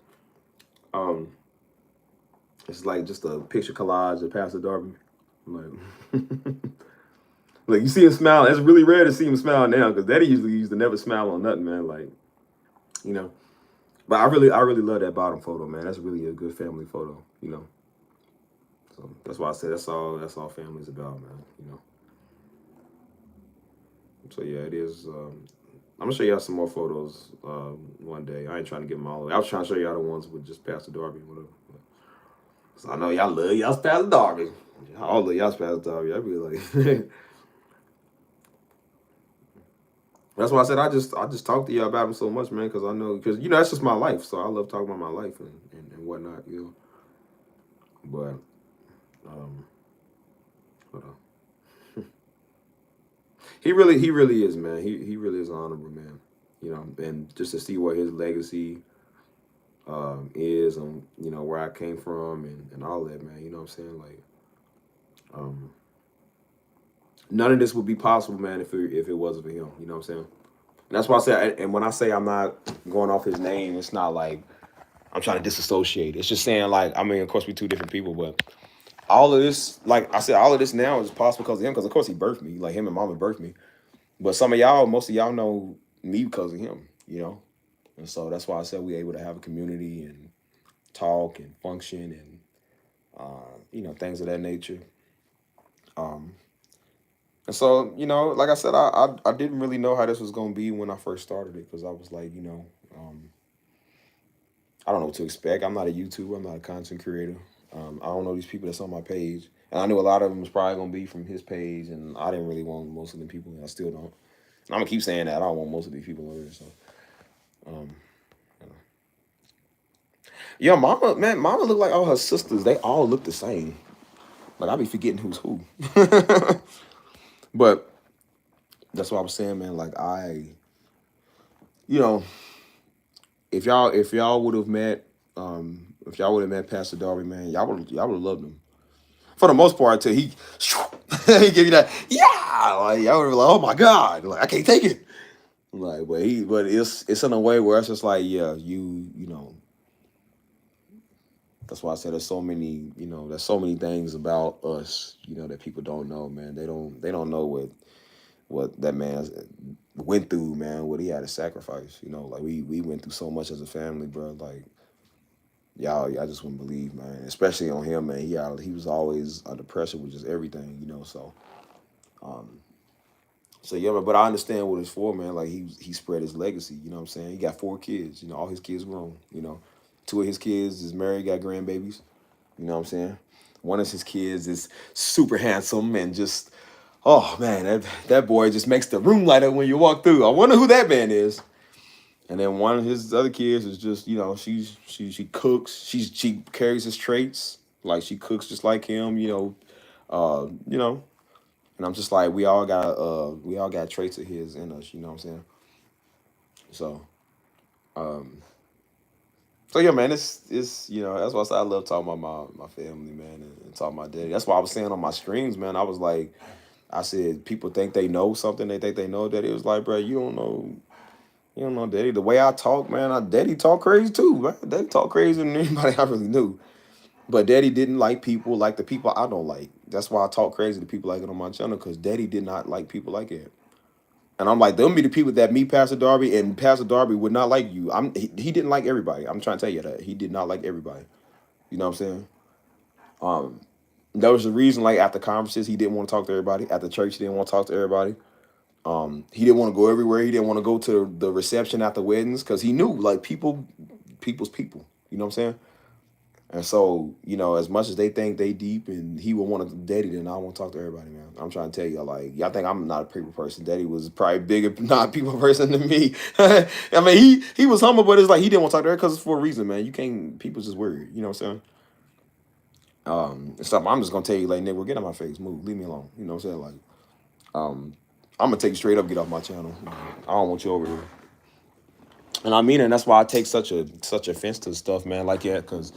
It's like just a picture collage of Pastor Darby. I'm like, like you see him smile. It's really rare to see him smile now because Daddy usually used to never smile on nothing, man. Like, you know. But I really love that bottom photo, man. That's really a good family photo, you know. So that's why I said that's all family's about, man. You know. So yeah, it is. I'm gonna show y'all some more photos one day. I ain't trying to get them all the way. I was trying to show y'all the ones with just Pastor Darby, whatever. So I know y'all love y'all's Pastor Darby. All of y'all's Pastor Darby. I be like, that's why I said I just talk to y'all about him so much, man, because I know you know that's just my life. So I love talking about my life and whatnot, you know. But hold on. He really is, man. He really is honorable, man. You know, and just to see what his legacy is, and you know where I came from, and all that, man. You know what I'm saying? Like, none of this would be possible, man, if it wasn't for him. You know what I'm saying? And that's why I say, and when I say I'm not going off his name, it's not like I'm trying to disassociate. It's just saying, like, I mean, of course, we're two different people, but all of this, like I said, all of this now is possible because of him. Because of course he birthed me, like him and Mama birthed me. But most of y'all know me because of him, you know. And so that's why I said we're able to have a community and talk and function and you know, things of that nature. And so, you know, like I said, I didn't really know how this was gonna be when I first started it because I was like, you know, I don't know what to expect. I'm not a YouTuber. I'm not a content creator. I don't know these people that's on my page, and I knew a lot of them was probably gonna be from his page, and I didn't really want most of them people, and I still don't. And I'm gonna keep saying that I don't want most of these people over there. So, yeah, Mama look like all her sisters. They all look the same. Like I be forgetting who's who. But that's what I was saying, man. Like you know, if y'all would have met, Pastor Darby, man, y'all would have loved him. For the most part, till he he give you that, yeah, like y'all would be like, oh my God, like I can't take it. Like, but it's in a way where it's just like, yeah, you know. That's why I said there's so many things about us, you know, that people don't know, man. They don't know what that man went through, man, what he had to sacrifice. You know, like we went through so much as a family, bro. Like y'all just wouldn't believe, man. Especially on him, man. He was always under pressure with just everything, you know. So yeah, but I understand what it's for, man. Like he spread his legacy, you know what I'm saying? He got 4 kids, you know, all his kids grown, you know. 2 of his kids is married, got grandbabies, you know what I'm saying? One of his kids is super handsome and just, oh man, that boy just makes the room light up when you walk through. I wonder who that man is. And then one of his other kids is just, she cooks. She carries his traits. Like she cooks just like him, you know. And I'm just like, we all got traits of his in us, you know what I'm saying? So, um, so yeah, man, it's that's why I love talking about my family, man, and talking about daddy. That's why I was saying on my streams, man, I was like, I said people think they know something, they think they know daddy. It was like, bro, you don't know daddy. The way I talk, man, daddy talk crazy too, man. Daddy talk crazier than anybody I really knew. But daddy didn't like people like the people I don't like. That's why I talk crazy to people like it on my channel, because daddy did not like people like it. And I'm like, them be the people that meet Pastor Darby, and Pastor Darby would not like you. He didn't like everybody. I'm trying to tell you that. He did not like everybody. You know what I'm saying? Um, that was the reason, like, after conferences, he didn't want to talk to everybody. At the church, he didn't want to talk to everybody. He didn't want to go everywhere. He didn't want to go to the reception at the weddings, because he knew, like, people's people. You know what I'm saying? And so, as much as they think they deep and he would want to daddy, then I won't talk to everybody, man. I'm trying to tell you, like, y'all think I'm not a people person. Daddy was probably bigger, not a people person than me. I mean, he was humble, but it's like he didn't want to talk to her because it's for a reason, man. You can't, people's just weird. You know what I'm saying? And stuff. I'm just gonna tell you, like, nigga, get out my face, move, leave me alone. You know what I'm saying? Like, I'm gonna take you straight up, get off my channel. I don't want you over here. And I mean it. And that's why I take such offense to stuff, man. Like, yeah, because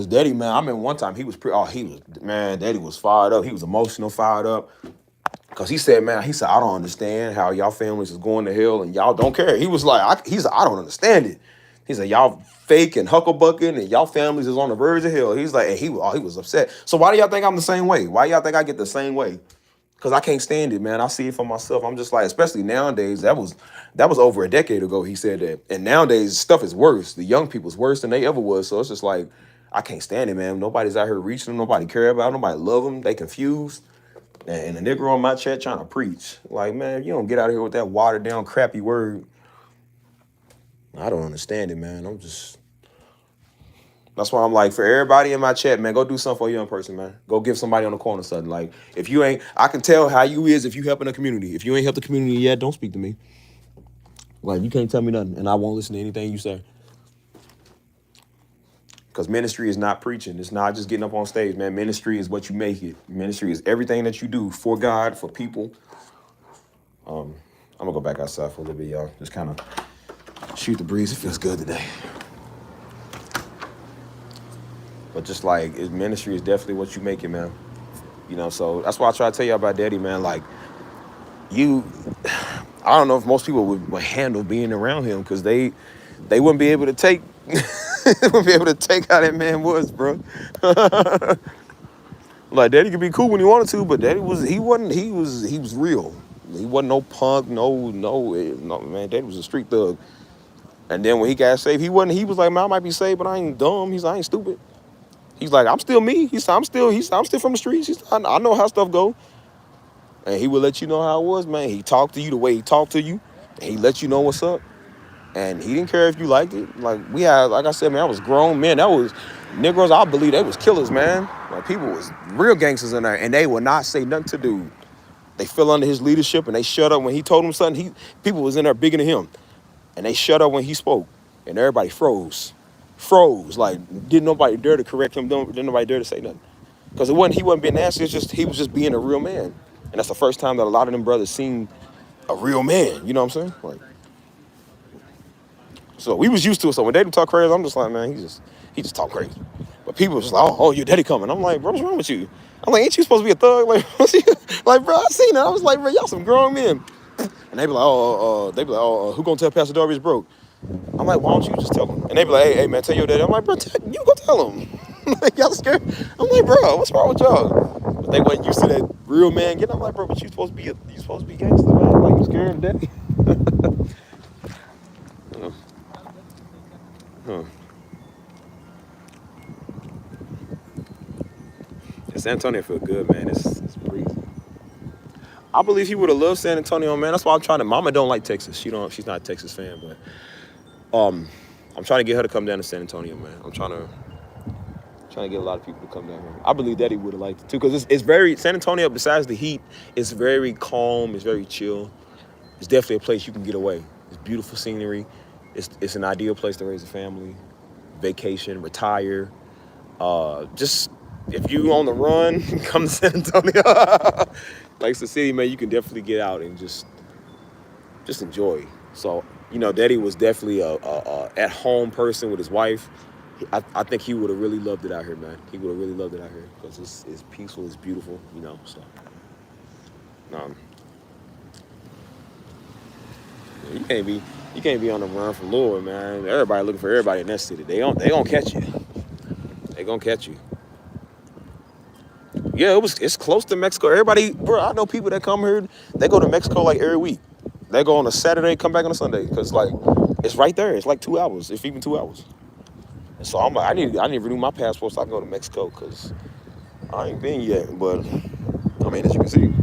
daddy, man, I remember one time he was daddy was fired up. He was emotional, fired up. Because he said, I don't understand how y'all families is going to hell and y'all don't care. He was like, I don't understand it. He said, y'all fake and hucklebucking and y'all families is on the verge of hell. He's like, and he was upset. So why do y'all think I'm the same way? Why y'all think I get the same way? Because I can't stand it, man. I see it for myself. I'm just like, especially nowadays, that was over a decade ago he said that. And nowadays, stuff is worse. The young people's worse than they ever was. So it's just like, I can't stand it, man. Nobody's out here reaching them. Nobody care about them. Nobody love them. They confused. And the nigga on my chat trying to preach. Like, man, if you don't get out of here with that watered down, crappy word, I don't understand it, man. That's why I'm like, for everybody in my chat, man, go do something for a young person, man. Go give somebody on the corner something. Like, if you ain't, I can tell how you is if you helping the community. If you ain't helped the community yet, don't speak to me. Like, you can't tell me nothing, and I won't listen to anything you say. Because ministry is not preaching. It's not just getting up on stage, man. Ministry is what you make it. Ministry is everything that you do for God, for people. I'm going to go back outside for a little bit, y'all. Just kind of shoot the breeze. It feels good today. But just like, ministry is definitely what you make it, man. So that's why I try to tell you about daddy, man. Like, I don't know if most people would handle being around him, because they wouldn't be able to take how that man was, bro. Like, daddy could be cool when he wanted to, but daddy was real. He wasn't no punk, no, man. Daddy was a street thug. And then when he got saved, he was like, man, I might be saved, but I ain't dumb. He's like, I ain't stupid. He's like, I'm still me. I'm still from the streets. I know how stuff go. And he would let you know how it was, man. He talked to you the way he talked to you. And he let you know what's up. And he didn't care if you liked it. Like, we had, like I said, man, I was grown men. That was Negroes, I believe they was killers, man. Like, people was real gangsters in there. And they would not say nothing to dude. They fell under his leadership, and they shut up when he told them something. People was in there bigger than him. And they shut up when he spoke. And everybody froze. Like, didn't nobody dare to correct him. Didn't nobody dare to say nothing. Because he wasn't being nasty. He was just being a real man. And that's the first time that a lot of them brothers seen a real man. You know what I'm saying? Like, so we was used to it. So when they talk crazy, I'm just like, man, he just talk crazy. But people was just like, oh, your daddy coming. I'm like, bro, what's wrong with you? I'm like, ain't you supposed to be a thug? Like, bro, I seen it. I was like, bro, y'all some grown men. And they be like, who gonna tell Pastor Darby is broke? I'm like, why don't you just tell him? And they be like, hey, man, tell your daddy. I'm like, bro, you go tell him. Like, y'all scared? I'm like, bro, what's wrong with y'all? But they wasn't used to that real man getting. I'm like, bro, but you supposed to be gangster, man. Like, you scared of daddy? Huh. San Antonio feel good, man. It's breezy. I believe he would have loved San Antonio, man. That's why I'm trying to. Mama don't like Texas. She's not a Texas fan, but I'm trying to get her to come down to San Antonio, man. I'm trying to get a lot of people to come down here. I believe Daddy would have liked it too, because it's very San Antonio. Besides the heat, it's very calm. It's very chill. It's definitely a place you can get away. It's beautiful scenery. It's an ideal place to raise a family, vacation, retire. Just if you on the run, come to San Antonio. Like it's a city, man, you can definitely get out and just enjoy. So, Daddy was definitely a at home person with his wife. I think he would have really loved it out here, man. He would have really loved it out here because it's peaceful, it's beautiful, So, um, you can't be on the run from Lord, man. Everybody looking for everybody in that city. They gonna catch you. They gonna catch you. Yeah, it's close to Mexico. Everybody, bro, I know people that come here. They go to Mexico like every week. They go on a Saturday, come back on a Sunday, cause like it's right there. It's like 2 hours, if even 2 hours. And so I'm like, I need to renew my passport so I can go to Mexico, cause I ain't been yet. But I mean, as you can see,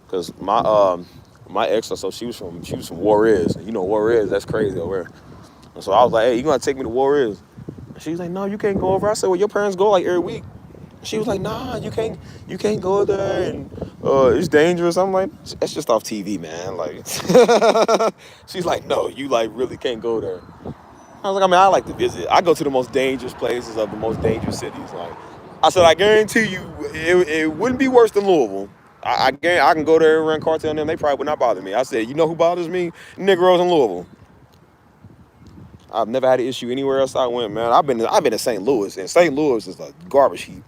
cause my ex, so she was from Juarez. And Juarez, that's crazy over there. And so I was like, hey, you gonna take me to Juarez? And she was like, no, you can't go over. I said, well, your parents go like every week. She was like, nah, you can't go there, and it's dangerous. I'm like, that's just off TV, man. Like, she's like, no, you like really can't go there. I was like, I mean, I like to visit. I go to the most dangerous places of the most dangerous cities. Like, I said, I guarantee you, it wouldn't be worse than Louisville. I can go there and run cartel and them. They probably would not bother me. I said, you know who bothers me? Negroes in Louisville. I've never had an issue anywhere else I went, man. I've been to St. Louis, and St. Louis is a garbage heap.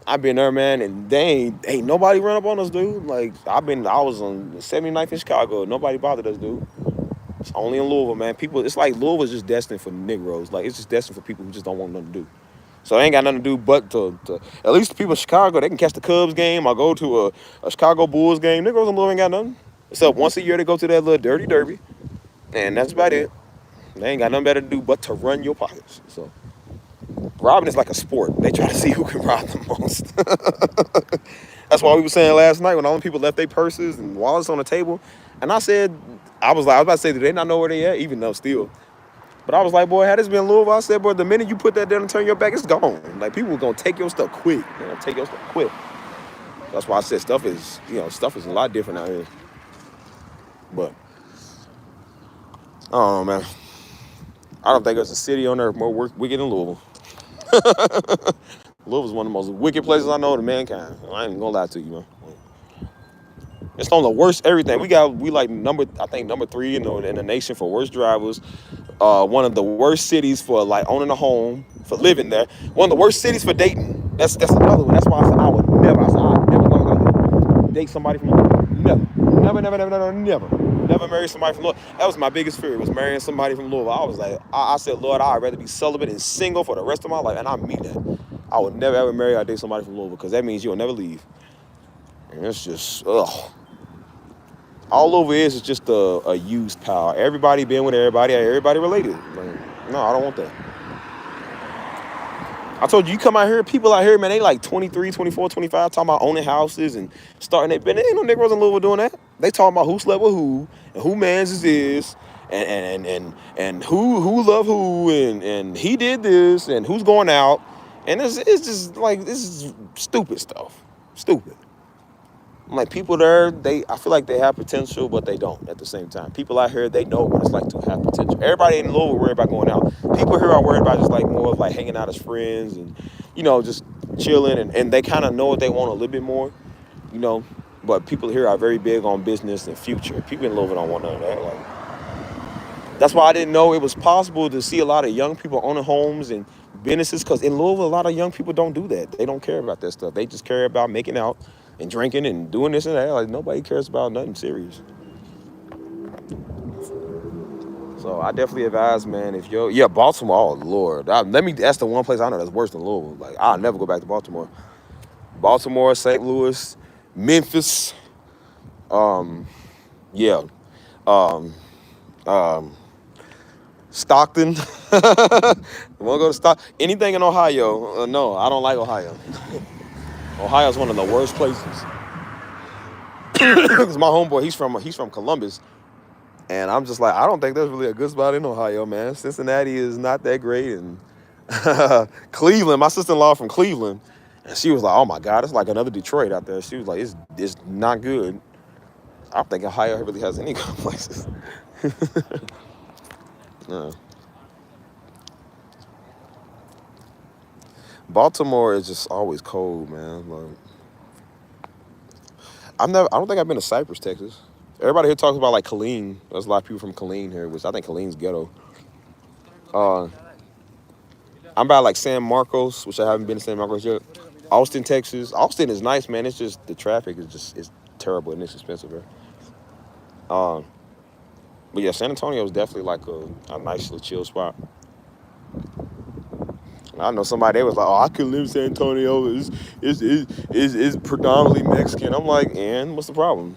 I've been there, man, and they ain't nobody run up on us, dude. Like I was on 79th in Chicago. Nobody bothered us, dude. It's only in Louisville, man. People, it's like Louisville's just destined for Negroes. Like it's just destined for people who just don't want nothing to do. So they ain't got nothing to do but to at least the people in Chicago, they can catch the Cubs game or go to a Chicago Bulls game. Negroes in Louisville ain't got nothing. Except once a year they go to that little dirty derby, and that's about it. They ain't got nothing better to do but to run your pockets. So robbing is like a sport. They try to see who can rob the most. That's why we were saying last night when all the people left their purses and wallets on the table. And I said, I was about to say, do they not know where they at? Even though still. But I was like, boy, had this been Louisville, I said, boy, the minute you put that down and turn your back, it's gone. Like people are gonna take your stuff quick. They're gonna take your stuff quick. That's why I said stuff is a lot different out here. But I don't know, man. I don't think there's a city on earth more wicked than Louisville. Louisville's one of the most wicked places I know to mankind. I ain't gonna lie to you, man. It's on the worst everything. We like number 3 in the nation for worst drivers. One of the worst cities for like owning a home, for living there. One of the worst cities for dating. That's another one. That's why I said I would never gonna date somebody from Louisville. Never marry somebody from Louisville. That was my biggest fear, was marrying somebody from Louisville. I was like, I said, Lord, I'd rather be celibate and single for the rest of my life, and I mean that. I would never ever marry or date somebody from Louisville, because that means you'll never leave. And it's just, ugh. All over is just a used pile. Everybody been with everybody related. Like, no, I don't want that. I told you come out here, people out here, man, they like 23, 24, 25, talking about owning houses and starting their business. Ain't no Negroes in Louisville doing that. They talking about who slept with who, and who mans is, and who love who, and he did this, and who's going out. And it's just like, this is stupid stuff. Stupid. Like people there, I feel like they have potential, but they don't at the same time. People out here, they know what it's like to have potential. Everybody in Louisville worried about going out. People here are worried about just like more of like hanging out as friends and, just chilling, and they kind of know what they want a little bit more, But people here are very big on business and future. People in Louisville don't want none of that. Like, that's why I didn't know it was possible to see a lot of young people owning homes and businesses, because in Louisville, a lot of young people don't do that. They don't care about that stuff. They just care about making out and drinking and doing this and that. Like, nobody cares about nothing serious. So I definitely advise, man, if Baltimore, oh Lord. That's the one place I know that's worse than Louisville. Like, I'll never go back to Baltimore. Baltimore, St. Louis, Memphis, Stockton. Wanna go to Stockton? Anything in Ohio? No, I don't like Ohio. Ohio's one of the worst places. Because my homeboy, he's from Columbus, and I'm just like, I don't think there's really a good spot in Ohio, man. Cincinnati is not that great, and Cleveland. My sister-in-law from Cleveland, and she was like, oh my God, it's like another Detroit out there. She was like, it's not good. I don't think Ohio really has any cold places. No. Baltimore is just always cold, man. Like, I don't think I've been to Cypress, Texas. Everybody here talks about like Killeen. There's a lot of people from Killeen here, which I think Killeen's ghetto. Uh, I'm by like San Marcos, which I haven't been to San Marcos yet. Austin, Texas. Austin is nice, man. It's just the traffic is terrible and it's expensive, bro. But yeah, San Antonio is definitely like a nice little chill spot. I know somebody, they was like, oh, I could live in San Antonio. It's predominantly Mexican. I'm like, and what's the problem?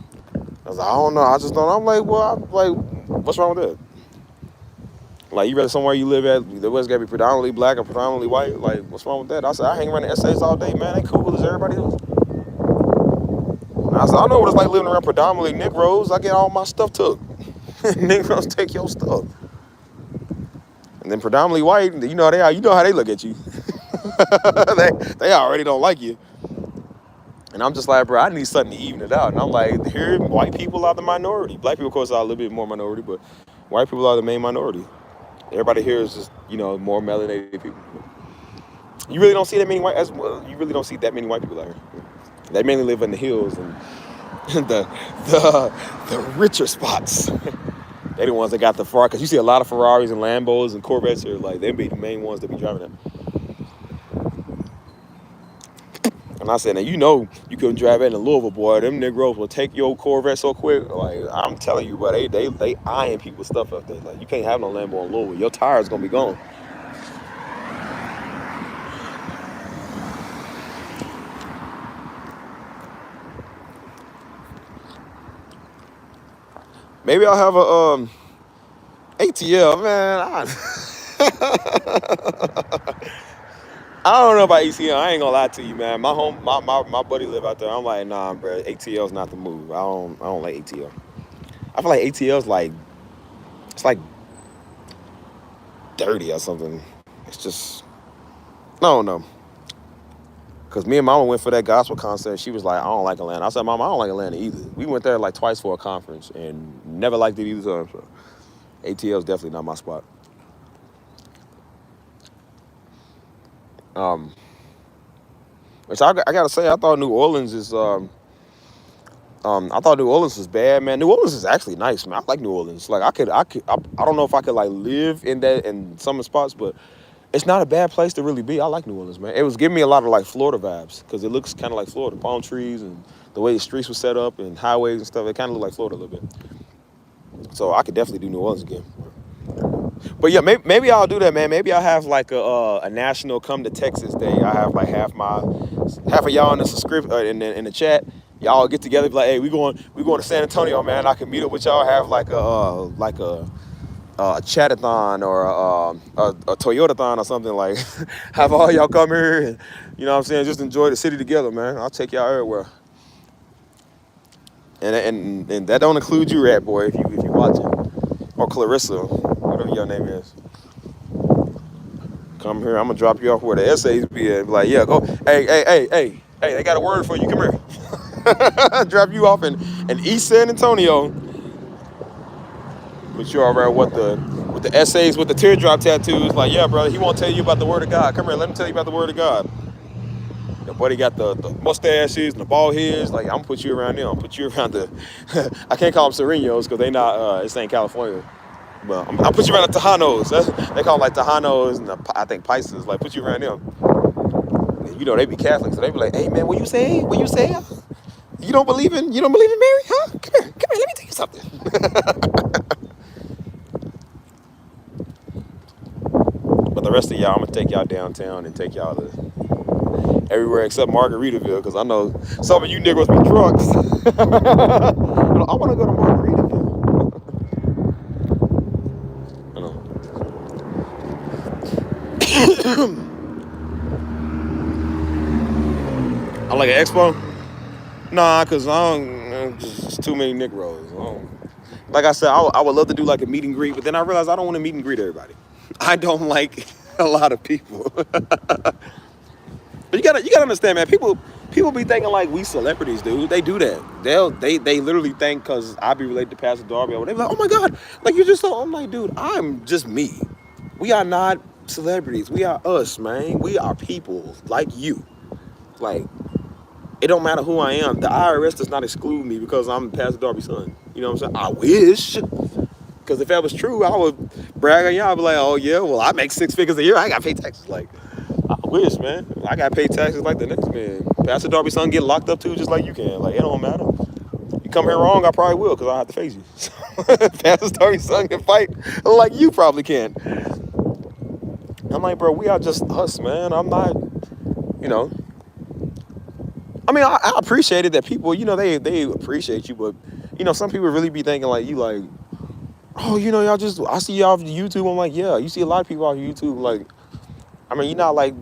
I was like, I don't know. I just don't. I'm like, what's wrong with that? Like, you rather somewhere you live at, the West got to be predominantly black or predominantly white? Like, what's wrong with that? I said, I hang around the essays all day, man. They cool as everybody else. And I said, I know what it's like living around predominantly Negroes. I get all my stuff took. Negroes take your stuff. And then predominantly white, you know how they look at you. they already don't like you. And I'm just like, bro, I need something to even it out. And I'm like, here, white people are the minority. Black people, of course, are a little bit more minority, but white people are the main minority. Everybody here is just, more melanated people. You really don't see that many you really don't see that many white people out here. They mainly live in the hills and the richer spots. They're the ones that got the Ferrari, because you see a lot of Ferraris and Lambos and Corvettes here. Like, they be the main ones that be driving them. And I said, now you couldn't drive that in Louisville, boy. Them Negroes will take your Corvette so quick. Like, I'm telling you, bro, they eyeing people's stuff up there. Like, you can't have no Lambo in Louisville. Your tire's gonna be gone. Maybe I'll have a ATL, man. I don't know about ATL. I ain't gonna lie to you, man. My buddy live out there. I'm like, nah, bro. ATL's not the move. I don't like ATL. I feel like ATL's like, it's like dirty or something. It's just, I don't know. Cause me and Mama went for that gospel concert. She was like, I don't like Atlanta. I said, Mama, I don't like Atlanta either. We went there like twice for a conference and never liked it either time. So ATL's definitely not my spot. Which I gotta say, I thought New Orleans was bad, man. New Orleans is actually nice, man. I like New Orleans. Like, I don't know if I could like live in that in some spots, but it's not a bad place to really be. I like New Orleans, man. It was giving me a lot of like Florida vibes because it looks kind of like Florida, palm trees and the way the streets were set up and highways and stuff. It kind of looked like Florida a little bit. So I could definitely do New Orleans again. But yeah, maybe I'll do that, man. Maybe I'll have like a national come to Texas day. I have like half of y'all in the script in the chat. Y'all get together, be like, hey, we going to San Antonio, man. I can meet up with y'all. Have like a chatathon or a Toyotathon or something, like have all y'all come here and, you know what I'm saying, just enjoy the city together, man. I'll take y'all everywhere. And that don't include you, Rat Boy, if you watching, or Clarissa, whatever your name is. Come here, I'm gonna drop you off where the essays be at. Be like, yeah, go. Hey, they got a word for you. Come here. Drop you off in East San Antonio. But you already with the essays with the teardrop tattoos. Like, yeah, brother, he won't tell you about the word of God. Come here, let him tell you about the word of God. Your buddy got the mustaches and the bald heads. Like, I'm gonna put you around them. I'm put you around the. I can't call them Serenos because they not. It's ain't California. But I'll put you around the Tejanos. They call them like Tejanos and I think Pisces. Like, put you around them. And you know they be Catholic, so they be like, hey man, what you say? You don't believe in Mary, huh? Come here, let me tell you something. But the rest of y'all, I'm gonna take y'all downtown and take y'all to everywhere except Margaritaville, because I know some of you niggas be drunks. I want to go to Margaritaville. I know. I like an expo? Nah, because I don't, just too many Negroes. Like I said, I would love to do like a meet and greet, but then I realized I don't want to meet and greet everybody. I don't like a lot of people. But you gotta understand, man. People People be thinking like we celebrities, dude. They do that. They literally think because I be related to Pastor Darby, or they be like, oh my God, like you just so. I'm like, dude, I'm just me. We are not celebrities. We are us, man. We are people like you. Like, it don't matter who I am. The IRS does not exclude me because I'm Pastor Darby's son. You know what I'm saying? I wish. Because if that was true, I would brag on y'all. I'd be like, oh yeah, well, I make 6 figures a year. I got to pay taxes. Like, I wish, man. I got to pay taxes like the next man. Pastor Darby's son get locked up too, just like you can. Like, it don't matter. You come here wrong, I probably will, because I have to face you. Pastor Darby's son can fight like you probably can. I'm like, bro, we are just us, man. I'm not, you know. I mean, I appreciate it that people, you know, they appreciate you, but, you know, some people really be thinking like you like, oh, you know, y'all just, I see y'all off YouTube. I'm like, yeah, you see a lot of people off YouTube. Like, I mean, you're not like,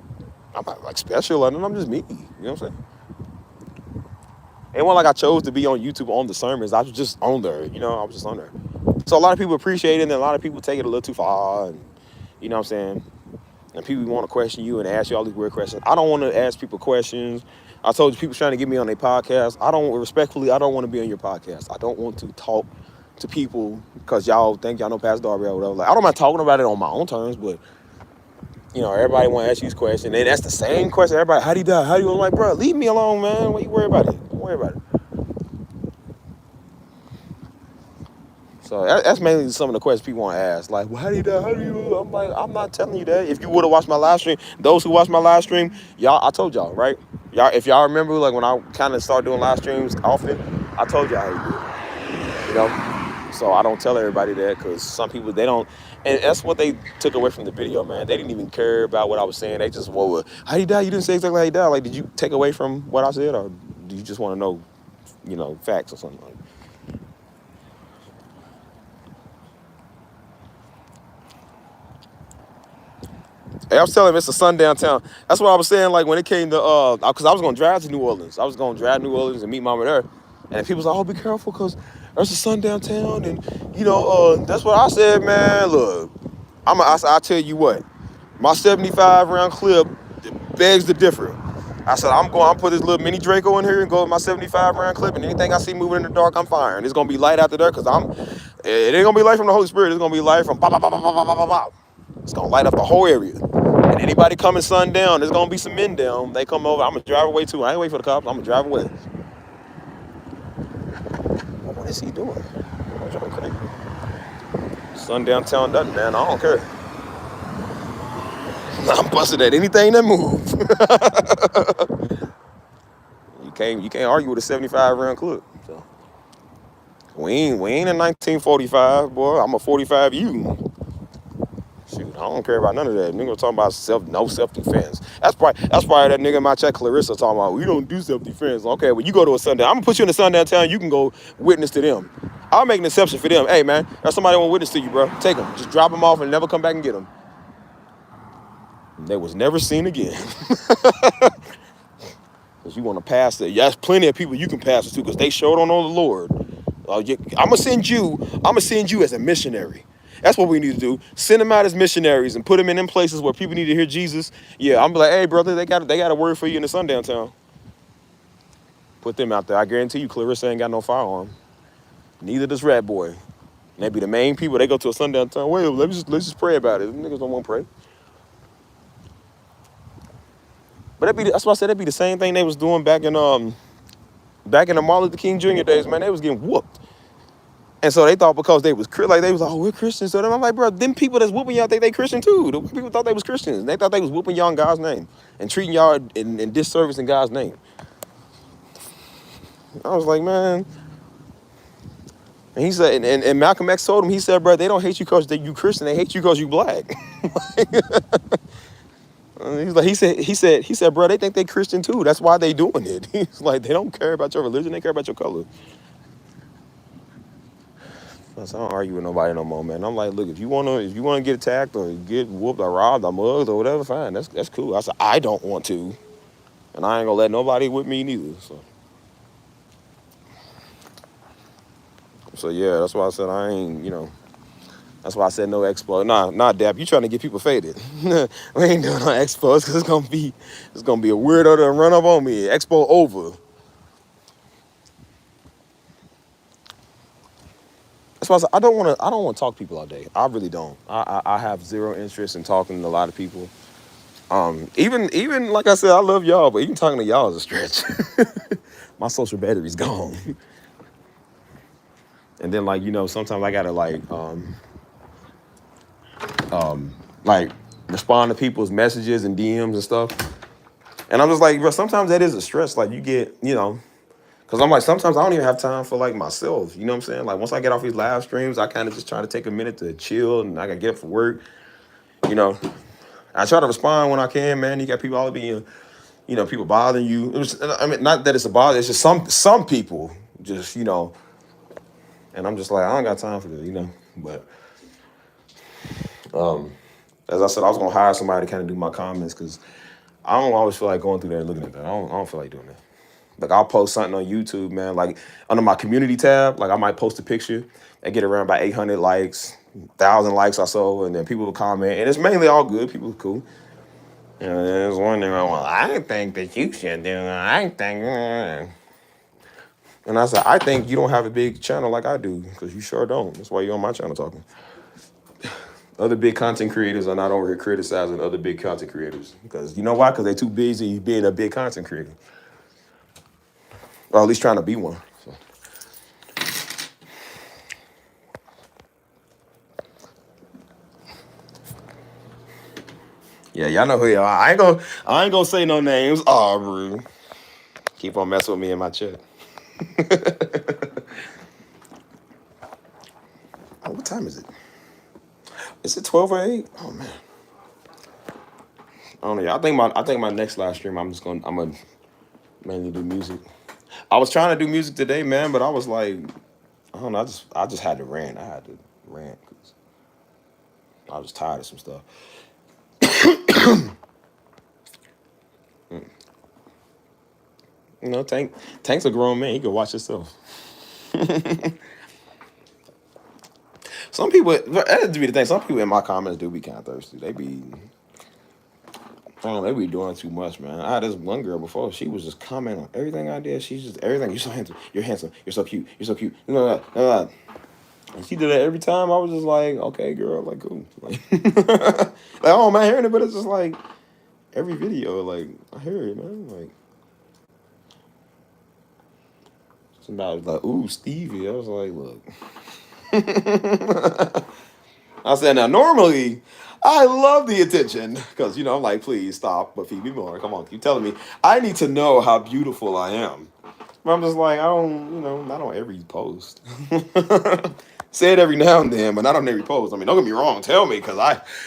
I'm not like special, and I'm just me. You know what I'm saying? It wasn't like I chose to be on YouTube on the sermons. I was just on there, you know, I was just on there. So a lot of people appreciate it, and a lot of people take it a little too far, and, you know what I'm saying? And people want to question you and ask you all these weird questions. I don't want to ask people questions. I told you people trying to get me on their podcast. I don't want to be on your podcast. I don't want to talk to people because y'all think y'all know Pastor Darby or whatever. Like, I don't mind talking about it on my own terms, but, you know, everybody want to ask you these questions. And that's the same question. Everybody, how do you die? How do you? I'm like, bro, leave me alone, man. What you worry about it? Don't worry about it. So that's mainly some of the questions people want to ask. Like, well, how do you die? How do you? I'm like, I'm not telling you that. If you would have watched my live stream, those who watched my live stream, y'all, I told y'all, right? Y'all, if y'all remember, like when I kind of started doing live streams often, I told y'all how you do it. You know? So I don't tell everybody that because some people, they don't, and that's what they took away from the video, man. They didn't even care about what I was saying. They just, well, how you die? You didn't say exactly how you died. Like, did you take away from what I said, or do you just want to know, you know, facts or something like that? Hey, I was telling him it's a sundown town. That's what I was saying, like, when it came to, because I was going to drive to New Orleans. I was going to drive to New Orleans and meet Mama there. And people was like, oh, be careful, because there's a sundown town. And, you know, that's what I said, man. Look, I'll tell you what. My 75 round clip begs to differ. I said, I'm put this little mini Draco in here and go with my 75 round clip. And anything I see moving in the dark, I'm firing. It's going to be light after there, because it ain't going to be light from the Holy Spirit. It's going to be light from bop, bop, bop, bop, bop, bop, bop. It's going to light up the whole area. And anybody coming sundown, there's going to be some men down. They come over. I'm going to drive away, too. I ain't waiting for the cops. I'm going to drive away. What is he doing? I'm driving crazy. Sundown town nothing, man. I don't care. I'm busting at anything that moves. You can't argue with a 75 round clip. So we ain't in 1945, boy. I'm a 45U. Shoot, I don't care about none of that. Nigga talking about no self-defense. That's probably that nigga in my chat, Clarissa, talking about we don't do self-defense. Okay, well, you go to a sundown. I'm gonna put you in a sundown town. You can go witness to them. I'll make an exception for them. Hey, man, there's somebody want to witness to you, bro. Take them. Just drop them off and never come back and get them. They was never seen again. Because you want to pass it. There's plenty of people you can pass it to because they sure don't know the Lord. I'm gonna send you as a missionary. That's what we need to do. Send them out as missionaries and put them in them places where people need to hear Jesus. Yeah, I'm like, hey, brother, they got a word for you in the sundown town. Put them out there. I guarantee you, Clarissa ain't got no firearm. Neither does Rat Boy. And they be the main people. They go to a sundown town. Well, let's just pray about it. Them niggas don't want to pray. But that's why I said that'd be the same thing they was doing back in the Martin Luther King Jr. days, man. They was getting whooped. And so they thought because they was like, oh, we're Christians. So I'm like, bro, them people that's whooping y'all think they Christian too. The people thought they was Christians. They thought they was whooping y'all in God's name and treating y'all in disservice in God's name. I was like, man. And he said, and Malcolm X told him, he said, bro, they don't hate you because you Christian. They hate you because you black. He said, bro, they think they Christian too. That's why they doing it. He's like, they don't care about your religion. They care about your color. I don't argue with nobody no more, man. I'm like, look, if you wanna get attacked or get whooped or robbed or mugged or whatever, fine. That's cool. I said, I don't want to, and I ain't gonna let nobody with me neither. So yeah, that's why I said I ain't, That's why I said no expo. Nah, Dap, you trying to get people faded. We ain't doing no expos because it's gonna be a weirdo to run up on me. Expo over. That's why I don't want to talk to people all day. I really don't. I have zero interest in talking to a lot of people. Even like I said, I love y'all, but even talking to y'all is a stretch. My social battery's gone. And then sometimes I gotta like respond to people's messages and DMs and stuff. And I'm just like, bro, sometimes that is a stress. Like you get, because I'm like, sometimes I don't even have time for like myself. You know what I'm saying? Like once I get off these live streams, I kind of just try to take a minute to chill and I gotta get up for work. You know, I try to respond when I can, man. You got people all being, people bothering you. Not that it's a bother. It's just some people just, and I'm just like, I don't got time for this, But as I said, I was gonna hire somebody to kind of do my comments because I don't always feel like going through there and looking at that. I don't feel like doing that. Like I'll post something on YouTube, man. Like under my community tab, like I might post a picture and get around by 800 likes, 1,000 likes or so, and then people will comment, and it's mainly all good. People are cool. And there's one thing, well, I think that you should do. I think, and I said, I think you don't have a big channel like I do, because you sure don't. That's why you're on my channel talking. Other big content creators are not over here criticizing other big content creators, because you know why? Because they're too busy being a big content creator, or at least trying to be one. So. Yeah, y'all know who y'all are. I ain't gonna say no names. Aubrey. Keep on messing with me in my chat. Oh, what time is it? Is it 12 or 8? Oh man. I don't know. I think my next live stream I'm gonna mainly do music. I was trying to do music today, man, but I was like, I don't know, I just had to rant. I had to rant because I was tired of some stuff. Tank's a grown man. He can watch himself. Some people, that be the thing. Some people in my comments do be kind of thirsty. They be doing too much, man. I had this one girl before. She was just commenting on everything I did. She's just everything. You're so handsome. You're handsome. You're so cute. You're so cute. And she did that every time. I was just like, okay, girl, like, cool. Like, oh, I'm not hearing it, but it's just like every video, like, I hear it, man. Like, somebody was like, ooh, Stevie. I was like, look. I said, now, normally, I love the attention because, I'm like, please stop, but feed me more. Come on, keep telling me. I need to know how beautiful I am. But I'm just like, I don't, not on every post. Say it every now and then, but not on every post. I mean, don't get me wrong. Tell me, because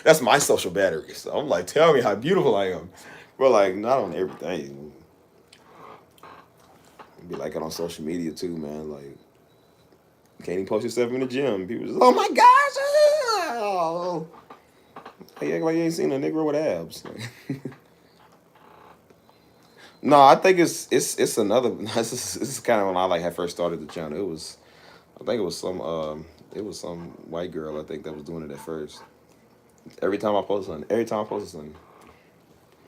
that's my social battery. So I'm like, tell me how beautiful I am. But like, not on everything. Be like it on social media too, man. Like, you can't even post yourself in the gym. People just, oh my gosh, oh. You act like you ain't seen a nigga with abs. No, I think it's another. This is kind of when I had first started the channel. I think it was some white girl, I think, that was doing it at first. Every time I posted something,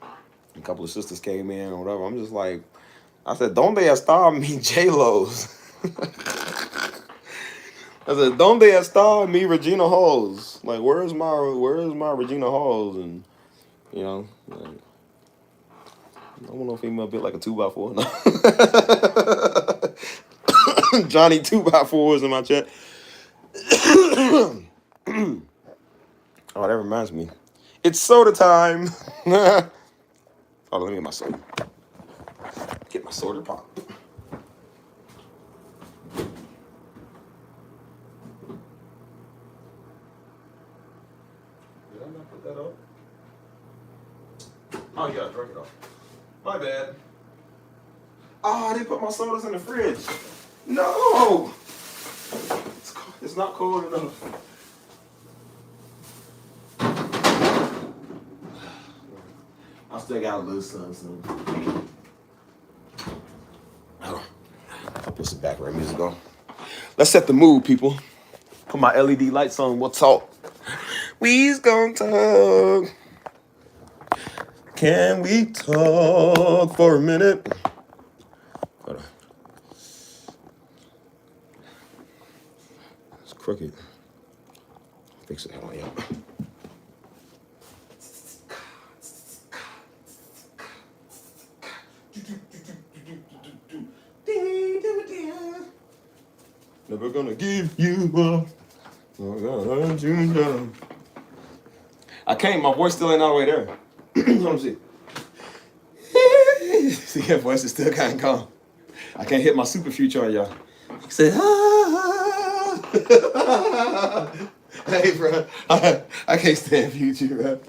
a couple of sisters came in or whatever. I'm just like, I said, ¿Dónde está mi J-Lo's? I said, ¿Dónde está mi Regina Halls? Like, where's my Regina Halls? And like, I want no female built like a 2x4. No. Johnny 2x4 is in my chat. Oh, that reminds me. It's soda time. Oh, let me get my soda. Get my soda pop. Did I not put that up? Oh, yeah, I drank it off. My bad. Oh, I didn't put my sodas in the fridge. No! It's not cold enough. I still got a little something. I'll put some background music on. Let's set the mood, people. Put my LED lights on. We'll talk. we's gonna talk. Can we talk for a minute? Hold on. It's crooked. Fix it. Hold on, y'all. Never gonna give you up. Never gonna let you down. I can't. My voice still ain't all the way there. Let me see. See, that voice is still kind of gone. I can't hit my super future on y'all. He said, ah. Hey, bro. I can't stand future, bro.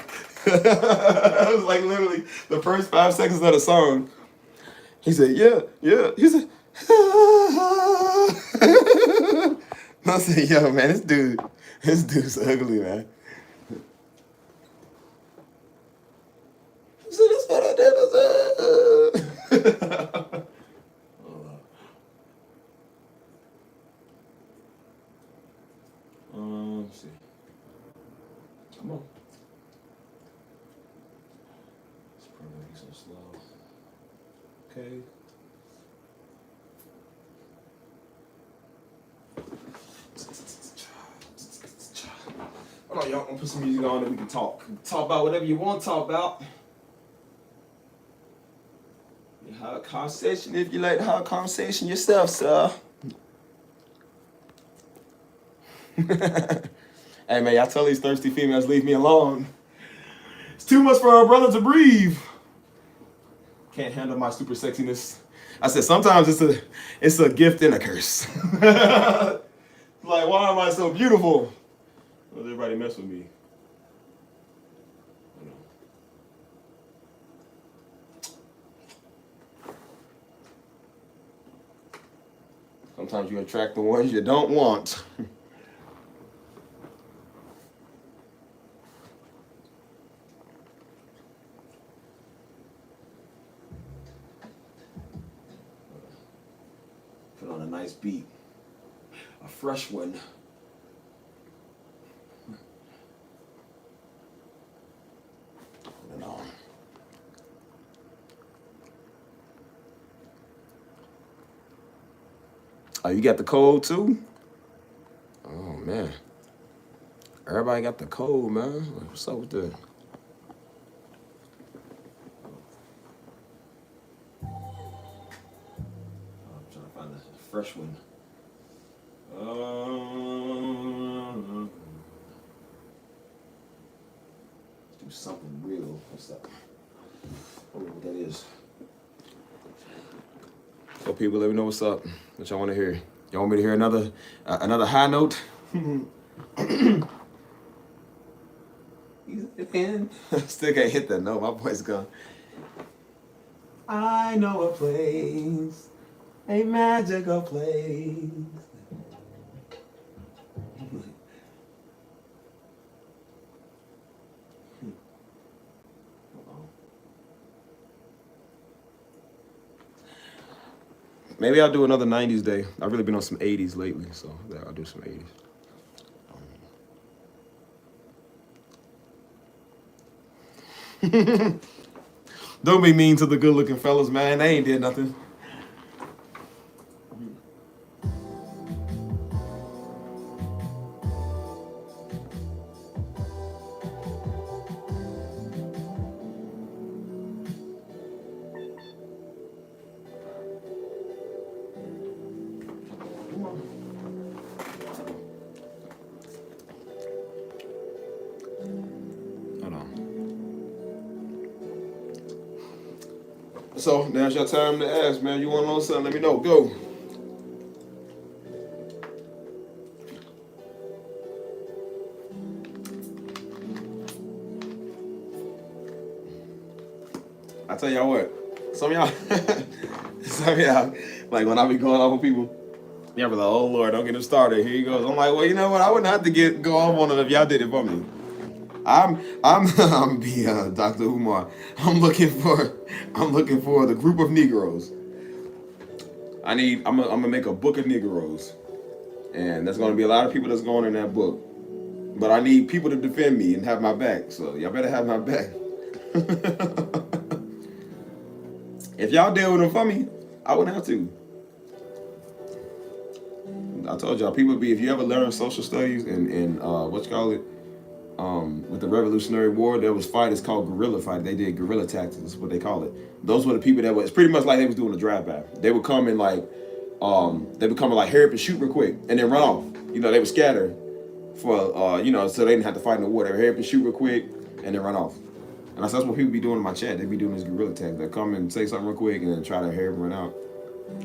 It was like literally the first 5 seconds of the song. He said, yeah, yeah. He said, I said, yo, man, this dude's ugly, man. I said, that's what I did. Let's see. Come on. It's probably so slow. Okay. Hold on, y'all. I'm gonna put some music on and we can talk. Talk about whatever you want to talk about. You have a conversation if you like to have a conversation yourself, sir. Hey, man, y'all tell these thirsty females, leave me alone. It's too much for our brother to breathe. Can't handle my super sexiness. I said, sometimes it's a gift and a curse. Like, why am I so beautiful? Does everybody mess with me? Sometimes you attract the ones you don't want. Put on a nice beat. A fresh one. Oh, you got the cold too? Oh, man. Everybody got the cold, man. What's up with that? I'm trying to find a fresh one. Let's do something real. What's that? I don't know what that is. So people, let me know what's up. What y'all want to hear? Y'all want me to hear another high note? Still can't hit that note. My voice gone. I know a place, a magical place. Maybe I'll do another 90s day. I've really been on some 80s lately, so yeah, I'll do some 80s. Don't be mean to the good-looking fellas, man. They ain't did nothing. So now's your time to ask, man. You want to know something? Let me know. Go. I tell y'all what. Some of y'all, like when I be going off on people, y'all be like, "Oh Lord, don't get him started." Here he goes. I'm like, well, you know what? I wouldn't have to go off on it if y'all did it for me. I'm Dr. Umar. I'm looking for the group of Negroes. I'm gonna make a book of Negroes, and there's gonna be a lot of people that's going in that book. But I need people to defend me and have my back. So y'all better have my back. If y'all deal with them for me, I wouldn't have to. I told y'all, people be, if you ever learn social studies and what you call it, with the Revolutionary War, there was fighters called guerrilla fight. They did guerrilla tactics, is what they call it. Those were the people that was pretty much like they was doing a drive-by. They would come in like, they would come in like hurry up and shoot real quick and then run off. You know, they would scatter for, you know, so they didn't have to fight in the war. They would hurry up and shoot real quick and then run off. And that's what people be doing in my chat. They be doing this guerrilla tactic. They come and say something real quick and then try to hurry up and run out.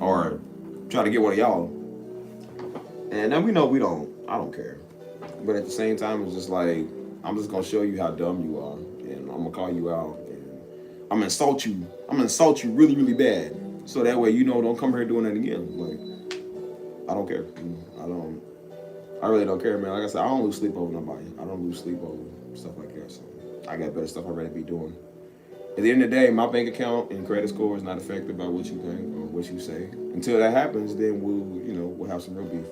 Or try to get one of y'all. And then we know I don't care. But at the same time, it's just like, I'm just gonna show you how dumb you are. And I'm gonna call you out. And I'm gonna insult you. I'm gonna insult you really, really bad. So that way, you know, don't come here doing that again. Like, I don't care. I really don't care, man. Like I said, I don't lose sleep over nobody. I don't lose sleep over stuff like that. So I got better stuff I'd rather be doing. At the end of the day, my bank account and credit score is not affected by what you think or what you say. Until that happens, then we'll have some real beef.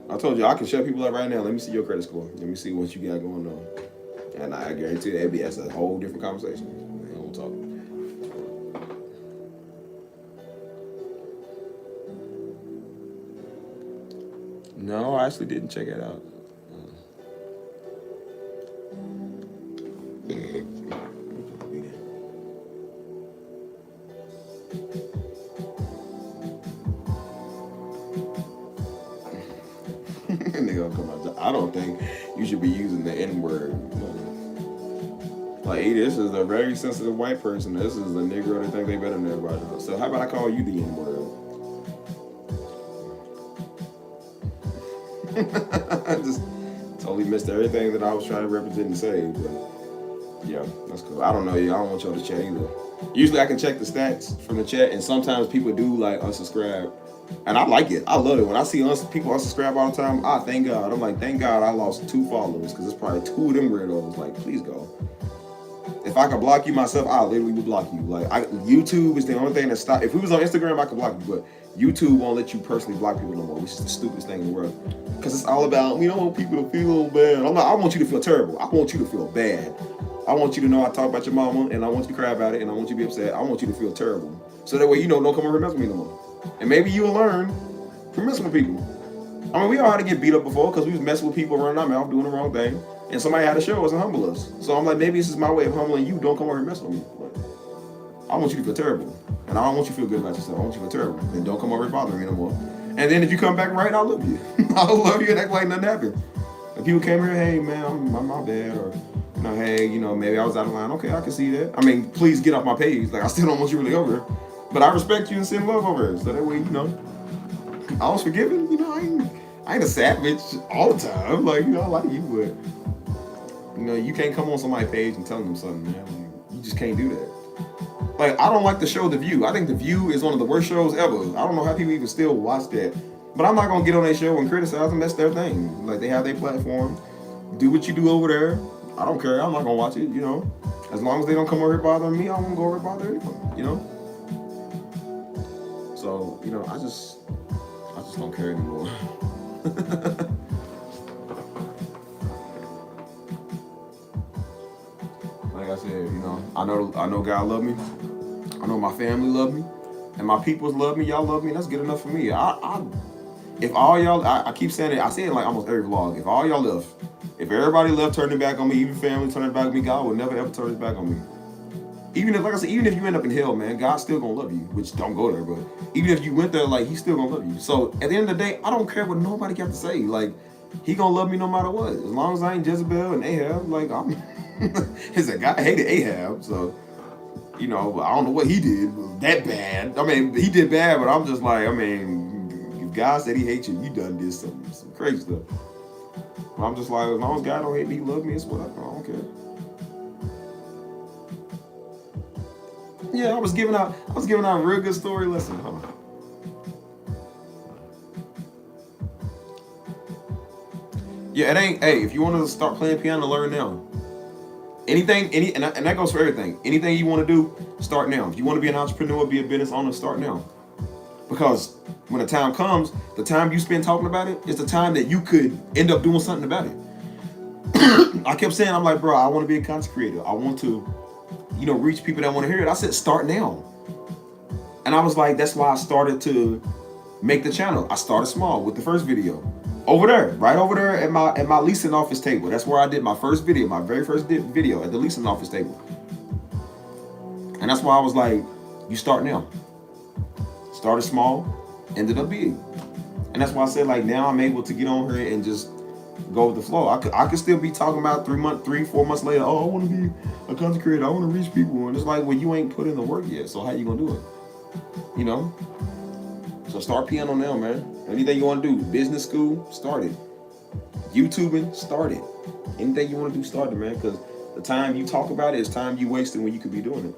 I told you I can shut people up right now. Let me see your credit score. Let me see what you got going on. And I guarantee you that's a whole different conversation. We don't talk. No, I actually didn't check it out. I don't think you should be using the N-word. Like, this is a very sensitive white person. This is a Negro that think they better than everybody else. So how about I call you the N-word? I just totally missed everything that I was trying to represent and say. But yeah, that's cool. I don't know. I don't want y'all to chat either. Usually I can check the stats from the chat, and sometimes people do like unsubscribe. And I like it. I love it. When I see people unsubscribe all the time, I thank God. I'm like, thank God I lost 2 followers, because it's probably 2 of them weirdos. Like, please go. If I could block you myself, I literally would block you. Like, YouTube is the only thing that stops. If we was on Instagram, I could block you, but YouTube won't let you personally block people no more, which is the stupidest thing in the world. Because it's all about, we don't want people to feel bad. I want you to feel terrible. I want you to feel bad. I want you to know I talk about your mama, and I want you to cry about it, and I want you to be upset. I want you to feel terrible. So that way, don't come over and mess with me no more. And maybe you'll learn from messing with people. I mean, we all had to get beat up before because we was messing with people running our mouth, doing the wrong thing. And somebody had to show us and humble us. So I'm like, maybe this is my way of humbling you. Don't come over and mess with me. I want you to feel terrible. And I don't want you to feel good about yourself. I want you to feel terrible. And don't come over and bother me no more. And then if you come back right, I'll love you. I'll love you and act like nothing happened. If people came here, hey, man, I'm my bad. Or, hey, maybe I was out of line. Okay, I can see that. I mean, please get off my page. Like, I still don't want you really over here. But I respect you and send love over here. So that way, I was forgiven. I ain't a savage all the time. Like, I like you, but, you can't come on somebody's page and tell them something, man. Like, you just can't do that. Like, I don't like the show The View. I think The View is one of the worst shows ever. I don't know how people even still watch that. But I'm not going to get on their show and criticize them. That's their thing. Like, they have their platform. Do what you do over there. I don't care. I'm not going to watch it, As long as they don't come over here bothering me, I won't go over here bother anyone, So, I just don't care anymore. Like I said, I know God love me. I know my family love me, and my peoples love me. Y'all love me. And that's good enough for me. If all y'all, I keep saying it. I say it like almost every vlog. If all y'all left, if everybody left, turned it back on me, even family turned it back on me, God will never ever turn it back on me. Even if, like I said, even if you end up in hell, man, God's still gonna love you. Which, don't go there, but even if you went there, like, He's still gonna love you. So at the end of the day, I don't care what nobody got to say. Like, He gonna love me no matter what. As long as I ain't Jezebel and Ahab, like, I'm. It's a guy hated Ahab, so I don't know what he did that bad. I mean, he did bad, but I'm just like, if God said He hates you, you done did some crazy stuff. But I'm just like, as long as God don't hate me, He love me, it's whatever. I don't care. Yeah, I was giving out a real good story lesson, huh? Yeah, it ain't. Hey, if you want to start playing piano, learn now. And that goes for everything. Anything you want to do, start now. If you want to be an entrepreneur, be a business owner, start now. Because When the time comes, the time you spend talking about it is the time that you could end up doing something about it. I kept saying, I'm like, bro, I want to be a content creator. I want to, reach people that want to hear it. I said, start now. And I was like, that's why I started to make the channel. I started small with the first video. Over there, right over there at my leasing office table. That's where I did my first video, my very first video at the leasing office table. And that's why I was like, you start now. Started small, ended up big. And that's why I said, like, now I'm able to get on here and just go with the flow. I could still be talking about 4 months later, oh, I want to be a content creator, I want to reach people. And it's like, well, you ain't put in the work yet, so how you gonna do it? So start piano now, man. Anything you want to do, business school, start it. YouTubing, start it. Anything you want to do, start it, man. Because the time you talk about it is time you wasted when you could be doing it.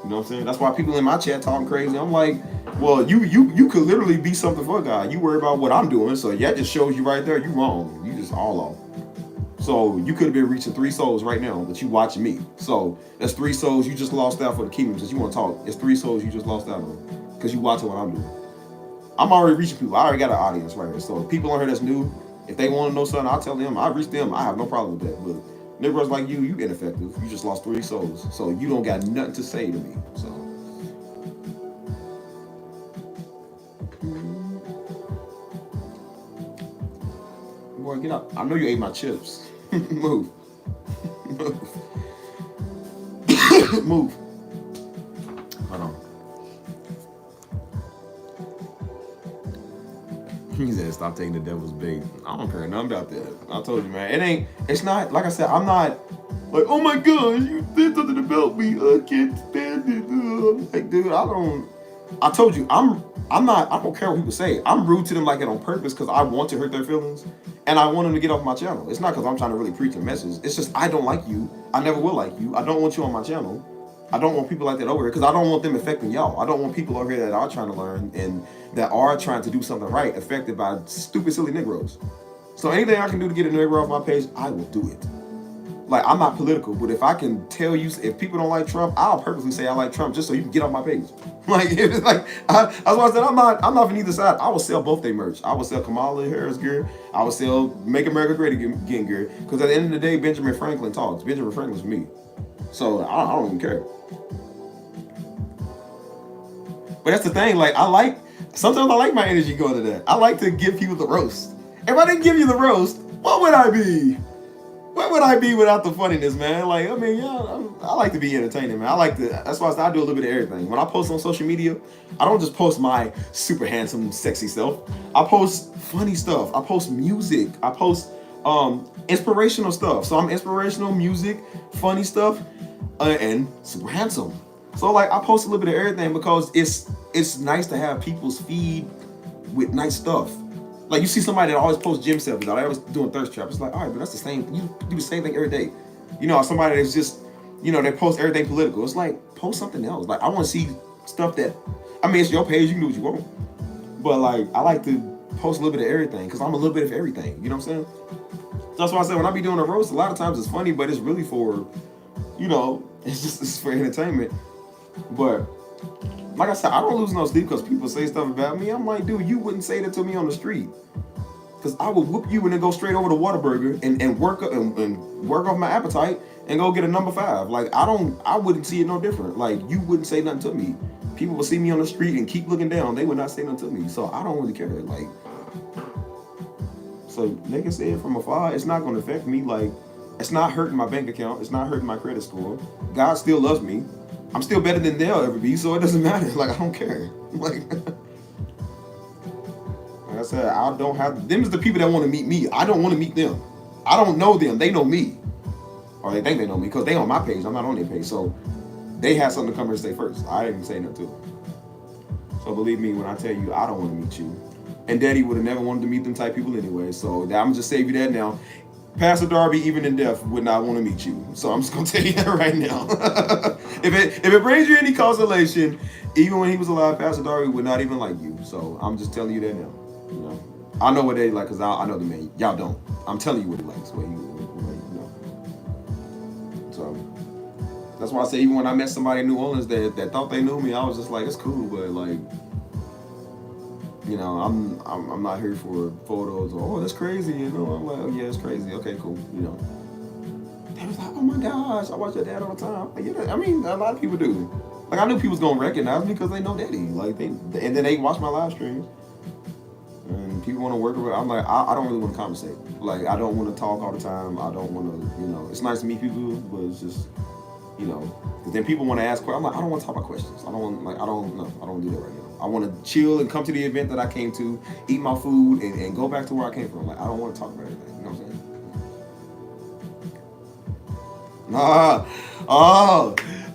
You know what I'm saying? That's why people in my chat talking crazy. I'm like, well, you could literally be something for God. You worry about what I'm doing, so that just shows you right there, you wrong. You just all off. So you could have been reaching 3 souls right now, but you watching me. So that's 3 souls you just lost out for the kingdom. Since you want to talk, it's 3 souls you just lost out on because you watching what I'm doing. I'm already reaching people. I already got an audience right here. So people on here that's new, if they want to know something, I'll tell them. I reach them. I have no problem with that. But niggas like you ineffective. You just lost 3 souls. So you don't got nothing to say to me. So. Boy, get up. I know you ate my chips. Move. Move. Move. Hold on. He said, stop taking the devil's bait. I don't care nothing about that. I told you, man. It's not, like I said, I'm not like, oh my gosh, you did something about me. I can't stand it. Like, dude, I told you, I don't care what people say. I'm rude to them like that on purpose because I want to hurt their feelings and I want them to get off my channel. It's not because I'm trying to really preach a message. It's just, I don't like you. I never will like you. I don't want you on my channel. I don't want people like that over here because I don't want them affecting y'all. I don't want people over here that are trying to learn and that are trying to do something right affected by stupid, silly Negroes. So anything I can do to get a Negro off my page, I will do it. Like, I'm not political, but if I can tell you, if people don't like Trump, I'll purposely say I like Trump just so you can get off my page. Like, it's like, that's why I said I'm not for neither side. I will sell both their merch. I will sell Kamala Harris gear. I will sell Make America Great Again gear. Because at the end of the day, Benjamin Franklin talks. Benjamin Franklin's me. So I don't even care. But that's the thing, like, sometimes I like my energy going to that. I like to give people the roast. If I didn't give you the roast, what would I be? Where would I be without the funniness, man? Like, I mean, yeah, I like to be entertaining, man. That's why I do a little bit of everything. When I post on social media, I don't just post my super handsome, sexy self. I post funny stuff. I post music. I post inspirational stuff. So I'm inspirational, music, funny stuff, and super handsome. So like I post a little bit of everything because it's nice to have people's feed with nice stuff. Like you see somebody that always posts gym selfies, I always doing thirst trap. It's like, all right, but that's the same. You do the same thing every day. Somebody that's just, they post everything political. It's like post something else. Like I want to see stuff that, it's your page. You can do what you want. But like I like to post a little bit of everything because I'm a little bit of everything. You know what I'm saying? That's why I said when I be doing a roast, a lot of times it's funny, but it's really for, it's for entertainment. But like I said, I don't lose no sleep because people say stuff about me. I'm like, dude, you wouldn't say that to me on the street. Because I would whoop you and then go straight over to Whataburger and work up and work off my appetite and go get a number 5. Like I wouldn't see it no different. Like you wouldn't say nothing to me. People would see me on the street and keep looking down. They would not say nothing to me. So I don't really care. Like, so like I said, from afar, it's not gonna affect me. Like, it's not hurting my bank account. It's not hurting my credit score. God still loves me. I'm still better than they'll ever be, so it doesn't matter. Like, I don't care. Like I said, I don't have, them is the people that want to meet me. I don't want to meet them. I don't know them. They know me. Or they think they know me because they on my page. I'm not on their page. So they have something to come here and say first. I didn't even say nothing to them. So believe me when I tell you, I don't want to meet you. And Daddy would have never wanted to meet them type people anyway. So I'm just save you that now. Pastor Darby, even in death, would not want to meet you. So I'm just gonna tell you that right now. If it brings you any consolation, even when he was alive, Pastor Darby would not even like you. So I'm just telling you that now. I know what they like because I know the man. Y'all don't. I'm telling you what he likes. So that's why I say even when I met somebody in New Orleans that thought they knew me, I was just like, it's cool, but like, You know, I'm not here for photos or, oh, that's crazy. You know, I'm like, oh yeah, it's crazy. Okay, cool. You know, they was like, oh my gosh, I watch your dad all the time. Like, yeah, I mean, a lot of people do. Like, I knew people was gonna recognize me because they know daddy. Like, and then they watch my live streams. And people want to work with. I'm like, I don't really want to conversate. Like, I don't want to talk all the time. I don't want to, you know. It's nice to meet people, but it's just, you know. Because then people want to ask questions. I'm like, I don't want to talk about questions. I don't want, like, I don't do that right now. I want to chill and come to the event that I came to, eat my food, and go back to where I came from. Like, I don't want to talk about anything. You know what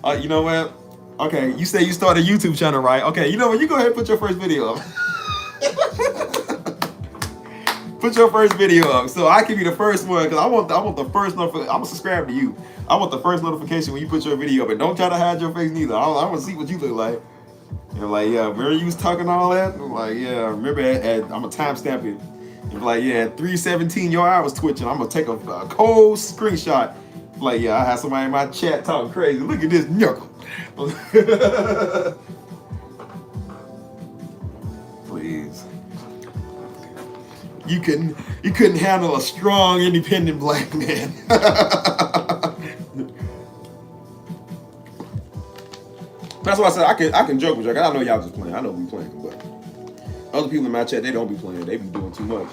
I'm saying? You know what? Okay, you say you started a YouTube channel, right? Okay, you know what? You go ahead and put your first video up. Put your first video up, so I can be the first one, because I want the first notification. I'm gonna subscribe to you. I want the first notification when you put your video up, and don't try to hide your face neither. I want to see what you look like. And like, yeah, remember you was talking all that? I'm like, yeah, remember I'm gonna timestamp it. And like, yeah, at 3:17 your eye was twitching. I'm gonna take a cold screenshot. Like, yeah, I had somebody in my chat talking crazy. Look at this knuckle. Please. You couldn't handle a strong, independent black man. That's why I said I can joke with y'all. I know y'all just playing. I know we playing, but other people in my chat, they don't be playing. They be doing too much.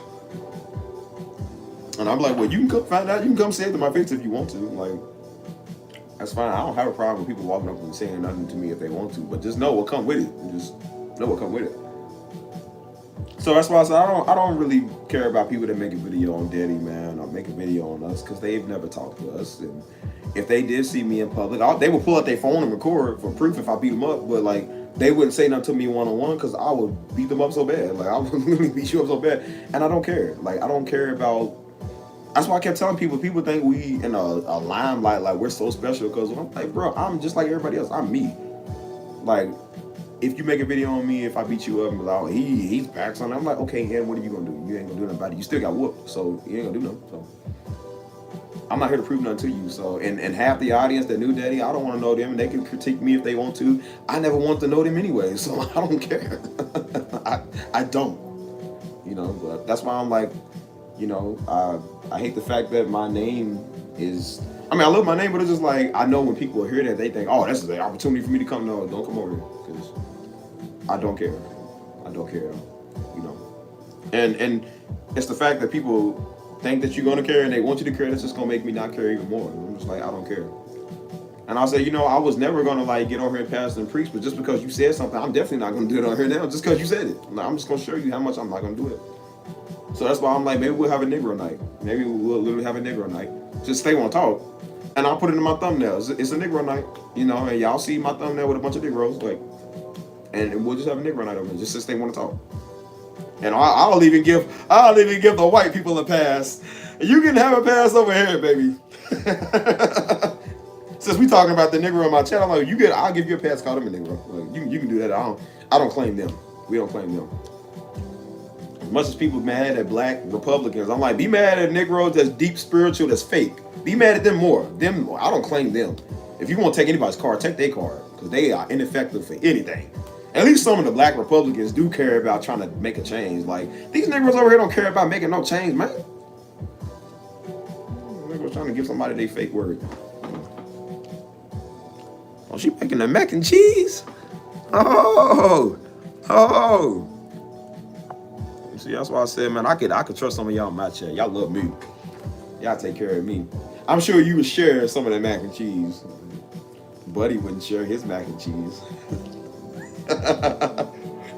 And I'm like, well, you can come find out. You can come say it to my face if you want to. Like, that's fine. I don't have a problem with people walking up and saying nothing to me if they want to. But just know what come with it. Just know what come with it. So that's why I said I don't really care about people that make a video on Daddy, man, or make a video on us, because they've never talked to us. And if they did see me in public, they would pull out their phone and record for proof if I beat them up. But like, they wouldn't say nothing to me one-on-one, because I would beat them up so bad. Like, I would literally beat you up so bad, and I don't care. Like, I don't care about. That's why I kept telling people think we in a limelight, like we're so special, because I'm like, bro, I'm just like everybody else. I'm me. Like, if you make a video on me, if I beat you up and be like, oh, he's back on, I'm like, okay, and what are you gonna do? You ain't gonna do nothing about it. You still got whooped, so you ain't gonna do nothing. So I'm not here to prove nothing to you. So and half the audience that knew Daddy, I don't want to know them, and they can critique me if they want to. I never want to know them anyway, so I don't care. I don't. You know, but that's why I'm like, you know, I hate the fact that my name is. I mean, I love my name, but it's just like, I know when people hear that, they think, oh, this is an opportunity for me to come. No, don't come over here, because I don't care. I don't care, you know. And it's the fact that people think that you're gonna care and they want you to care, that's just gonna make me not care even more. I'm just like, I don't care. And I'll say, you know, I was never gonna like get over here and pass and preach, but just because you said something, I'm definitely not gonna do it on here now, just because you said it. Like, I'm just gonna show you how much I'm not gonna do it. So that's why I'm like, maybe we'll have a Negro night. Maybe we'll literally have a Negro night. Just they want to talk. And I'll put it in my thumbnail. It's a Negro night, you know, and y'all see my thumbnail with a bunch of Negroes, like, and we'll just have a Negro night over there, just since they want to talk. And I'll even give the white people a pass. You can have a pass over here, baby. Since we talking about the Negro on my channel, like, I'll give you a pass. Call them a Negro. Like, you can do that. I don't claim them. We don't claim them. As much as people mad at black Republicans, I'm like, be mad at Negroes that's deep spiritual, that's fake. Be mad at them more. I don't claim them. If you want to take anybody's card, take their card, because they are ineffective for anything. At least some of the black Republicans do care about trying to make a change. Like, these Negroes over here don't care about making no change, man. Negroes trying to give somebody their fake word. Oh, she making the mac and cheese? Oh. See, that's why I said, man, I could trust some of y'all in my chat. Y'all love me. Y'all take care of me. I'm sure you would share some of that mac and cheese. Buddy wouldn't share his mac and cheese.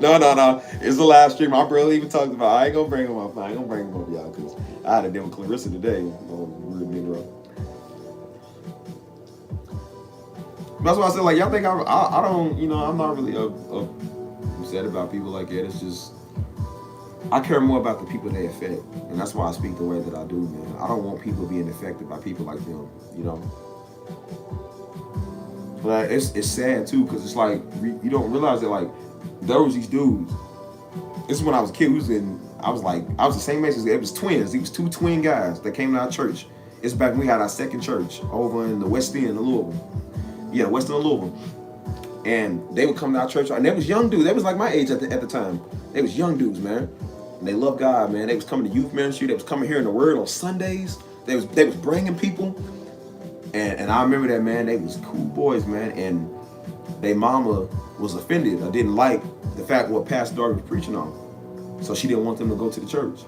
No. It's a live stream. I barely even talked about. I ain't gonna bring him up. I ain't gonna bring him up, y'all, because I had to deal with Clarissa today. Oh, real Negro. That's why I said, like, y'all think I don't, you know, I'm not really upset about people like that. It's just, I care more about the people they affect, and that's why I speak the way that I do, man. I don't want people being affected by people like them, you know. But it's sad too, because it's like, you don't realize that, like, there was these dudes. This is when I was a kid. I was the same age as, it was twins. It was two twin guys that came to our church. It's back when we had our second church over in the West End of Louisville. Yeah, West End of Louisville. And they would come to our church, and they was young dudes. They was like my age at the time. They was young dudes, man. And they loved God, man. They was coming to youth ministry. They was coming hearing the word on Sundays. They was bringing people. And I remember that, man. They was cool boys, man. And their mama was offended. I didn't like the fact what Pastor Darby was preaching on. So she didn't want them to go to the church.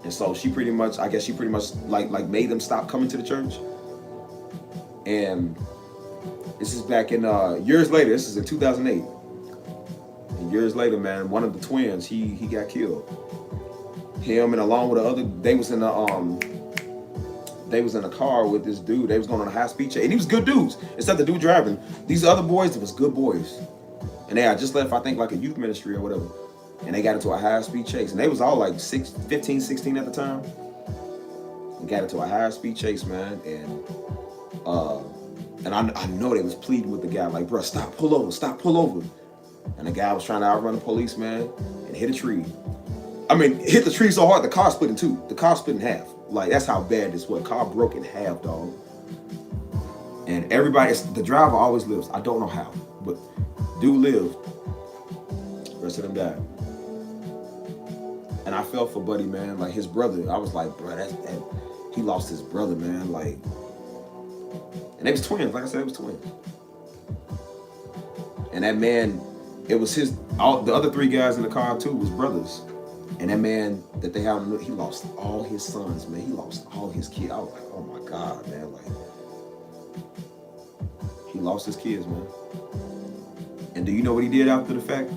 And so she pretty much like made them stop coming to the church. And this is back in years later. This is in 2008. And years later, man, one of the twins, he got killed. Him and along with the other, they was in a car with this dude. They was going on a high-speed chase, and he was good dudes. Except the dude driving. These other boys, it was good boys, and they had just left, I think, like a youth ministry or whatever. And they got into a high-speed chase, and they was all like 15, 16 at the time. And got into a high-speed chase, man, and I know they was pleading with the guy, like, bro, stop, pull over. And the guy was trying to outrun the police, man, and hit a tree. I mean, hit the tree so hard, the car split in two. The car split in half. Like, that's how bad this was. Car broke in half, dog. And everybody, the driver always lives. I don't know how, but dude lived. The rest of them died. And I felt for Buddy, man, like his brother. I was like, bro, he lost his brother, man. Like, and they was twins. Like I said, they was twins. And that man, it was the other three guys in the car too was brothers. And that man that they had, he lost all his sons, man. He lost all his kids. I was like, oh my God, man. Like, he lost his kids, man. And do you know what he did after the fact?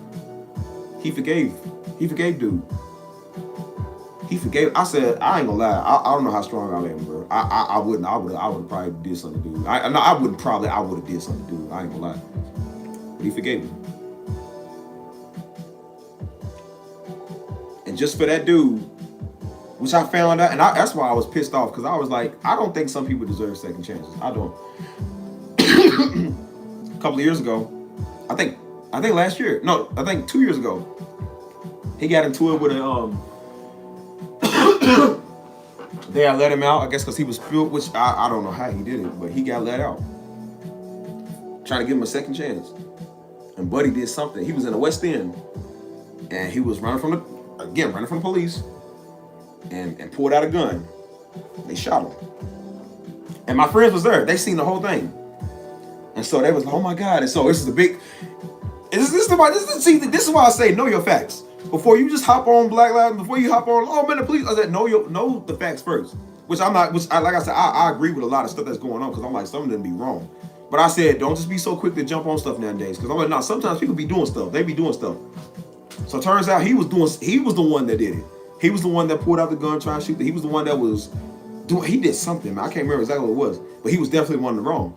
He forgave dude. He forgave. I said, I ain't gonna lie. I don't know how strong I am, bro. I would have probably did something to dude. I would have did something to dude. I ain't gonna lie. But he forgave him. And just for that dude, which I found out, and that's why I was pissed off, because I was like, I don't think some people deserve second chances. I don't. A couple of years ago, I think last year, no, I think 2 years ago, he got into it with a, they had let him out, I guess because he was spilled, which I don't know how he did it, but he got let out. Trying to give him a second chance. And Buddy did something. He was in the West End, and he was running from the police, and pulled out a gun. They shot him. And my friends was there. They seen the whole thing. And so they was like, oh my God. And so this is this is why I say know your facts. Before you just hop on Black Lives, before you hop on, oh man, the police, I said, know the facts first. Like I said, I agree with a lot of stuff that's going on, because I'm like, some of them be wrong. But I said, don't just be so quick to jump on stuff nowadays. Because I'm like, no, sometimes people be doing stuff. They be doing stuff. So it turns out he was the one that did it. He was the one that pulled out the gun trying to shoot. He was the one that was doing, he did something, man. I can't remember exactly what it was. But he was definitely one of the wrong.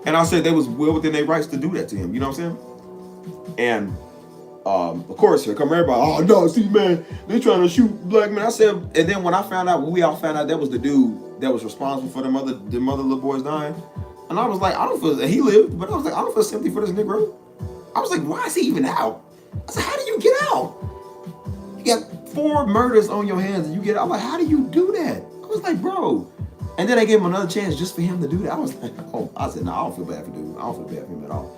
And I said they was well within their rights to do that to him. You know what I'm saying? And of course, here come everybody, oh no, see man, they trying to shoot black men. I said, and then when we all found out that was the dude that was responsible for them other little boys dying. And I was like, I don't feel, he lived, but I was like, I don't feel sympathy for this Negro. I was like, why is he even out? I said, how do you get out? You got 4 murders on your hands and you get out. I'm like, how do you do that? I was like, bro. And then I gave him another chance just for him to do that. I was like, oh, I said, no, I don't feel bad for dude. I don't feel bad for him at all.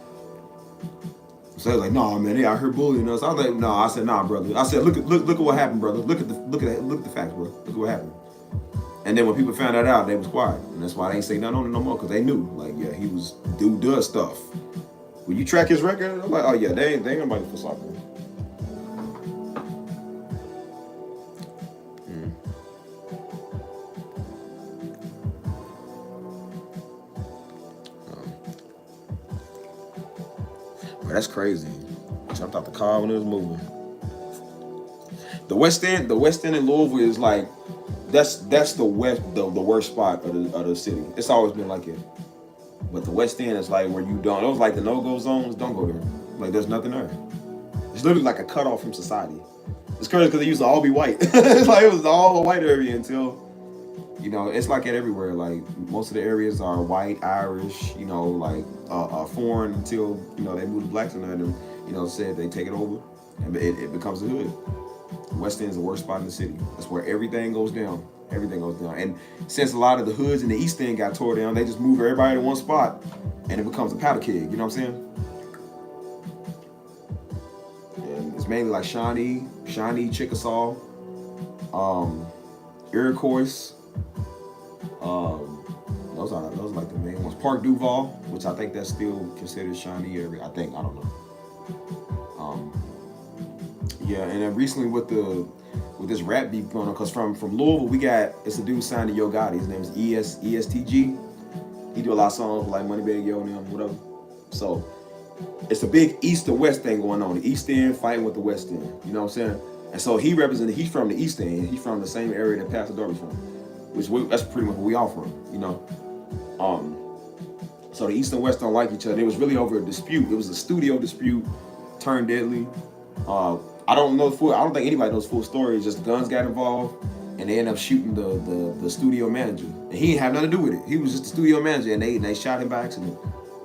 So they was like, no, man, they out here bullying us. I was like, no, I said, nah, brother. I said, look at what happened, brother. Look at the facts, bro. Look at what happened. And then when people found that out, they was quiet. And that's why they ain't say nothing on it no more, because they knew, like, yeah, dude does stuff. When you track his record, I'm like, oh yeah, they ain't nobody for soccer. But that's crazy. Jumped out the car when it was moving. The West End in Louisville is like, that's the worst spot of the city. It's always been like it. But the West End is like where you don't. Those like the no-go zones. Don't go there. Like there's nothing there. It's literally like a cutoff from society. It's crazy because they used to all be white. It's like it was all a white area until, you know, it's like it everywhere. Like most of the areas are white, Irish, you know, like foreign until, you know, they move the blacks in there and, you know, said they take it over and it becomes a hood. The West End is the worst spot in the city. That's where everything goes down. Everything goes down. And since a lot of the hoods in the East End got tore down, they just moved everybody to one spot. and it becomes a powder keg. You know what I'm saying? And it's mainly like Shawnee, Chickasaw, Iroquois. Those are like the main ones. Park Duval, which I think that's still considered Shawnee area. I think, I don't know. Yeah, and then recently with this rap beat going on, cause from Louisville it's a dude signed to Yo Gotti. His name is ESTG. He do a lot of songs like Moneybag Yo and them, whatever. So it's a big East and West thing going on. The East End fighting with the West End. You know what I'm saying? And so he's from the East End. He's from the same area that Pastor Darby's from, that's pretty much where we all from. You know. So the East and West don't like each other. It was really over a dispute. It was a studio dispute, turned deadly. I don't think anybody knows the full story. It's just guns got involved, and they ended up shooting the studio manager. And he didn't have nothing to do with it. He was just the studio manager, and they shot him by accident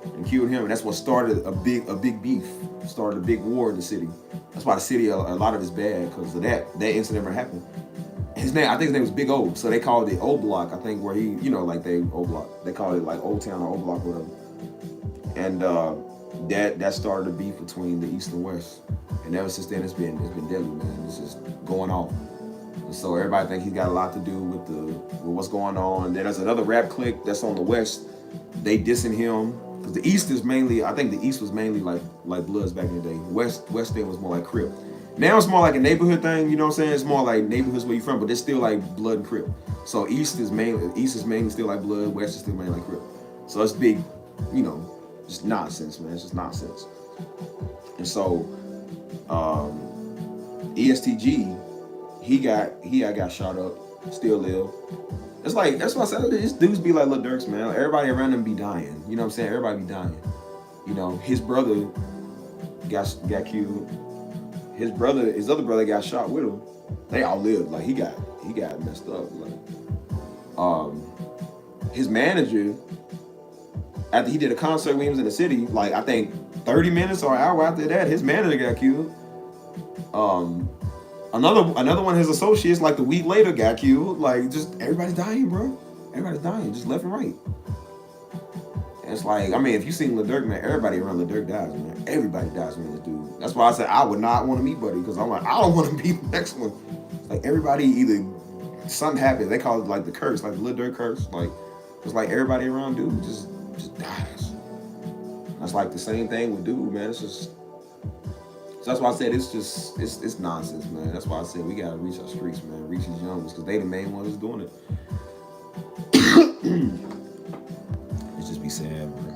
and killed him. And that's what started a big beef, started a big war in the city. That's why the city, a lot of it's bad, because of that incident never happened. I think his name was Big O, so they called it O Block. I think where he, like O Block. They called it like Old Town or O Block, or whatever. And that started a beef between the East and West. And ever since then, it's been deadly, man. It's just going on. And so everybody think he's got a lot to do with what's going on. And then there's another rap clique that's on the West. They dissing him because the East is mainly, I think the East was mainly like Bloods back in the day. West End was more like Crip. Now it's more like a neighborhood thing, you know what I'm saying? It's more like neighborhoods where you're from, but it's still like Blood and Crip. So East is mainly still like Blood, West is still mainly like Crip. So it's big, just nonsense, man. It's just nonsense. And so ESTG, he got shot up, still live. It's like, that's why I said these dudes be like Lil Durks, man. Everybody around them be dying. You know what I'm saying? Everybody be dying. His brother got killed. His other brother got shot with him. They all lived. Like he got messed up. Like his manager, after he did a concert when he was in the city, like I think 30 minutes or an hour after that, his manager got killed. Another one of his associates, like the week later, got killed. Like just everybody's dying, bro. Everybody's dying, just left and right. And it's like, I mean, if you seen Lil Durk, man, everybody around Lil Durk dies, man. Everybody dies around this dude. That's why I said I would not want to meet Buddy, because I'm like, I don't want to be the next one. Like everybody either something happened. They call it like the curse, like the Lil Durk curse. Like it's like everybody around dude just dies. That's like the same thing with dude, man. It's just. So that's why I said it's nonsense, man. That's why I said we gotta reach our streets, man. Reach these youngsters, because they the main ones that's doing it. It's just be sad, man.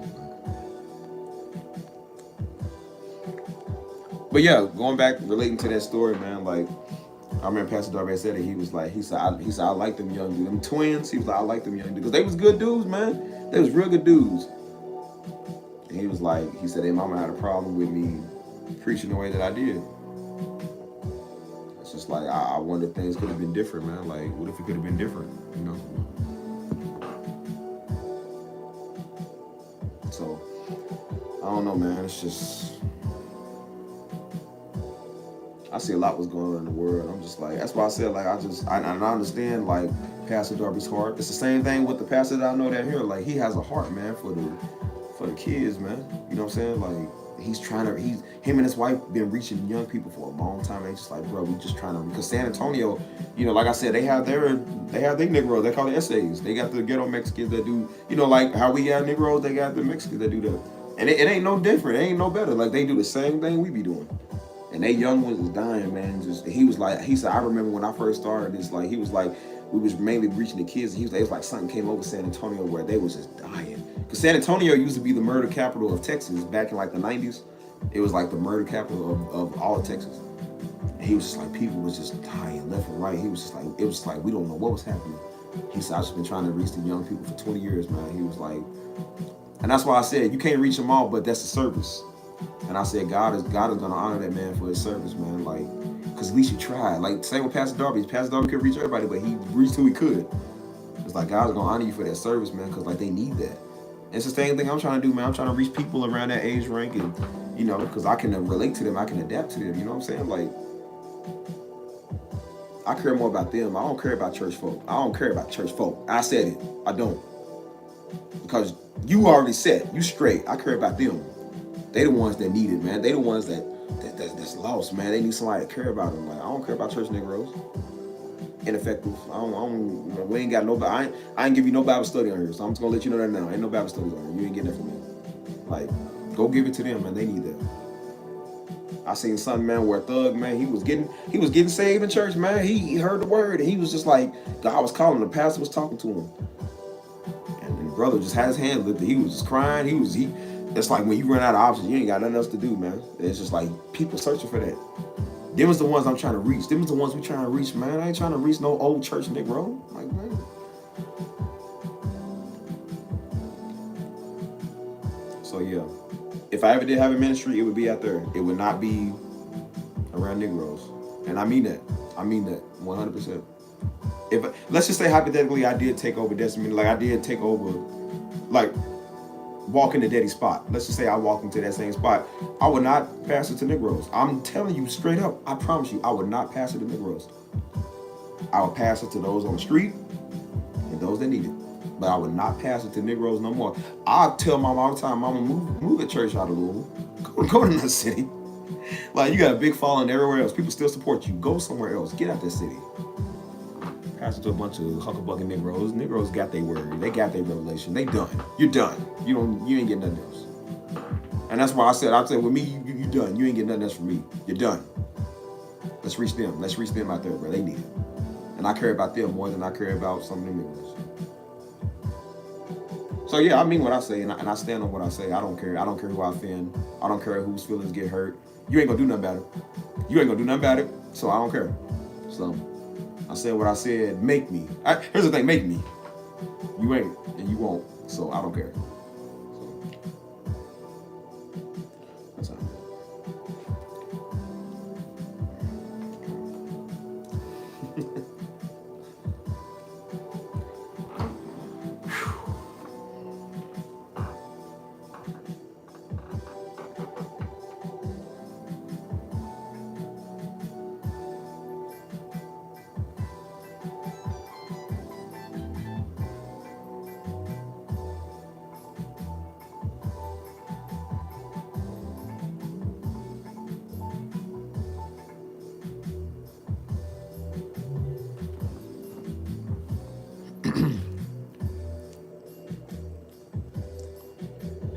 But yeah, going back, relating to that story, man, like I remember Pastor Darby said it. He said I like them young dudes, them twins. He was like, I like them young dudes, because they was good dudes, man. They was real good dudes. And he said their mama had a problem with me preaching the way that I did. It's just like I wonder if things could have been different, man. Like, what if it could have been different, So I don't know, man. It's just I see a lot what's going on in the world. I'm just like, that's why I said, like, I understand, like, Pastor Darby's heart. It's the same thing with the pastor that I know down here. Like, he has a heart, man, for the kids, man. You know what I'm saying? Like, him and his wife been reaching young people for a long time. They just like, bro, we just trying to, because San Antonio, like I said, they have their Negroes. They call it essays. They got the ghetto Mexicans that do, like how we got Negroes, they got the Mexicans that do that. And it ain't no different. It ain't no better. Like, they do the same thing we be doing. And they young ones is dying, man. He said, I remember when I first started this, like, he was like, we was mainly reaching the kids. And he was like, it was like something came over San Antonio where they was just dying. Because San Antonio used to be the murder capital of Texas back in like the 90s. It was like the murder capital of all of Texas. And he was just like, people was just dying left and right. He was just like, it was like, we don't know what was happening. He said, I've just been trying to reach the young people for 20 years, man. He was like, and that's why I said, you can't reach them all, but that's the service. And I said, God is gonna honor that man for his service, man. Like, because at least you tried. Like, same with Pastor Darby. Pastor Darby couldn't reach everybody, but he reached who he could. It's like, God's gonna honor you for that service, man, because like they need that. And it's the same thing I'm trying to do, man. I'm trying to reach people around that age rank, and because I can relate to them, I can adapt to them. You know what I'm saying? Like, I care more about them. I don't care about church folk. I don't care about church folk. I said it. I don't. Because you already said, you straight. I care about them. They the ones that need it, man. They the ones that's lost, man. They need somebody to care about them. Like, I don't care about church Negroes. Ineffective. We ain't got no. I ain't give you no Bible study on here, so I'm just gonna let you know that now. Ain't no Bible studies on here. You ain't getting that from me. Like, go give it to them, man. They need that. I seen something, man, where a thug, man, he was getting saved in church, man. He heard the word, and he was just like, God was calling him. The pastor was talking to him, and the brother just had his hand lifted. He was just crying. It's like when you run out of options, you ain't got nothing else to do, man. It's just like people searching for that. Them was the ones I'm trying to reach. Them was the ones we trying to reach, man. I ain't trying to reach no old church Negro. Like, man. So yeah, if I ever did have a ministry, it would be out there. It would not be around Negroes, and I mean that. I mean that 100%. If let's just say hypothetically, I did take over Destiny, like I did take over, like walk into Daddy's spot. Let's just say I walk into that same spot. I would not pass it to Negroes. I'm telling you straight up. I promise you, I would not pass it to Negroes. I would pass it to those on the street and those that need it. But I would not pass it to Negroes no more. I tell Mama all the time, Mama, move the church out of Louisville. Go to another city. Like, you got a big following everywhere else. People still support you. Go somewhere else. Get out that city. Pass it to a bunch of hucklebucket Negroes. Negroes got their word. They got their revelation. They done. You're done. You ain't getting nothing else. And that's why I said with me, you done. You ain't getting nothing else from me. You're done. Let's reach them. Let's reach them out there, bro. They need it. And I care about them more than I care about some of them Negroes. So yeah, I mean what I say, and I stand on what I say. I don't care. I don't care who I offend. I don't care whose feelings get hurt. You ain't gonna do nothing about it. You ain't gonna do nothing about it. So I don't care. So I said what I said. Make me. Here's the thing. Make me. You ain't, and you won't. So I don't care. So that's all.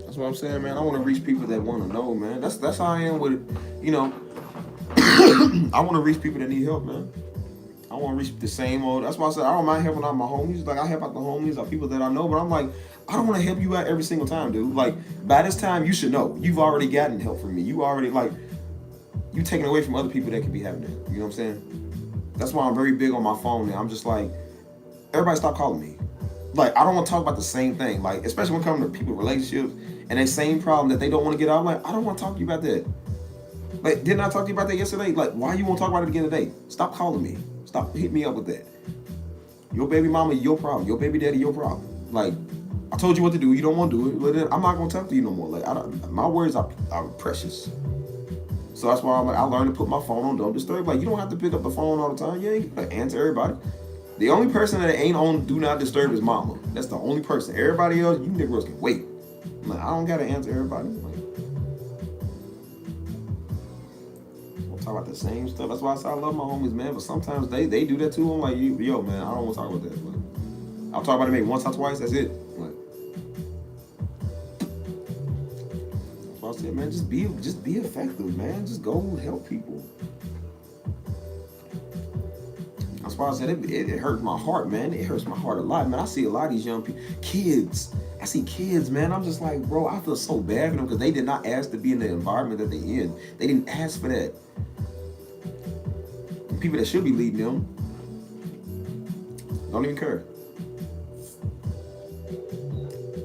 That's what I'm saying, man. I want to reach people that want to know, man. That's how I am with it. You know, I want to reach people that need help, man. I want to reach the same old. That's why I said I don't mind helping out my homies. Like, I help out the homies or people that I know, but I'm like, I don't want to help you out every single time, dude. Like, by this time, you should know. You've already gotten help from me. You already, like, you taking away from other people that could be having it. You know what I'm saying? That's why I'm very big on my phone now. I'm just like, everybody stop calling me. Like, I don't want to talk about the same thing. Like, especially when it comes to people relationships and that same problem that they don't want to get out. I'm like, I don't want to talk to you about that. Like, didn't I talk to you about that yesterday? Like, why you want to talk about it again today? Stop calling me. Stop hitting me up with that. Your baby mama, your problem. Your baby daddy, your problem. Like, I told you what to do. You don't want to do it. I'm not going to talk to you no more. Like, my words are precious. So that's why I learned to put my phone on don't disturb. Like, you don't have to pick up the phone all the time. You ain't got to answer everybody. The only person that ain't on do not disturb is mama. That's the only person. Everybody else, you niggas can wait. I'm like, I don't got to answer everybody. Like, we'll talk about the same stuff. That's why I say I love my homies, man. But sometimes they do that too. I'm like, yo, man, I don't want to talk about that. But I'll talk about it maybe once or twice. That's it. Like, that's why I said, man, just be effective, man. Just go help people. That's why I said it hurts my heart, man. It hurts my heart a lot, man. I see a lot of these young people, kids. I see kids, man. I'm just like, bro, I feel so bad for them because they did not ask to be in the environment that they're in. They didn't ask for that. The people that should be leading them don't even care.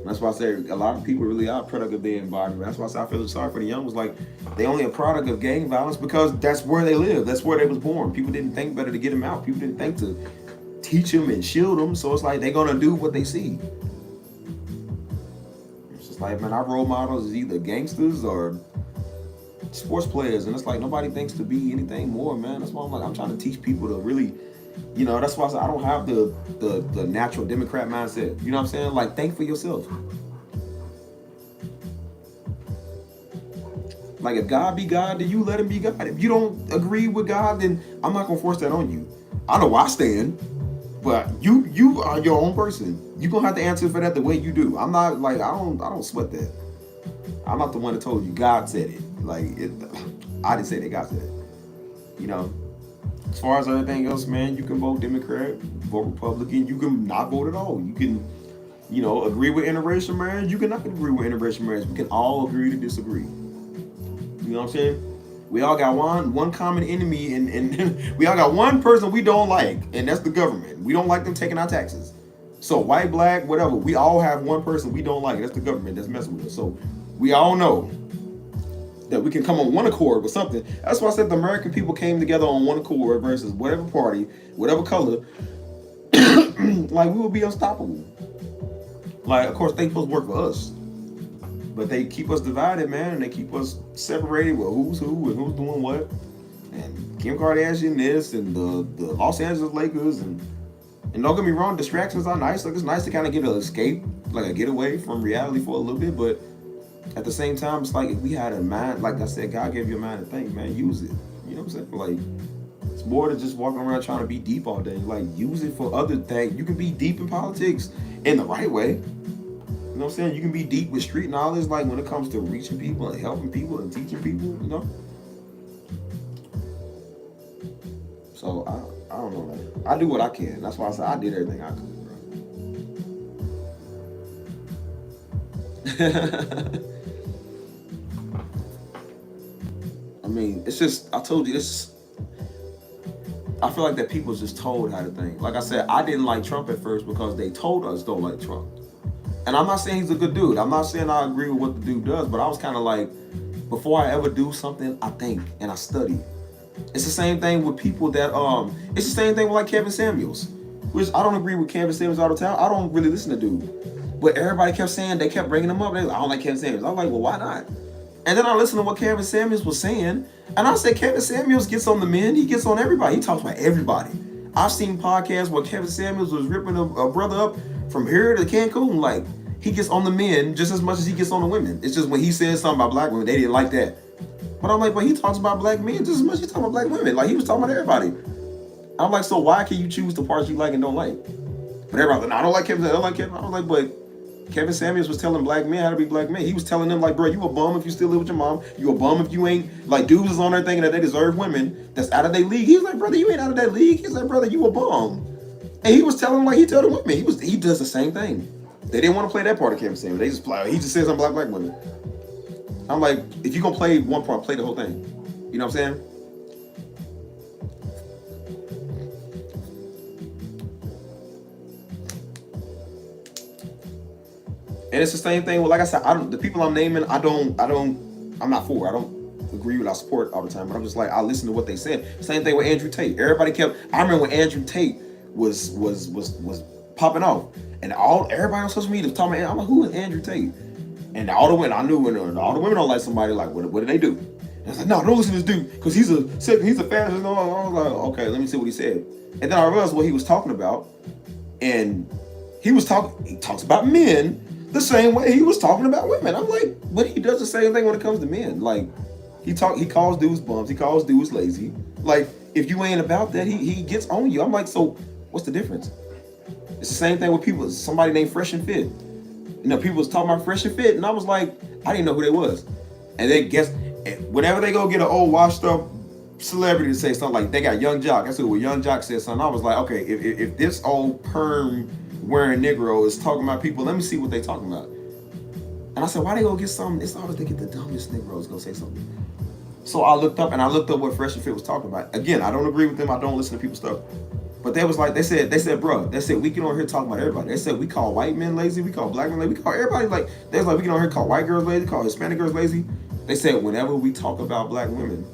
That's why I say a lot of people really are a product of their environment. That's why I say I feel sorry for the young ones. Like, they only a product of gang violence because that's where they live. That's where they was born. People didn't think better to get them out. People didn't think to teach them and shield them. So it's like they're going to do what they see. It's just like, man, our role models is either gangsters or sports players. And it's like nobody thinks to be anything more, man. That's why I'm like, I'm trying to teach people to really You know, that's why I said I don't have the natural Democrat mindset. You know what I'm saying? Like, think for yourself. Like, if God be God, then you let him be God. If you don't agree with God, then I'm not gonna force that on you. I know where I stand, but you are your own person. You're gonna have to answer for that the way you do. I'm not like I don't sweat that. I'm not the one that told you. God said it. I didn't say that. God said it. You know. As far as everything else, man, you can vote Democrat, vote Republican. You can not vote at all. You can, you know, agree with interracial marriage. You can not agree with interracial marriage. We can all agree to disagree. You know what I'm saying? We all got one common enemy, and we all got one person we don't like, and that's the government. We don't like them taking our taxes. So white, black, whatever, we all have one person we don't like. That's the government that's messing with us. So we all know that we can come on one accord with something. That's why I said the American people came together on one accord versus whatever party, whatever color. Like, we would be unstoppable. Like, of course, they supposed to work for us, but they keep us divided, man, and they keep us separated with who's who and who's doing what. And Kim Kardashian this and the Los Angeles Lakers and don't get me wrong, distractions are nice. Like, it's nice to kind of get an escape, like a getaway from reality for a little bit, but at the same time, it's like if we had a mind, like I said, God gave you a mind to think, man, use it. You know what I'm saying? Like, it's more than just walking around trying to be deep all day. Like, use it for other things. You can be deep in politics in the right way. You know what I'm saying? You can be deep with street knowledge, like when it comes to reaching people and helping people and teaching people, you know? So, I don't know, man. I do what I can. That's why I said I did everything I could, bro. I mean, it's just, I told you, I feel like that people's just told how to think. Like I said, I didn't like Trump at first because they told us don't like Trump. And I'm not saying he's a good dude. I'm not saying I agree with what the dude does, but I was kind of like, before I ever do something, I think and I study. It's the same thing with people that, it's the same thing with like Kevin Samuels, which I don't agree with Kevin Samuels all the time. I don't really listen to dude. But everybody kept saying, they kept bringing him up. They like, I don't like Kevin Samuels. I'm like, well, why not? And then I listened to what Kevin Samuels was saying, and I said, Kevin Samuels gets on the men, he gets on everybody. He talks about everybody. I've seen podcasts where Kevin Samuels was ripping a brother up from here to Cancun. Like, he gets on the men just as much as he gets on the women. It's just when he says something about black women, they didn't like that. But I'm like, but he talks about black men just as much as he talks about black women. Like, he was talking about everybody. I'm like, so why can you choose the parts you like and don't like? But everybody's like, no, I don't like Kevin. I don't like Kevin. I was like, but Kevin Samuels was telling black men how to be black men. He was telling them, like, bro, you a bum if you still live with your mom. You a bum if you ain't, like, dudes is on there thinking that they deserve women that's out of their league. He's like, brother, you ain't out of that league. He's like, brother, you a bum. And he was telling them like he told the women. He does the same thing. They didn't want to play that part of Kevin Samuels. They just play. He just says I'm black women. I'm like, if you're gonna play one part, play the whole thing. You know what I'm saying? And it's the same thing. Well, like I said, the people I'm naming, I'm not for. I don't agree with. I support all the time, but I'm just like, I listen to what they said. Same thing with Andrew Tate. Everybody I remember when Andrew Tate was popping off, and everybody on social media was talking about. I'm like, who is Andrew Tate? And all the women I knew, and all the women don't like somebody. Like, what did they do? And I was like, no, don't listen to this dude because he's a fascist. And I was like, okay, let me see what he said. And then I realized what he was talking about, and he talks about men the same way he was talking about women. I'm like, but he does the same thing when it comes to men. Like, he calls dudes bums, he calls dudes lazy. Like, if you ain't about that, he gets on you. I'm like, so what's the difference? It's the same thing with people. Somebody named Fresh and Fit. You know, people was talking about Fresh and Fit, and I was like, I didn't know who they was. And they whenever they go get an old washed up celebrity to say something, like they got Young Jock. That's who Young Jock said something. I was like, okay, if this old perm wearing Negro is talking about people, let me see what they talking about. And I said, why they gonna get something? It's always they get the dumbest Negroes gonna say something. So I looked up what Fresh and Fit was talking about. Again, I don't agree with them. I don't listen to people's stuff. But they was like, they said, bro, we get on here talking about everybody. They said we call white men lazy, we call black men lazy, we call everybody like. They was like, we get on here call white girls lazy, call Hispanic girls lazy. They said whenever we talk about black women,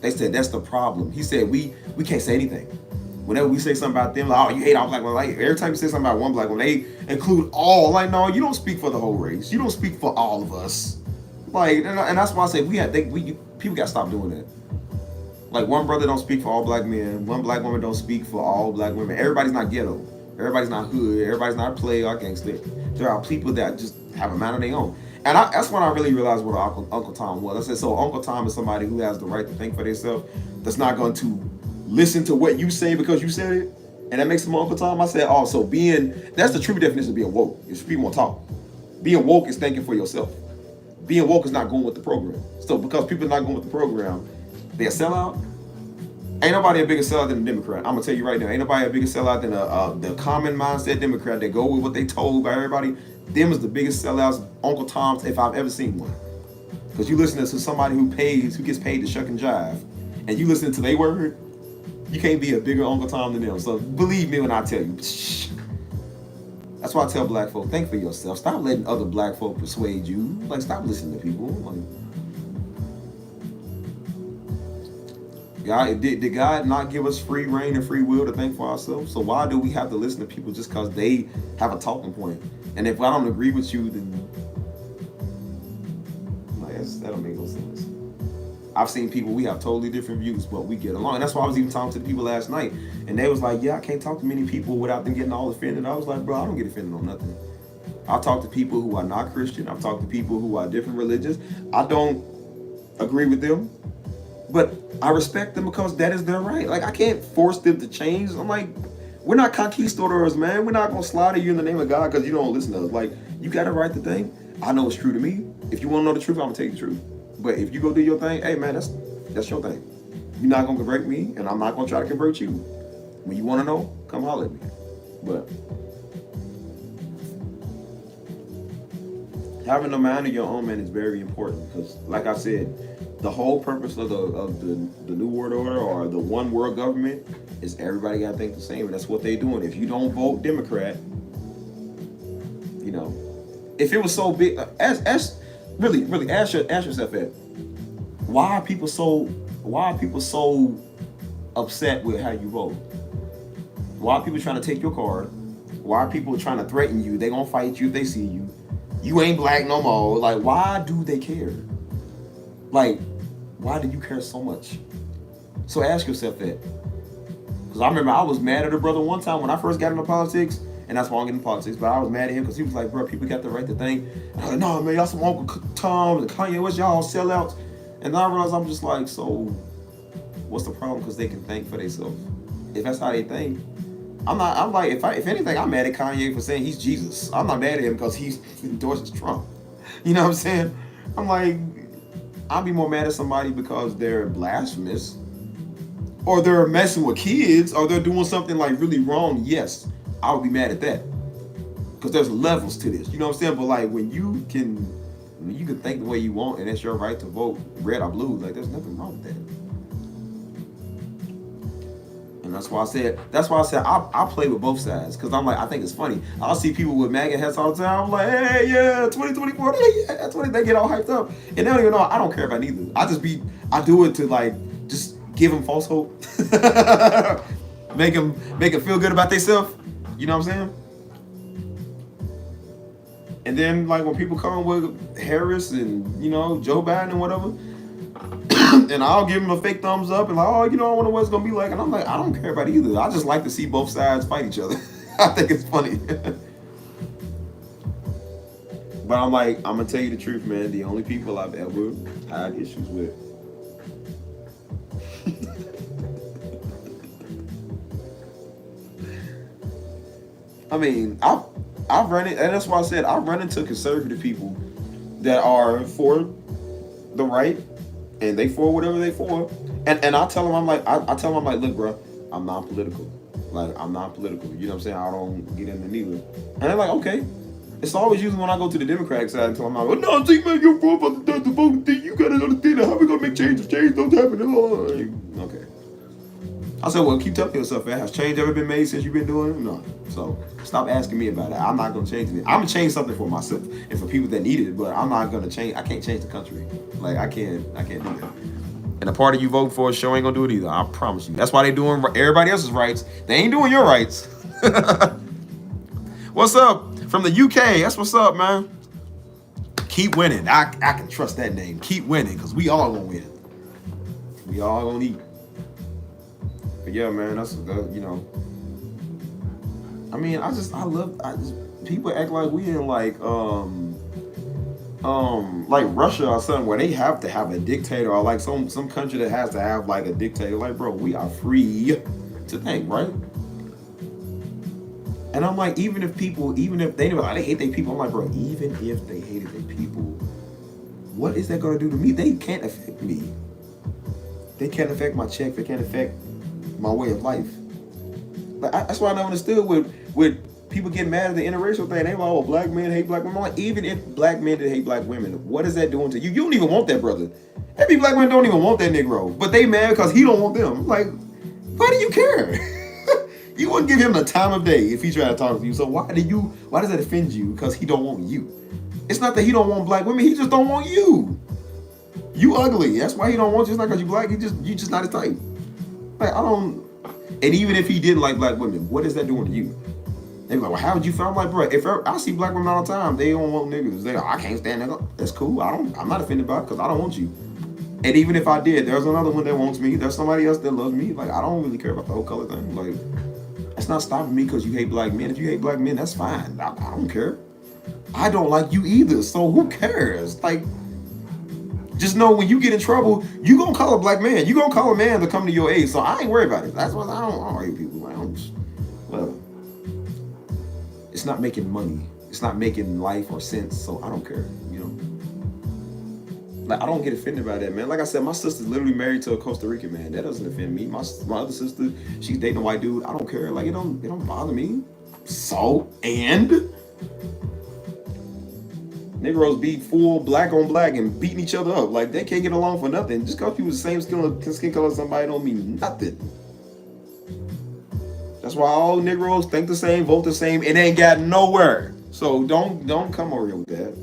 they said that's the problem. He said we can't say anything. Whenever we say something about them, like, oh, you hate all black women. Like, every time you say something about one black woman, they include all. Like, no, you don't speak for the whole race. You don't speak for all of us. Like, and that's why I say people got to stop doing that. Like one brother don't speak for all black men. One black woman don't speak for all black women. Everybody's not ghetto. Everybody's not hood. Everybody's not play or gangster. There are people that just have a mind of their own. And that's when I really realized what Uncle Tom was. I said, so Uncle Tom is somebody who has the right to think for themselves, that's not going to listen to what you say because you said it. And that makes him Uncle Tom. I said, oh, so that's the true definition of being woke. Is people want to talk. Being woke is thinking for yourself. Being woke is not going with the program. So because people are not going with the program, they're a sellout. Ain't nobody a bigger sellout than a Democrat. I'm gonna tell you right now. Ain't nobody a bigger sellout than the common mindset Democrat that go with what they told by everybody. Them is the biggest sellouts, Uncle Tom's, if I've ever seen one. Because you listening to somebody who gets paid to shuck and jive, and you listen to their word, you can't be a bigger Uncle Tom than them. So believe me when I tell you. That's why I tell black folk, think for yourself. Stop letting other black folk persuade you. Like, stop listening to people. Like, God, did God not give us free reign and free will to think for ourselves? So why do we have to listen to people just because they have a talking point? And if I don't agree with you, then like, that don't make no sense. I've seen people, we have totally different views, but we get along. And that's why I was even talking to the people last night. And they was like, yeah, I can't talk to many people without them getting all offended. I was like, bro, I don't get offended on nothing. I talk to people who are not Christian. I've talked to people who are different religions. I don't agree with them, but I respect them because that is their right. Like, I can't force them to change. I'm like, we're not conquistadors, man. We're not going to slaughter you in the name of God because you don't listen to us. Like, you got a right to think. I know it's true to me. If you want to know the truth, I'm going to tell you the truth. But if you go do your thing, hey, man, that's your thing. You're not going to convert me, and I'm not going to try to convert you. When you want to know, come holler at me. But having a mind of your own, man, is very important because, like I said, the whole purpose of the New World Order or the one world government is everybody got to think the same, and that's what they're doing. If you don't vote Democrat, you know, if it was so big, really ask yourself that. Why are people so upset with how you vote? Why are people trying to take your card? Why are people trying to threaten you? They gonna fight you if they see you. You ain't black no more. Like, why do they care? Like, why do you care so much? So ask yourself that. Because I remember I was mad at a brother one time when I first got into politics, and that's why I'm getting into politics, but I was mad at him because he was like, bro, people got the right to think. And I was like, no, man, y'all some Uncle Tom and Kanye West, y'all sellouts. And then I realized I'm just like, so what's the problem? Because they can think for themselves. If that's how they think. I'm like, if anything, I'm mad at Kanye for saying he's Jesus. I'm not mad at him because he endorses Trump. You know what I'm saying? I'm like, I'll be more mad at somebody because they're blasphemous, or they're messing with kids, or they're doing something like really wrong. Yes, I would be mad at that because there's levels to this. You know what I'm saying? But like when you can think the way you want, and it's your right to vote red or blue. Like, there's nothing wrong with that. And that's why I said I play with both sides because I'm like, I think it's funny. I'll see people with MAGA hats all the time. I'm like, hey, yeah, 2024, yeah, 20. They get all hyped up, and they don't even know I don't care about neither. I do it to like just give them false hope, make them feel good about themselves. You know what I'm saying? And then like when people come with Harris and Joe Biden and whatever. And I'll give them a fake thumbs up and like, oh, I wonder what it's gonna be like. And I'm like, I don't care about either. I just like to see both sides fight each other. I think it's funny. But I'm like, I'm gonna tell you the truth, man. The only people I've ever had issues with. I mean, I've run it, and that's why I said I've run into conservative people that are for the right. And they for whatever they for, and I tell them I tell them look, bro, I'm non-political. Like, I'm non-political. You know what I'm saying? I don't get into neither. And they're like, okay. It's always usually when I go to the Democratic side and tell them, like, no, see, man, you're about the voting thing. You gotta understand that. How we gonna make changes? Change don't happen. Okay. I said, well, keep telling yourself, man. Has change ever been made since you've been doing it? No. So stop asking me about it. I'm not gonna change it. I'm gonna change something for myself and for people that need it, but I'm not gonna change. I can't change the country. Like, I can't do that. And the party you vote for sure ain't gonna do it either. I promise you. That's why they doing everybody else's rights. They ain't doing your rights. What's up from the UK? That's what's up, man. Keep winning. I can trust that name. Keep winning, because we all gonna win. We all gonna eat. But yeah, man, that's you know. I mean, I just people act like we in like Russia or something where they have to have a dictator, or like some country that has to have like a dictator. Like, bro, we are free to think, right? And I'm like, even if they hate their people, I'm like, bro, even if they hated their people, what is that gonna do to me? They can't affect me. They can't affect my check. They can't affect my way of life. Like that's why I never understood with people getting mad at the interracial thing. They like, oh, black men hate black women. I'm like, even if black men did hate black women, what is that doing to you? You don't even want that brother. Maybe black men don't even want that Negro, but they mad because he don't want them. Like, why do you care? You wouldn't give him the time of day if he tried to talk to you. So why does that offend you? Because he don't want you. It's not that he don't want black women, he just don't want you. You ugly. That's why he don't want you. It's not because you black, you just not his type. Like, I don't. And even if he didn't like black women, what is that doing to you? They be like, well, how would you feel? I'm like, bro, if I see black women all the time, they don't want niggas. They like, I can't stand nigga. That's cool. I'm not offended by it because I don't want you. And even if I did, there's another one that wants me. There's somebody else that loves me. Like, I don't really care about the whole color thing. Like, that's not stopping me because you hate black men. If you hate black men, that's fine. I don't care. I don't like you either. So who cares? Like, just know when you get in trouble, you gonna call a black man. You gonna call a man to come to your aid. So I ain't worried about it. That's why I don't argue with people. Whatever. It's not making money. It's not making life or sense. So I don't care. You know. Like, I don't get offended by that, man. Like I said, my sister's literally married to a Costa Rican man. That doesn't offend me. My other sister, she's dating a white dude. I don't care. Like, it don't bother me. So, and Negroes be full black on black and beating each other up. Like, they can't get along for nothing. Just because people the same skin color as somebody don't mean nothing. That's why all Negroes think the same, vote the same. It ain't got nowhere. So don't come over here with that.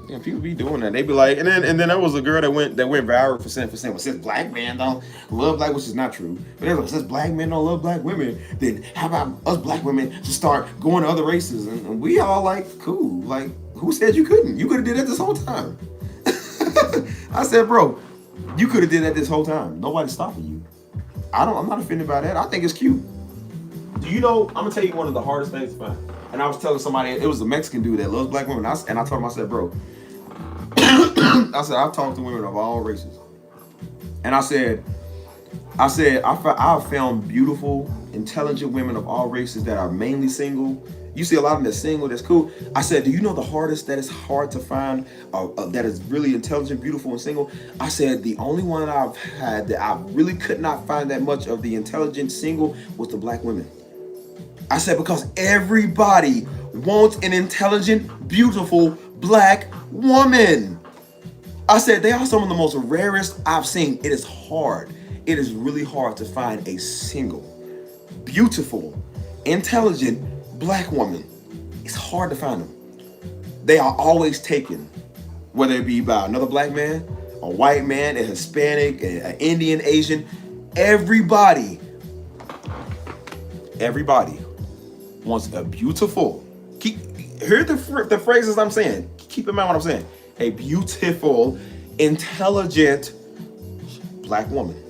Yeah, people be doing that. They be like, and then there was a girl that went viral for saying, well, since black men don't love black, which is not true. But they're like, since black men don't love black women, then how about us black women to start going to other races? And we all like, cool. Like, who said you couldn't? You could have did that this whole time. I said, bro, you could have did that this whole time. Nobody's stopping you. I'm not offended by that. I think it's cute. Do you know? I'm gonna tell you one of the hardest things to find. And I was telling somebody, it was a Mexican dude that loves black women. And I told him, I said, bro, I said, I've talked to women of all races. And I said, I've found beautiful, intelligent women of all races that are mainly single. You see a lot of them that's single, that's cool. I said, do you know the hardest that is hard to find, that is really intelligent, beautiful, and single? I said, the only one I've had that I really could not find that much of the intelligent single was the black women. I said, because everybody wants an intelligent, beautiful black woman. I said, they are some of the most rarest I've seen. It is hard. It is really hard to find a single, beautiful, intelligent black woman. It's hard to find them. They are always taken, whether it be by another black man, a white man, a Hispanic, an Indian, Asian. Everybody wants a beautiful, hear the phrases I'm saying. Keep in mind what I'm saying. A beautiful, intelligent black woman.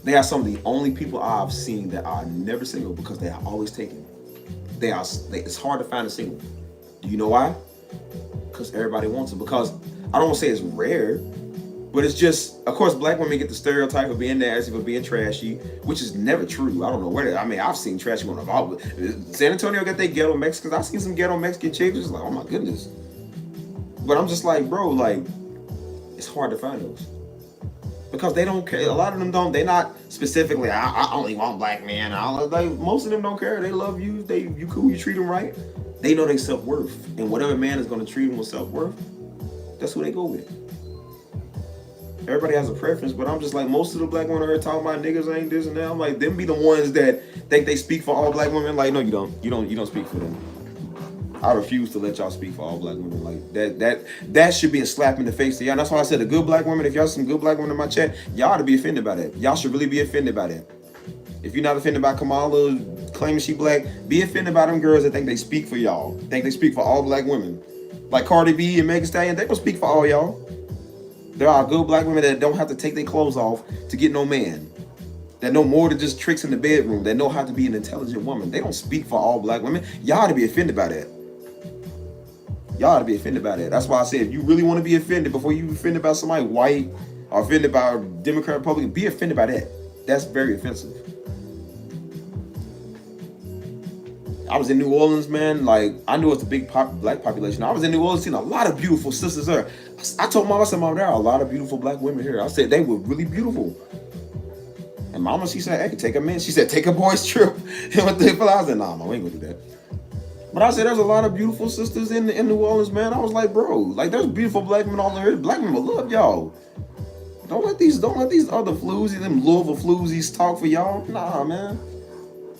They are some of the only people I've seen that are never single because they are always taken. It's hard to find a single. Do you know why? Because everybody wants it. Because I don't want to say it's rare, but it's just, of course, black women get the stereotype of being nasty, of being trashy, which is never true. I don't know where. I've seen trashy women involved. San Antonio got their ghetto Mexicans. I've seen some ghetto Mexican chicks. It's like, oh my goodness. But I'm just like, bro, like, it's hard to find those. Because they don't care. A lot of them don't. They're not specifically, I only want black men. Most of them don't care. They love you. You cool. You treat them right. They know their self-worth. And whatever man is going to treat them with self-worth, that's who they go with. Everybody has a preference, but I'm just like, most of the black women I heard talking about niggas ain't this and that. I'm like, them be the ones that think they speak for all black women. Like, no, you don't. You don't speak for them. I refuse to let y'all speak for all black women. Like that should be a slap in the face to y'all. And that's why I said the good black women, if y'all some good black women in my chat, y'all ought to be offended by that. Y'all should really be offended by that. If you're not offended by Kamala claiming she black, be offended by them girls that think they speak for y'all. Think they speak for all black women. Like Cardi B and Megan Thee Stallion, they don't speak for all y'all. There are good black women that don't have to take their clothes off to get no man. That know more than just tricks in the bedroom. That know how to be an intelligent woman. They don't speak for all black women. Y'all ought to be offended by that. Y'all ought to be offended by that. That's why I said, if you really want to be offended, before you offended by somebody white or offended by a Democrat, Republican, be offended by that. That's very offensive. I was in New Orleans, man. Like, I knew it's a big black population. I was in New Orleans, seeing a lot of beautiful sisters there. I told Mama, I said, Mama, there are a lot of beautiful black women here. I said, they were really beautiful. And Mama, she said, hey, take them in. She said, take a boys trip. And what the hell? I said, nah, Mama, we ain't gonna do that. But I said, there's a lot of beautiful sisters in New Orleans, man. I was like, bro, like, there's beautiful black women all over here. Black women will love y'all. Don't let these other floozies, them Louisville floozies talk for y'all. Nah, man.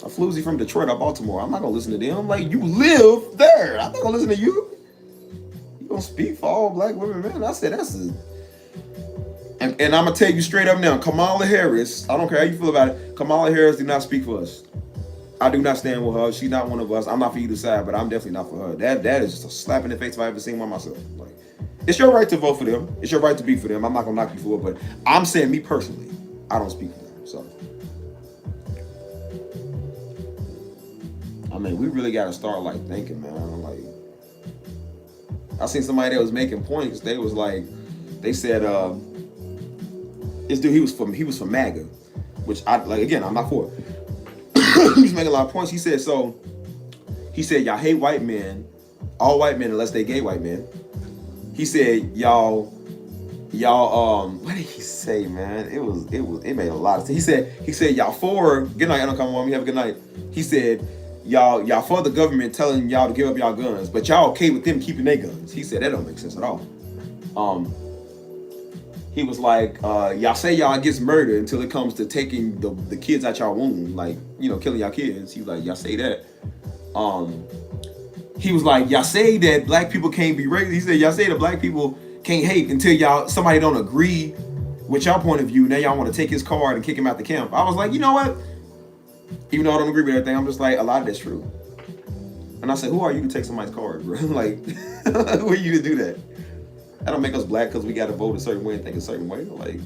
A floozy from Detroit or Baltimore. I'm not gonna listen to them. Like, you live there. I'm not gonna listen to you. You gonna speak for all black women, man. I said, that's a... And I'm gonna tell you straight up now, Kamala Harris, I don't care how you feel about it, Kamala Harris did not speak for us. I do not stand with her. She's not one of us. I'm not for either side, but I'm definitely not for her. That is just a slap in the face if I ever seen one myself. Like, it's your right to vote for them. It's your right to be for them. I'm not gonna knock you for it, but I'm saying, me personally, I don't speak for them. So, I mean, we really gotta start like thinking, man. Like, I seen somebody that was making points. They was like, they said, this dude, he was from MAGA, which I like. Again, I'm not for. He was making a lot of points. He said, y'all hate white men, all white men unless they gay white men. He said, y'all, what did he say, man? It made a lot of sense. He said, y'all for, good night, I don't come on, you have a good night. He said, y'all for the government telling y'all to give up y'all guns, but y'all okay with them keeping their guns. He said, that don't make sense at all. He was like, y'all say y'all against murder until it comes to taking the kids out y'all womb, like, you know, killing y'all kids. He was like, y'all say that. He was like, y'all say that black people can't be racist. He said, y'all say that black people can't hate until somebody don't agree with y'all point of view. Now y'all want to take his card and kick him out the camp. I was like, you know what? Even though I don't agree with everything, I'm just like, a lot of that's true. And I said, who are you to take somebody's card, bro? Like, who are you to do that? That don't make us black because we got to vote a certain way and think a certain way. Like,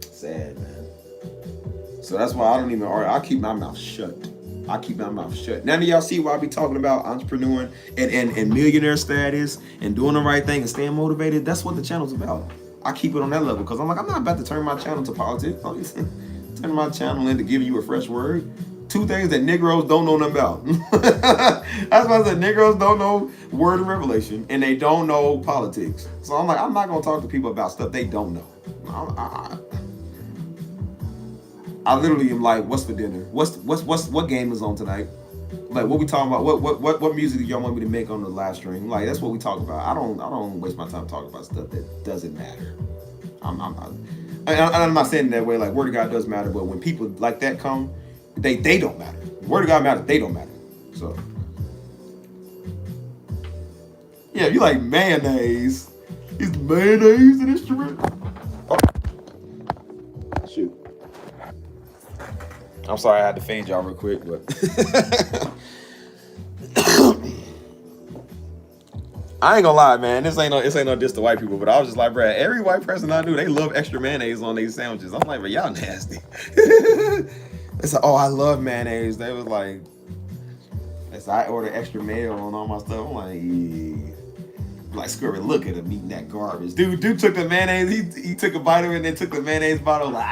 sad, man. So that's why I don't even argue. I keep my mouth shut. Now do y'all see why I be talking about entrepreneuring and millionaire status and doing the right thing and staying motivated? That's what the channel's about. I keep it on that level because I'm like, I'm not about to turn my channel to politics. Turn my channel into giving you a fresh word. Two things that Negroes don't know nothing about. That's why I said Negroes don't know word of revelation and they don't know politics. So I'm like, I'm not gonna talk to people about stuff they don't know. I literally am like, what's for dinner? What game is on tonight? Like, what we talking about? What music do y'all want me to make on the live stream? Like, that's what we talk about. I don't waste my time talking about stuff that doesn't matter. I'm not saying it that way. Like, word of God does matter, but when people like that come, they don't matter. Word of God matters. They don't matter. So, yeah, if you like mayonnaise, is mayonnaise an instrument? Oh. Shoot. I'm sorry I had to fade y'all real quick, but I ain't gonna lie, man. This ain't no diss to white people, but I was just like, bruh, every white person I knew, they love extra mayonnaise on these sandwiches. I'm like, but y'all nasty. They said, oh, I love mayonnaise. They was like, I order extra mayo on all my stuff. I'm like, yeah. I'm like, screw it, look at him eating that garbage. Dude took the mayonnaise, he took a bite of it and then took the mayonnaise bottle, like,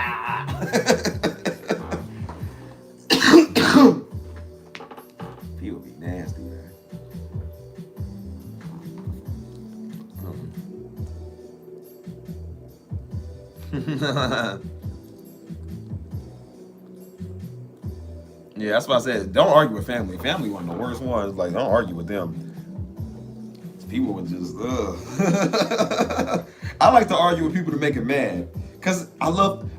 People be nasty, man. Yeah, that's what I said. Don't argue with family. Family one of the worst ones. Like, don't argue with them. People would just, I like to argue with people to make it mad. Because I love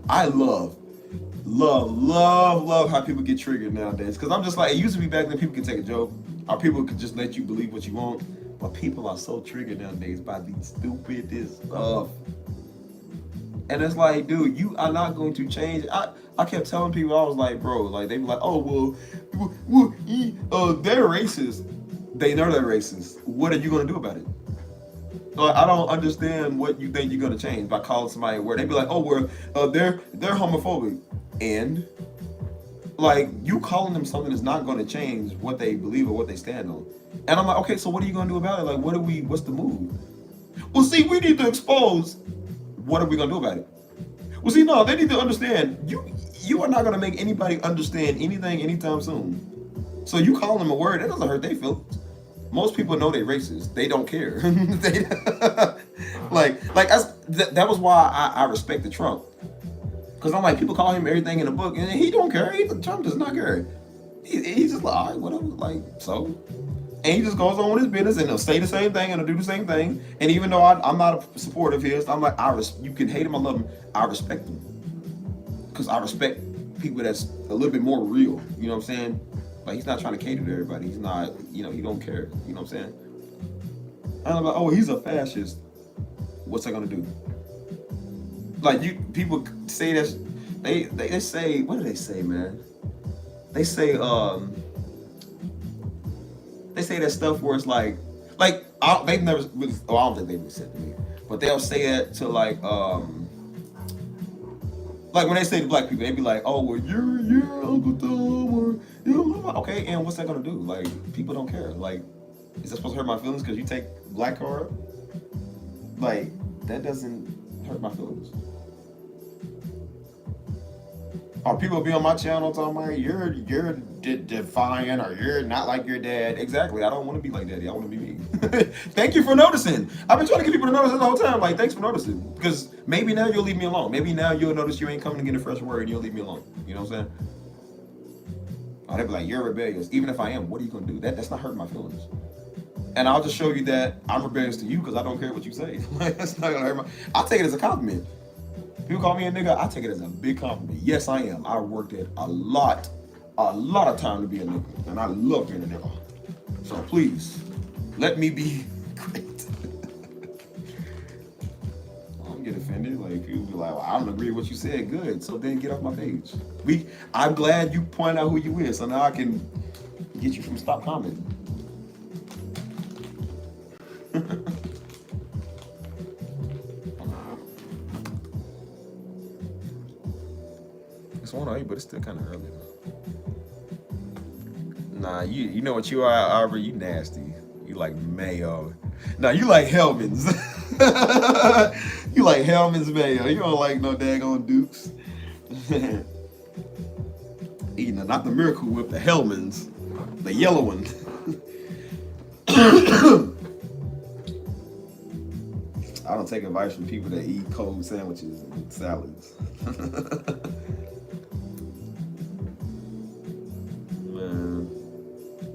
love how people get triggered nowadays. Because I'm just like, it used to be back then people could take a joke, or people could just let you believe what you want. But people are so triggered nowadays by these stupidest stuff. And it's like, dude, you are not going to change. I kept telling people, I was like, bro, like, they be like, oh, they're racist. They know they're racist. What are you going to do about it? Like, I don't understand what you think you're going to change by calling somebody a word. They be like, oh, they're homophobic. And, like, you calling them something is not going to change what they believe or what they stand on. And I'm like, okay, so what are you going to do about it? Like, what's the move? Well, see, we need to expose. What are we gonna do about it? Well, see, no, they need to understand. You are not gonna make anybody understand anything anytime soon. So you call them a word, that doesn't hurt their feelings. Most people know they're racist. They don't care. That was why I respected Trump. Because I'm like, people call him everything in the book, and he don't care. Trump does not care. He's just like, all right, whatever. Like, so. And he just goes on with his business, and he'll say the same thing, and he'll do the same thing. And even though I'm not a supporter of his, I'm like, you can hate him, I love him, I respect him. Because I respect people that's a little bit more real, you know what I'm saying? Like, he's not trying to cater to everybody. He's not, he don't care, you know what I'm saying? And I'm like, oh, he's a fascist. What's that gonna do? Like, people say that, they say, what do they say, man? They say that stuff where it's like they've never. Oh, I don't think they've said to me, but they'll say that to like when they say to black people, they be like, "Oh, well, you're Uncle Tom," or okay, and what's that gonna do? Like, people don't care. Like, is that supposed to hurt my feelings because you take black card? Like, that doesn't hurt my feelings. Or people be on my channel talking about you're defiant or you're not like your dad. Exactly. I don't want to be like daddy. I want to be me. Thank you for noticing. I've been trying to get people to notice the whole time. Like, thanks for noticing. Because maybe now you'll leave me alone. Maybe now you'll notice you ain't coming to get a fresh word and you'll leave me alone. You know what I'm saying? Or they'll be like, you're rebellious. Even if I am, what are you going to do? That's not hurting my feelings. And I'll just show you that I'm rebellious to you because I don't care what you say. That's not going to hurt my... I'll take it as a compliment. People call me a nigga, I take it as a big compliment. Yes, I am. I worked at a lot of time to be a nigga. And I love being a nigga. So please, let me be great. I don't get offended. Like, people be like, well, I don't agree with what you said. Good. So then get off my page. I'm glad you point out who you is. So now I can get you from stop commenting. It's 1:08, but it's still kind of early though. Nah, you know what you are, Aubrey? You nasty. You like mayo. Nah, you like Hellman's. You like Hellman's mayo. You don't like no daggone Dukes. Eating not the Miracle Whip, the Hellman's, the yellow one. I don't take advice from people that eat cold sandwiches and salads.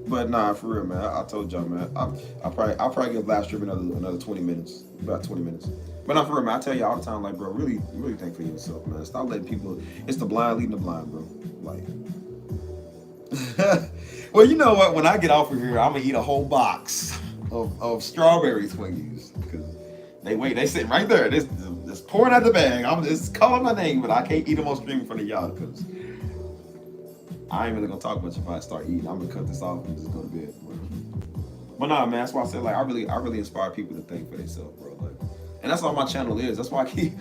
But nah, for real, man. I told y'all, man. I'll probably give live stream another 20 minutes, about 20 minutes. But not for real, man. I tell you all the time, like, bro, really think for yourself, man. Stop letting people. It's the blind leading the blind, bro. Like, well, you know what? When I get off of here, I'm gonna eat a whole box of strawberry Twinkies because they sitting right there. Just pouring out the bag. I'm just calling my name, but I can't eat them on stream in front of y'all because I ain't really gonna talk much if I start eating. I'm gonna cut this off and just go to bed. But nah, man, that's why I said, like, I really inspire people to think for themselves, bro. Like, and that's all my channel is. That's why I keep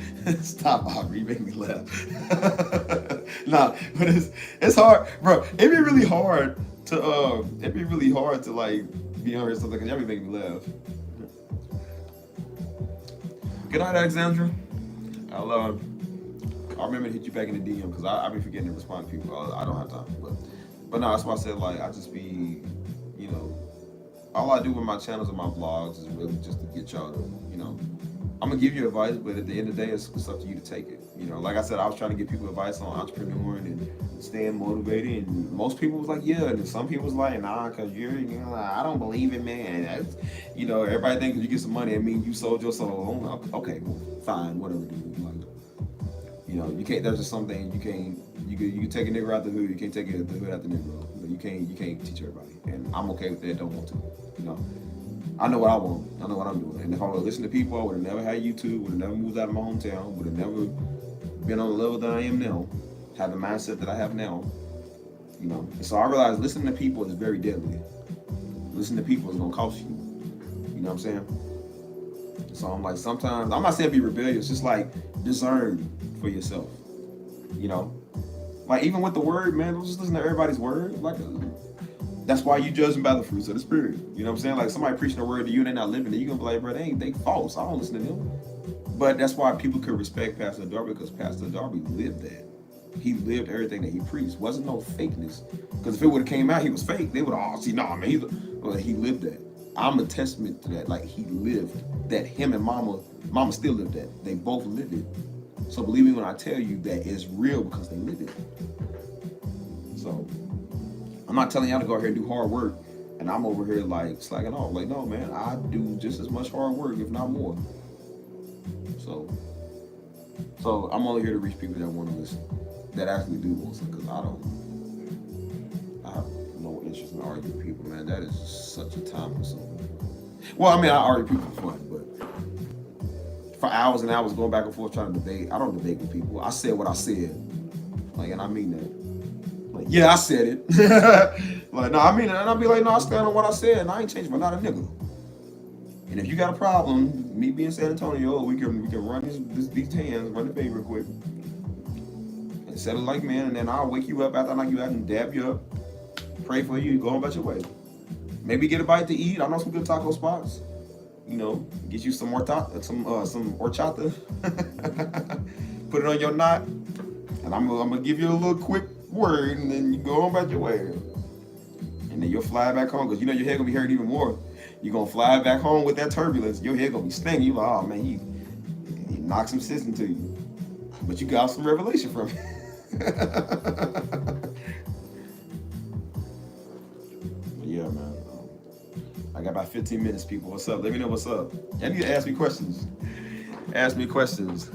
stop, Aubrey. You make me laugh. Nah, but it's hard, bro. It'd be really hard to like be on here or something because y'all be making me laugh. Good night, Alexandra. I'll remember to hit you back in the DM because I be forgetting to respond to people. I don't have time. But no, that's why I said, like, I just be, you know, all I do with my channels and my vlogs is really just to get y'all to, you know, I'm gonna give you advice, but at the end of the day, it's up to you to take it. You know, like I said, I was trying to give people advice on entrepreneuring and staying motivated, and most people was like, yeah, and some people was like, nah, cause you know, I don't believe in man. You know, everybody thinks you get some money, it means you sold your soul. Okay, well, fine, whatever, dude. Like, you know, you can't. There's just some things you can't You can take a nigga out the hood. You can't take the hood out the nigga. But you can't teach everybody. And I'm okay with that. Don't want to. You know. I know what I want. I know what I'm doing. And if I would listen to people, I would have never had YouTube. Would have never moved out of my hometown. Would have never been on the level that I am now. Have the mindset that I have now. You know. And so I realized listening to people is very deadly. Listening to people is gonna cost you. You know what I'm saying? So I'm like, sometimes I'm not saying be rebellious. Just like discern for yourself. You know. Like even with the word, man, don't just listen to everybody's word. Like. That's why you judge them by the fruits of the spirit. You know what I'm saying? Like somebody preaching a word to you and they're not living it, you're gonna be like, bro, they false. I don't listen to them. But that's why people could respect Pastor Darby, because Pastor Darby lived that. He lived everything that he preached. Wasn't no fakeness. Because if it would have came out he was fake, they would have all seen, nah, man, he lived that. I'm a testament to that. Like he lived that. Him and mama still lived that. They both lived it. So believe me when I tell you that it's real because they live it. So I'm not telling y'all to go out here and do hard work, and I'm over here like slacking off. Like, no, man, I do just as much hard work, if not more. So I'm only here to reach people that want to listen, that actually do want to listen, because I have no interest in arguing with people, man. That is such a time consumer. Well, I mean, I argue people for fun, but for hours and hours going back and forth trying to debate, I don't debate with people. I said what I said, like, and I mean that. Like, yeah, I said it. Like, no, I mean it. And I'll be like, no, I stand on what I said, and I ain't changing for not a nigga. And if you got a problem, me being San Antonio, we can run these hands, run the bay real quick, and settle like man, and then I'll wake you up after I knock you out and dab you up, pray for you, go on about your way. Maybe get a bite to eat. I know some good taco spots. You know, get you some horchata, put it on your knot, and I'm gonna give you a little quick word, and then you go on about your way, and then you'll fly back home, because you know your head gonna be hurting even more. You're gonna fly back home with that turbulence. Your head gonna be stinging. You like, oh man, he knocked some sense into you, but you got some revelation from it. But yeah, man, I got about 15 minutes, people. What's up? Let me know what's up. Y'all need to ask me questions. Ask me questions.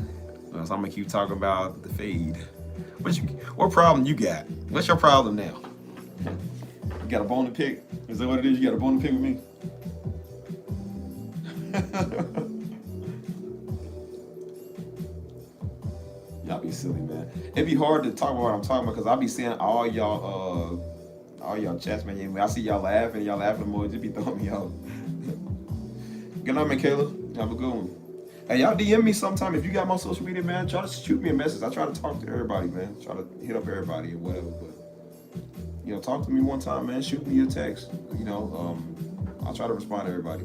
So I'm gonna keep talking about the fade. What problem you got? What's your problem now? You got a bone to pick? Is that what it is? You got a bone to pick with me? Y'all be silly, man. It'd be hard to talk about what I'm talking about, because I be seeing all y'all chats, man. I see y'all laughing more. It just be throwing me off. Good night, Michaela. Have a good one. Hey, y'all DM me sometime if you got my social media, man. Try to shoot me a message. I try to talk to everybody, man. Try to hit up everybody or whatever. But you know, talk to me one time, man. Shoot me a text. You know, I'll try to respond to everybody.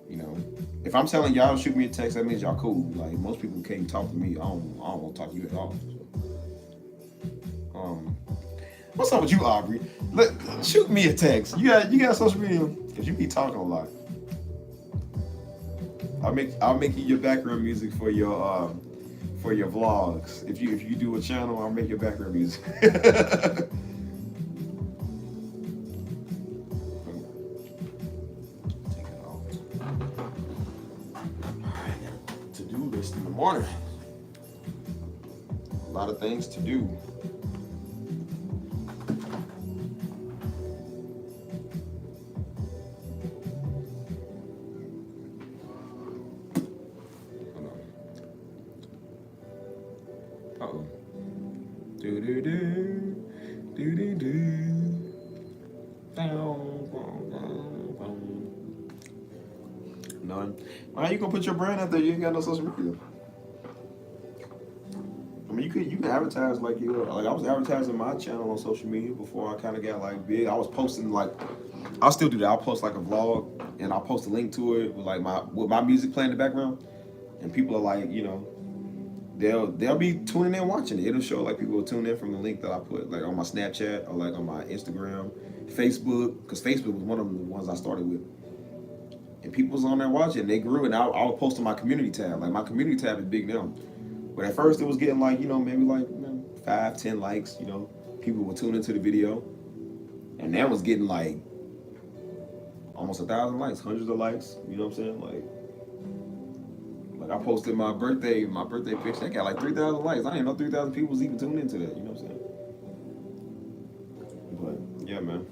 You know, if I'm telling y'all to shoot me a text, that means y'all cool. Like most people can't talk to me. I don't want to talk to you at all. So. What's up with you, Aubrey? Shoot me a text. You got social media, because you be talking a lot. I'll make you your background music for your vlogs. If you do a channel, I'll make your background music. Alright, to-do list in the morning. A lot of things to do. None. How you gonna put your brand out there? You ain't got no social media. I mean, you can advertise like I was advertising my channel on social media before I kind of got like big. I was posting like, I'll still do that. I'll post like a vlog and I'll post a link to it with like my music playing in the background, and people are like, you know, they'll be tuning in watching it. It'll show like people will tune in from the link that I put like on my Snapchat or like on my Instagram, Facebook, because Facebook was one of the ones I started with. And people was on there watching. They grew, and I would post on my community tab. Like my community tab is big now. But at first it was getting like, you know, maybe like 5, 10 likes, you know. People would tune into the video. And that was getting like almost 1,000 likes, hundreds of likes, you know what I'm saying? Like Like I posted my birthday picture. I got like 3,000 likes. I didn't know 3,000 people was even tuned into that. You know what I'm saying? But yeah, man.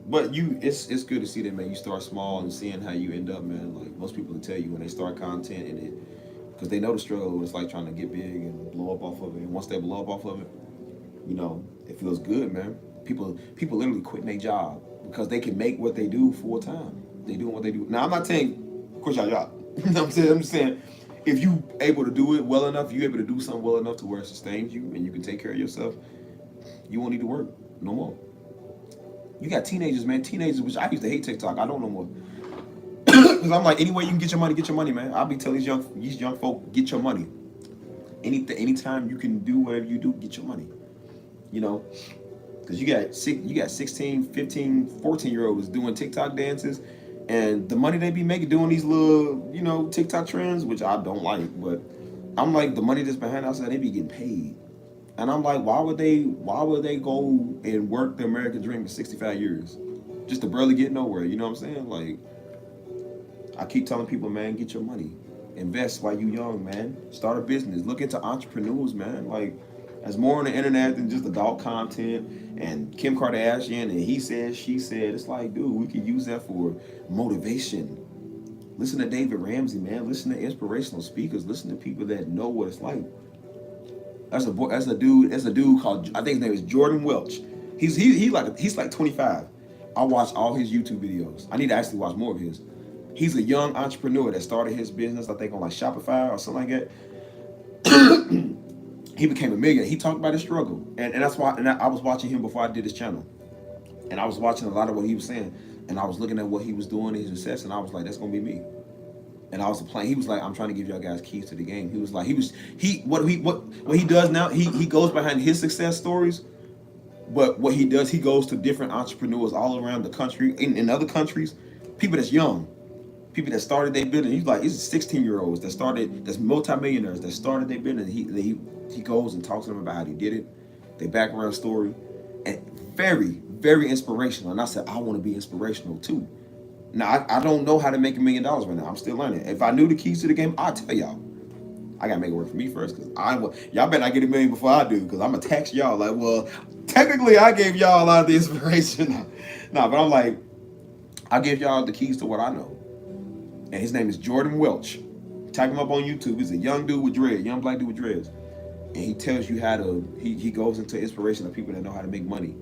But it's good to see that, man. You start small and seeing how you end up, man. Like most people will tell you when they start content and it, because they know the struggle. It's like trying to get big and blow up off of it. And once they blow up off of it, you know, it feels good, man. People literally quitting their job because they can make what they do full time. They doing what they do. Now I'm not saying quit your job. You know what I'm saying? I'm just saying if you able to do it well enough, you able to do something well enough to where it sustains you and you can take care of yourself, you won't need to work no more. You got teenagers, man. Teenagers, which I used to hate TikTok. I don't no more. Because I'm like, any way you can get your money, man. I'll be telling these young folk, get your money. Anytime you can do whatever you do, get your money. You know, because you got 16, 15, 14-year-olds doing TikTok dances, and the money they be making doing these little, you know, TikTok trends, which I don't like, but I'm like, the money that's behind outside, they be getting paid. And I'm like, why would they go and work the American dream for 65 years? Just to barely get nowhere, you know what I'm saying? Like, I keep telling people, man, get your money. Invest while you young, man. Start a business. Look into entrepreneurs, man. Like, there's more on the internet than just adult content and Kim Kardashian and he said, she said. It's like, dude, we could use that for motivation. Listen to David Ramsey, man. Listen to inspirational speakers. Listen to people that know what it's like. That's a dude called, I think his name is Jordan Welch. He's like 25. I watch all his YouTube videos. I need to actually watch more of his. He's a young entrepreneur that started his business, I think on like Shopify or something like that. He became a millionaire. He talked about his struggle, and that's why. And I was watching him before I did his channel, and I was watching a lot of what he was saying, and I was looking at what he was doing in his success, and I was like, that's gonna be me. And I was playing. He was like, I'm trying to give y'all guys keys to the game. He was like, what he does now. He goes behind his success stories, but what he does, he goes to different entrepreneurs all around the country, in other countries, people that's young. People that started their business. He's like, these are 16-year-olds that's multimillionaires that started their business. He goes and talks to them about how he did it, their background story, and very, very inspirational. And I said, I want to be inspirational too. Now, I don't know how to make $1 million right now. I'm still learning. If I knew the keys to the game, I'd tell y'all. I gotta make it work for me first, because y'all better not get $1 million before I do, because I'm gonna tax y'all. Like, well, technically I gave y'all a lot of the inspiration. But I'm like, I give y'all the keys to what I know. And his name is Jordan Welch. Type him up on YouTube. He's a young dude with dreads, young black dude with dreads. And he tells you how to, he goes into inspiration of people that know how to make money.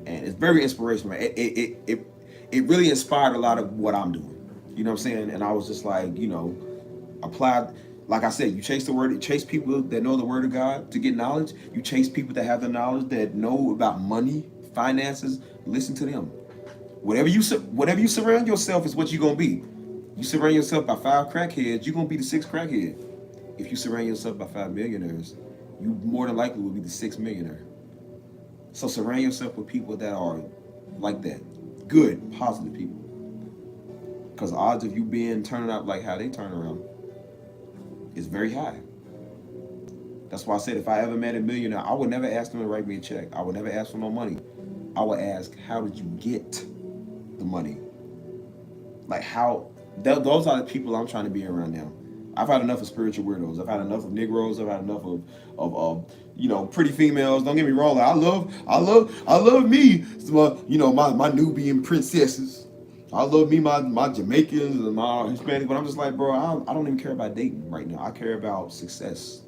And it's very inspirational. It really inspired a lot of what I'm doing. You know what I'm saying? And I was just like, you know, applied, like I said, you chase the word, chase people that know the word of God to get knowledge. You chase people that have the knowledge, that know about money, finances, listen to them. Whatever you surround yourself is what you're gonna be. You surround yourself by 5 crackheads, you're gonna be the 6th crackhead. If you surround yourself by 5 millionaires, you more than likely will be the 6th millionaire. So surround yourself with people that are like that. Good, positive people. Because the odds of you turning out like how they turn around is very high. That's why I said if I ever met a millionaire, I would never ask them to write me a check. I would never ask for no money. I would ask, how did you get the money? Like how, those are the people I'm trying to be around now. I've had enough of spiritual weirdos. I've had enough of Negroes. I've had enough of you know, pretty females. Don't get me wrong. Like, I love me. You know, my Nubian princesses. I love me, my Jamaicans and my Hispanics. But I'm just like, bro, I don't even care about dating right now. I care about success.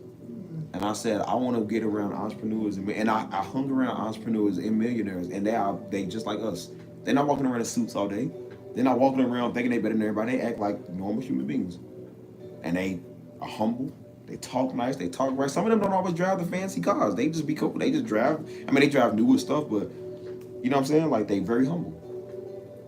And I said, I want to get around entrepreneurs. And I hung around entrepreneurs and millionaires. And they just like us. They're not walking around in suits all day. They're not walking around thinking they better than everybody. They act like normal human beings. And they are humble. They talk nice. They talk right. Some of them don't always drive the fancy cars. They just be cool. They just drive. I mean, they drive newer stuff, but you know what I'm saying? Like, they very humble.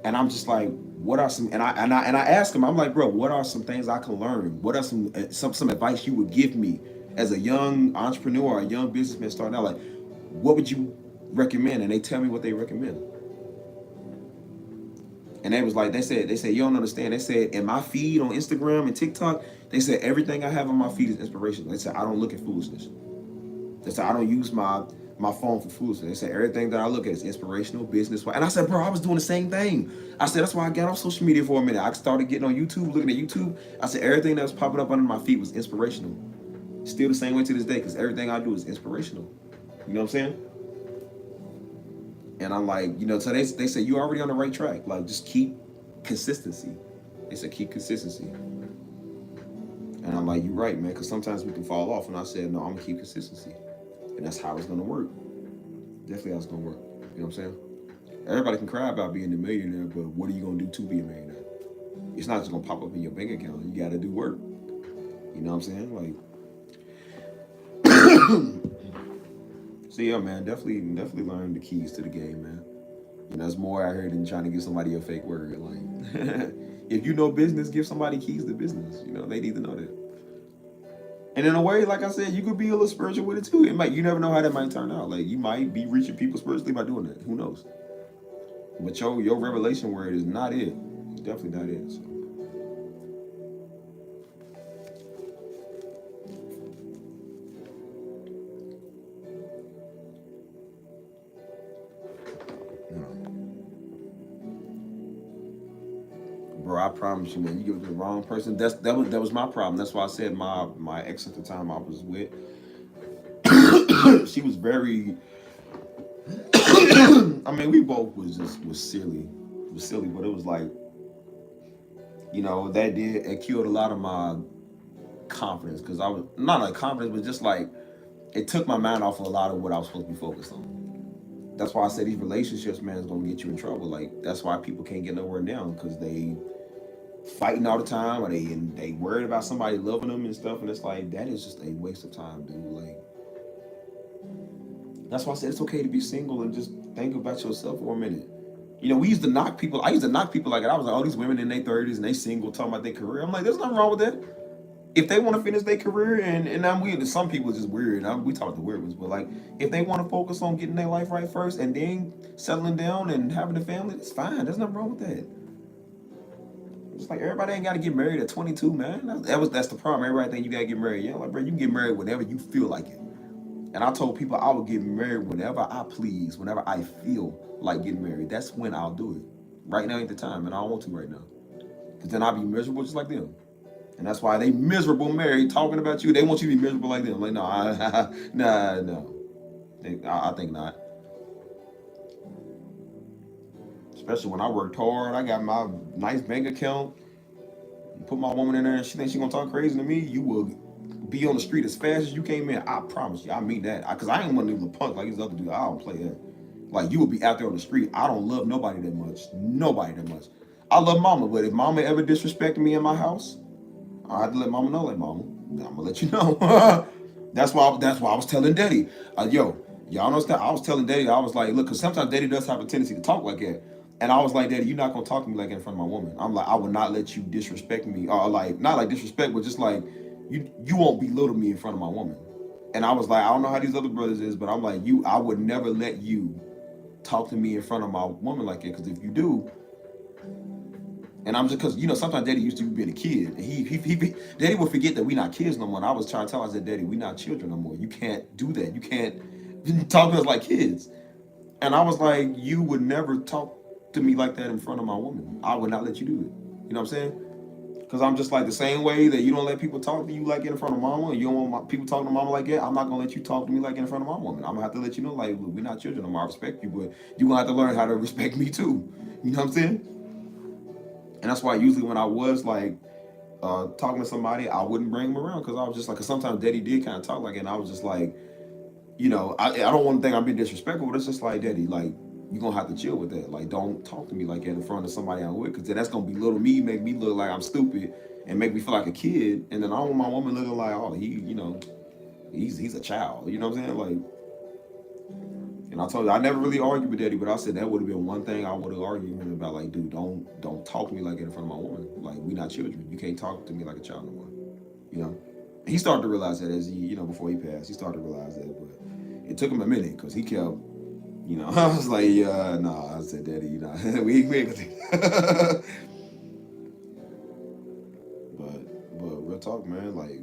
And I'm just like, what are some? And I ask them. I'm like, bro, what are some things I can learn? What are some advice you would give me as a young entrepreneur or a young businessman starting out? Like, what would you recommend? And they tell me what they recommend. And they was like, they said, you don't understand. They said, in my feed on Instagram and TikTok, they said, everything I have on my feed is inspiration. They said, I don't look at foolishness. They said, I don't use my my phone for food. So they said everything that I look at is inspirational, business. And I said, bro, I was doing the same thing. I said, that's why I got off social media for a minute. I started getting on YouTube, looking at YouTube. I said, everything that was popping up under my feet was inspirational. Still the same way to this day, because everything I do is inspirational. You know what I'm saying? And I'm like, so they say you're already on the right track. Like, just keep consistency. They said keep consistency. And I'm like, you're right, man, because sometimes we can fall off. And I said, no, I'm going to keep consistency. And that's how it's going to work. Definitely how it's going to work. You know what I'm saying? Everybody can cry about being a millionaire, but what are you going to do to be a millionaire? It's not just going to pop up in your bank account. You got to do work. You know what I'm saying? Like, so yeah, man, definitely learn the keys to the game, man. There's more out here than trying to give somebody a fake word. Like, if you know business, give somebody keys to business. They need to know that. And in a way, like I said, you could be a little spiritual with it too. You never know how that might turn out. Like, you might be reaching people spiritually by doing that. Who knows? But your revelation word is not it. It's definitely not it. So. Bro, I promise you, man, you give it to the wrong person. That was my problem. That's why I said my ex at the time I was with. She was very. I mean, we both was silly, but it was like, it killed a lot of my confidence, because I was not like confidence, but just like it took my mind off of a lot of what I was supposed to be focused on. That's why I said these relationships, man, is gonna get you in trouble. Like, that's why people can't get nowhere now, because they fighting all the time, or they worried about somebody loving them and stuff, and it's like, that is just a waste of time, dude. Like, that's why I said it's okay to be single and just think about yourself for a minute. We used to knock people. I used to knock people like that. I was like, oh, these women in their 30s and they single talking about their career. I'm like, there's nothing wrong with that. If they want to finish their career, and I'm weird, some people are just weird. We talk about the weird ones, but like, if they want to focus on getting their life right first and then settling down and having a family, it's fine. There's nothing wrong with that. It's like, everybody ain't got to get married at 22, man. That's the problem. Everybody think you got to get married. Like, bro, you can get married whenever you feel like it. And I told people I would get married whenever I please, whenever I feel like getting married. That's when I'll do it. Right now ain't the time, and I don't want to right now. Because then I'll be miserable just like them. And that's why they miserable married, talking about you. They want you to be miserable like them. Like, no, no. I think not. Especially when I worked hard. I got my nice bank account. Put my woman in there and she thinks she's going to talk crazy to me. You will be on the street as fast as you came in. I promise you. I mean that. Because I ain't one of them punk like these other dudes. I don't play that. Like, you will be out there on the street. I don't love nobody that much. Nobody that much. I love mama, but if mama ever disrespected me in my house, I had to let mama know, like, mama, I'm gonna let you know. That's why I was telling daddy, y'all understand? I was telling daddy, I was like, look, because sometimes daddy does have a tendency to talk like that. And I was like, daddy, you're not gonna talk to me like that in front of my woman. I'm like, I will not let you disrespect me, or like, not like disrespect, but just like, you won't belittle me in front of my woman. And I was like, I don't know how these other brothers is, but I'm like, I would never let you talk to me in front of my woman like that, because if you do, and I'm just, because sometimes daddy used to be a kid, and he daddy would forget that we not kids no more. And I was trying to tell him, I said, daddy, we not children no more. You can't do that. You can't talk to us like kids. And I was like, you would never talk to me like that in front of my woman. I would not let you do it. You know what I'm saying? Because I'm just like, the same way that you don't let people talk to you like that in front of mama, and you don't want people talking to mama like that, I'm not going to let you talk to me like that in front of my woman. I'm going to have to let you know, like, look, we're not children no more. I respect you, but you're going to have to learn how to respect me too. You know what I'm saying? And that's why usually when I was like talking to somebody, I wouldn't bring them around, because I was just like, because sometimes daddy did kind of talk like it, and I was just like, I don't want to think I'm being disrespectful, but it's just like, daddy, like, you're going to have to chill with that. Like, don't talk to me like that in front of somebody I'm with, because then that's going to belittle me, make me look like I'm stupid, and make me feel like a kid. And then I don't want my woman looking like, oh, he's a child. You know what I'm saying? Like, and I told you, I never really argued with daddy, but I said that would have been one thing I would have argued with him about. Like, dude, don't talk to me like that in front of my woman. Like, we not children. You can't talk to me like a child no more. And he started to realize that as he, before he passed, he started to realize that. But it took him a minute, because he kept, I was like, nah. I said, daddy, we ain't gonna do that. But real talk, man. Like,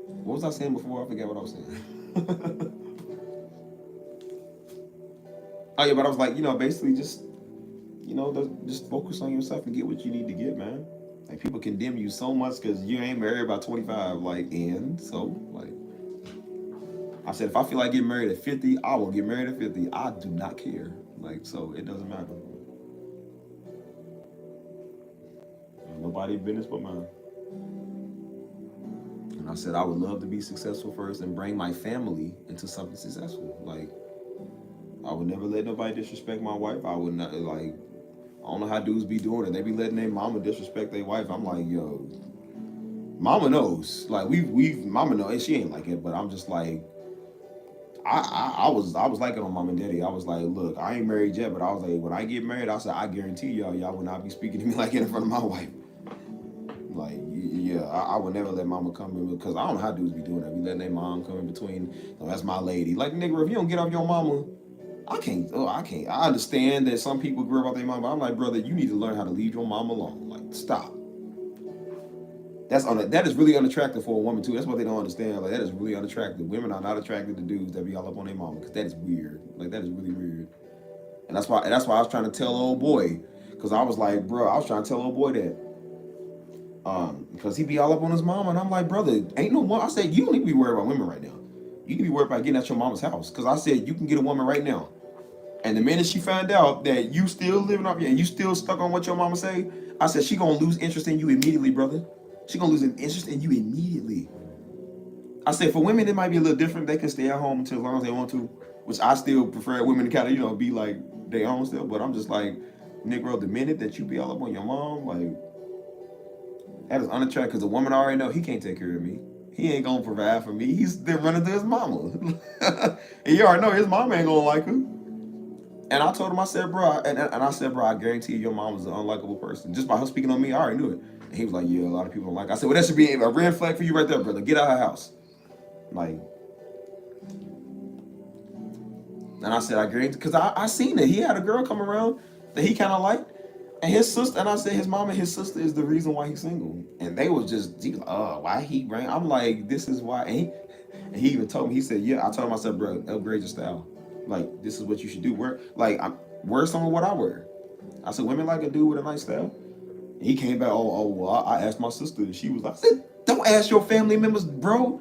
what was I saying before? I forgot what I was saying. Oh yeah, but I was like, basically just, just focus on yourself and get what you need to get, man. Like people condemn you so much because you ain't married by 25, like, and so like I said, if I feel like getting married at 50, I will get married at 50. I do not care. Like, so it doesn't matter. Nobody business but mine. And I said I would love to be successful first and bring my family into something successful. Like, I would never let nobody disrespect my wife. I would not, like, I don't know how dudes be doing it. They be letting their mama disrespect their wife. I'm like, yo, mama knows. Like, mama knows. And she ain't like it, but I'm just like, I was like it on mom and daddy. I was like, look, I ain't married yet, but I was like, when I get married, I said, I guarantee y'all will not be speaking to me like in front of my wife. Like, yeah, I would never let mama come in because I don't know how dudes be doing that. Be letting their mom come in between. Oh, that's my lady. Like, nigga, if you don't get off your mama, I can't. I understand that some people grew up with their mama, but I'm like, brother, you need to learn how to leave your mom alone. Like, stop. That is really unattractive for a woman too. That's what they don't understand. Like, that is really unattractive. Women are not attracted to dudes that be all up on their mama because that is weird. Like, that is really weird. And that's why I was trying to tell old boy, because I was like, bro, I was trying to tell old boy that. Because he be all up on his mama, and I'm like, brother, ain't no one. I said, you don't need to be worried about women right now. You can be worried about getting at your mama's house. Because I said, you can get a woman right now. And the minute she find out that you still living up here and you still stuck on what your mama say, I said, she gonna lose interest in you immediately, brother. She gonna lose an interest in you immediately. I said, for women, it might be a little different. They can stay at home until as long as they want to, which I still prefer women to kind of, be like their own still. But I'm just like, Negro, the minute that you be all up on your mom, like, that is unattractive because the woman already know he can't take care of me. He ain't gonna provide for me. He's still running to his mama. And you already know his mama ain't gonna like her. And I told him, I said, bro, and I said, bro, I guarantee you your mom was an unlikable person. Just by her speaking on me, I already knew it. And he was like, yeah, a lot of people don't like her. I said, well, that should be a red flag for you right there, brother. Get out of her house. Like, and I said, I guarantee, because I seen it. He had a girl come around that he kind of liked. And his sister, and I said, his mom and his sister is the reason why he's single. And they was just, why he bring? I'm like, this is why. And he even told me, he said, yeah. I told him, I said, bro, upgrade your style. Like, this is what you should do. Wear some of what I wear. I said, women like a dude with a nice style. And he came back, well, I asked my sister. And she was like, I said, don't ask your family members, bro.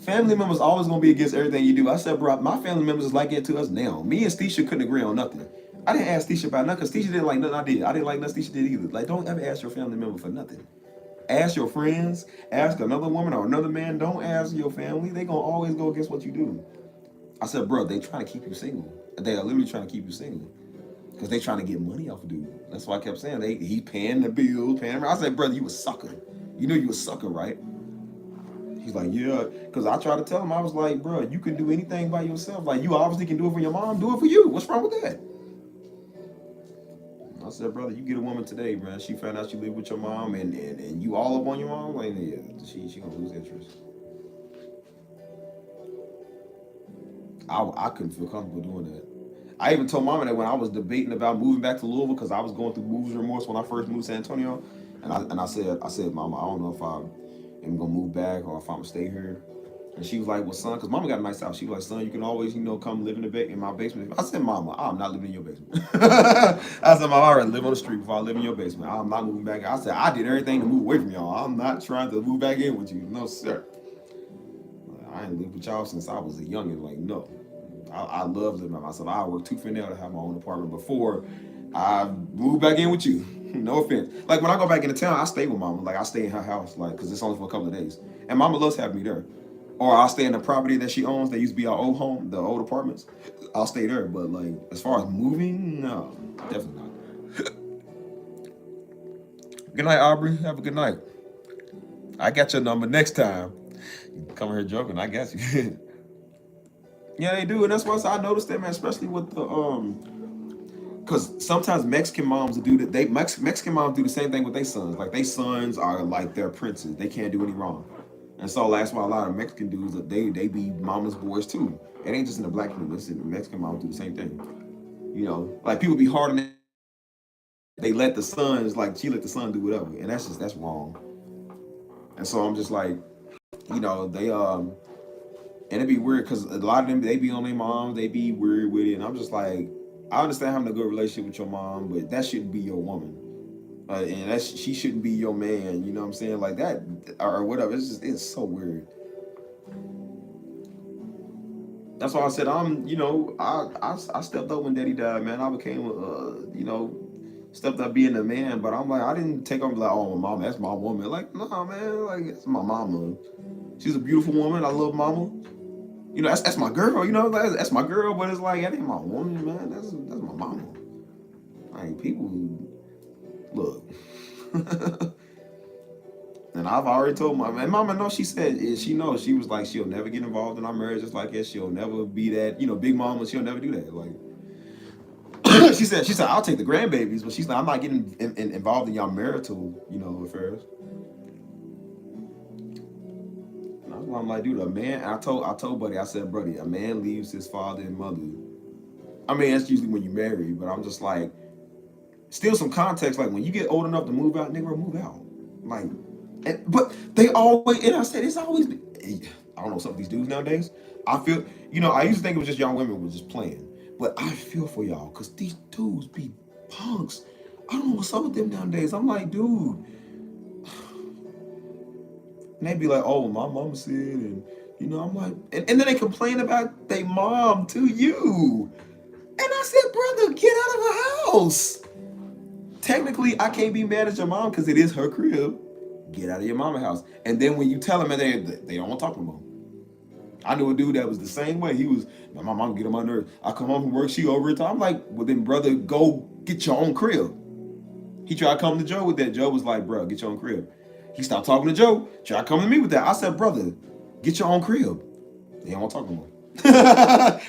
Family members always gonna be against everything you do. I said, bro, my family members is like it to us now. Me and Stisha couldn't agree on nothing. I didn't ask Stisha about nothing because Stisha didn't like nothing I did. I didn't like nothing Stisha did either. Like, don't ever ask your family member for nothing. Ask your friends, ask another woman or another man. Don't ask your family. They gonna always go against what you do. I said, bro, they trying to keep you single. They are literally trying to keep you single because they trying to get money off of dude. That's why I kept saying he paying the bills, paying. I said, brother, you a sucker. You know you a sucker, right? He's like, yeah, because I tried to tell him, I was like, bro, you can do anything by yourself. Like, you obviously can do it for your mom, do it for you. What's wrong with that? I said, brother, you get a woman today, man. She found out she lived with your mom and you all up on your mom, like, yeah, she gonna lose interest. I couldn't feel comfortable doing that. I even told mama that when I was debating about moving back to Louisville because I was going through moves remorse when I first moved to San Antonio, and I said, mama, I don't know if I'm gonna move back or if I'm gonna stay here. And she was like, well, son, because mama got a nice house. She was like, son, you can always, come live in my basement. I said, mama, I'm not living in your basement. I said, mama, I already live on the street before I live in your basement. I'm not moving back. I said, I did everything to move away from y'all. I'm not trying to move back in with you. No, sir. I ain't lived with y'all since I was a youngin'. Like, no. I love living by myself. I worked tooth and nail to have my own apartment before I moved back in with you. No offense. Like, when I go back into town, I stay with mama. Like, I stay in her house, like, because it's only for a couple of days. And mama loves having me there. Or I'll stay in the property that she owns that used to be our old home, the old apartments. I'll stay there. But, like, as far as moving, no, definitely not. Good night, Aubrey. Have a good night. I got your number next time. You come here joking, I got you. Yeah, they do. And that's why I noticed that, man, especially with the, because sometimes Mexican moms do that. Mexican moms do the same thing with their sons. Like, their sons are like their princes. They can't do any wrong. And so that's why a lot of Mexican dudes, they be mama's boys too. It ain't just in the black community. It's in the Mexican moms do the same thing. Like, people be hard on it. They let the sons, like, she let the son do whatever. And that's wrong. And so I'm just like, they, And it'd be weird because a lot of them, they be on their moms, they be weird with it. And I'm just like, I understand having a good relationship with your mom, but that shouldn't be your woman. And she shouldn't be your man, you know what I'm saying? Like that, or whatever. It's so weird. That's why I said I stepped up when Daddy died, man. I became stepped up being a man, but I'm like I didn't take on like, oh, my mama, that's my woman. Like, nah, man, like it's my mama. She's a beautiful woman. I love mama. You know, that's my girl. You know, that's my girl. But it's like that ain't my woman, man. That's my mama. Like people, look. And I've already told mama knows. She said she knows. She was like she'll never get involved in our marriage just like that. She'll never be that. You know, big mama. She'll never do that. Like she said I'll take the grandbabies, but she's like I'm not getting involved in y'all marital affairs. I'm like, dude, a man. I told Buddy, I said, Buddy, a man leaves his father and mother. I mean, that's usually when you marry, but I'm just like, still some context. Like when you get old enough to move out, nigga, move out. Like, but they always, and I said, it's always. I don't know some of these dudes nowadays. I feel, I used to think it was just young women were just playing, but I feel for y'all because these dudes be punks. I don't know what's up with them nowadays. I'm like, dude. And they be like, oh, my mama said, and I'm like, and then they complain about their mom to you. And I said, brother, get out of her house. Technically, I can't be mad at your mom because it is her crib. Get out of your mama's house. And then when you tell them, they don't want to talk no more. I knew a dude that was the same way. He was, my mom get on my nerves. I come home from work, she over it. I'm like, well then, brother, go get your own crib. He tried to come to Joe with that. Joe was like, bro, get your own crib. He stopped talking to Joe, tried coming to me with that. I said, brother, get your own crib. They don't want to talk no more.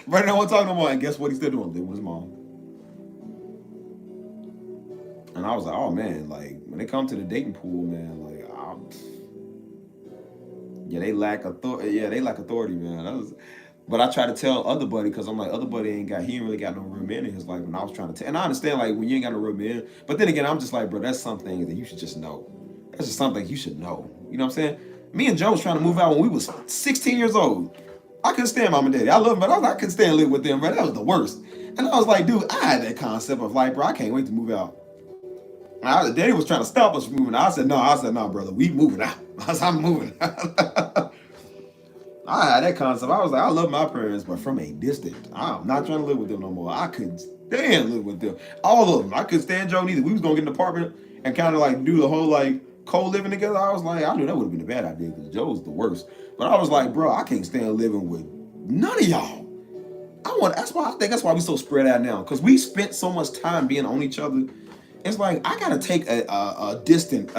Brother don't want to talk no more. And guess what he's still doing? Living with his mom. And I was like, oh man, like when they come to the dating pool, man, like, they lack authority. Yeah, they lack authority, man. But I try to tell other buddy because I'm like, other buddy he ain't really got no real men in his life. And I was trying to tell, and I understand like when you ain't got no real men, but then again, I'm just like, bro, that's something that you should just know. That's just something you should know. You know what I'm saying? Me and Joe was trying to move out when we was 16 years old. I couldn't stand mom and daddy. I love them, but I couldn't stand living with them, bro. That was the worst. And I was like, dude, I had that concept of like, bro, I can't wait to move out. And daddy was trying to stop us from moving out. I said, no, brother, we moving out. I said, I'm moving out. I had that concept. I was like, I love my parents, but from a distance. I'm not trying to live with them no more. I couldn't stand living with them. All of them. I couldn't stand Joe neither. We was going to get an apartment and kind of like do the whole like co-living together. I was like, I knew that would have been a bad idea because Joe was the worst. But I was like, bro, I can't stand living with none of y'all. That's why we so spread out now. Because we spent so much time being on each other. It's like I gotta take a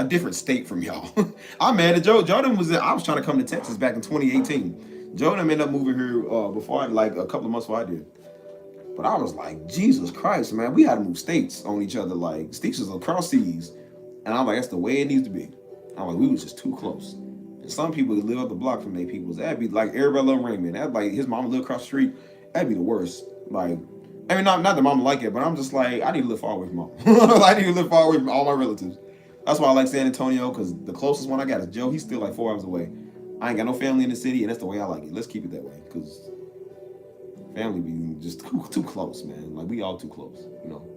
different state from y'all. I'm mad at Joe. I was trying to come to Texas back in 2018. Joe ended up moving here before like a couple of months before I did. But I was like, Jesus Christ, man, we had to move states on each other, like states across seas. And I'm like, that's the way it needs to be. I'm like, we was just too close. And some people that live up the block from their peoples, that'd be like everybody love Raymond. That'd like his mama live across the street. That'd be the worst. Like, I mean, not that mama like it, but I'm just like, I need to live far away from mom. I need to live far away from all my relatives. That's why I like San Antonio, because the closest one I got is Joe. He's still like 4 hours away. I ain't got no family in the city, and that's the way I like it. Let's keep it that way, because family be just too close, man. Like, we all too close, you know.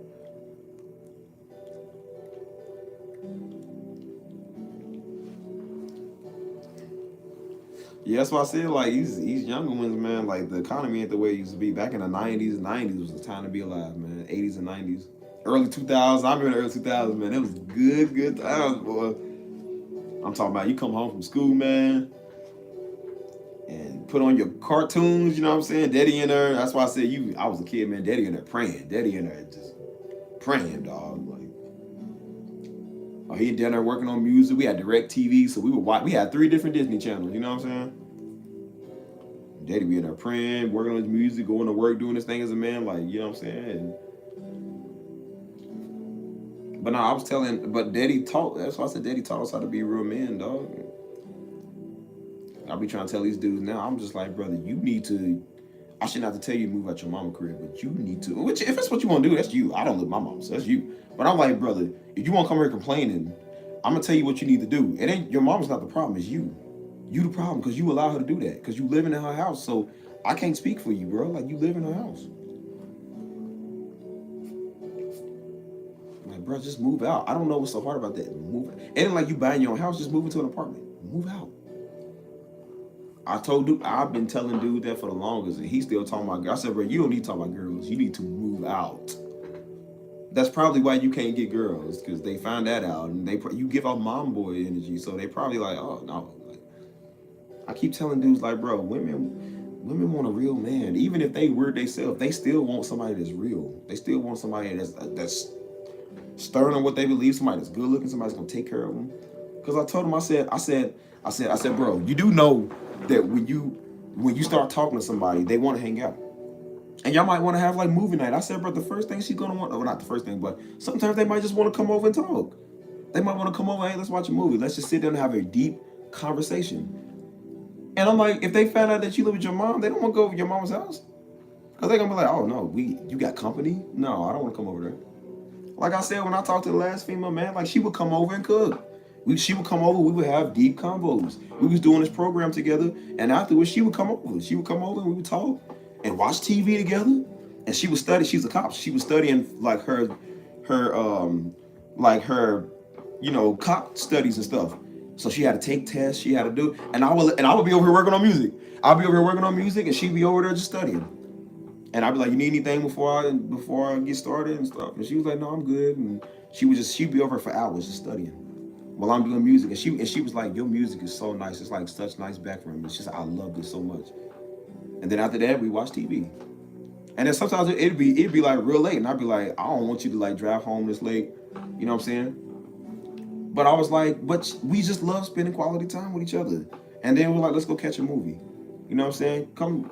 Yeah, that's why I said, like, these younger ones, man, like, the economy ain't the way it used to be. Back in the 90s was the time to be alive, man. 80s and 90s. Early 2000s, I remember the early 2000s, man. It was good times, boy. I'm talking about you come home from school, man, and put on your cartoons, you know what I'm saying? Daddy in there. That's why I said I was a kid, man. Daddy in there praying. Daddy in there just praying, dog. Like, he down there working on music. We had direct TV, so we had 3 different Disney channels, you know what I'm saying? Daddy be in there praying, working on his music, going to work, doing his thing as a man, like, you know what I'm saying? But no, but Daddy taught, that's why I said Daddy taught us how to be real men, dog. I'll be trying to tell these dudes now, I'm just like, brother, I shouldn't have to tell you to move out your mama crib, but you need to, which if that's what you want to do, that's you. I don't live with my mom, so that's you. But I'm like, brother, if you want to come here complaining, I'm going to tell you what you need to do. Your mom's not the problem, it's you. You the problem because you allow her to do that because you living in her house. So I can't speak for you, bro. Like, you live in her house. Like, bro, just move out. I don't know what's so hard about that. Move. And like you buying your own house, just move into an apartment. Move out. I told dude, I've been telling dude that for the longest, and he's still talking about girls. I said, bro, you don't need to talk about girls. You need to move out. That's probably why you can't get girls, because they find that out, and you give off mom boy energy, so they probably like, oh no. Like, I keep telling dudes like, bro, women want a real man. Even if they weird themselves, they still want somebody that's real. They still want somebody that's stern on what they believe. Somebody that's good looking. Somebody's gonna take care of them. Because I told him, I said, bro, you do know that when you start talking to somebody, they want to hang out. And y'all might want to have like movie night. I said, bro, the first thing she's gonna want, well, not the first thing, but sometimes they might just want to come over and talk. They might want to come over, hey, let's watch a movie. Let's just sit down and have a deep conversation. And I'm like, if they found out that you live with your mom, they don't want to go over to your mama's house. Because they're gonna be like, oh no, you got company? No, I don't want to come over there. Like I said, when I talked to the last female, man, like she would come over and cook. She would come over, we would have deep convos. We was doing this program together, and afterwards she would come over. She would come over and we would talk and watch TV together. And she would study, she's a cop. She was studying like her cop studies and stuff. So she had to take tests, she had to do, and I would be over here working on music. I'll be over here working on music and she'd be over there just studying. And I'd be like, you need anything before I get started and stuff? And she was like, no, I'm good. And she'd be over for hours just studying while I'm doing music. And she was like, your music is so nice. It's like such nice background. It's just, I loved it so much. And then after that, we watched TV. And then sometimes it'd be like real late. And I'd be like, I don't want you to like drive home this late. You know what I'm saying? But I was like, but we just love spending quality time with each other. And then we're like, let's go catch a movie. You know what I'm saying? Come,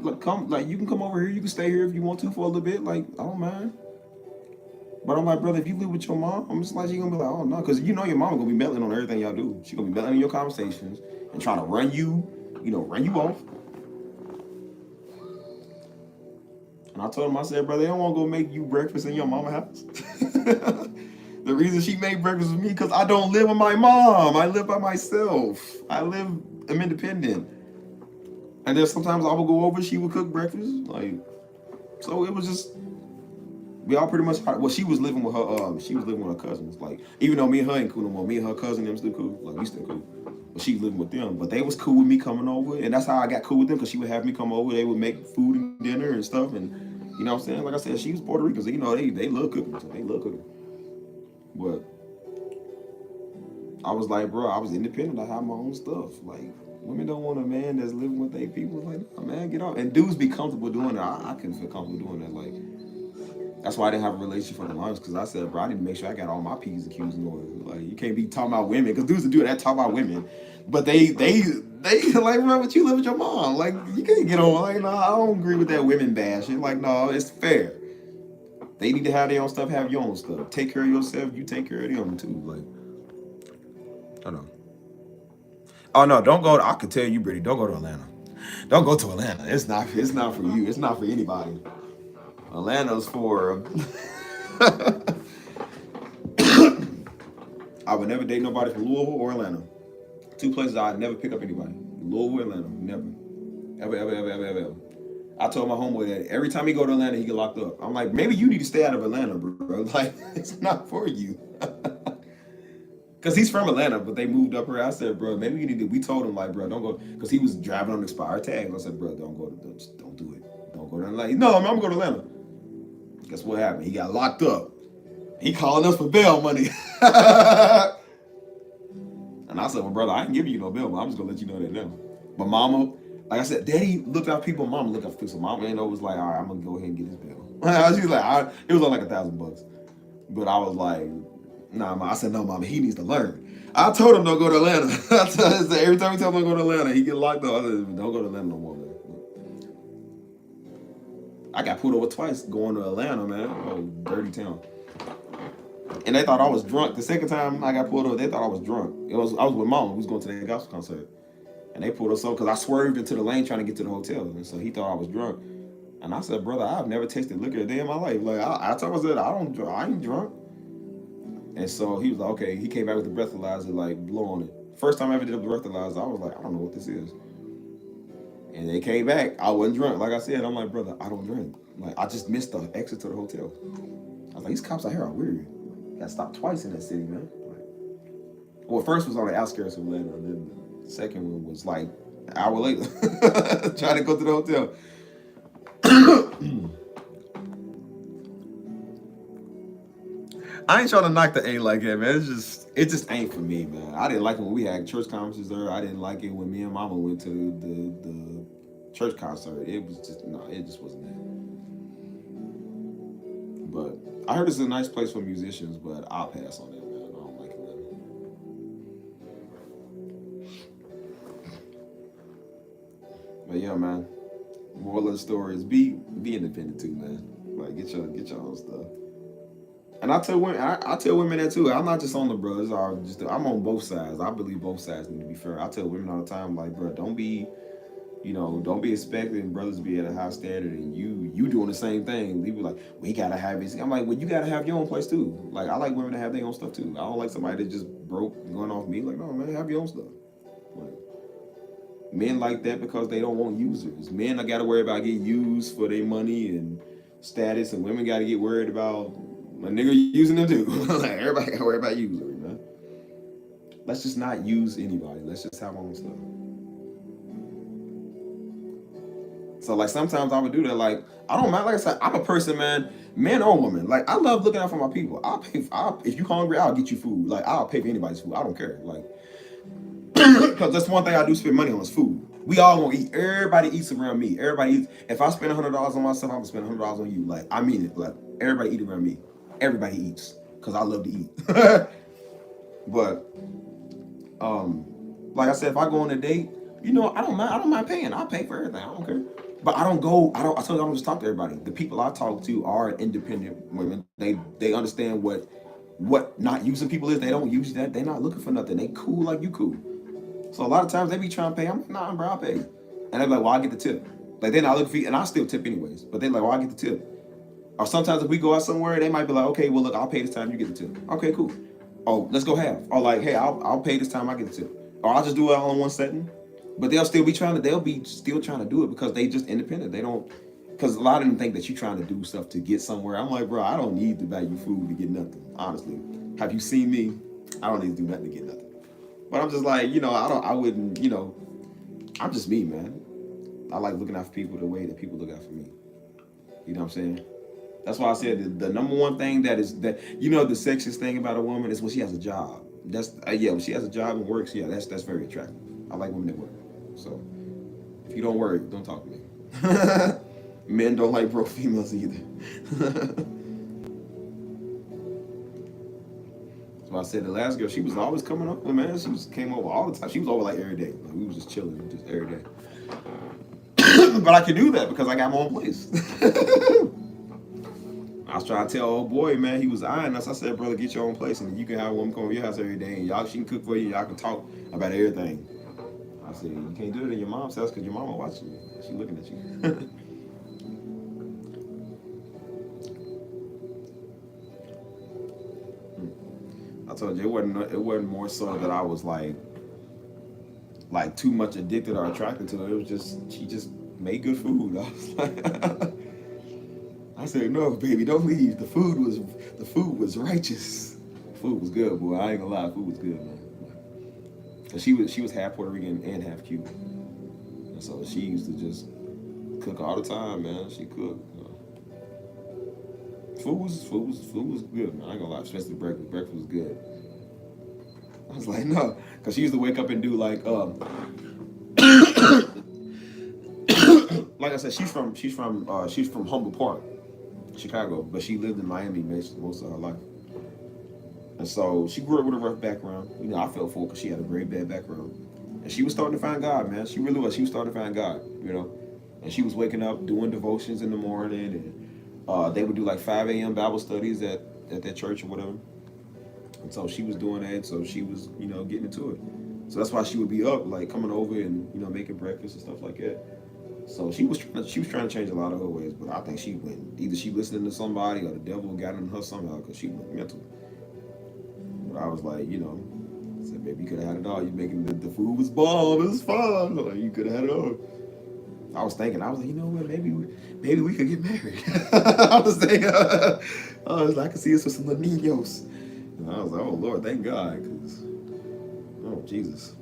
like you can come over here. You can stay here if you want to for a little bit. Like, I don't mind. But I'm like, brother, if you live with your mom, I'm just like, she's gonna be like, oh no, because you know your mom gonna be meddling on everything y'all do. She's gonna be meddling in your conversations and trying to run you off. And I told him, I said, brother, they don't want to go make you breakfast in your mama's house. The reason she made breakfast with me because I don't live with my mom. I live by myself. I'm independent. And then sometimes I would go over, she would cook breakfast. Like, so it was just, we all pretty much, well, she was living with her cousins. Like, even though me and her ain't cool no more, me and her cousin, them still cool. Like, we still cool. But she was living with them. But they was cool with me coming over. And that's how I got cool with them, because she would have me come over. They would make food and dinner and stuff. And, you know what I'm saying? Like I said, she was Puerto Rican, so, you know, they love cooking. So they love cooking. But I was like, bro, I was independent. I had my own stuff. Like, women don't want a man that's living with their people. Like, oh, man, get off. And dudes be comfortable doing that. I couldn't feel comfortable doing that. Like, that's why I didn't have a relationship for the longest, because I said, bro, I need to make sure I got all my P's and Q's in order. Like, you can't be talking about women, because dudes that do that talk about women. But they like, bro, but you live with your mom. Like, you can't get on. Like, no, I don't agree with that women bash. It's like, no, it's fair. They need to have their own stuff, have your own stuff. Take care of yourself, you take care of them too. Like, I don't know. Oh no, don't go. I could tell you, Brittany, don't go to Atlanta. Don't go to Atlanta. It's not for you. It's not for anybody. Atlanta's for. I would never date nobody from Louisville or Atlanta. Two places I'd never pick up anybody. Louisville, Atlanta, never, ever. I told my homeboy that every time he go to Atlanta, he get locked up. I'm like, maybe you need to stay out of Atlanta, bro. Like, it's not for you. Because he's from Atlanta, but they moved up here. I said, bro, maybe you need to, we told him, like, bro, don't go, because he was driving on expired tags. I said, bro, don't do it. Don't go to Atlanta. No, I'm going to go to Atlanta. Guess what happened? He got locked up. He calling us for bail money. And I said, well, brother, I ain't giving you no bail, but I'm just going to let you know that now. But mama, like I said, daddy looked out people, mama looked out people. So mama ain't always like, all right, I'm going to go ahead and get this bail. She was like, it was like $1,000. But I was like, nah, I said, no, mama, he needs to learn. I told him don't go to Atlanta. I said, every time he tell him to go to Atlanta, he get locked up. I said, don't go to Atlanta no more, man. I got pulled over twice going to Atlanta, man. Oh, dirty town. And they thought I was drunk. The second time I got pulled over, they thought I was drunk. I was with mama, who was going to that gospel concert. And they pulled us over because I swerved into the lane trying to get to the hotel. And so he thought I was drunk. And I said, brother, I've never tasted liquor a day in my life. Like, I told him, I ain't drunk. And so he was like, okay. He came back with the breathalyzer, like, blow on it. First time I ever did a breathalyzer, I was like, I don't know what this is. And they came back. I wasn't drunk. Like I said, I'm like, brother, I don't drink. Like, I just missed the exit to the hotel. I was like, these cops out here are weird. Got stopped twice in that city, man. Like, well, first was on the outskirts of Atlanta, and then the second one was like an hour later, trying to go to the hotel. I ain't trying to knock the A like that, man. It just ain't for me, man. I didn't like it when we had church conferences there. I didn't like it when me and Mama went to the church concert. It was just no, it just wasn't that. But I heard it's a nice place for musicians, but I'll pass on that, man. I don't like it, man. But yeah, man. Moral of the story is be independent too, man. Like get your own stuff. And I tell women, I tell women that too. I'm not just on the brothers. I'm on both sides. I believe both sides need to be fair. I tell women all the time, like, bro, don't be expecting brothers to be at a high standard and you doing the same thing. They be like, we gotta have it. I'm like, well, you gotta have your own place too. Like, I like women to have their own stuff too. I don't like somebody that just broke going off me. Like, no, man, have your own stuff. Like, men like that because they don't want users. Men, I gotta worry about getting used for their money and status, and women gotta get worried about a nigga using them too. Like, everybody gotta worry about using, man. Let's just not use anybody. Let's just have our own stuff. So like sometimes I would do that. Like I don't mind. Like I said, I'm a person, man, or woman. Like I love looking out for my people. If you hungry, I'll get you food. Like I'll pay for anybody's food. I don't care. Like because that's one thing I do spend money on is food. We all gonna eat. Everybody eats around me. Everybody eats. If I spend $100 on myself, I'm gonna spend $100 on you. Like I mean it. Like everybody eat around me. Everybody eats because I love to eat. But like I said, if I go on a date, I don't mind paying. I'll pay for everything. I don't care. But I told you I don't just talk to everybody. The people I talk to are independent women. They understand what not using people is. They don't use that. They're not looking for nothing. They cool like you cool. So a lot of times they be trying to pay. I'm like, nah, bro, I'll pay. And they're like, well, I get the tip. Like they're not looking for you, and I still tip anyways. But they're like, well, I get the tip. Or sometimes if we go out somewhere, they might be like, okay, well, look, I'll pay this time, you get the tip. Okay, cool. Oh, let's go half. Or like, hey, I'll pay this time, I get the tip. Or I'll just do it all in one setting. But they'll still be trying to do it because they just independent. They don't, because a lot of them think that you're trying to do stuff to get somewhere. I'm like, bro, I don't need to buy you food to get nothing. Honestly, have you seen me? I don't need to do nothing to get nothing. But I'm just like, I wouldn't, I'm just me, man. I like looking out for people the way that people look out for me. You know what I'm saying? That's why I said the number one thing the sexiest thing about a woman is when she has a job. When she has a job and works, that's very attractive. I like women that work. So if you don't work, don't talk to me. Men don't like broke females either. So I said the last girl, she was always coming up with, man. She came over all the time. She was over like every day. Like we was just chilling, just every day. But I could do that because I got my own place. I was trying to tell old boy, man, he was eyeing us. I said, brother, get your own place and you can have a woman come over your house every day and she can cook for you. Y'all can talk about everything. I said, you can't do it in your mom's house because your mama watching you. She looking at you. I told you it wasn't more so that I was like too much addicted or attracted to her. It was just she just made good food. I was like, I said, no, baby, don't leave. The food was righteous. Food was good, boy. I ain't gonna lie, food was good, man. Cause she was half Puerto Rican and half Cuban, and so she used to just cook all the time, man. She cooked. Food was good, man. I ain't gonna lie, especially breakfast. Breakfast was good. I was like, no, cause she used to wake up and do like like I said, she's from Humboldt Park, Chicago, but she lived in Miami most of her life. And so she grew up with a rough background. I felt for her because she had a very bad background. And she was starting to find God, man. She really was. She was starting to find God, And she was waking up, doing devotions in the morning. And they would do like 5 a.m. Bible studies at that church or whatever. And so she was doing that. So she was, getting into it. So that's why she would be up, like coming over and, making breakfast and stuff like that. So she was trying to change a lot of her ways. But I think she went, either she listening to somebody or the devil got in her somehow because she went mental. I was like, I said, maybe you could have had it all. You making the food was bomb. It was fun. Like, you could have had it all. I was thinking, I was like, you know what? Maybe we could get married. I was thinking, I could see us with some niños. And I was like, oh Lord, thank God, because oh Jesus.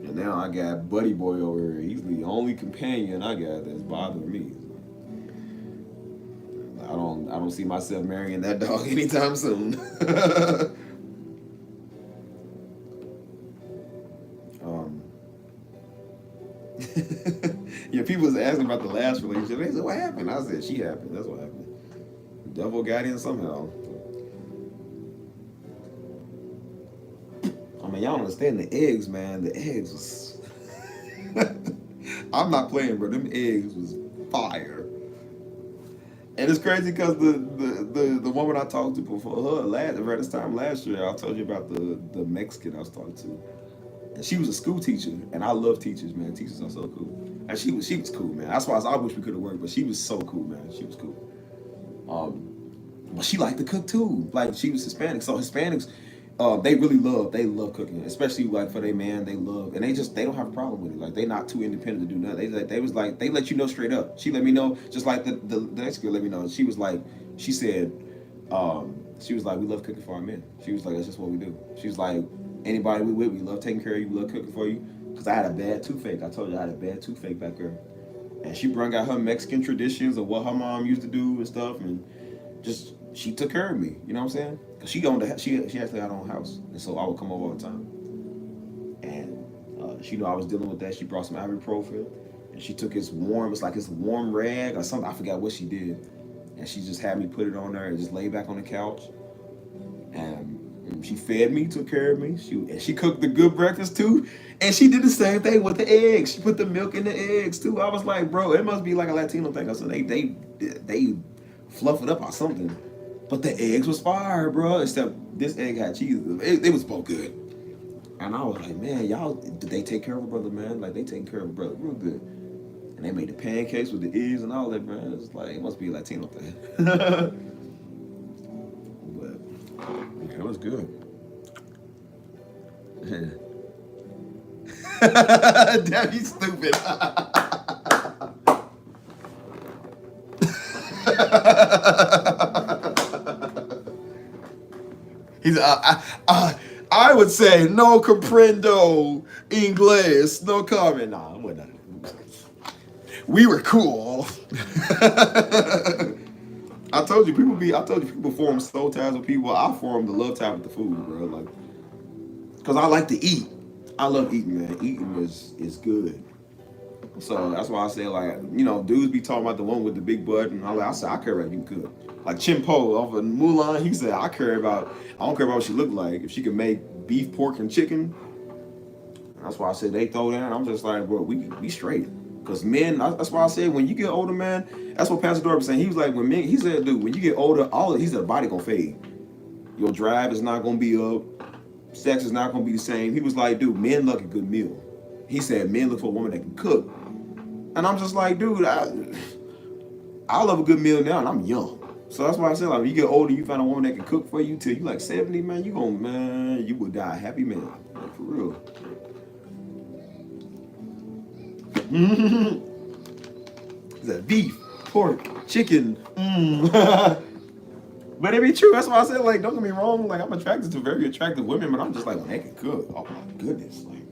And now I got Buddy Boy over here. He's the only companion I got that's bothering me. I don't see myself marrying that dog anytime soon. Yeah, people was asking about the last relationship. They said, what happened? I said, she happened. That's what happened. The devil got in somehow. I mean, y'all don't understand the eggs, man. The eggs was... I'm not playing, bro. Them eggs was fire. And it's crazy because the woman I talked to before her, around this time last year, I told you about the Mexican I was talking to. And she was a school teacher, and I love teachers, man. Teachers are so cool. And she was cool, man. That's why I wish we could have worked, but she was so cool, man. She was cool. But she liked to cook too. Like, she was Hispanic, so Hispanics, they love cooking, especially like for their man. They love, and they don't have a problem with it. Like, they not too independent to do nothing. They let you know straight up. She let me know, just like the next girl let me know. She was like, she said, we love cooking for our men. She was like, that's just what we do. She was like, anybody we with, we love taking care of you, we love cooking for you. Because I had a bad toothache. I told you I had a bad toothache back there. And she brought out her Mexican traditions of what her mom used to do and stuff. And just, she took care of me. You know what I'm saying? Because she actually had her own house. And so I would come over all the time. And she knew I was dealing with that. She brought some ibuprofen. And she took it's like this warm rag or something. I forgot what she did. And she just had me put it on there and just lay back on the couch. And she fed me, took care of me. She cooked the good breakfast too. And she did the same thing with the eggs. She put the milk in the eggs too. I was like, bro, it must be like a Latino thing. I said they fluff it up or something. But the eggs was fire, bro. Except this egg had cheese. It was both good. And I was like, man, y'all, did they take care of a brother, man? Like, they taking care of a brother real good. And they made the pancakes with the eggs and all that, man. It's like, it must be a Latino thing. But yeah, it was good. Damn, you stupid. He's I would say no comprendo inglés, no comment. Nah, we're not. We were cool. I told you people form soul ties with people. I form the love tie with the food, bro. Like, cause I like to eat. I love eating, man. Eating is good. So that's why I say, like, you know, dudes be talking about the one with the big butt, and I said, I care about you cook. Like Chin Po off of Mulan, he said, I don't care about what she looked like. If she can make beef, pork, and chicken, that's why I said they throw down. I'm just like, bro, we straight. Because men, that's why I said when you get older, man, that's what Pastor Dorr was saying. He was like, he said, dude, when you get older, he said the body gonna fade. Your drive is not gonna be up. Sex is not gonna be the same. He was like, dude, men look a good meal. He said men look for a woman that can cook. And I'm just like, dude, I love a good meal now, and I'm young. So that's why I said, like, when you get older, you find a woman that can cook for you till you like 70, man, you will die a happy man. Like, for real. Is that beef, pork, chicken? But it be true. That's why I said, like, don't get me wrong. Like, I'm attracted to very attractive women, but I'm just like, when they can cook, oh my goodness, like,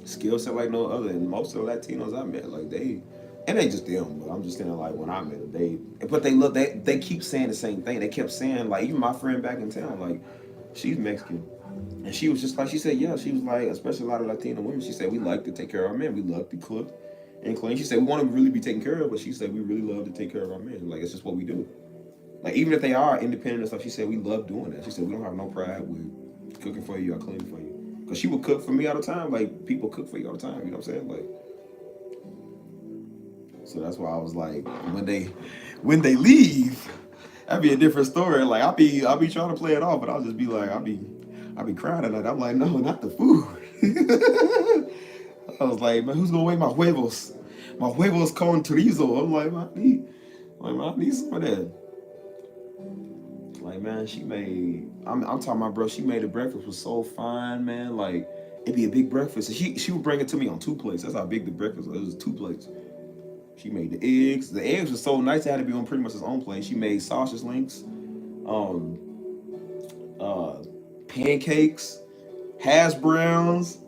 skill set like no other. And most of the Latinos I met, like, it ain't just them, but I'm just saying, like, when I met them, they keep saying the same thing. They kept saying, like, even my friend back in town, like, she's Mexican. And she was just like, she said, yeah, she was like, especially a lot of Latino women, she said, we like to take care of our men. We love to cook and clean. She said, we want to really be taken care of, but she said, we really love to take care of our men. Like, it's just what we do. Like, even if they are independent and stuff, she said, we love doing that. She said, we don't have no pride with cooking for you or cleaning for you. Because she would cook for me all the time. Like, people cook for you all the time. You know what I'm saying? Like, so that's why I was like, when they leave, that'd be a different story. Like, I'll be trying to play it off, but I'll just be like, I'll be crying at night. I'm like, no, not the food. I was like, man, who's gonna weigh my huevos? My huevos con chorizo. I'm like, I need some of that. Like, man, she made. I'm talking about, bro. She made the breakfast was so fine, man. Like, it'd be a big breakfast. And she would bring it to me on 2 plates. That's how big the breakfast was. It was 2 plates. She made the eggs. The eggs were so nice. It had to be on pretty much his own plate. She made sausage links, um, pancakes, hash browns,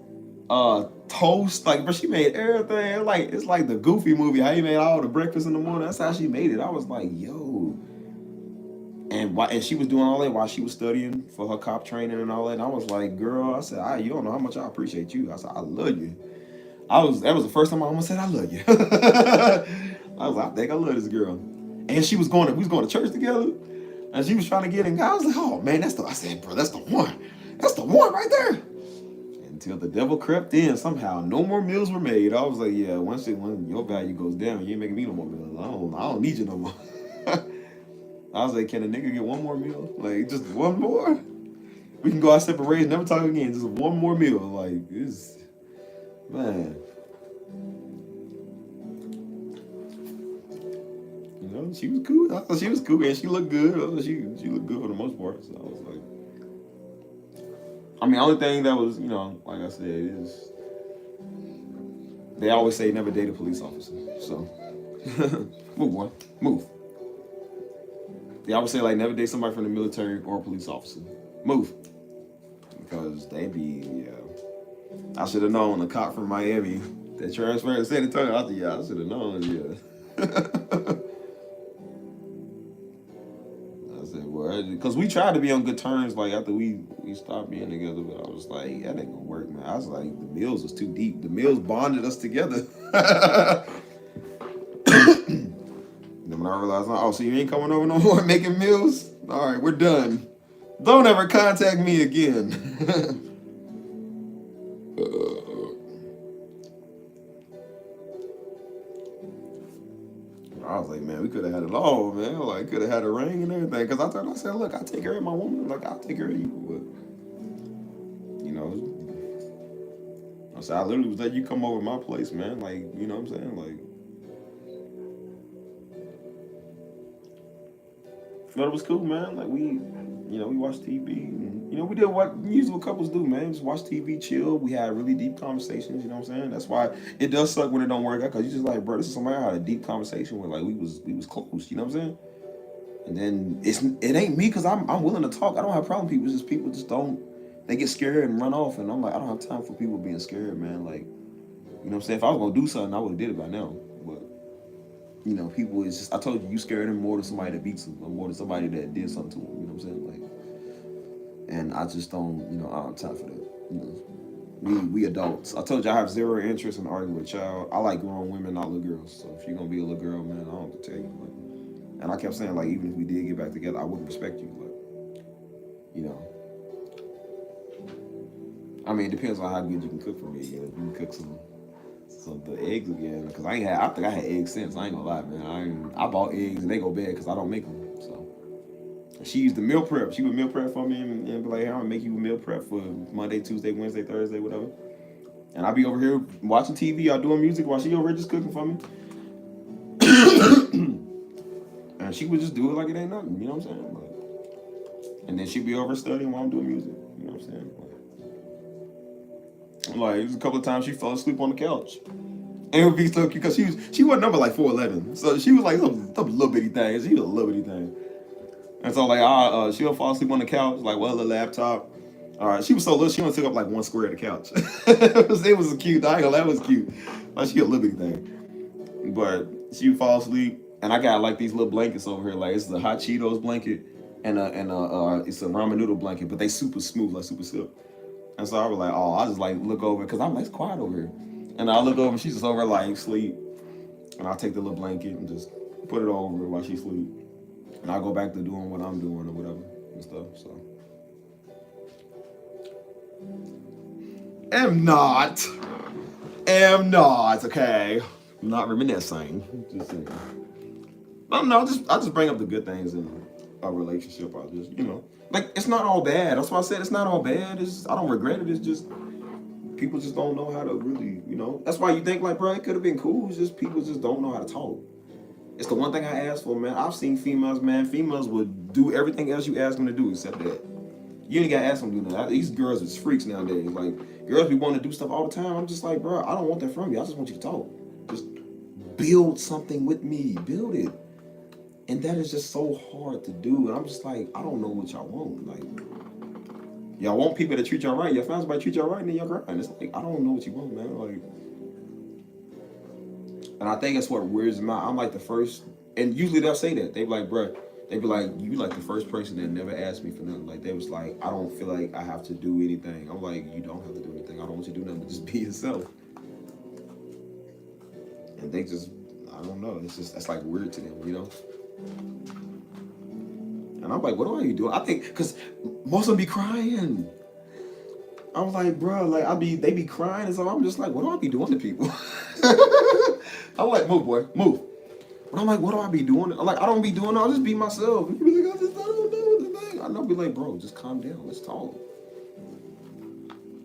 toast. Like, but she made everything. Like, it's like the Goofy movie. How he made all the breakfast in the morning. That's how she made it. I was like, yo. And she was doing all that while she was studying for her cop training and all that. And I was like, girl, I said, you don't know how much I appreciate you. I said, I love you. That was the first time I almost said I love you. I was like, I think I love this girl. And we was going to church together. And she was trying to get in. I was like, oh man, I said, bro, that's the one. That's the one right there. Until the devil crept in, somehow no more meals were made. I was like, yeah, once your value goes down, you ain't making me no more meals. I don't need you no more. I was like, can a nigga get one more meal? Like, just one more? We can go our separate ways, never talk again. Just one more meal. Like, this, man. You know, she was cool. I thought she was cool, and she looked good. She looked good for the most part. So I was like, I mean, the only thing that was, you know, like I said, is they always say never date a police officer. So, move, boy, move. They always say, like, never date somebody from the military or a police officer. Move. Because they be, yeah. I should have known a cop from Miami that transferred to San Antonio. I should have known, yeah. I said, well, because we tried to be on good terms, like, after we stopped being together, but I was like, that ain't gonna work, man. I was like, the meals was too deep. The meals bonded us together. Then when I realized, oh, so you ain't coming over no more making meals? All right, we're done. Don't ever contact me again. I was like, man, we could have had it all, man. Like, could have had a ring and everything. Because I said, look, I take care of my woman. Like, I'll take care of you. But, you know, I said, I literally was letting you come over my place, man. Like, you know what I'm saying? Like, but it was cool, man. Like, we watched TV. And, we did what usual couples do, man. Just watch TV, chill. We had really deep conversations, you know what I'm saying? That's why it does suck when it don't work out, because you just like, bro, this is somebody I had a deep conversation with. Like, we was close, you know what I'm saying? And then it ain't me, because I'm willing to talk. I don't have a problem with people. It's just people just don't, they get scared and run off. And I'm like, I don't have time for people being scared, man. Like, you know what I'm saying? If I was going to do something, I would have did it by now. But, people is just, I told you scared them more than somebody that beats them, or more than somebody that did something to them, you know what I'm saying? Like, and I just don't, I don't have time for that. We adults. I told you I have zero interest in arguing with a child. I like grown women, not little girls. So if you're gonna be a little girl, man, I don't have to tell you. Like, and I kept saying, like, even if we did get back together, I wouldn't respect you. Like, I mean, it depends on how good you can cook for me. If you can cook some the eggs again, because I think I had eggs since. I ain't gonna lie, man. I bought eggs and they go bad because I don't make them. So she used to meal prep. She would meal prep for me and be like, hey, I'm gonna make you a meal prep for Monday, Tuesday, Wednesday, Thursday, whatever. And I'll be over here watching TV or doing music while she over here just cooking for me. And she would just do it like it ain't nothing, you know what I'm saying? Like, and then she'd be over studying while I'm doing music, you know what I'm saying? Like, it was a couple of times she fell asleep on the couch. And it would be so cute because she wasn't number like 4'11". So she was like some little bitty thing. She was a little bitty thing. And so like she'll fall asleep on the couch, like with her laptop. All right, she was so little, she only took up like 1 square of the couch. it was cute. That was cute. Like, she a little bitty thing. But she would fall asleep, and I got like these little blankets over here. Like, it's a hot Cheetos blanket and it's a ramen noodle blanket, but they super smooth, like super silk. And so I was like, oh, I just like look over, because I'm like, it's quiet over here. And I look over and she's just over like sleep. And I'll take the little blanket and just put it over her while she sleep. And I'll go back to doing what I'm doing or whatever and stuff. So am not, okay? I'm not reminiscing. Just saying. No, I just bring up the good things in a relationship. I just, like, it's not all bad. That's why I said it's not all bad. I don't regret it. It's just people just don't know how to really, That's why you think, like, bro, it could have been cool. It's just people just don't know how to talk. It's the one thing I asked for, man. I've seen females, man. Females would do everything else you ask them to do except that. You ain't got to ask them to do that. These girls is freaks nowadays. Like, girls be wanting to do stuff all the time. I'm just like, bro, I don't want that from you. I just want you to talk. Just build something with me. Build it. And that is just so hard to do. And I'm just like, I don't know what y'all want. Like, y'all want people to treat y'all right. Y'all find somebody to treat y'all right, and then y'all crying. It's like, I don't know what you want, man. Like, and I think that's what weirds me out. I'm like the first, and usually they'll say that. They be like, bro, they be like, you like the first person that never asked me for nothing. Like, they was like, I don't feel like I have to do anything. I'm like, you don't have to do anything. I don't want you to do nothing, but just be yourself. And they just, I don't know. It's just, that's like weird to them, you know? And I'm like, what are you doing? I think, because most of them be crying. I was like, bro, like, they be crying, and so I'm just like, what do I be doing to people? I'm like, move, boy, move. But I'm like, what do I be doing? I'm like, I don't be doing it. I'll just be myself. You be like, I don't know the thing. I know, be like, bro, just calm down. Let's talk.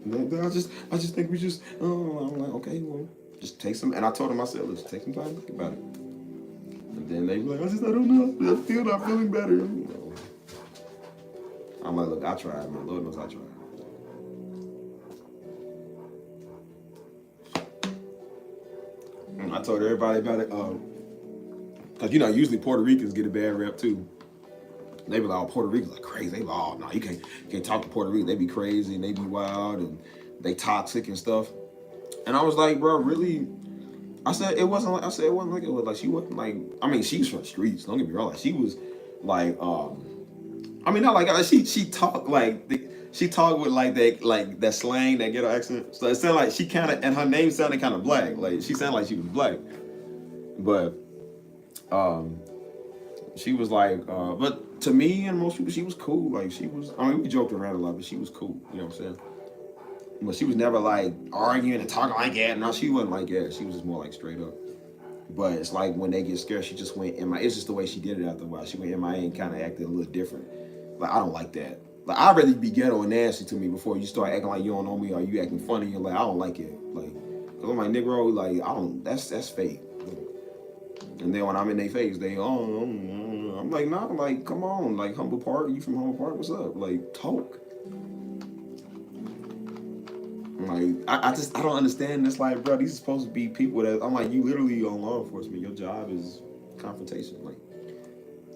And then I just think we just, I'm like, okay, well, just take some. And I told him, I said, let's take some time to think about it. And then they be like, I don't know. I'm still not feeling better. You know. I'm like, look, I tried, man. Lord knows I tried. I told everybody about it, cause you know usually Puerto Ricans get a bad rep too. They be like, oh, Puerto Ricans are crazy. They be like, oh no, you can't talk to Puerto Rican. They be crazy and they be wild and they toxic and stuff. And I was like, bro, really? I said it wasn't like it was like she wasn't like. I mean, she's from the streets. Don't get me wrong. Like she was like, I mean, not like she talked like. She talked with like that slang, that ghetto accent. So it sounded like she kind of, and her name sounded kind of black. Like she sounded like she was black. But she was like, but to me and most people, she was cool. Like she was, I mean, we joked around a lot, but she was cool. You know what I'm saying? But she was never like arguing and talking like that. No, she wasn't like that. She was just more like straight up. But it's like when they get scared, she just went MIA. It's just the way she did it after a while. She went MIA and kind of acted a little different. Like I don't like that. Like I'd rather be ghetto and nasty to me before you start acting like you don't know me or you acting funny. You're like, I don't like it. Like, cause I'm like, Negro, like I don't. That's fake. And then when I'm in their face, they I'm like, nah, like come on, like Humble Park. You from Humble Park? What's up? Like talk. Like I don't understand this. Like, bro, these are supposed to be people that I'm like, you literally on law enforcement. Your job is confrontation.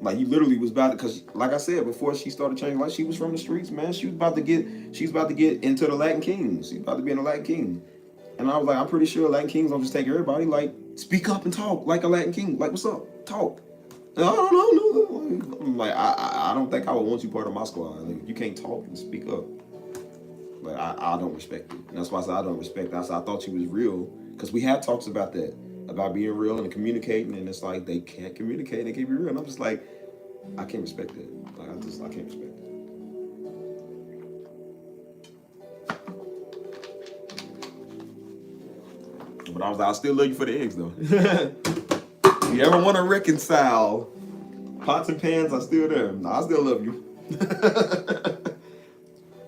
Like you literally was about to, cause like I said before she started changing, like she was from the streets, man. She was about to get into the Latin Kings. She's about to be in a Latin King. And I was like, I'm pretty sure Latin Kings don't just take everybody. Like, speak up and talk like a Latin King. Like, what's up? Talk. And I don't know. I'm like, I don't think I would want you part of my squad. Like, you can't talk and speak up. Like, I don't respect it. And that's why I said I don't respect it. I said I thought she was real, because we had talks about that. About being real and communicating, and it's like they can't communicate, they can't be real. And I'm just like, I can't respect that. Like I can't respect it. But I was like, I still love you for the eggs though. If you ever want to reconcile, pots and pans are still there. I still love you.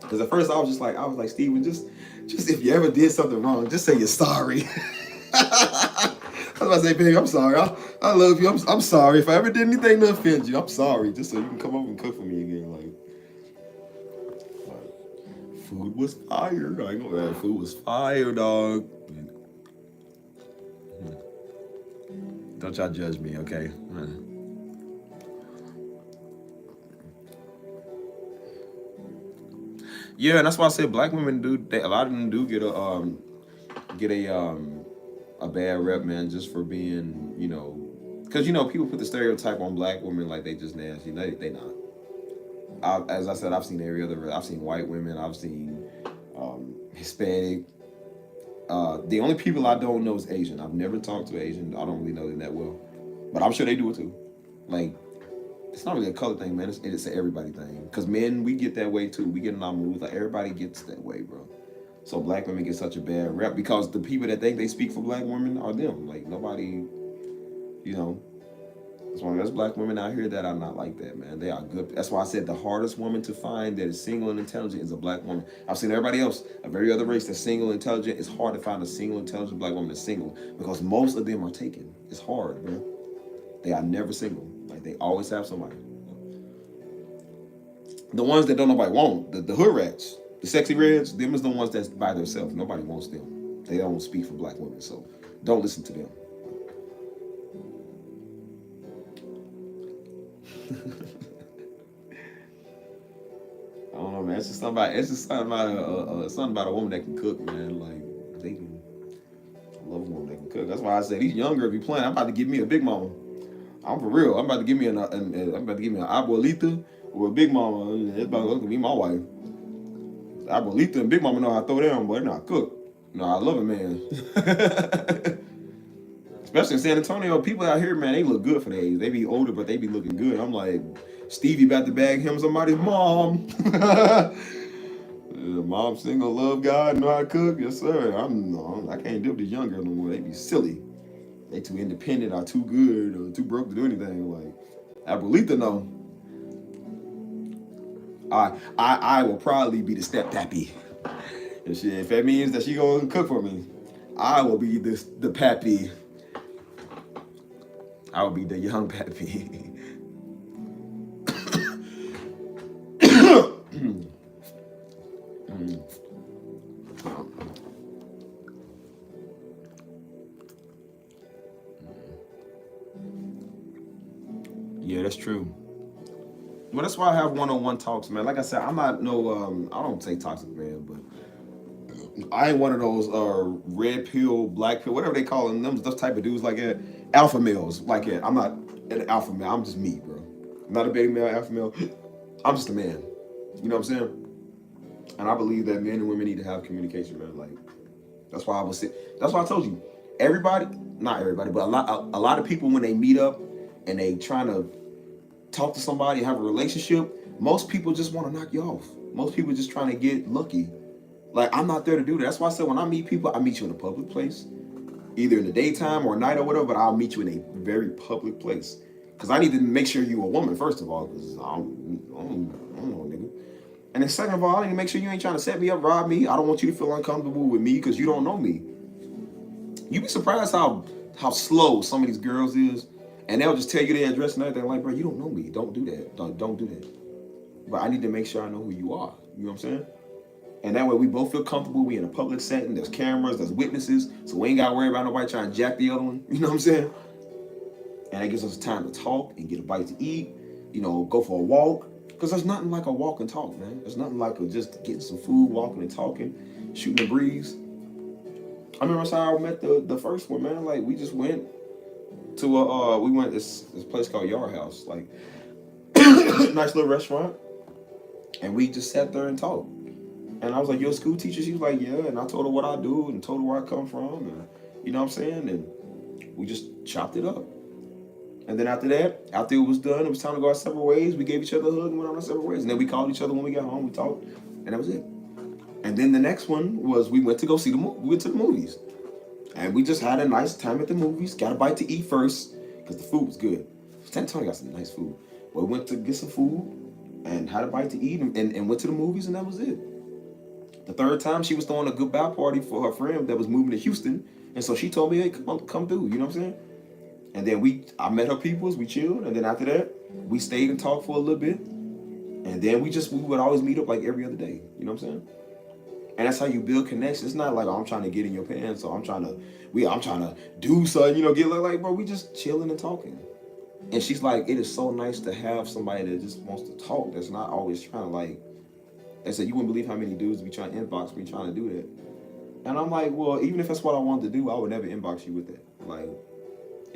Because at first I was like, Steven, just if you ever did something wrong, just say you're sorry. I was about to say, baby, I'm sorry. I love you. I'm sorry. If I ever did anything to offend you, I'm sorry. Just so you can come over and cook for me again. Like food was fire. I ain't gonna lie, food was fire, dog. Don't y'all judge me, okay? Yeah, and that's why I said black women a lot of them do get a bad rep, man, just for being, you know, because, you know, people put the stereotype on black women like they just nasty. They not. As I said, I've seen every other. I've seen white women. I've seen Hispanic. The only people I don't know is Asian. I've never talked to Asian. I don't really know them that well, but I'm sure they do it too. Like, it's not really a color thing, man. It's an everybody thing. Because men, we get that way too. We get in our moods. Like, everybody gets that way, bro. So black women get such a bad rep because the people that think they speak for black women are them. Like, nobody, you know. As long as black women out here that are not like that, man. They are good. That's why I said the hardest woman to find that is single and intelligent is a black woman. I've seen everybody else, a very other race that's single and intelligent. It's hard to find a single intelligent black woman that's single because most of them are taken. It's hard, man. They are never single. Like they always have somebody. The ones that don't nobody want, the hood rats, the sexy reds, them is the ones that's by themselves. Nobody wants them. They don't speak for black women, so don't listen to them. I don't know, man. It's just something about a woman that can cook, man. Like they can. I love a woman that can cook. That's why I say these younger be playing. I'm about to give me a big mama. I'm for real. I'm about to give me an abuelita or a big mama. It's about to be my wife. Abuelita and big mama know how to throw down, but they're not cook. No, I love a man. Especially in San Antonio, people out here, man, they look good for their age. They be older, but they be looking good. I'm like, Stevie about to bag him somebody's mom. Mom single, love God, know how to cook. Yes, sir. I can't deal with these young girls no more. They be silly. They too independent or too good or too broke to do anything. Like, Abuelita, no. I will probably be the step pappy. If that means that she gonna cook for me, I will be the pappy. I will be the young pappy. Yeah, that's true. Well, that's why I have one-on-one talks, man. Like I said, I'm not no, I don't say toxic man, but I ain't one of those red pill, black pill, whatever they call them, those type of dudes like that. Alpha males, like that. I'm not an alpha male. I'm just me, bro. I'm not a beta male, alpha male. I'm just a man. You know what I'm saying? And I believe that men and women need to have communication, man. Like that's why I told you, everybody, not everybody, but a lot of people when they meet up and they trying to talk to somebody, have a relationship, most people just want to knock you off. Most people just trying to get lucky. Like, I'm not there to do that. That's why I said when I meet people, I meet you in a public place, either in the daytime or night or whatever, but I'll meet you in a very public place. Because I need to make sure you're a woman, first of all, because I don't know, nigga. And then second of all, I need to make sure you ain't trying to set me up, rob me. I don't want you to feel uncomfortable with me because you don't know me. You'd be surprised how slow some of these girls is. And they'll just tell you their address and everything. Like, bro, you don't know me. Don't do that. Don't do that. But I need to make sure I know who you are. You know what I'm saying? And that way we both feel comfortable. We in a public setting. There's cameras. There's witnesses. So we ain't got to worry about nobody trying to jack the other one. You know what I'm saying? And that gives us time to talk and get a bite to eat. You know, go for a walk. Because there's nothing like a walk and talk, man. There's nothing like just getting some food, walking and talking, shooting the breeze. I remember that's how I met the first one, man. Like, we just went to we went this place called Yard House, like nice little restaurant, and we just sat there and talked. And I was like, "You're a school teacher?" She was like, "Yeah." And I told her what I do and told her where I come from, and you know what I'm saying. And we just chopped it up. And then after that, after it was done, it was time to go our separate ways. We gave each other a hug and went on our separate ways. And then we called each other when we got home. We talked, and that was it. And then the next one was we went to go see the movie. We went to the movies. And we just had a nice time at the movies. Got a bite to eat first because the food was good. San Antonio got some nice food. But we went to get some food and had a bite to eat and went to the movies, and that was it. The third time, she was throwing a goodbye party for her friend that was moving to Houston. And so she told me, "Hey, come through." You know what I'm saying? And then I met her peoples. We chilled. And then after that, we stayed and talked for a little bit. And then we would always meet up like every other day. You know what I'm saying? And that's how you build connections. It's not like, oh, I'm trying to get in your pants, or I'm trying to do something, you know, get like, bro, we just chilling and talking. And she's like, it is so nice to have somebody that just wants to talk. That's not always trying to like, they said, you wouldn't believe how many dudes be trying to inbox me trying to do that. And I'm like, well, even if that's what I wanted to do, I would never inbox you with that. Like,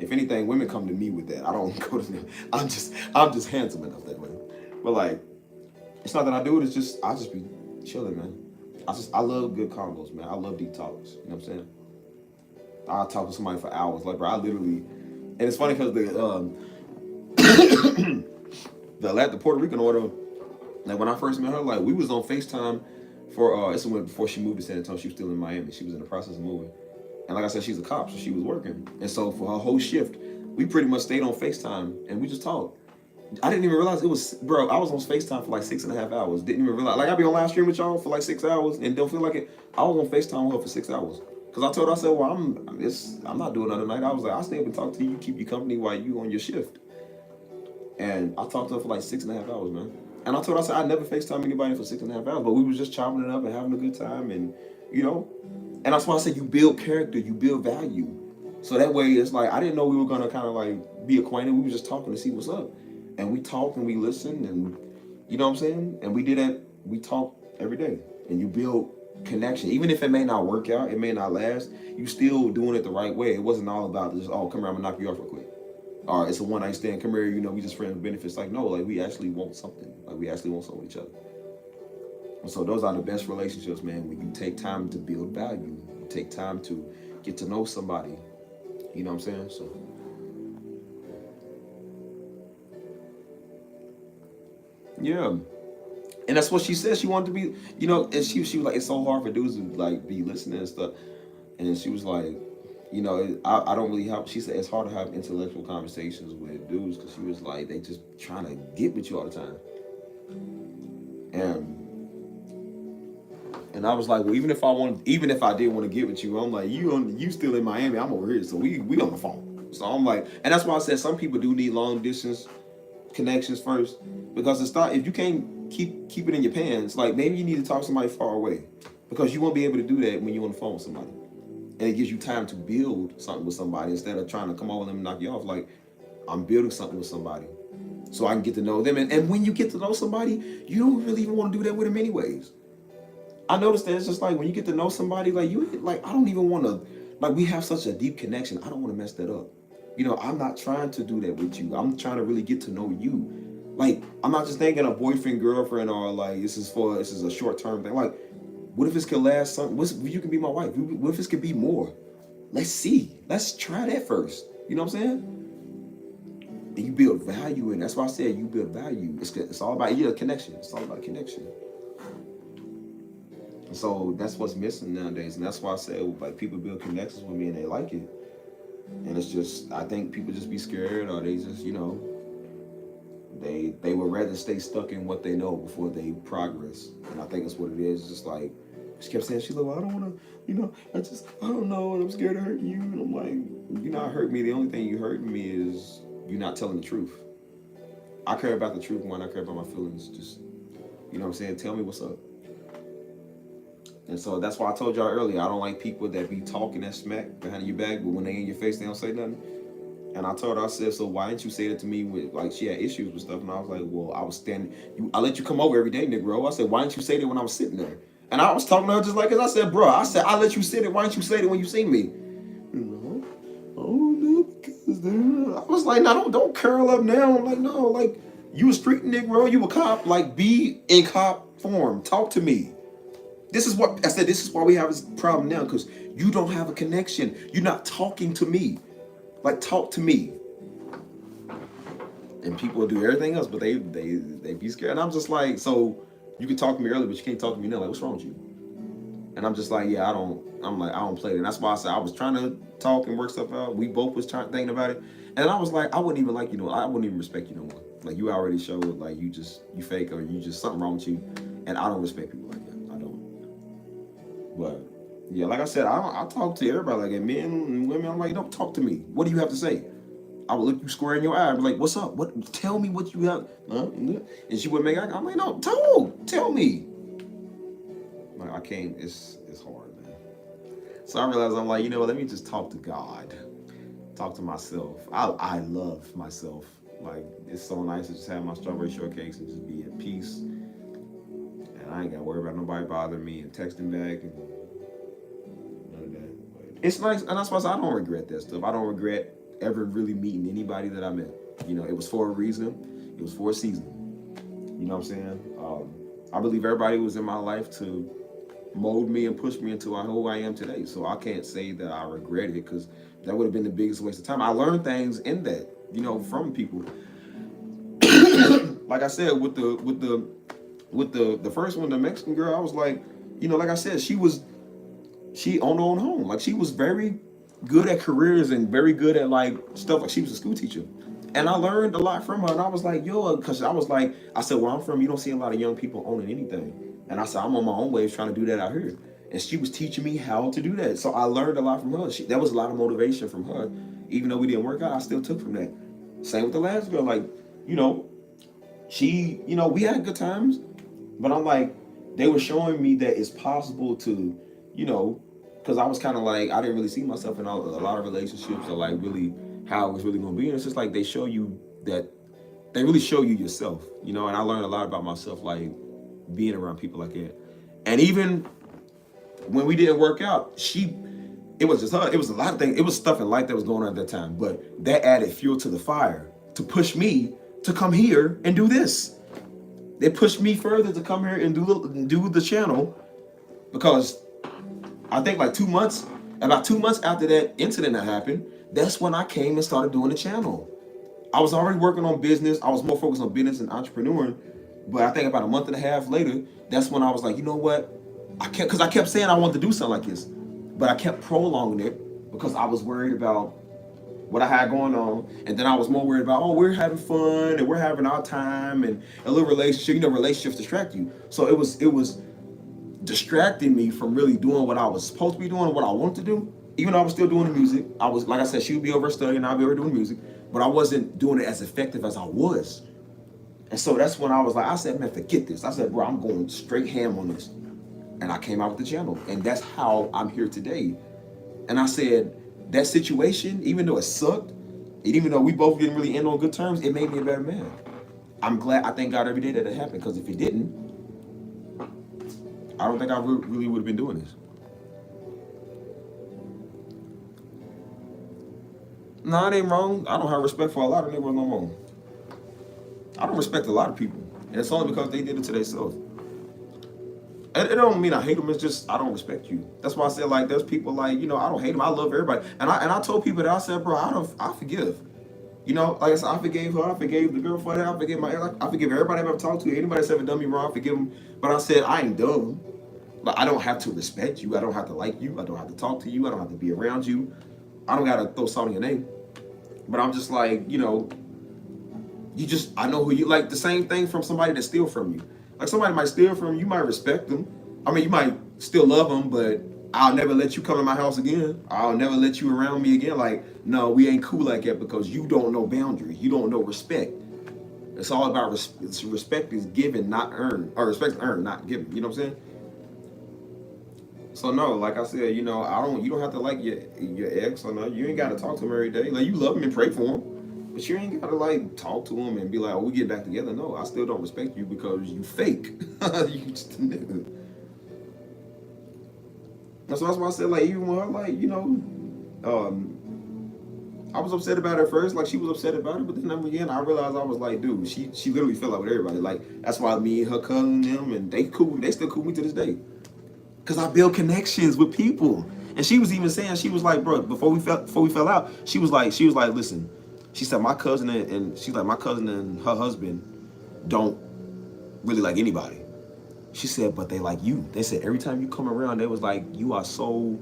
if anything, women come to me with that. I don't go to them. I'm just handsome enough that way. But like, it's not that I do it, I just be chilling, man. I love good combos, man. I love deep talks. You know what I'm saying? I'll talk to somebody for hours. Like, bro, I literally, and it's funny because the Puerto Rican order, like when I first met her, like we was on FaceTime for this was before she moved to San Antonio. She was still in Miami. She was in the process of moving. And like I said, she's a cop, so she was working. And so for her whole shift, we pretty much stayed on FaceTime and we just talked. I didn't even realize it was, bro, I was on FaceTime for like 6.5 hours. Didn't even realize. Like, I'd be on live stream with y'all for like 6 hours and don't feel like it. I was on FaceTime with her for 6 hours. Because I told her, I said, well, I'm not doing another night. I was like, I'll stay up and talk to you, keep you company while you on your shift. And I talked to her for like 6.5 hours, man. And I told her, I said, I never FaceTime anybody for 6.5 hours, but we was just chopping it up and having a good time, and you know. And that's why I said you build character, you build value. So that way, it's like I didn't know we were gonna kind of like be acquainted. We were just talking to see what's up, and we talked and we listened, and you know what I'm saying. And we did that. We talk every day, and you build connection. Even if it may not work out, it may not last. You still doing it the right way. It wasn't all about just come here, I'm gonna knock you off real quick. Or it's a one night stand. Come here, we just friends with benefits. Like no, like we actually want something. Like we actually want something with each other. And so those are the best relationships, man. When you take time to build value, you take time to get to know somebody. You know what I'm saying? So. Yeah. And that's what she said. She wanted to be, and she was like, it's so hard for dudes to like be listening and stuff. And she was like, I don't really have, she said it's hard to have intellectual conversations with dudes because she was like, they just trying to get with you all the time. And I was like, well, even if I did want to get with you, I'm like, you still in Miami, I'm over here, so we on the phone. So I'm like, and that's why I said some people do need long distance connections first, because if you can't keep it in your pants, like maybe you need to talk to somebody far away, because you won't be able to do that when you're on the phone with somebody, and it gives you time to build something with somebody instead of trying to come over them and knock you off. Like I'm building something with somebody, so I can get to know them, and when you get to know somebody, you don't really even want to do that with them anyways. I noticed that it's just like when you get to know somebody, like I don't even want to, like we have such a deep connection. I don't want to mess that up. I'm not trying to do that with you. I'm trying to really get to know you. Like I'm not just thinking a boyfriend, girlfriend, or like this is a short term thing. Like, what if this could last? You can be my wife. What if this could be more? Let's see. Let's try that first. You know what I'm saying? And you build value, and that's why I said you build value. It's all about connection. It's all about connection. So that's what's missing nowadays, and that's why I say like people build connections with me and they like it, and it's just I think people just be scared, or they just they would rather stay stuck in what they know before they progress, and I think that's what it is. It's just like she kept saying, Sheila, well, I don't want to, I don't know, and I'm scared to hurt you, and I'm like, you're not hurting me. The only thing you hurting me is you're not telling the truth. I care about the truth more than I care about my feelings. Just what I'm saying, tell me what's up. And so that's why I told y'all earlier, I don't like people that be talking that smack behind your back, but when they in your face, they don't say nothing. And I told her, I said, so why didn't you say that to me with, like, she had issues with stuff? And I was like, well, I was standing, I let you come over every day, Negro. I said, why didn't you say that when I was sitting there? And I was talking to her just like, I said, bro, I let you sit it. Why didn't you say that when you see me? No, because I was like, no, don't curl up now. I'm like, no, like, you a street Negro, you a cop, like, be in cop form. Talk to me. This is what I said. This is why we have this problem now, because you don't have a connection. You're not talking to me. Like, talk to me. And people do everything else, but they be scared. And I'm just like, so you can talk to me earlier, but you can't talk to me now. Like, what's wrong with you? And I'm just like, yeah, I don't play it. And that's why I said I was trying to talk and work stuff out. We both was thinking about it. And I was like, I wouldn't even like you I wouldn't even respect you no more. Like, you already showed like you fake, or you just something wrong with you. And I don't respect people like that. I don't. But yeah, like I said, I talk to everybody like that. Men and women, I'm like, don't talk to me. What do you have to say? I would look you square in your eye and be like, what's up? What? Tell me what you have. And she would make eye. I'm like, no, tell me. Like, I can't. It's hard, man. So I realized I'm like, let me just talk to God, talk to myself. I love myself. Like, it's so nice to just have my strawberry shortcakes and just be at peace. And I ain't got to worry about nobody bothering me and texting back and none of that. It's nice, and that's why I say I don't regret that stuff. I don't regret ever really meeting anybody that I met. It was for a reason. It was for a season. You know what I'm saying? I believe everybody was in my life to mold me and push me into who I am today. So I can't say that I regret it, because that would have been the biggest waste of time. I learned things in that, from people. Like I said, with the first one, the Mexican girl, I was like, like I said, she owned her own home. Like, she was very good at careers and very good at like stuff. Like, she was a school teacher, and I learned a lot from her. And I was like, because I said, where I'm from, you don't see a lot of young people owning anything. And I said, I'm on my own ways trying to do that out here. And she was teaching me how to do that. So I learned a lot from her. That was a lot of motivation from her. Even though we didn't work out, I still took from that. Same with the last girl. Like, you know, we had good times, but I'm like, they were showing me that it's possible to, because I was kind of like, I didn't really see myself in a lot of relationships or like really how it was really going to be. And it's just like they show you that, they really show you yourself, and I learned a lot about myself, like being around people like that. And even when we didn't work out, it was just her. It was a lot of things. It was stuff in life that was going on at that time, but that added fuel to the fire to push me to come here and do this. They pushed me further to come here and do the channel, because I think about 2 months after that incident that happened, that's when I came and started doing the channel. I was already working on business. I was more focused on business and entrepreneuring, but I think about a month and a half later, that's when I was like, you know what? Because I kept saying I wanted to do something like this, but I kept prolonging it because I was worried about what I had going on, and then I was more worried about, we're having fun and we're having our time and a little relationship. Relationships distract you, so it was distracting me from really doing what I was supposed to be doing, what I wanted to do. Even though I was still doing the music, I was, like I said, she would be over studying, I'd be over doing music, but I wasn't doing it as effective as I was. And so that's when I said, man, forget this. I said, bro, I'm going straight ham on this. And I came out with the channel, and that's how I'm here today. And I said, that situation, even though it sucked, and even though we both didn't really end on good terms, it made me a better man. I'm glad, I thank God every day that it happened, because if it didn't, I don't think I really would have been doing this. No, it ain't wrong. I don't have respect for a lot of niggas no more. I don't respect a lot of people, and it's only because they did it to themselves. It don't mean I hate them. It's just I don't respect you. That's why I said, like, there's people like, I don't hate them. I love everybody, and I told people that, I said, bro, I forgive. Like I said, I forgave her. I forgave the girl for that. I forgave I forgive everybody I've ever talked to. Anybody that's ever done me wrong, I forgive them. But I said, I ain't dumb. Like, I don't have to respect you. I don't have to like you. I don't have to talk to you. I don't have to be around you. I don't gotta throw salt in your name. But I'm just like, I know who you like. The same thing from somebody that steal from you. Like, somebody might steal from you, you might respect them. I mean, you might still love them, but I'll never let you come in my house again. I'll never let you around me again. Like, no, we ain't cool like that, because you don't know boundaries. You don't know respect. It's all about respect is given, not earned. Or respect is earned, not given. You know what I'm saying? So no, like I said, you don't have to like your ex, or no, you ain't gotta talk to him every day. Like, you love him and pray for him, but you ain't gotta like talk to him and be like, we get back together. No, I still don't respect you because you fake. You just a nigga. That's why I said, like, even when her, like, I was upset about it at first, like she was upset about it, but then again, I realized I was like, dude, she literally fell out with everybody. Like, that's why me and her cousin and them, and they still cool me to this day. Cause I build connections with people. And she was even saying, she was like, bro, before we fell out, she was like, listen, she said, my cousin and her husband don't really like anybody. She said, but they like you. They said every time you come around, they was like, y'all are so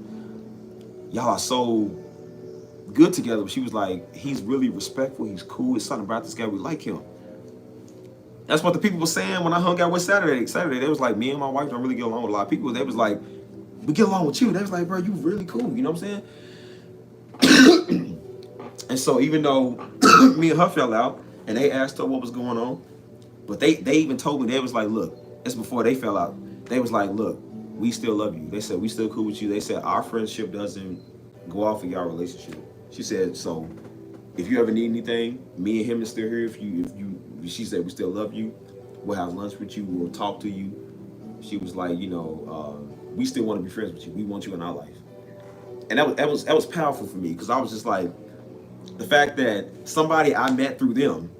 good together. But she was like, he's really respectful, he's cool, it's something about this guy, we like him. That's what the people were saying when I hung out with Saturday. They was like, me and my wife don't really get along with a lot of people. They was like, we get along with you. They was like, bro, you really cool. You know what I'm saying? And so even though me and her fell out, and they asked her what was going on, but they even told me, they was like, look, it's before they fell out. They was like, look, we still love you. They said, we still cool with you. They said, our friendship doesn't go off of your relationship. She said, so if you ever need anything, me and him is still here. She said, we still love you. We'll have lunch with you. We'll talk to you. She was like, we still want to be friends with you. We want you in our life. And that was powerful for me, because I was just like, the fact that somebody I met through them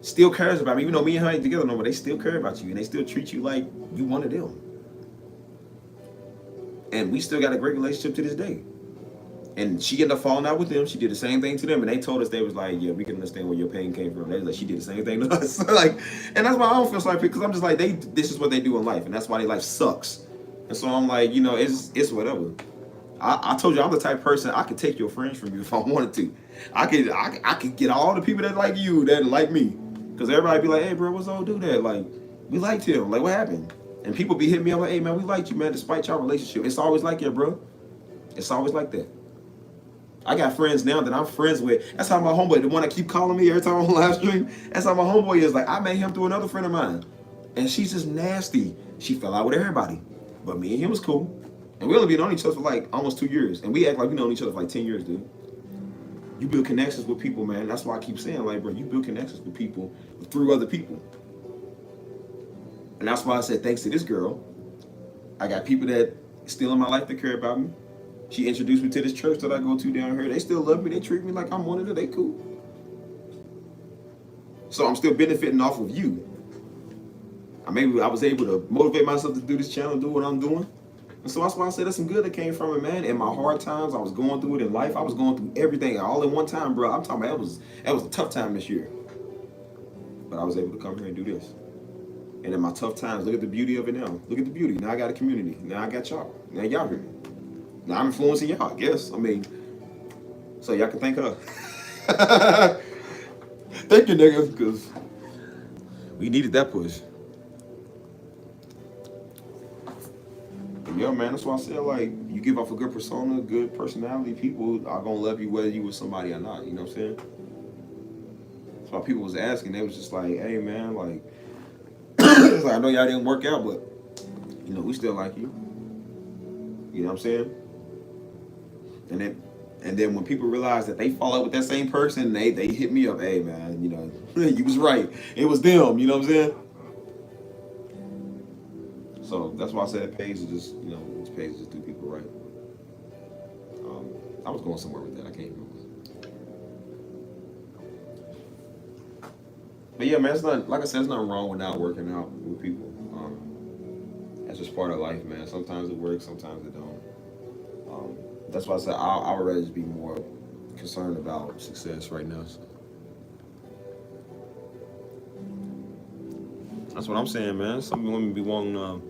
still cares about me, even though me and her ain't together no more, they still care about you, and they still treat you like you one of them. And we still got a great relationship to this day. And she ended up falling out with them. She did the same thing to them, and they told us, they was like, yeah, we can understand where your pain came from. They was like, she did the same thing to us. Like, and that's why I don't feel sorry, because I'm just like, this is what they do in life, and that's why their life sucks. And so I'm like, it's whatever. I told you, I'm the type of person, I could take your friends from you if I wanted to. I could get all the people that like you, that like me. Because everybody be like, hey, bro, what's old dude that? Like, we liked him. Like, what happened? And people be hitting me up like, hey man, we liked you, man, despite your relationship. It's always like that, bro. It's always like that. I got friends now that I'm friends with. That's how my homeboy, the one that keep calling me every time I'm on live stream, that's how my homeboy is. Like, I met him through another friend of mine. And she's just nasty. She fell out with everybody. But me and him was cool. And we only been on each other for like almost 2 years. And we act like we known each other for like 10 years, dude. You build connections with people, man. That's why I keep saying, like, bro, you build connections with people through other people. And that's why I said, thanks to this girl, I got people that still in my life that care about me. She introduced me to this church that I go to down here. They still love me. They treat me like I'm one of them. They cool. So I'm still benefiting off of you. Maybe I was able to motivate myself to do this channel, do what I'm doing. And so that's why I said there's some good that came from it, man. In my hard times, I was going through it in life. I was going through everything all in one time, bro. I'm talking about that was a tough time this year. But I was able to come here and do this. And in my tough times, look at the beauty of it now. Look at the beauty. Now I got a community. Now I got y'all. Now y'all here. Now I'm influencing y'all, I guess. I mean, so y'all can thank her. Thank you, nigga, because we needed that push. But yeah, man, that's why I said, like, you give off a good persona, good personality, people are going to love you whether you with somebody or not. You know what I'm saying? That's why people was asking. They was just like, hey, man, like, it's like, I know y'all didn't work out, but, you know, we still like you. You know what I'm saying? And then when people realize that they fall out with that same person, they hit me up, hey, man, you know, you was right. It was them, you know what I'm saying? So that's why I said page is just, you know, this page is just do people right. I was going somewhere with that. I can't remember. But yeah, man, it's not, like I said, there's nothing wrong with not working out with people. That's just part of life, man. Sometimes it works, sometimes it don't. That's why I said I would rather just be more concerned about success right now. So. That's what I'm saying, man. Some women be wanting.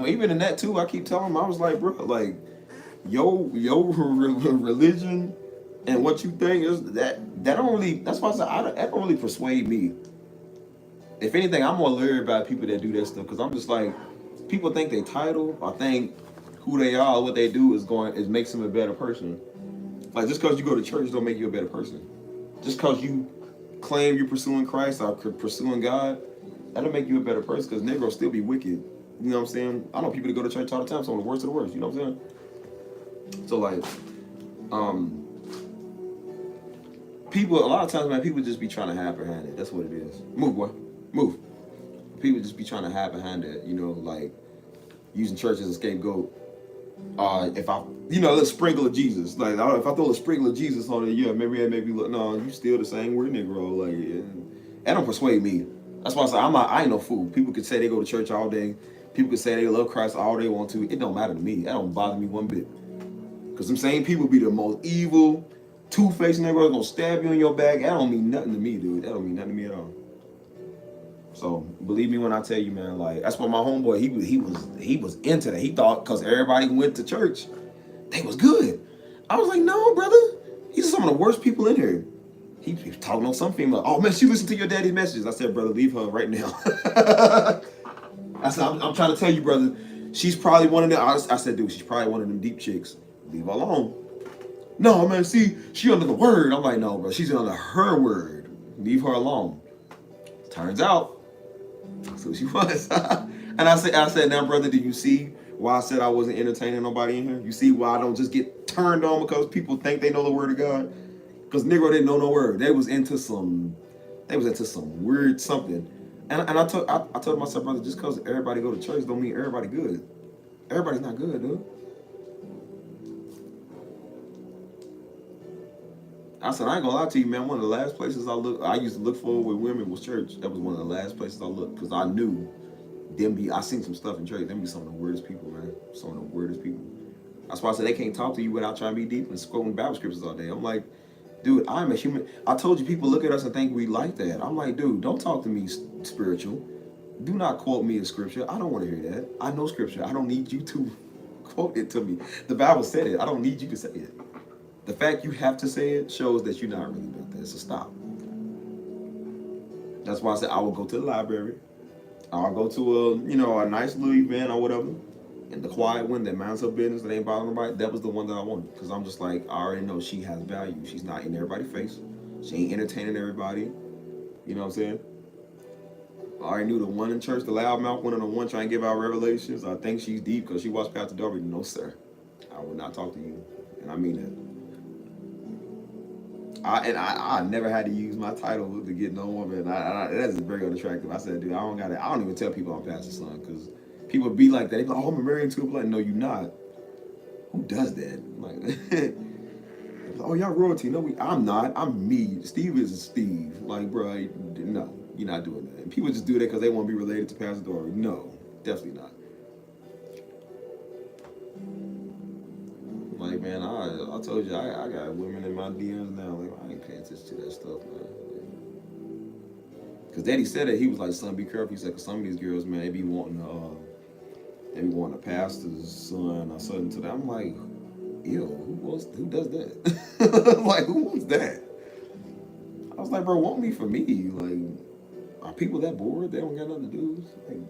Even in that too, I keep telling them, I was like, bro, like, your religion and what you think is that don't really. That's why I said that don't really persuade me. If anything, I'm more leery about people that do that stuff because I'm just like, people think they title, I think who they are, what they do is makes them a better person. Like just because you go to church don't make you a better person. Just because you claim you're pursuing Christ or pursuing God, that don't make you a better person because Negroes still be wicked. You know what I'm saying? I know people that go to church all the time, some of the worst of the worst, you know what I'm saying? So like, people, a lot of times, man, people just be trying to hide behind it. That's what it is. Move, boy. Move. People just be trying to hide behind it, you know, like using church as a scapegoat. If I, you know, a little sprinkle of Jesus, like if I throw a sprinkle of Jesus on it, yeah, maybe that make me look. No, you still the same word, Negro. Like, yeah. That don't persuade me. That's why I say I ain't no fool. People could say they go to church all day. People could say they love Christ all they want to. It don't matter to me. That don't bother me one bit. Because them same people be the most evil, two-faced Negroes gonna stab you in your back. That don't mean nothing to me, dude. That don't mean nothing to me at all. So believe me when I tell you, man. Like that's what my homeboy he was into that. He thought because everybody went to church, they was good. I was like, no, brother. These are some of the worst people in here. He was talking on some female. Oh man, she listened to your daddy's messages. I said, brother, leave her right now. I said, I'm trying to tell you, brother. She's probably one of them. I said, dude, she's probably one of them deep chicks. Leave her alone. No, man. See, she under the word. I'm like, no, bro. She's under her word. Leave her alone. Turns out. So she was. And I said, now, brother, do you see why I said I wasn't entertaining nobody in here? You see why I don't just get turned on because people think they know the word of God? Because Negro didn't know no word. They was into some weird something. And I told myself, brother, just because everybody go to church don't mean everybody good. Everybody's not good, dude. I said, I ain't gonna lie to you, man. One of the last places I used to look for with women was church. That was one of the last places I looked because I knew I seen some stuff in church. Them be some of the weirdest people, man. Some of the weirdest people. That's why I said they can't talk to you without trying to be deep and quoting Bible scriptures all day. I'm like, dude, I'm a human. I told you people look at us and think we like that. I'm like, dude, don't talk to me spiritual. Do not quote me in scripture. I don't want to hear that. I know scripture. I don't need you to quote it to me. The Bible said it. I don't need you to say it. The fact you have to say it shows that you're not really about that. So stop. That's why I said I would go to the library. I'll go to a nice little event or whatever. And the quiet one that minds her business, that ain't bothering nobody, that was the one that I wanted. Because I'm just like, I already know she has value. She's not in everybody's face. She ain't entertaining everybody. You know what I'm saying? I already knew the one in church, the loudmouth one, and the one trying to give out revelations. I think she's deep because she watched Pastor Darby. No, sir. I will not talk to you. And I mean that. I never had to use my title to get no woman. That's very unattractive. I said, dude, I don't even tell people I'm pastor's son because people be like that. They be like, oh, I'm married to a like, no, you're not. Who does that? Like, oh, y'all royalty. No, I'm not. I'm me. Steve is Steve. Like, bro, no, you're not doing that. And people just do that because they want to be related to Pastor Dory. No, definitely not. Like, man, I told you, I got women in my DMs now. Like, I ain't paying attention to that stuff, man. Because Daddy said that he was like, son, be careful. He said, because some of these girls, man, they be wanting a pastor's son or something to that. I'm like, ew, who does that? Like, who wants that? I was like, bro, want me for me? Like, are people that bored? They don't got nothing to do? Like,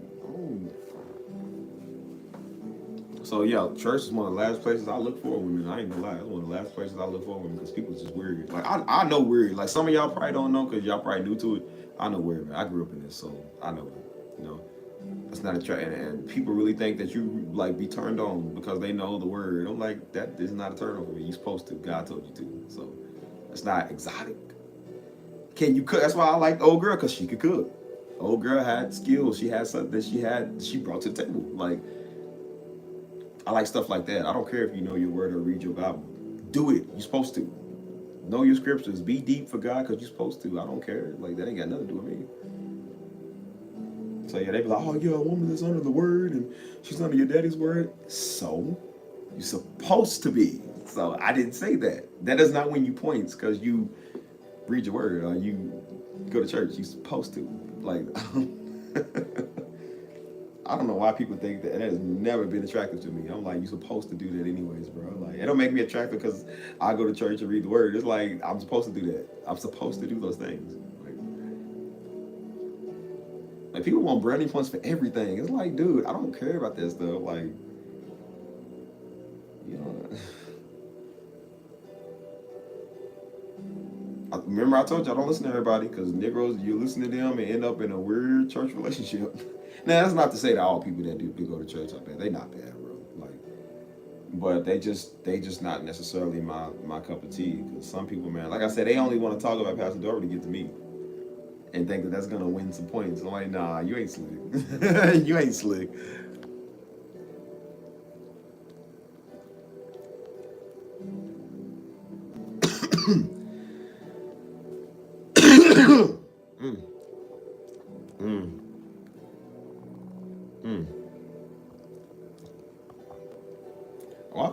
So yeah, church is one of the last places I look for women. I ain't gonna lie, it's one of the last places I look for women because people just weird. Like I know weird. Like some of y'all probably don't know because y'all probably new to it. I know weird, man. I grew up in this, so I know it. You know, that's not attractive. And people really think that you like be turned on because they know the word. I'm like, that is not a turn on for me. You're supposed to. God told you to. So it's not exotic. Can you cook? That's why I like the old girl because she could cook. Old girl had skills. She had something that she brought to the table. Like. I like stuff like that. I don't care if you know your word or read your Bible. Do it. You're supposed to. Know your scriptures. Be deep for God because you're supposed to. I don't care. Like, that ain't got nothing to do with me. So, yeah, they be like, oh, yeah, a woman is under the word and she's under your daddy's word. So, you're supposed to be. So, I didn't say that. That does not win you points because you read your word or you go to church. You're supposed to. Like, I don't know why people think that. That has never been attractive to me. I'm like, you're supposed to do that anyways, bro. Like, it don't make me attractive because I go to church and read the word. It's like, I'm supposed to do that. I'm supposed to do those things. Like people want brownie points for everything. It's like, dude, I don't care about that stuff. Like, you know. Remember I told you I don't listen to everybody because Negroes, you listen to them and end up in a weird church relationship. Now, that's not to say that all people that do go to church are bad. They not bad, bro. Like, but they just not necessarily my cup of tea. Because some people, man, like I said, they only want to talk about Pastor Dory to get to me and think that that's gonna win some points. I'm like, nah, you ain't slick. You ain't slick.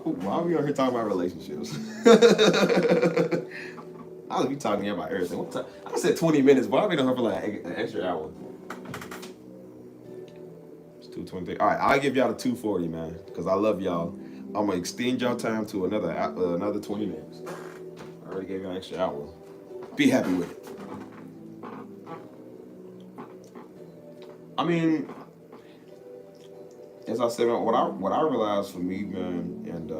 Why are we on here talking about relationships? I'll be talking about everything. I said 20 minutes, but I've been on here for like an extra hour. It's 2:23. All right, I'll give y'all the 2:40, man, because I love y'all. I'm gonna extend y'all time to another 20 minutes. I already gave y'all an extra hour. Be happy with it. I mean, as I said, what I realized for me, man, and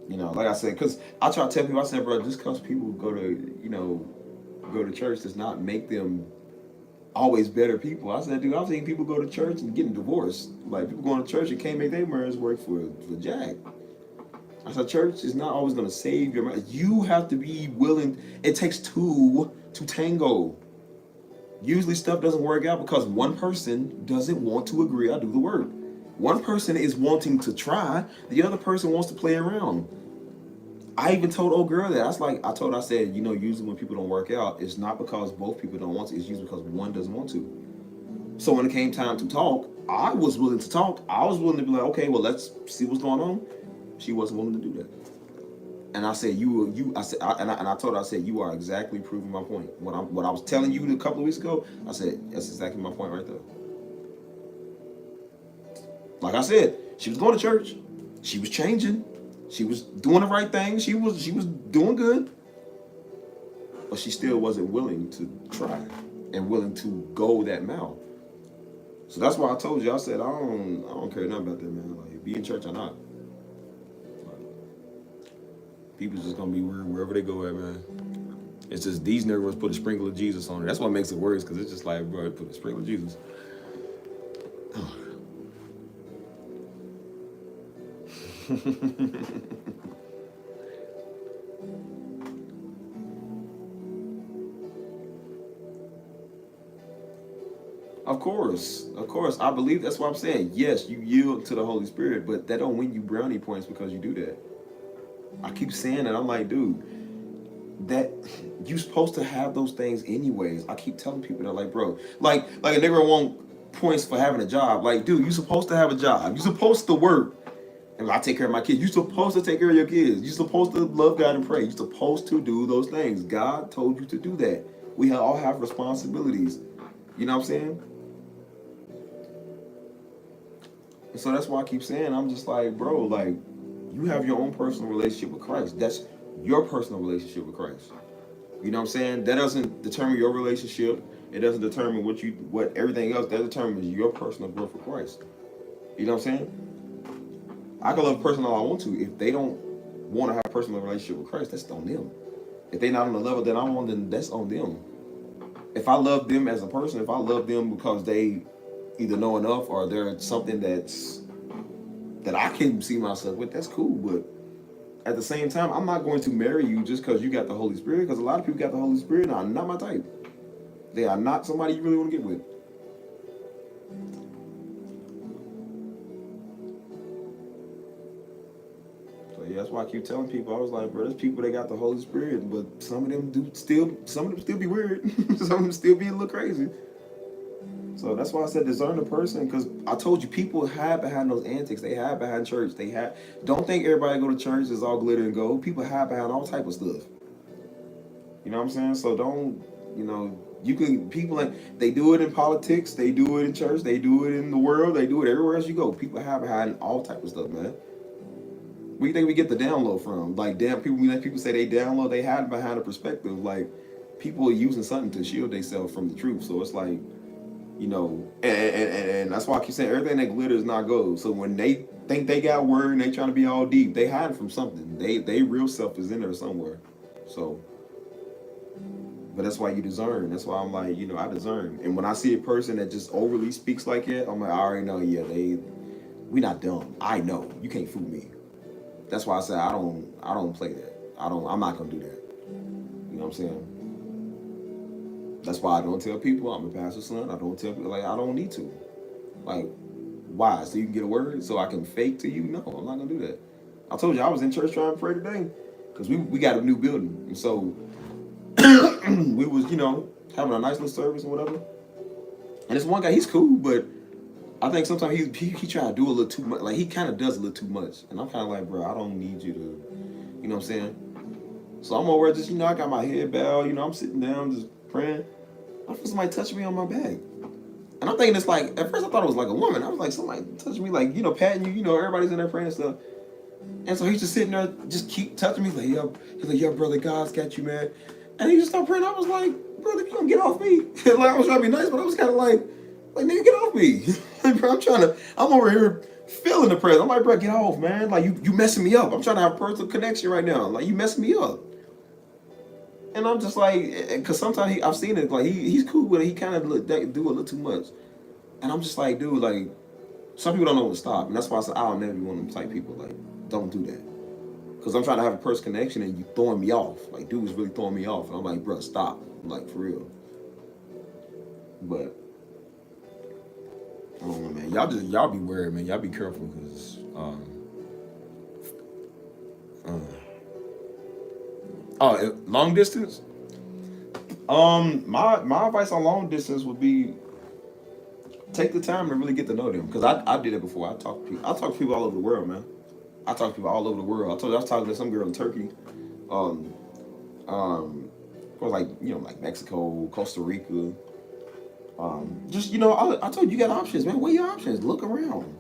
you know, like I said, because I try to tell people, I said, bro, just because people go to church does not make them always better people. I said, dude, I've seen people go to church and getting divorced. Like people going to church and can't make their marriage work for Jack. I said, church is not always going to save your marriage. You have to be willing. It takes two to tango. Usually stuff doesn't work out because one person doesn't want to agree. I do the work. One person is wanting to try. The other person wants to play around. I even told old girl that. I said, you know, usually when people don't work out, it's not because both people don't want to. It's usually because one doesn't want to. So when it came time to talk, I was willing to talk. I was willing to be like, okay, well, let's see what's going on. She wasn't willing to do that. And I said, I told her, I said, you are exactly proving my point. What I was telling you a couple of weeks ago, I said, that's exactly my point right there. Like I said, she was going to church. She was changing. She was doing the right thing. She was doing good. but she still wasn't willing to try and willing to go that mile. So that's why I told you, I said, I don't care nothing about that, man. Like, be in church or not. People's just gonna be weird wherever they go at, man. It's just these niggas put a sprinkle of Jesus on it. That's what makes it worse, because it's just like, bro, put a sprinkle of Jesus. Of course. I believe that's what I'm saying. Yes, you yield to the Holy Spirit, but that don't win you brownie points because you do that. I keep saying that. I'm like, dude, that you supposed to have those things anyways. I keep telling people that, like, bro, like a nigga want points for having a job. Like, dude, you supposed to have a job. You supposed to work. And I take care of my kids. You're supposed to take care of your kids. You're supposed to love God and pray. You're supposed to do those things. God told you to do that. We all have responsibilities. You know what I'm saying? And so that's why I keep saying, I'm just like, bro, like, you have your own personal relationship with Christ. That's your personal relationship with Christ. You know what I'm saying? That doesn't determine your relationship. It doesn't determine what everything else. That determines your personal growth with Christ. You know what I'm saying? I can love a person all I want to. If they don't want to have a personal relationship with Christ, that's on them. If they're not on the level that I'm on, then that's on them. If I love them as a person, if I love them because they either know enough or they're something that I can see myself with, that's cool. But at the same time, I'm not going to marry you just because you got the Holy Spirit, because a lot of people got the Holy Spirit and are not my type. They are not somebody you really want to get with. So yeah, that's why I keep telling people, I was like, bro, there's people that got the Holy Spirit, but some of them still be weird. Some of them still be a little crazy. So that's why I said discern the person, because I told you people hide behind those antics. They hide behind church. Don't think everybody go to church is all glitter and gold. People hide behind all type of stuff. You know what I'm saying? So don't, people, like, they do it in politics, they do it in church, they do it in the world, they do it everywhere else you go. People hide behind all type of stuff, man. Where you think we get the download from? Like, people say they download, they hide behind a perspective. Like, people are using something to shield themselves from the truth. So it's like, and that's why I keep saying everything that glitters is not gold. So when they think they got word and they trying to be all deep, they hide from something. They real self is in there somewhere. So, but that's why you discern. That's why I'm like, I discern. And when I see a person that just overly speaks like that, I'm like, I already know, we not dumb. I know. You can't fool me. That's why I say I don't play that. I'm not gonna do that. You know what I'm saying? That's why I don't tell people I'm a pastor's son. I don't tell people, like, I don't need to. Like, why? So you can get a word? So I can fake to you? No, I'm not gonna do that. I told you I was in church trying to pray today because we got a new building, and so we was having a nice little service and whatever. And this one guy, he's cool, but I think sometimes he try to do a little too much. Like, he kind of does a little too much, and I'm kind of like, bro, I don't need you to, you know what I'm saying? So I'm over just, I got my head bowed, I'm sitting down just praying. I feel somebody touching me on my back. And I'm thinking it's like, at first I thought it was like a woman. I was like, somebody touching me, like, patting you, everybody's in there praying and stuff. And so he's just sitting there, just keep touching me. He's like, yo, brother, God's got you, man. And he just started praying. I was like, brother, you gonna get off me. Like, I was trying to be nice, but I was kind of like, nigga, get off me. Bro, I'm over here feeling the presence. I'm like, bro, get off, man. Like, you messing me up. I'm trying to have a personal connection right now. Like, you messing me up. And I'm just like, because sometimes I've seen it, like, he's cool with it. He kind of do a little too much. And I'm just like, dude, like, some people don't know when to stop. And that's why I said, I'll never be one of them type people. Like, don't do that. Because I'm trying to have a personal connection and you throwing me off. Like, dude was really throwing me off. And I'm like, bro, stop. I'm like, for real. But I don't know, man. Y'all be wary, man. Y'all be careful, because long distance. My advice on long distance would be take the time to really get to know them. Because I did it before. I talk to people all over the world, man. I talk to people all over the world. I told you I was talking to some girl in Turkey. Of course, like Mexico, Costa Rica. I told you got options, man. What are your options? Look around.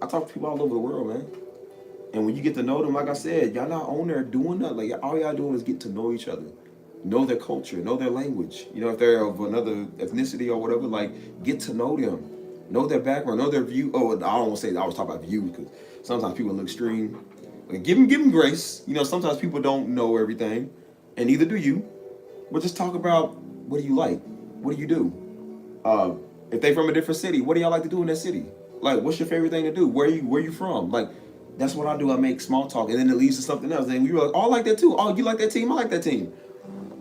I talk to people all over the world, man. And when you get to know them, like I said, y'all not on there doing nothing. Like, all y'all doing is get to know each other. Know their culture, know their language. You know, if they're of another ethnicity or whatever, like get to know them, know their background, know their view. Oh, I don't want to say I was talking about views because sometimes people look extreme. Like, give them grace. You know, sometimes people don't know everything, and neither do you. But just talk about what do you like, what do you do. If they from a different city, what do y'all like to do in that city? Like, what's your favorite thing to do? Where you from? Like, that's what I do. I make small talk, and then it leads to something else. And we were like, oh, I like that too. Oh, you like that team? I like that team.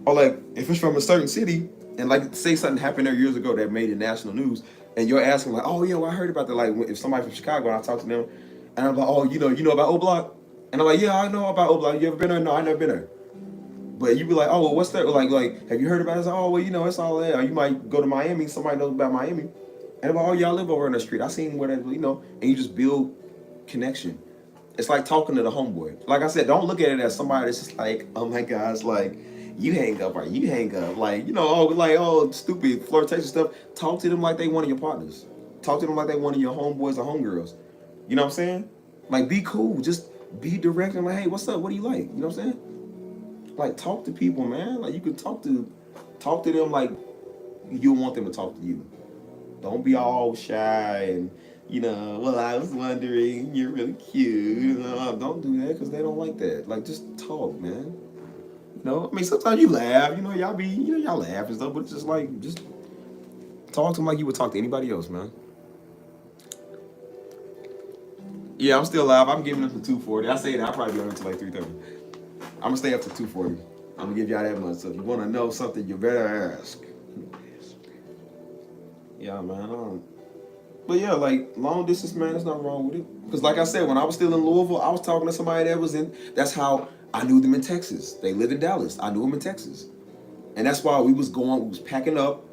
Or like, if it's from a certain city, and like, say something happened there years ago that made it national news, and you're asking like, oh yeah, well, I heard about that. Like, if somebody from Chicago, and I talk to them, and I'm like, oh, you know about O Block, and I'm like, yeah, I know about O Block. You ever been there? No, I never been there. But you be like, oh, well, what's that? Like, have you heard about it? It's like, oh, well, you know, it's all there. Or you might go to Miami. Somebody knows about Miami. And I'm like, oh, y'all live over on the street. I seen where that, you know, and you just build connection. It's like talking to the homeboy. Like I said, don't look at it as somebody that's just like, oh my God, it's like, you hang up or you hang up. Like, you know, oh, stupid flirtation stuff. Talk to them like they one of your partners. Talk to them like they one of your homeboys or homegirls. You know what I'm saying? Like, be cool. Just be direct and like, hey, what's up? What do you like? You know what I'm saying? Like, talk to people, man. Like, you could talk to them like you want them to talk to you. Don't be all shy and, you know, well, I was wondering, you're really cute. Don't do that because they don't like that. Like, just talk, man. You know, I mean, sometimes you laugh. You know, y'all laugh and stuff, but it's just like, just talk to them like you would talk to anybody else, man. Yeah, I'm still live. I'm giving them to 240. I say that I'll probably be on until like 3:30. I'm gonna stay up to 240. I'm gonna give y'all that much. So if you wanna know something, you better ask. Yeah, man. But yeah, like long distance, man, there's nothing wrong with it. Cause like I said, when I was still in Louisville, I was talking to somebody that was in. That's how I knew them in Texas. They live in Dallas. I knew them in Texas, and that's why we was packing up.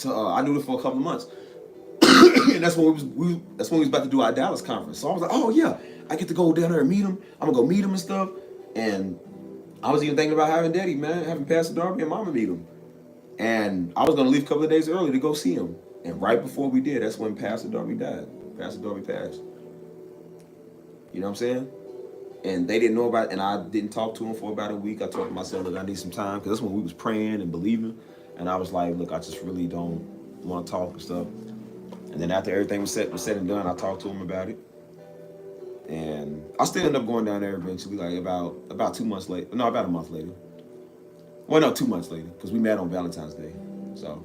I knew them for a couple of months, and that's when we was about to do our Dallas conference. So I was like, oh yeah, I get to go down there and meet them. I'm gonna go meet them and stuff. And I was even thinking about having Pastor Darby and Mama meet him. And I was gonna leave a couple of days early to go see him. And right before we did, that's when Pastor Darby died. Pastor Darby passed. You know what I'm saying? And they didn't know about it, and I didn't talk to him for about a week. I told myself, look, I need some time, because that's when we was praying and believing. And I was like, look, I just really don't want to talk and stuff. And then after everything was said and done, I talked to him about it. And I still ended up going down there eventually, like about 2 months later. No, about a month later. Well, no, 2 months later, because we met on Valentine's Day. So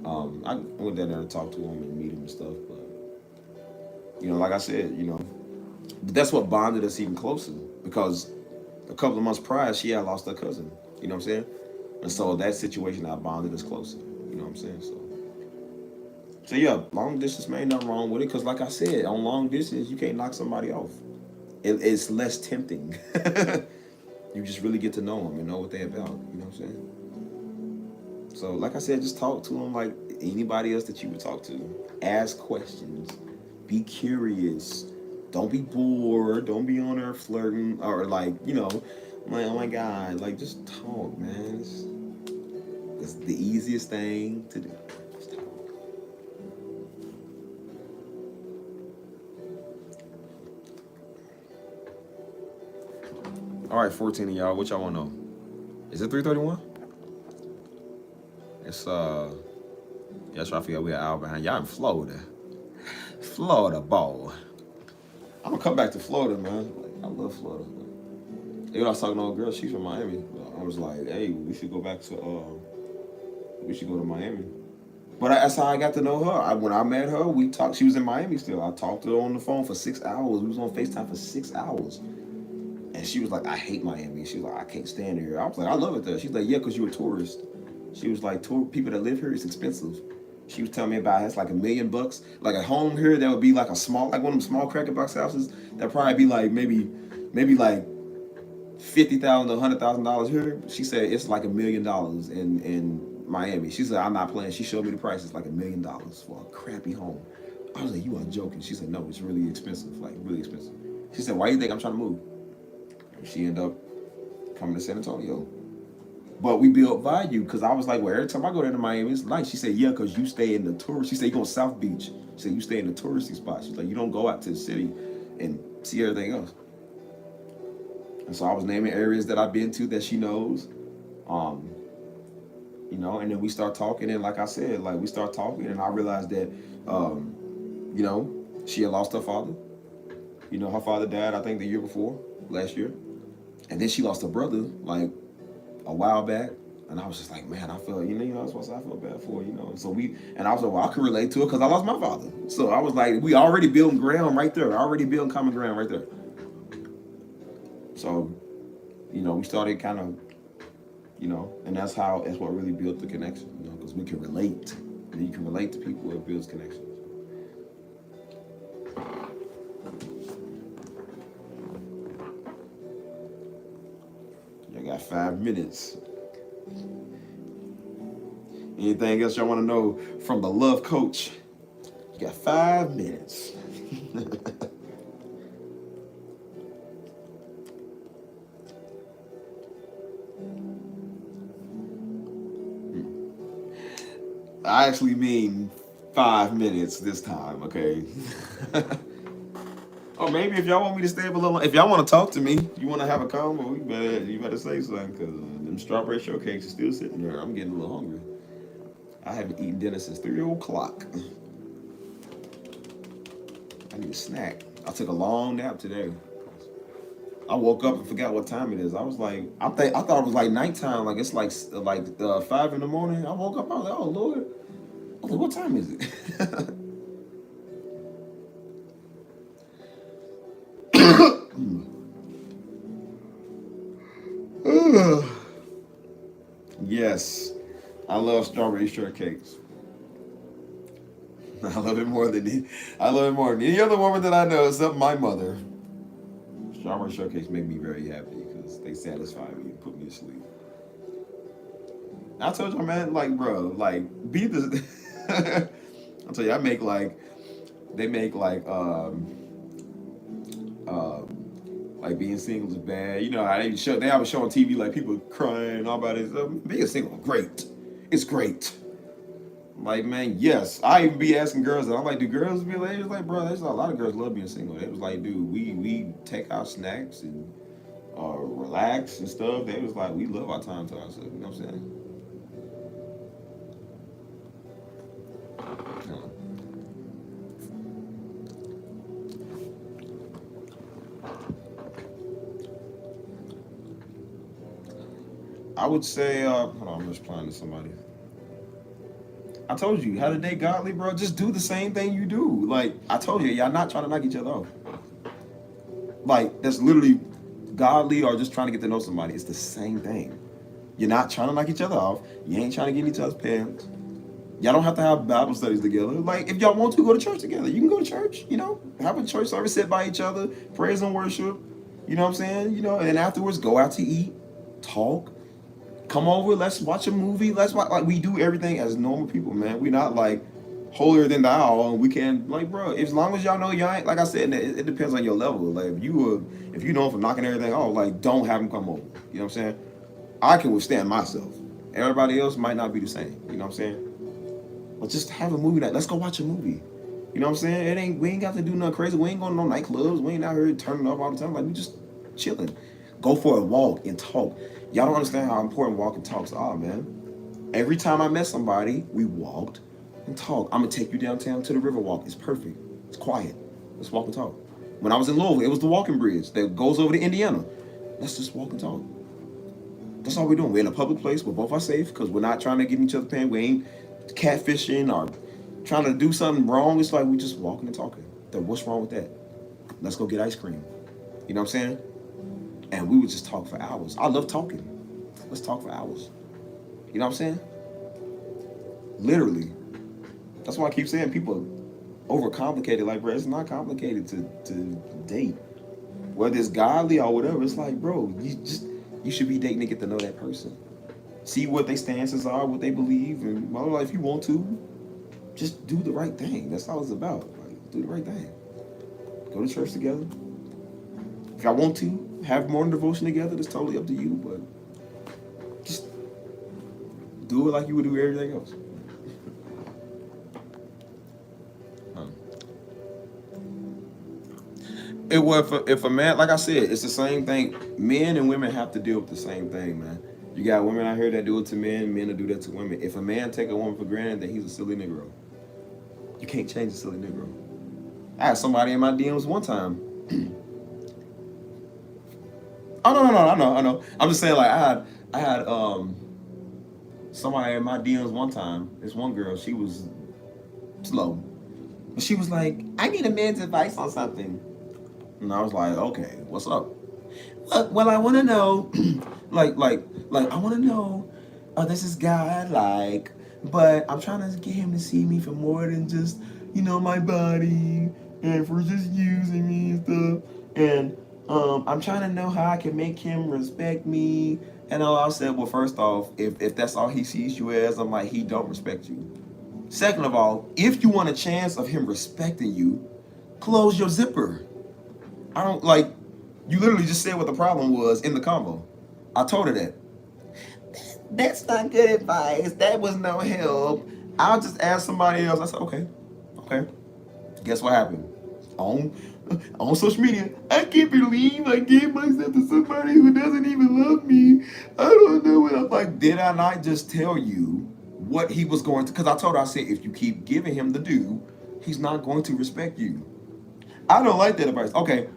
I went down there to talk to him and meet him and stuff. But, you know, like I said, you know, that's what bonded us even closer, because a couple of months prior, she had lost her cousin. You know what I'm saying? And so that situation, I bonded us closer. You know what I'm saying? So yeah, long distance, man, nothing wrong with it. Because like I said, on long distance, you can't knock somebody off. It's less tempting. You just really get to know them and know what they're about. You know what I'm saying? So like I said, just talk to them like anybody else that you would talk to. Ask questions. Be curious. Don't be bored. Don't be on there flirting or like, you know, like, oh my God. Like, just talk, man. It's the easiest thing to do. All right, 14 of y'all. What y'all want to know? Is it 3:31? It's yeah, so I figure we an hour behind. Y'all in Florida. Florida ball. I'm gonna come back to Florida, man. Like, I love Florida. Even I was talking to a girl, she's from Miami. I was like, hey, we should go to Miami. But that's how I got to know her. When I met her, we talked. She was in Miami still. I talked to her on the phone for 6 hours. We was on FaceTime for 6 hours. And she was like, I hate Miami. She was like, I can't stand here. I was like, I love it there. She's like, yeah, because you're a tourist. She was like, people that live here, it's expensive. She was telling me about it's like $1 million. Like a home here that would be like one of them small cracker box houses. That'd probably be like maybe like $50,000 to $100,000 here. She said it's like $1 million in Miami. She said, I'm not playing. She showed me the price. It's like $1 million for a crappy home. I was like, you are joking. She said, no, it's really expensive, like really expensive. She said, why do you think I'm trying to move? She ended up coming to San Antonio. But we built value because I was like, well, every time I go there to Miami, it's nice. She said, yeah, because you stay in the tourist. She said, you go to South Beach. She said, you stay in the touristy spots. She's like, you don't go out to the city and see everything else. And so I was naming areas that I've been to that she knows. You know, and then we start talking, and like I said, like we start talking, and I realized that, you know, she had lost her father. You know, her father died, I think, the year before, last year, and then she lost her brother like a while back. And I was just like, man, I felt, that's what I felt bad for, So and I was like, well, I could relate to it because I lost my father. So I was like, we already building ground right there, already building common ground right there. So, we started kind of, and that's what really built the connection, because we can relate. And you can relate to people, it builds connections. I got 5 minutes. Anything else y'all want to know from the love coach? You got 5 minutes. I actually mean 5 minutes this time, okay? Or maybe if y'all want me to stay up a little, if y'all want to talk to me, you want to have a convo, you better say something, because them strawberry shortcakes are still sitting there. I'm getting a little hungry. I haven't eaten dinner since 3 o'clock. I need a snack. I took a long nap today. I woke up and forgot what time it is. I was like, I thought it was like nighttime. Like it's like 5 in the morning. I woke up. I was like, oh Lord. I was like, what time is it? Yes, I love strawberry shortcakes. I love it more than any other woman that I know, except my mother. Strawberry shortcakes make me very happy because they satisfy me and put me to sleep. I told you, man, like, bro, like, be the. I'll tell you, they make like being single is bad. You know how they have a show on TV like people crying all about it. Being single, great. It's great. Like, man, yes. I even be asking girls, and I'm like, do girls be like, bro, there's a lot of girls love being single. They was like, dude, we take our snacks and relax and stuff. They was like, we love our time to ourselves. You know what I'm saying? I would say, hold on, I'm just replying to somebody. I told you, how to date godly, bro. Just do the same thing you do. Like, I told you, y'all not trying to knock each other off. Like, that's literally godly or just trying to get to know somebody. It's the same thing. You're not trying to knock each other off. You ain't trying to get in each other's pants. Y'all don't have to have Bible studies together. Like, if y'all want to, go to church together. You can go to church, have a church service, sit by each other, praise and worship. You know what I'm saying? And then afterwards, go out to eat, talk. Come over, let's watch a movie. Let's watch, like, we do everything as normal people, man. We're not like holier than thou, and we can, like, bro, as long as y'all know y'all ain't, like I said, it depends on your level. Like, if you know from knocking everything off, like, don't have them come over. You know what I'm saying? I can withstand myself. Everybody else might not be the same. You know what I'm saying? But just have a movie night. Let's go watch a movie. You know what I'm saying? We ain't got to do nothing crazy. We ain't going to no nightclubs. We ain't out here turning up all the time. Like, we just chilling. Go for a walk and talk. Y'all don't understand how important walk and talks are, man. Every time I met somebody, we walked and talked. I'm going to take you downtown to the river walk. It's perfect. It's quiet. Let's walk and talk. When I was in Louisville, it was the walking bridge that goes over to Indiana. Let's just walk and talk. That's all we're doing. We're in a public place. We both are safe because we're not trying to get in each other's pants. We ain't catfishing or trying to do something wrong. It's like we just walking and talking. What's wrong with that? Let's go get ice cream. You know what I'm saying? And we would just talk for hours. I love talking. Let's talk for hours. You know what I'm saying? Literally. That's why I keep saying people overcomplicate it. Like, bro, it's not complicated to date. Whether it's godly or whatever, it's like, bro, you should be dating to get to know that person. See what their stances are, what they believe, and blah, blah, blah. If you want to, just do the right thing. That's all it's about. Like, do the right thing. Go to church together. If y'all want to, have morning devotion together, that's totally up to you, but just do it like you would do everything else. If a man, like I said, it's the same thing. Men and women have to deal with the same thing, man. You got women out here that do it to men, men that do that to women. If a man take a woman for granted, then he's a silly Negro. You can't change a silly Negro. I had somebody in my DMs one time. Oh no, I know. I'm just saying, like I had somebody in my DMs one time. This one girl, she was slow, but she was like, "I need a man's advice on something," and I was like, "Okay, what's up?" Well, I want to know, like, I want to know, this is guy I like, but I'm trying to get him to see me for more than just, my body, and for just using me and stuff, and I'm trying to know how I can make him respect me. And all I said, well, first off, if that's all he sees you as, I'm like, he don't respect you. Second of all, if you want a chance of him respecting you, close your zipper. I don't like. You literally just said what the problem was in the combo. I told her that. That's not good advice. That was no help. I'll just ask somebody else. I said, okay. Guess what happened? On on social media, I can't believe I gave myself to somebody who doesn't even love me. I don't know what I'm like. Did I not just tell you what he was going to? Because I told her, I said, if you keep giving him the due, he's not going to respect you. I don't like that advice. Okay,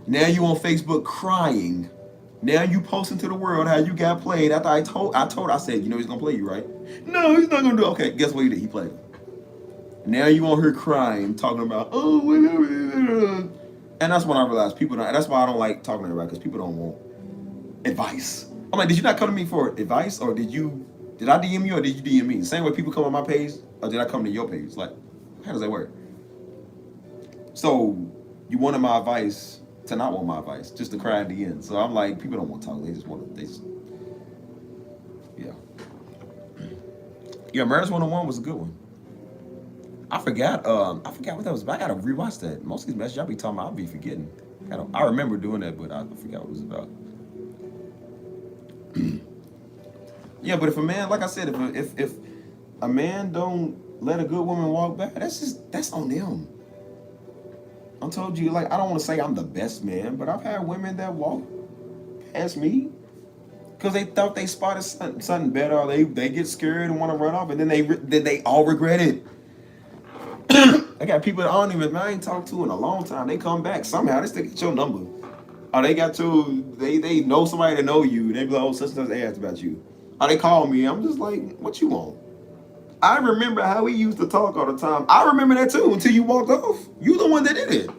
now you on Facebook crying. Now you posting to the world how you got played. After I said, he's gonna play you, right? No, he's not gonna do it. Okay, guess what he did? He played him. Now you on her crying, talking about, oh, whatever. And that's when I realized people don't, that's why I don't like talking to everybody, because people don't want advice. I'm like, did you not come to me for advice, or did I DM you, or did you DM me? The same way people come on my page, or did I come to your page? Like, how does that work? So you wanted my advice to not want my advice, just to cry at the end. So I'm like, people don't want to talk. Yeah. Yeah, Marriage 101 was a good one. I forgot what that was about. I gotta rewatch that. Most of these messages I be talking about, I'll be forgetting. I remember doing that, but I forgot what it was about. Yeah, but if a man, like I said, if a man don't let a good woman walk back, that's on them. I told you, like, I don't want to say I'm the best man, but I've had women that walk past me because they thought they spotted something better, or they get scared and want to run off, and then they all regret it. I got people that I ain't talked to in a long time. They come back somehow. They still get your number. Or they know somebody that know you. They be like, oh, such and such they asked about you. Or they call me. I'm just like, what you want? I remember how we used to talk all the time. I remember that too until you walked off. You the one that did it.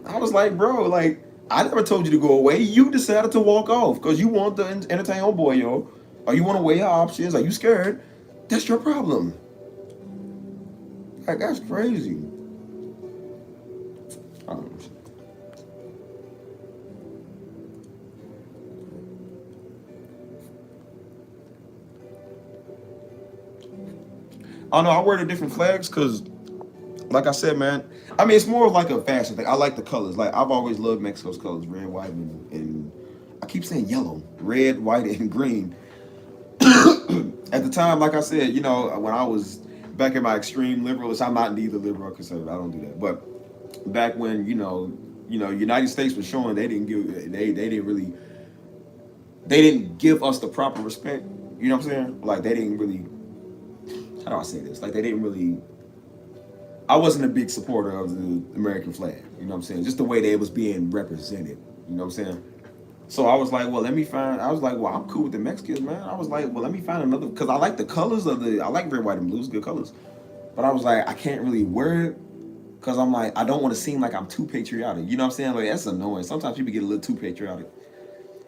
I was like, bro, like, I never told you to go away. You decided to walk off because you want to entertain old boy, yo. Or you want to weigh your options. Are you scared? That's your problem. Like, that's crazy. I don't know. Oh no, I wear the different flags because, like I said, man, I mean, it's more of like a fashion thing. I like the colors. Like, I've always loved Mexico's colors, red, white, and I keep saying yellow, red, white, and green. At the time, like I said, when I was back in my extreme liberalism, I'm not neither liberal or conservative. I don't do that. But back when, United States was showing they didn't give us the proper respect. You know what I'm saying? Like, they didn't really, how do I say this? Like, they didn't really, I wasn't a big supporter of the American flag. You know what I'm saying? Just the way that it was being represented. You know what I'm saying? So I was like, well, I'm cool with the Mexicans, man. I was like, well, let me find another, because I like the colors I like red, white, and blues, good colors. But I was like, I can't really wear it because I'm like, I don't want to seem like I'm too patriotic. You know what I'm saying? Like, that's annoying. Sometimes people get a little too patriotic.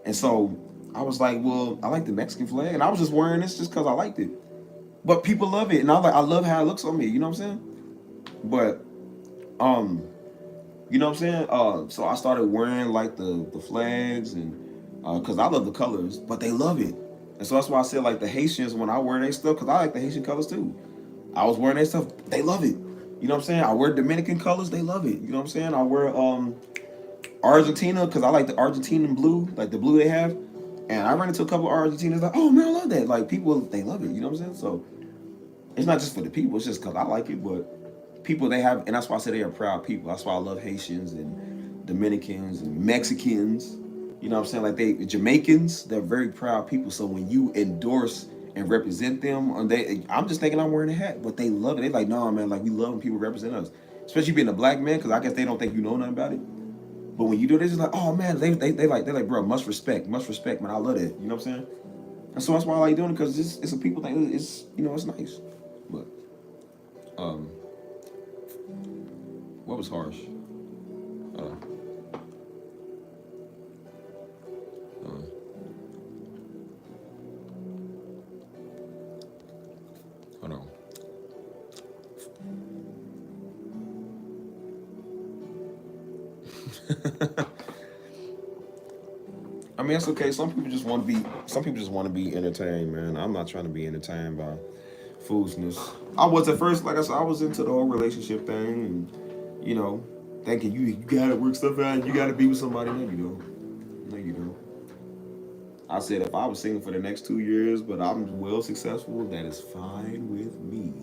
And so I was like, well, I like the Mexican flag. And I was just wearing this just because I liked it. But people love it. And I love how it looks on me. You know what I'm saying? But, you know what I'm saying? So I started wearing like the flags, and because I love the colors, but they love it. And so that's why I said, like, the Haitians, when I wear their stuff, because I like the Haitian colors too. I was wearing their stuff, they love it. You know what I'm saying? I wear Dominican colors, they love it. You know what I'm saying? I wear Argentina, because I like the Argentinian blue, like the blue they have. And I ran into a couple of Argentinians like, oh man, I love that. Like, people, they love it. You know what I'm saying? So it's not just for the people, it's just because I like it, but people, they have, and that's why I say they are proud people. That's why I love Haitians and Dominicans and Mexicans. You know what I'm saying? Like Jamaicans, they're very proud people. So when you endorse and represent them, I'm just thinking I'm wearing a hat, but they love it. They like, nah, man, like we love when people represent us, especially being a black man, because I guess they don't think you know nothing about it. But when you do, they're just like, oh man, they like, bro, must respect, man. I love that. You know what I'm saying? And so that's why I like doing it, because it's a people thing. It's it's nice. But what was harsh? Hold on. I mean, it's okay. Some people just want to be entertained, man. I'm not trying to be entertained by foolishness. I was at first, like I said, I was into the whole relationship thing, and thinking you gotta work stuff out, and you gotta be with somebody. No, you don't. No, you don't. I said if I was single for the next 2 years, but I'm well successful, that is fine with me.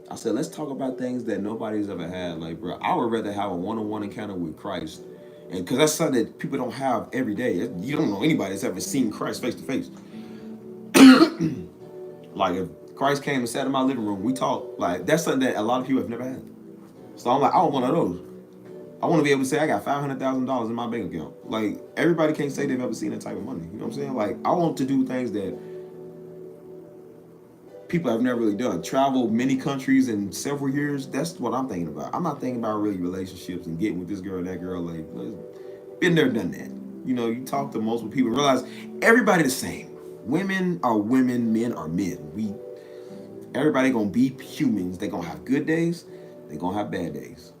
I said, let's talk about things that nobody's ever had. Like, bro, I would rather have a one-on-one encounter with Christ. And because that's something that people don't have every day. You don't know anybody that's ever seen Christ face to face. Like, if Christ came and sat in my living room, we talked. Like, that's something that a lot of people have never had. So I'm like, I want one of those. I want to be able to say I got $500,000 in my bank account. Like, everybody can't say they've ever seen that type of money. You know what I'm saying? Like, I want to do things that people have never really done. Travel many countries in several years. That's what I'm thinking about. I'm not thinking about really relationships and getting with this girl and that girl. Like, been there, done that. You talk to multiple people and realize everybody the same. Women are women, men are men. Everybody gonna be humans. They gonna have good days. They gonna have bad days.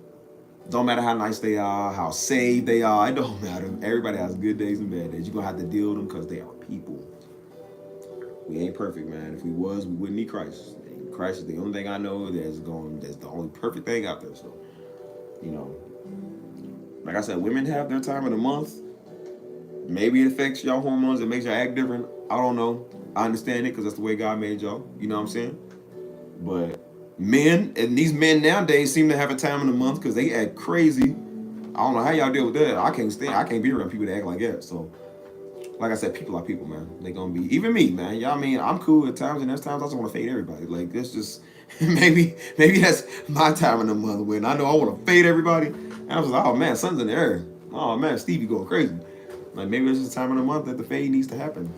Don't matter how nice they are, how saved they are. It don't matter. Everybody has good days and bad days. You're gonna have to deal with them because they are people. We ain't perfect, man. If we was, we wouldn't need Christ. And Christ is the only thing I know that's the only perfect thing out there. So, like I said, women have their time of the month. Maybe it affects y'all hormones. It makes y'all act different. I don't know. I understand it because that's the way God made y'all. You know what I'm saying? But men, and these men nowadays seem to have a time in the month because they act crazy. I don't know how y'all deal with that. I can't be around people that act like that. So, like I said, people are people, man. They gonna be, even me, man. Y'all, I mean, I'm cool at times, and there's times I just want to fade everybody. Like, it's just maybe that's my time in the month when I know I want to fade everybody. And I was like, oh man, sun's in the air. Oh man, Stevie going crazy. Like, maybe this is the time of the month that the fade needs to happen.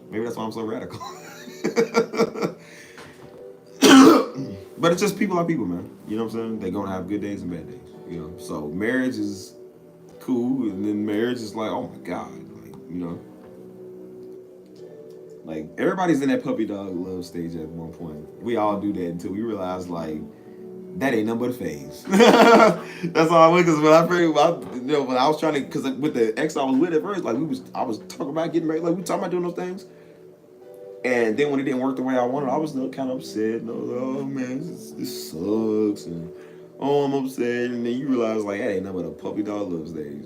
Maybe that's why I'm so radical. But it's just people are people, man. You know what I'm saying? They're gonna have good days and bad days. So marriage is cool, and then marriage is like, oh my God, like, like everybody's in that puppy dog love stage at one point. We all do that until we realize like that ain't nothing but a phase. That's all I went, because when I was trying to, because with the ex I was with at first, like I was talking about getting married, like we talking about doing those things. And then when it didn't work the way I wanted, I was still kind of upset. And I was like, oh man, this sucks. And oh, I'm upset. And then you realize like, that ain't nothing but a puppy dog love stage.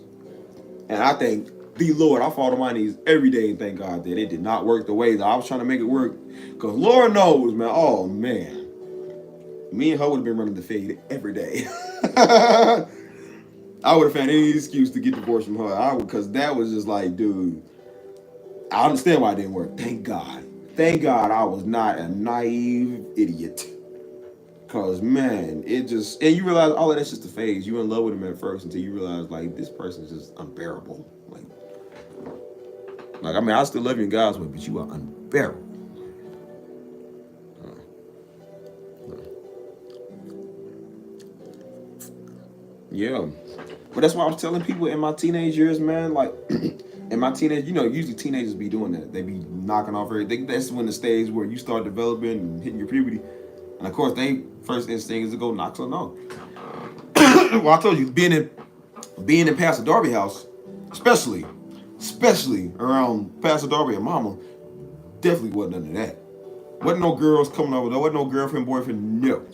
And I think the Lord, I fall on my knees every day and thank God that it did not work the way that I was trying to make it work. Because Lord knows, man, oh man, me and her would have been running the fade every day. I would have found any excuse to get divorced from her. Because that was just like, dude, I understand why it didn't work. Thank God. Thank God I was not a naive idiot. Because, man, and you realize all of that's just a phase. You in love with him at first until you realize, like, this person's just unbearable. Like I mean, I still love you in God's way, but you are unbearable. Yeah. But that's why I was telling people in my teenage years, man, like, in my teenage, usually teenagers be doing that. They be knocking off everything. That's when the stage where you start developing and hitting your puberty. And of course, they first instinct is to go knock something off. Well, I told you, being in Pastor Darby house, especially around Pastor Darby and Mama, definitely wasn't none of that. Wasn't no girls coming over there. Wasn't no girlfriend, boyfriend, no.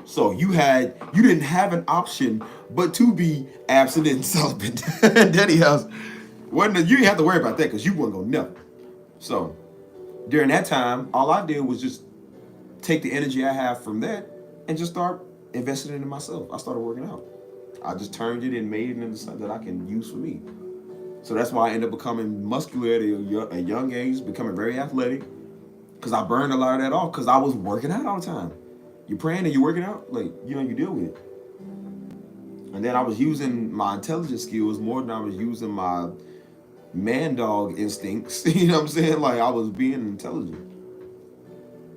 So you didn't have an option but to be absent and celibate at Daddy house. You didn't have to worry about that because you wasn't gonna know. So during that time, all I did was just take the energy I have from that and just start investing into myself. I started working out. I just turned it and made it into something that I can use for me. So that's why I ended up becoming muscular at a young age, becoming very athletic, because I burned a lot of that off because I was working out all the time. You're praying and you're working out, like, you deal with it. And then I was using my intelligence skills more than I was using my man dog instincts. You know what I'm saying? Like, I was being intelligent.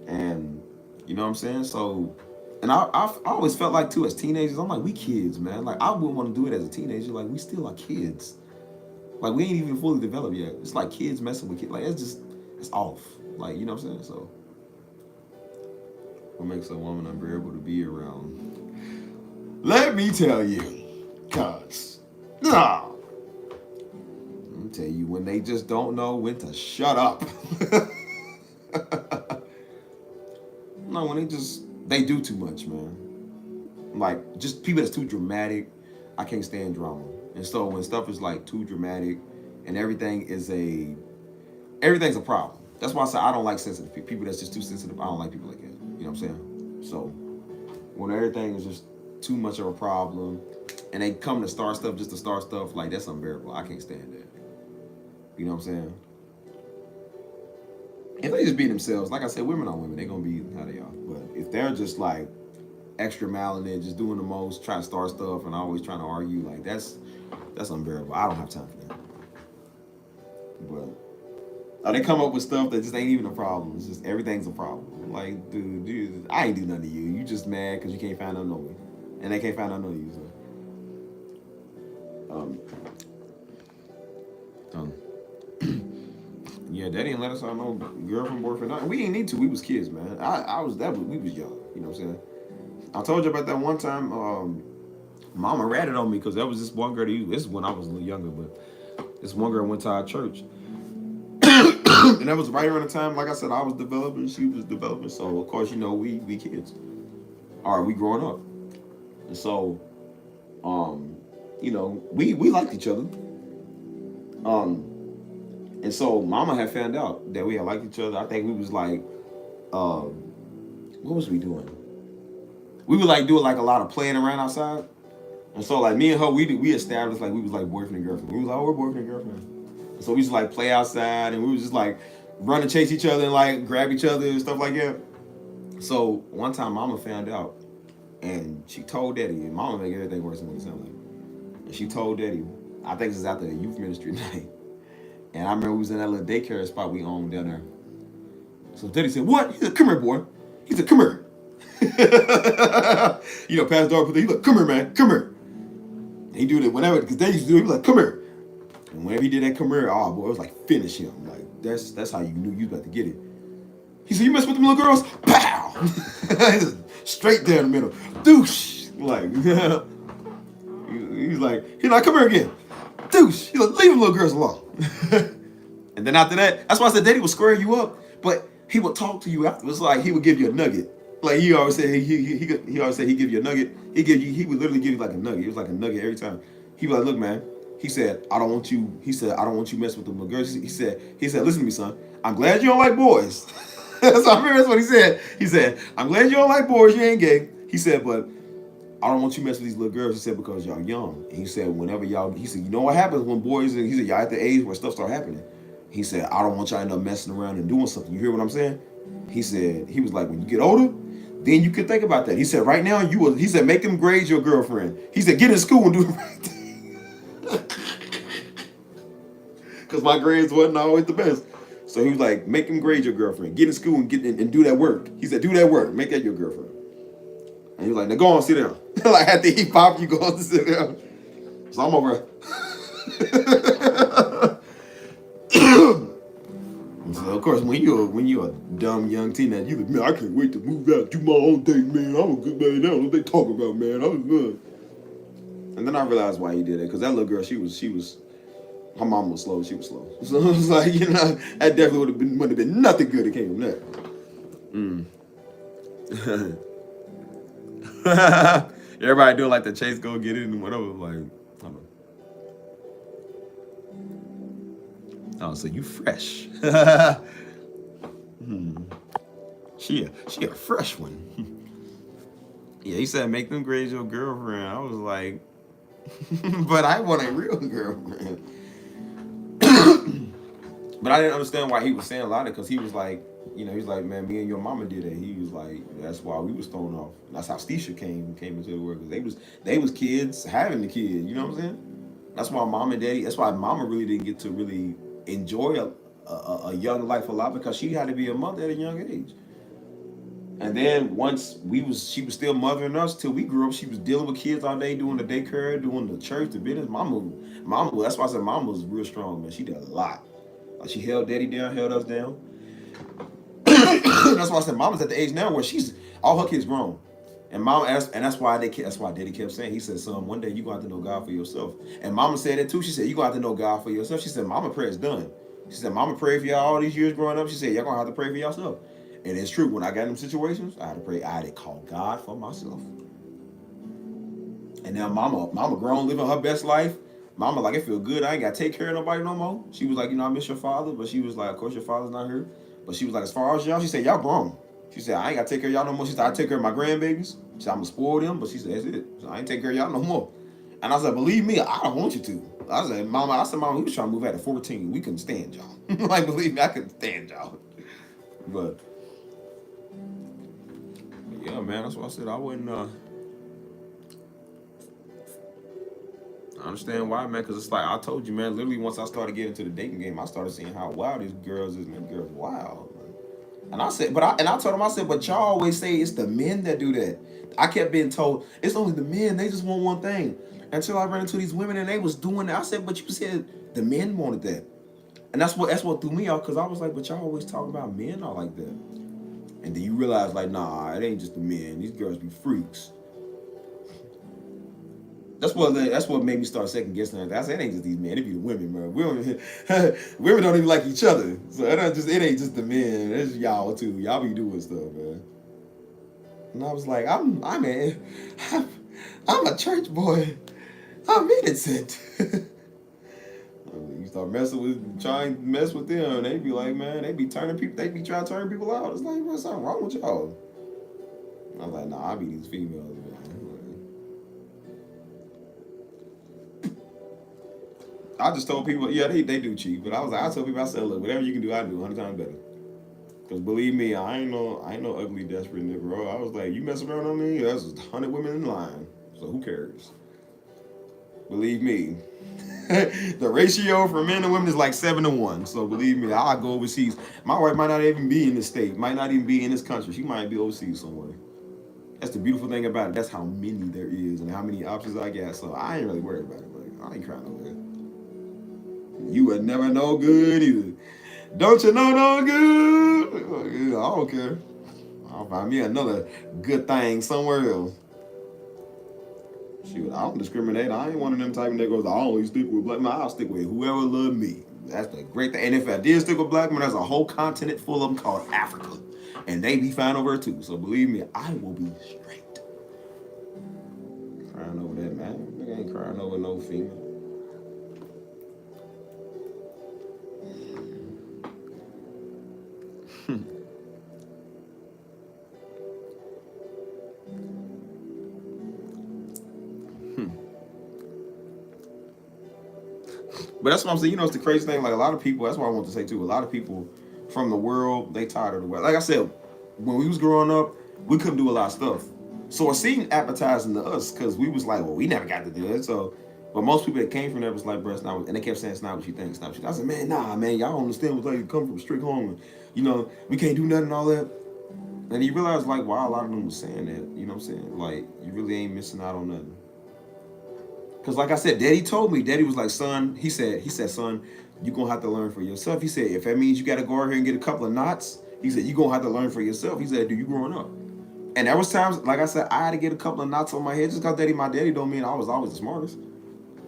And, you know what I'm saying? So, and I always felt like, too, as teenagers, I'm like, we kids, man. Like, I wouldn't want to do it as a teenager. Like, we still are kids. Like, we ain't even fully developed yet. It's like kids messing with kids. Like, it's off. Like, you know what I'm saying? So, what makes a woman unbearable to be around? Let me tell you. Cuz, nah. Let me tell you, when they just don't know when to shut up. No, when they do too much, man. Like, just people that's too dramatic, I can't stand drama. And so when stuff is like too dramatic and everything's a problem. That's why I say I don't like sensitive people. People that's just too sensitive, I don't like people like that. You know what I'm saying? So when everything is just too much of a problem and they come to start stuff just to start stuff, like, that's unbearable. I can't stand that. You know what I'm saying? If they just be themselves, like I said, women are women. They're going to be how they are. But if they're just like extra malignant, just doing the most, trying to start stuff and always trying to argue, like, that's unbearable. I don't have time for that. But they come up with stuff that just ain't even a problem. It's just everything's a problem. Like, dude, I ain't do nothing to you. You just mad because you can't find nothing on me. And they can't find nothing on you. So. Yeah, they didn't let us have no girlfriend, boyfriend. Nothing. We didn't need to. We was kids, man. We was young. You know what I'm saying? I told you about that one time. Mama ratted on me because there was this one girl. This is when I was a little younger, but this one girl went to our church, and that was right around the time, like I said, I was developing. She was developing. So of course, we kids. All right, we growing up, and so, we liked each other. And so Mama had found out that we had liked each other. I think we was like, what was we doing? We would like doing like a lot of playing around outside. And so like me and her, we established like we was like boyfriend and girlfriend. We was like, we're boyfriend and girlfriend. And so we just like play outside and we was just like run and chase each other and like grab each other and stuff like that. So one time Mama found out and she told Daddy, and Mama make everything worse than what it sounded like. And she told Daddy, I think this is after the youth ministry night. And I remember we was in that little daycare spot we owned down there. So Daddy said, what? He said, come here, boy. He said, come here. Past the door, he like, come here, man, come here. And he do it whenever, because they used to do it, he was like, come here. And whenever he did that, come here, oh boy, it was like, finish him. Like, that's how you knew you was about to get it. He said, you mess with them little girls? Pow! Straight down the middle. Douche! Like, he's like, come here again. Douche! He's like, leave them little girls alone. And then after that, that's why I said Daddy would square you up, but he would talk to you afterwards. Like he would give you a nugget. Like he always said, he always said he'd give you a nugget. He would literally give you like a nugget. It was like a nugget every time. He was like, look, man. He said, I don't want you messing with them little girls. He said, listen to me, son. I'm glad you don't like boys. So I remember that's what he said. He said, I'm glad you don't like boys. You ain't gay. He said, but I don't want you messing with these little girls. He said, because y'all young. And he said, he said, you know what happens when boys, he said, y'all at the age where stuff start happening. He said, I don't want y'all to end up messing around and doing something. You hear what I'm saying? He said, he was like, when you get older, then you can think about that. He said, right now, he said, make him grade your girlfriend. He said, get in school and do the right thing. Because my grades wasn't always the best. So he was like, make him grade your girlfriend. Get in school and and do that work. He said, do that work. Make that your girlfriend. And he was like, now go on, sit down. Like after he popped, you go on to sit down. So I'm over. So of course, when you're a dumb young teenager, you like, man, I can't wait to move out, do my own thing, man. I'm a good man. That's what they talk about, man. I was good. And then I realized why he did it, because that little girl, she was, her mom was slow. She was slow. So it was like, that definitely would have been nothing good that came from that. Everybody doing like the chase, go get it, and whatever. Like, I don't know. Oh, so you fresh. She a fresh one. Yeah, he said make them grade your girlfriend. I was like, But I want a real girl, man. But I didn't understand why he was saying a lot of it because he was like, he's like, man, me and your mama did it. He was like, that's why we was thrown off. And that's how Stisha came into the world because they was kids having the kid. You know what I'm saying? That's why mom and daddy. That's why mama really didn't get to really enjoy a young life a lot because she had to be a mother at a young age. And then once she was still mothering us till we grew up. She was dealing with kids all day, doing the daycare, doing the church, the business. Mama. That's why I said mama was real strong, man. She did a lot. Like she held daddy down, held us down. That's why I said mama's at the age now where she's all her kids grown. And mama asked, and that's why daddy kept saying, he said, son, one day you gonna have to know God for yourself. And mama said it too. She said, you gonna have to know God for yourself. She said, mama prayer is done. She said, mama prayed for y'all all these years growing up. She said, y'all gonna have to pray for yourself. And it's true. When I got in them situations, I had to pray. I had to call God for myself. And now mama grown, living her best life. Mama like, it feel good. I ain't got to take care of nobody no more. She was like, I miss your father. But she was like, of course your father's not here. But she was like, as far as y'all, she said, y'all grown. She said, I ain't got to take care of y'all no more. She said, I take care of my grandbabies. She said, I'm going to spoil them. But she said, that's it. So I ain't take care of y'all no more. And I said, believe me, I don't want you to. I said, mama, we was trying to move out at 14. We couldn't stand y'all. Like, believe me, I couldn't stand y'all. But yeah, man, that's why I said I wouldn't, I understand why, man, because it's like, I told you, man, literally once I started getting into the dating game, I started seeing how wild these girls is, man, girls wild. And I said, I told him, I said, but y'all always say it's the men that do that. I kept being told, it's only the men, they just want one thing. Until I ran into these women and they was doing that. I said, but you said the men wanted that. And that's what threw me off, because I was like, but y'all always talk about men are like that. And then you realize, like, nah, it ain't just the men. These girls be freaks. That's what made me start second guessing that. I said, it ain't just these men. It be the women, bro. Women don't even like each other. So it ain't just the men. It's y'all too. Y'all be doing stuff, man. And I was like, I'm a church boy. I'm innocent. You start trying to mess with them, they be like, man, they be trying to turn people out. It's like, what's something wrong with y'all? I was like, nah, I be these females, man. I just told people, yeah, they do cheat, but I told people, I said, look, whatever you can do, I do 100 times better. Cause believe me, I ain't no ugly, desperate nigga, bro. I was like, you mess around on me, there's 100 women in line, so who cares? Believe me. The ratio for men and women is like 7-1. So believe me, I'll go overseas. My wife might not even be in this state, might not even be in this country. She might be overseas somewhere. That's the beautiful thing about it. That's how many there is and how many options I got. So I ain't really worried about it. Like, I ain't crying over it. You would never know good either. Don't you know no good? I don't care. I'll find me another good thing somewhere else. Shoot, I don't discriminate. I ain't one of them type of niggas. I always stick with black men. I'll stick with whoever love me. That's the great thing. And if I did stick with black men, there's a whole continent full of them called Africa. And they be fine over too. So believe me, I will be straight. Crying over that, man. Nigga ain't crying over no female. But that's what I'm saying. You know, it's the crazy thing. Like, a lot of people, that's what I want to say too. A lot of people from the world, they tired of the world. Like I said, when we was growing up, we couldn't do a lot of stuff. So it seemed appetizing to us because we was like, well, we never got to do it. So, but most people that came from there was like, bro, it's not, and they kept saying, it's not what you think. It's not what you think. I said, man, nah, man, y'all don't understand what's like you come from a strict home. And, you know, we can't do nothing and all that. And you realize, like, why a lot of them was saying that. You know what I'm saying? Like, you really ain't missing out on nothing. Because like I said, Daddy told me, Daddy was like, son, he said, son, you're going to have to learn for yourself. He said, if that means you got to go out here and get a couple of knots, he said, you're going to have to learn for yourself. He said, do you growing up? And there was times, like I said, I had to get a couple of knots on my head just because my daddy don't mean I was always the smartest.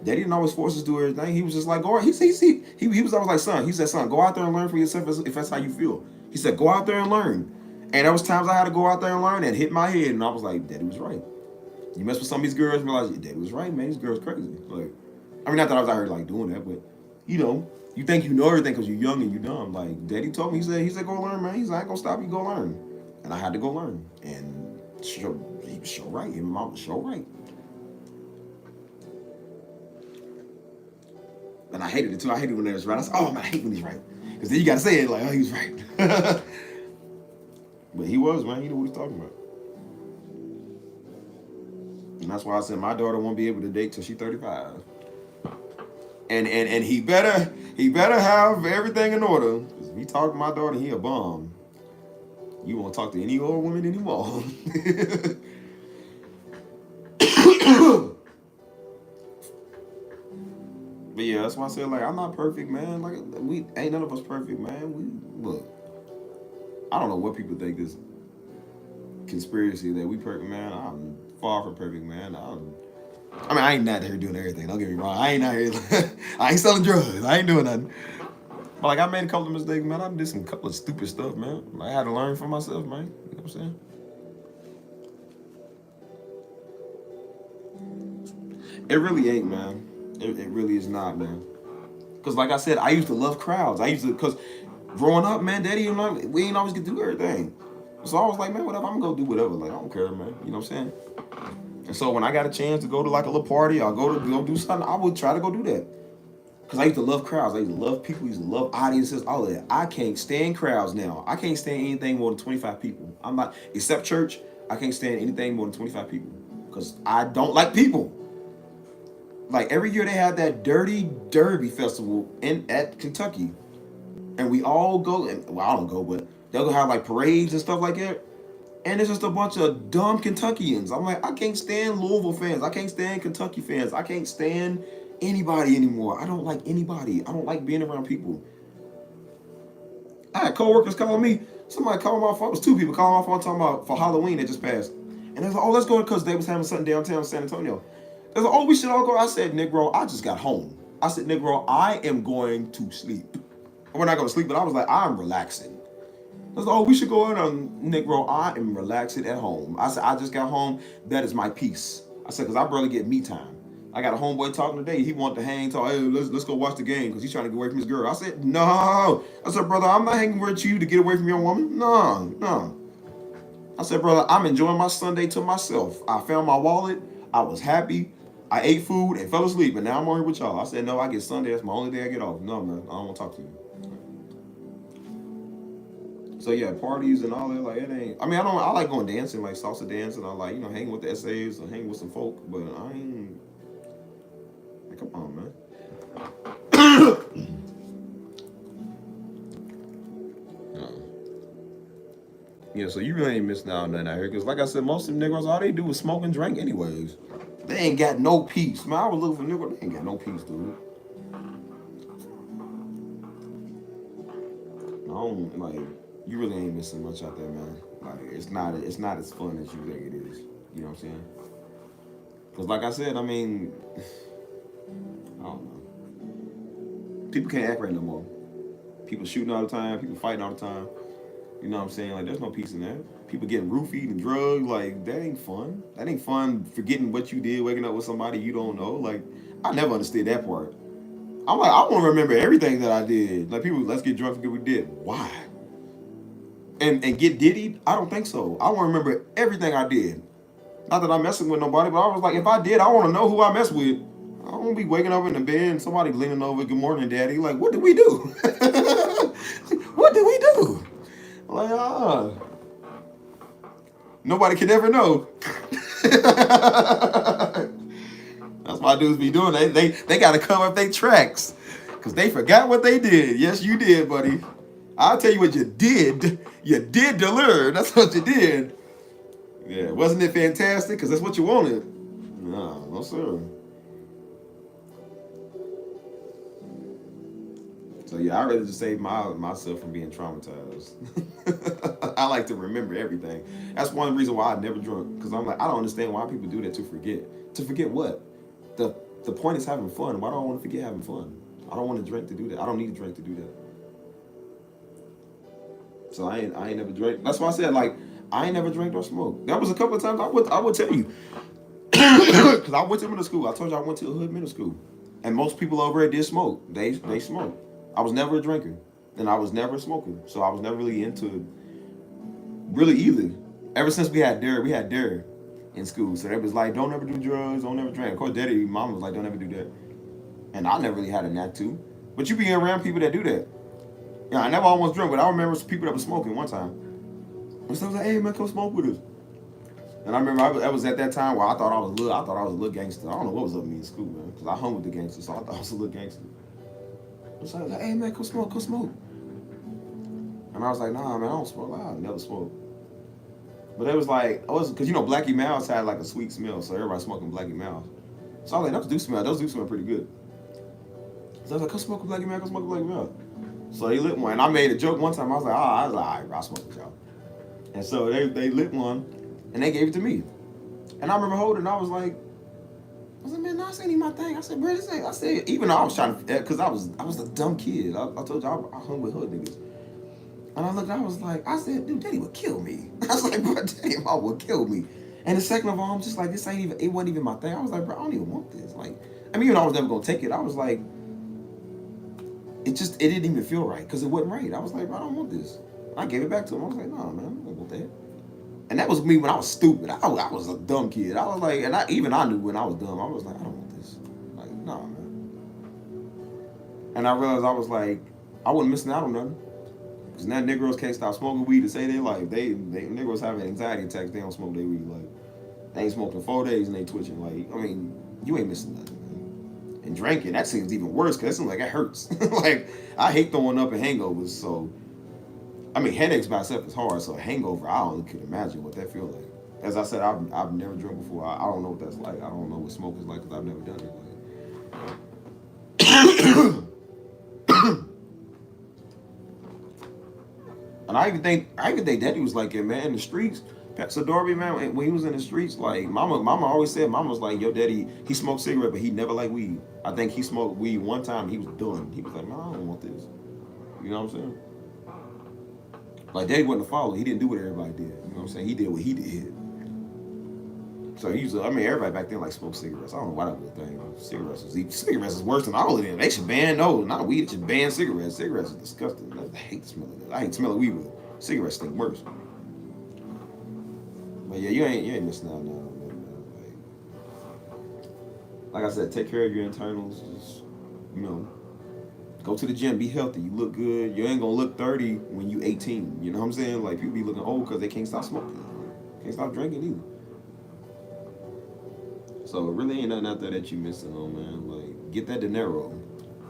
Daddy didn't always force us to do everything. He was just like, go out. He was always like, son, go out there and learn for yourself if that's how you feel. He said, go out there and learn. And there was times I had to go out there and learn and hit my head. And I was like, Daddy was right. You mess with some of these girls and realize, Daddy was right, man. These girls crazy. Like, I mean, not that I was out here like doing that, but you know, you think you know everything because you're young and you're dumb. Like, Daddy told me, he said, go learn, man. He's like, I ain't gonna stop you, go learn. And I had to go learn. And he was so right. And my mom was so right. And I hated it too. I hated when they was right. I said, oh man, I hate when he's right. Because then you gotta say it like, oh, he was right. But he was, man. He knew what he was talking about. And that's why I said my daughter won't be able to date till she's 35. And he better have everything in order. Because if he talk to my daughter, he a bum. You won't talk to any old woman anymore. But yeah, that's why I said, like, I'm not perfect, man. Like, we ain't none of us perfect, man. Look, I don't know what people think this conspiracy that we perfect, man. I'm far from perfect, man. I ain't out here doing everything. Don't get me wrong. I ain't out here. I ain't selling drugs. I ain't doing nothing. But like, I made a couple of mistakes, man. I did some couple of stupid stuff, man. I had to learn from myself, man. You know what I'm saying? It really ain't, man. It really is not, man. Because like I said, I used to love crowds. Because growing up, man, Daddy and I, we ain't always get to do everything. So I was like, man, whatever, I'm going to go do whatever. Like, I don't care, man. You know what I'm saying? And so when I got a chance to go to like a little party or go do something, I would try to go do that. Because I used to love crowds. I used to love people. I used to love audiences, all of that. I can't stand crowds now. I can't stand anything more than 25 people. I'm not, except church, I can't stand anything more than 25 people. Because I don't like people. Like every year they have that Dirty Derby festival at Kentucky, and we all go. And well, I don't go, but they'll go have like parades and stuff like that. And it's just a bunch of dumb Kentuckians. I'm like, I can't stand Louisville fans. I can't stand Kentucky fans. I can't stand anybody anymore. I don't like anybody. I don't like being around people. I had coworkers calling me. Somebody called my phone. It was two people calling my phone talking about for Halloween that just passed. And they was like, oh, let's go because they was having something downtown San Antonio. They was like, oh, we should all go. I said, Negro, I just got home. I said, Negro, I am going to sleep. We're not going to sleep, but I was like, I'm relaxing. I was like, oh, we should go in. Negro, I am relaxing at home. I said, I just got home. That is my peace. I said, because I barely get me time. I got a homeboy talking today. He wanted to hang, talk, hey, let's go watch the game because he's trying to get away from his girl. I said, no. I said, brother, I'm not hanging with you to get away from your woman. No. I said, brother, I'm enjoying my Sunday to myself. I found my wallet. I was happy. I ate food and fell asleep, and now I'm on here with y'all. I said, no, I get Sunday. That's my only day I get off. No, man, I don't want to talk to you. So yeah, parties and all that, like it ain't. I mean, I like going dancing, like salsa dancing. I like, hanging with the essays or hanging with some folk, but I ain't. Like, come on, man. Yeah, so you really ain't missing out on nothing out here, because like I said, most of them niggas, all they do is smoke and drink anyways. They ain't got no peace. Man, I was looking for niggas, they ain't got no peace, dude. I don't, like, you really ain't missing much out there, man. Like, it's not as fun as you think it is. You know what I'm saying? Because like I said, I mean, I don't know. People can't act right no more. People shooting all the time. People fighting all the time. You know what I'm saying? Like, there's no peace in that. People getting roofied and drugged. Like, that ain't fun. That ain't fun forgetting what you did, waking up with somebody you don't know. Like, I never understood that part. I'm like, I want to remember everything that I did. Like, people, let's get drunk and get what we did. Why? And get diddied? I don't think so. I want to remember everything I did. Not that I'm messing with nobody, but I was like, if I did, I want to know who I messed with. I don't want to be waking up in the bed and somebody leaning over, good morning, daddy. Like, what did we do? What did we do? Like, nobody can ever know. That's why dudes be doing. They got to cover up their tracks because they forgot what they did. Yes, you did, buddy. I'll tell you what you did. You did deliver. That's what you did. Yeah, wasn't it fantastic? Because that's what you wanted. No, sir. So yeah, I rather just save myself from being traumatized. I like to remember everything. That's one reason why I never drunk. Because I'm like, I don't understand why people do that to forget. To forget what? The point is having fun. Why do I want to forget having fun? I don't want to drink to do that. I don't need to drink to do that. So I ain't never drank. That's why I said, like, I ain't never drank or smoked. That was a couple of times I would tell you. Because I went to middle school. I told you I went to a hood middle school. And most people over there did smoke. They smoked. I was never a drinker. And I was never a smoker. So I was never really into really either. Ever since we had dare in school. So they was like, don't ever do drugs, don't ever drink. Of course, daddy, mom was like, don't ever do that. And I never really had a knack to. But you be around people that do that. Yeah, I never almost drunk, but I remember some people that were smoking one time. And so I was like, hey man, come smoke with us. And I remember I was at that time where I thought I was a little gangster. I don't know what was up with me in school, man, because I hung with the gangsters, so I thought I was a little gangster. So I was like, hey man, come smoke. And I was like, nah man, I don't smoke. I never smoke. But it was like, because Blackie Mouse had like a sweet smell, so everybody smoking Blackie Mouse. So I was like, those do smell pretty good. So I was like, come smoke a Blackie Mouse. So they lit one, and I made a joke one time. I was like, all right, I'll smoke with y'all. And so they lit one, and they gave it to me. And I remember holding it, I was like, man, no, this ain't even my thing. I said, bro, this ain't. I said, even though I was trying to, because I was a dumb kid. I told you I hung with hood niggas. And I looked, I said, dude, Daddy would kill me. I was like, bro, Daddy Mom would kill me. And the second of all, I'm just like, it wasn't even my thing. I was like, bro, I don't even want this. Like, I mean, even though I was never gonna take it, I was like, it didn't even feel right because it wasn't right. I was like, bro, I don't want this. I gave it back to him. I was like, nah, man, I don't want that. And that was me when I was stupid. I was a dumb kid. I was like, and I knew when I was dumb. I was like, I don't want this. Like, nah, man. And I realized I was like, I wasn't missing out on nothing. Because now Negroes can't stop smoking weed to say they like, Negroes having anxiety attacks, they don't smoke their weed. Like, they ain't smoked in 4 days and they twitching. Like, I mean, you ain't missing nothing. And drinking, that seems even worse because it seems like it hurts. Like, I hate throwing up and hangovers, so I mean, headaches by itself is hard, so a hangover, I only can imagine what that feels like. As I said, I've never drunk before. I don't know what that's like. I don't know what smoke is like because I've never done it. And I even think Daddy was like it, man, in the streets. So Darby, man, when he was in the streets, like Mama always said, Mama was like, yo, Daddy, he smoked cigarette, but he never liked weed. I think he smoked weed one time. He was done. He was like, man, I don't want this. You know what I'm saying? Like, Daddy wasn't a follower. He didn't do what everybody did. You know what I'm saying? He did what he did. So he was, everybody back then like smoked cigarettes. I don't know why that was a thing. Cigarettes is worse than all of them. They should ban those, not weed. They should ban cigarettes. Cigarettes is disgusting. I hate the smell of it. I hate the smell of weed, but cigarettes stink worse. But yeah, you ain't missing out now. Like I said, take care of your internals. Just, go to the gym, be healthy. You look good. You ain't gonna look 30 when you 18. You know what I'm saying? Like, people be looking old because they can't stop smoking. Can't stop drinking either. So it really ain't nothing out there that you missing on, man. Like, get that dinero.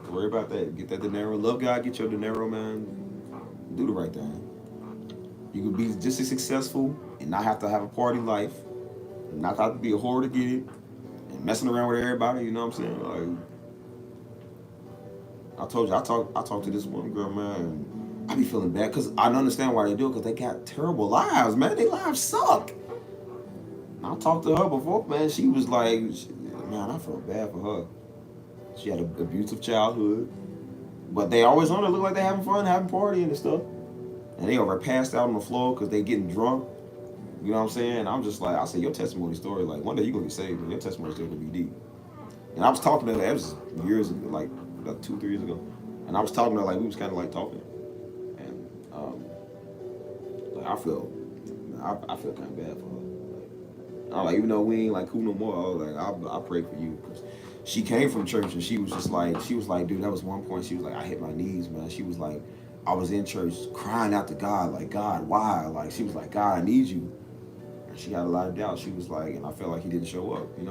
Don't worry about that. Get that dinero. Love God, get your dinero, man. Do the right thing. You could be just as successful and not have to have a party life. And not have to be a whore to get it. And messing around with everybody, you know what I'm saying? Like, I told you, I talked to this one girl, man, and I be feeling bad because I don't understand why they do it because they got terrible lives, man. Their lives suck. I talked to her before, man. She was like, man, I felt bad for her. She had an abusive childhood, but they always on it look like they having fun, having partying and stuff. And they over passed out on the floor because they getting drunk. You know what I'm saying? I'm just like, I said, your testimony story, like, one day you're going to get saved, and your testimony story going to be deep. And I was talking to her, that was years ago, like, about 2-3 years ago. And I was talking to her, like, we was kind of like talking. And, like, I feel kind of bad for her. I'm like, even though we ain't like cool no more, I was like, I pray for you. Cause she came from church and she was like, dude, that was one point. She was like, I hit my knees, man. She was like, I was in church crying out to God, like, God, why? Like, she was like, God, I need you. And she got a lot of doubt. She was like, and I felt like he didn't show up, And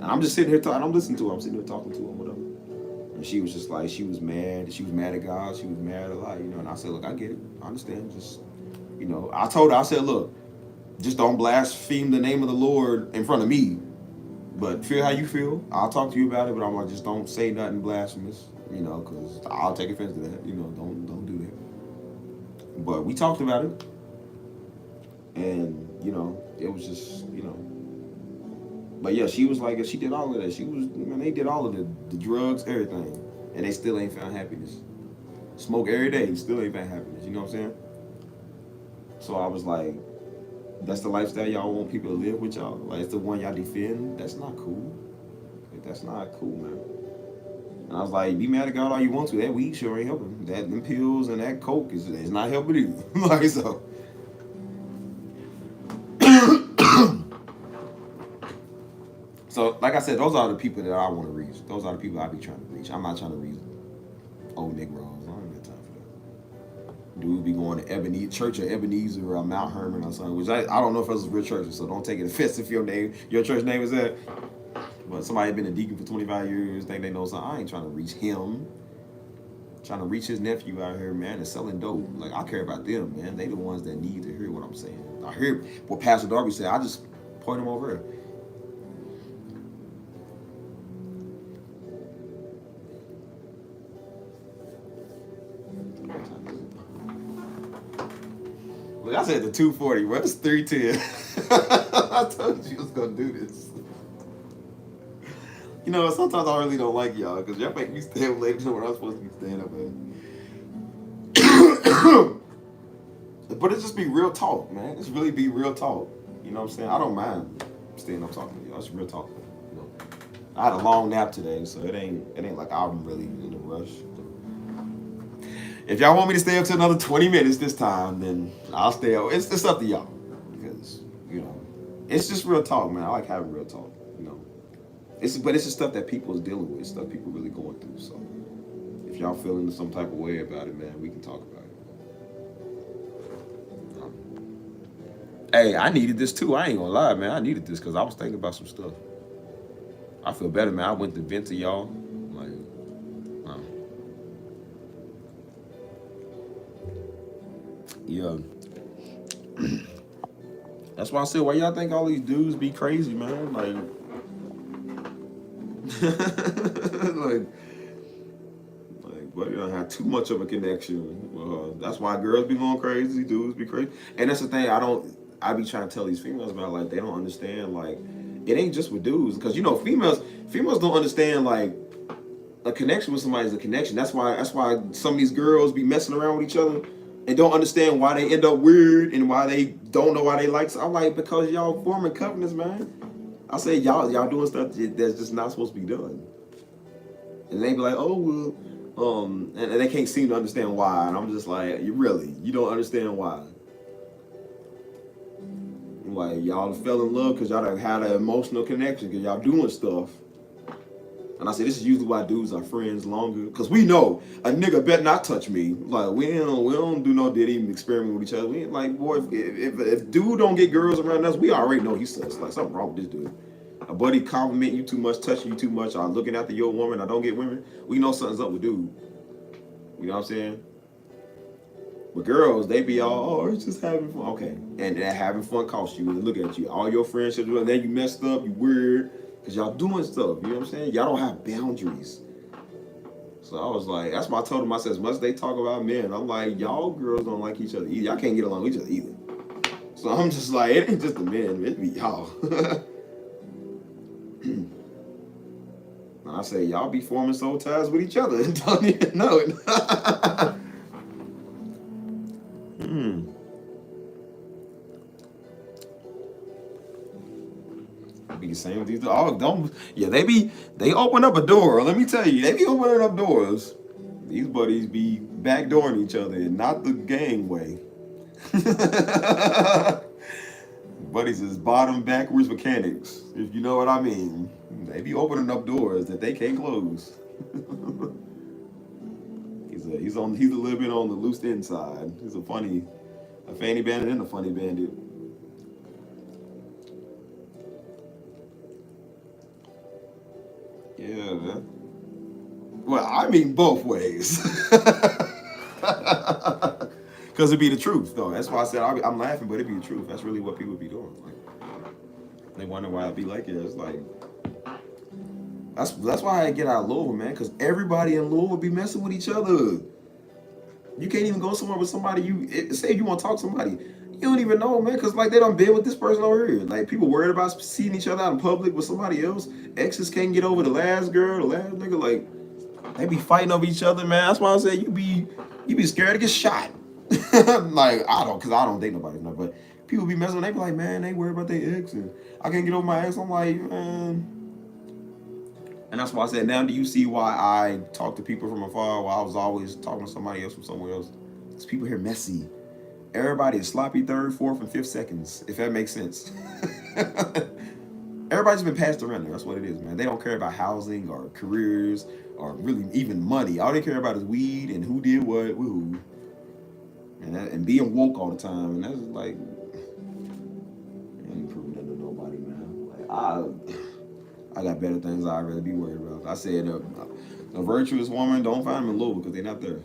I'm just sitting here talking, I'm listening to her. I'm sitting here talking to her, whatever. And she was just like, she was mad. She was mad at God. She was mad at a lot, And I said, look, I get it. I understand. Just, I told her, I said, look, just don't blaspheme the name of the Lord in front of me. But feel how you feel. I'll talk to you about it, but I'm like, just don't say nothing blasphemous, because I'll take offense to that. Don't do that. But we talked about it. And, it was just, But yeah, she was like, she did all of that. They did all of the drugs, everything. And they still ain't found happiness. Smoke every day, still ain't found happiness. You know what I'm saying? So I was like, that's the lifestyle y'all want people to live with y'all? Like, it's the one y'all defend? That's not cool. That's not cool, man. And I was like, be mad at God all you want to. That weed sure ain't helping. Them pills and that coke is not helping either. Like, so. So, like I said, those are the people that I want to reach. Those are the people I be trying to reach. I'm not trying to reach old Negroes. I don't got time for that. Dude be going to Church of Ebenezer or Mount Hermon or something, which I don't know if it's a real church, so don't take it offensive if your church name is that. But somebody been a deacon for 25 years, think they know something. I ain't trying to reach him. Trying to reach his nephew out here, man, and selling dope. Like, I care about them, man. They the ones that need to hear what I'm saying. I hear what Pastor Darby said. I just point them over there. Look, I said the 240. Well, it's 310. I told you I was gonna do this. You know, sometimes I really don't like y'all because y'all make me stay up later than what I'm supposed to be staying up at. But it just be real talk, man. It's really be real talk. You know what I'm saying? I don't mind staying up talking to y'all. It's real talk. You know? I had a long nap today, so it ain't like I'm really in a rush. If y'all want me to stay up to another 20 minutes this time, then I'll stay up. It's up to y'all. Because, you know, it's just real talk, man. I like having real talk, you know. But it's just stuff that people is dealing with, stuff people really going through. So if y'all feeling some type of way about it, man, we can talk about it. Hey, I needed this too. I ain't gonna lie, man. I needed this because I was thinking about some stuff. I feel better, man. I went to vent to y'all. Like, yeah. That's why I said, why y'all think all these dudes be crazy, man? Like, but you don't have too much of a connection. That's why girls be going crazy, dudes be crazy. And that's the thing I be trying to tell these females about, like, they don't understand, like, it ain't just with dudes. Because, you know, females don't understand, like, a connection with somebody is a connection. That's why some of these girls be messing around with each other and don't understand why they end up weird and why they don't know why they like. So I'm like, because y'all forming covenants, man. I say y'all doing stuff that's just not supposed to be done. And they be like, oh well, and they can't seem to understand why. And I'm just like, you don't understand why. Like, y'all fell in love because y'all had an emotional connection because y'all doing stuff. And I say this is usually why dudes are friends longer, because we know a nigga better not touch me. Like, we don't do no diddy experiment with each other. We ain't like, boy, if dude don't get girls around us, we already know he's sus. Like, something wrong with this dude. A buddy compliment you too much, touching you too much, or looking after your woman, I don't get women. We know something's up with dude. You know what I'm saying? But girls, they be all, oh, it's just having fun. Okay, and that having fun costs you. And look at you, all your friendships, and then you messed up, you weird. Because y'all doing stuff, you know what I'm saying? Y'all don't have boundaries. So I was like, that's why I told them, I said, as much as they talk about men, I'm like, y'all girls don't like each other either. Y'all can't get along with each other either. So I'm just like, it ain't just the men, it be y'all. And I say, y'all be forming soul ties with each other and don't even know it. Be the same with these. Oh, don't. Yeah, they open up a door. Let me tell you, they be opening up doors. These buddies be backdooring each other, and not the gang way. Buddies is bottom backwards mechanics, if you know what I mean. They be opening up doors that they can't close. He's a little bit on the loose inside. He's a fanny bandit and a funny bandit. Yeah, man. Well, I mean both ways. Because it be the truth, though. That's why I said I'm laughing, but it be the truth. That's really what people be doing. Like, they wonder why I be like it. It's like, that's why I get out of Louisville, man. Because everybody in Louisville be messing with each other. You can't even go somewhere with somebody say you want to talk to somebody. You don't even know, man, because, like, they done been with this person over here. Like, people worried about seeing each other out in public with somebody else. Exes can't get over the last girl, the last nigga. Like, they be fighting over each other, man. That's why I say you be scared to get shot. Like, I don't date nobody, but people be messing with them. They be like, man, they worry about their ex, and I can't get over my ex. I'm like, man. And that's why I said, now do you see why I talk to people from afar while I was always talking to somebody else from somewhere else? Because people here messy. Everybody is sloppy third, fourth, and fifth seconds, if that makes sense. Everybody's been passed around there. That's what it is, man. They don't care about housing or careers or really even money. All they care about is weed and who did what with who. And being woke all the time. And that's like, ain't proving that to nobody, man. Like, I got better things I'd rather be worried about. I said, a virtuous woman, don't find them in Louisville because they're not there.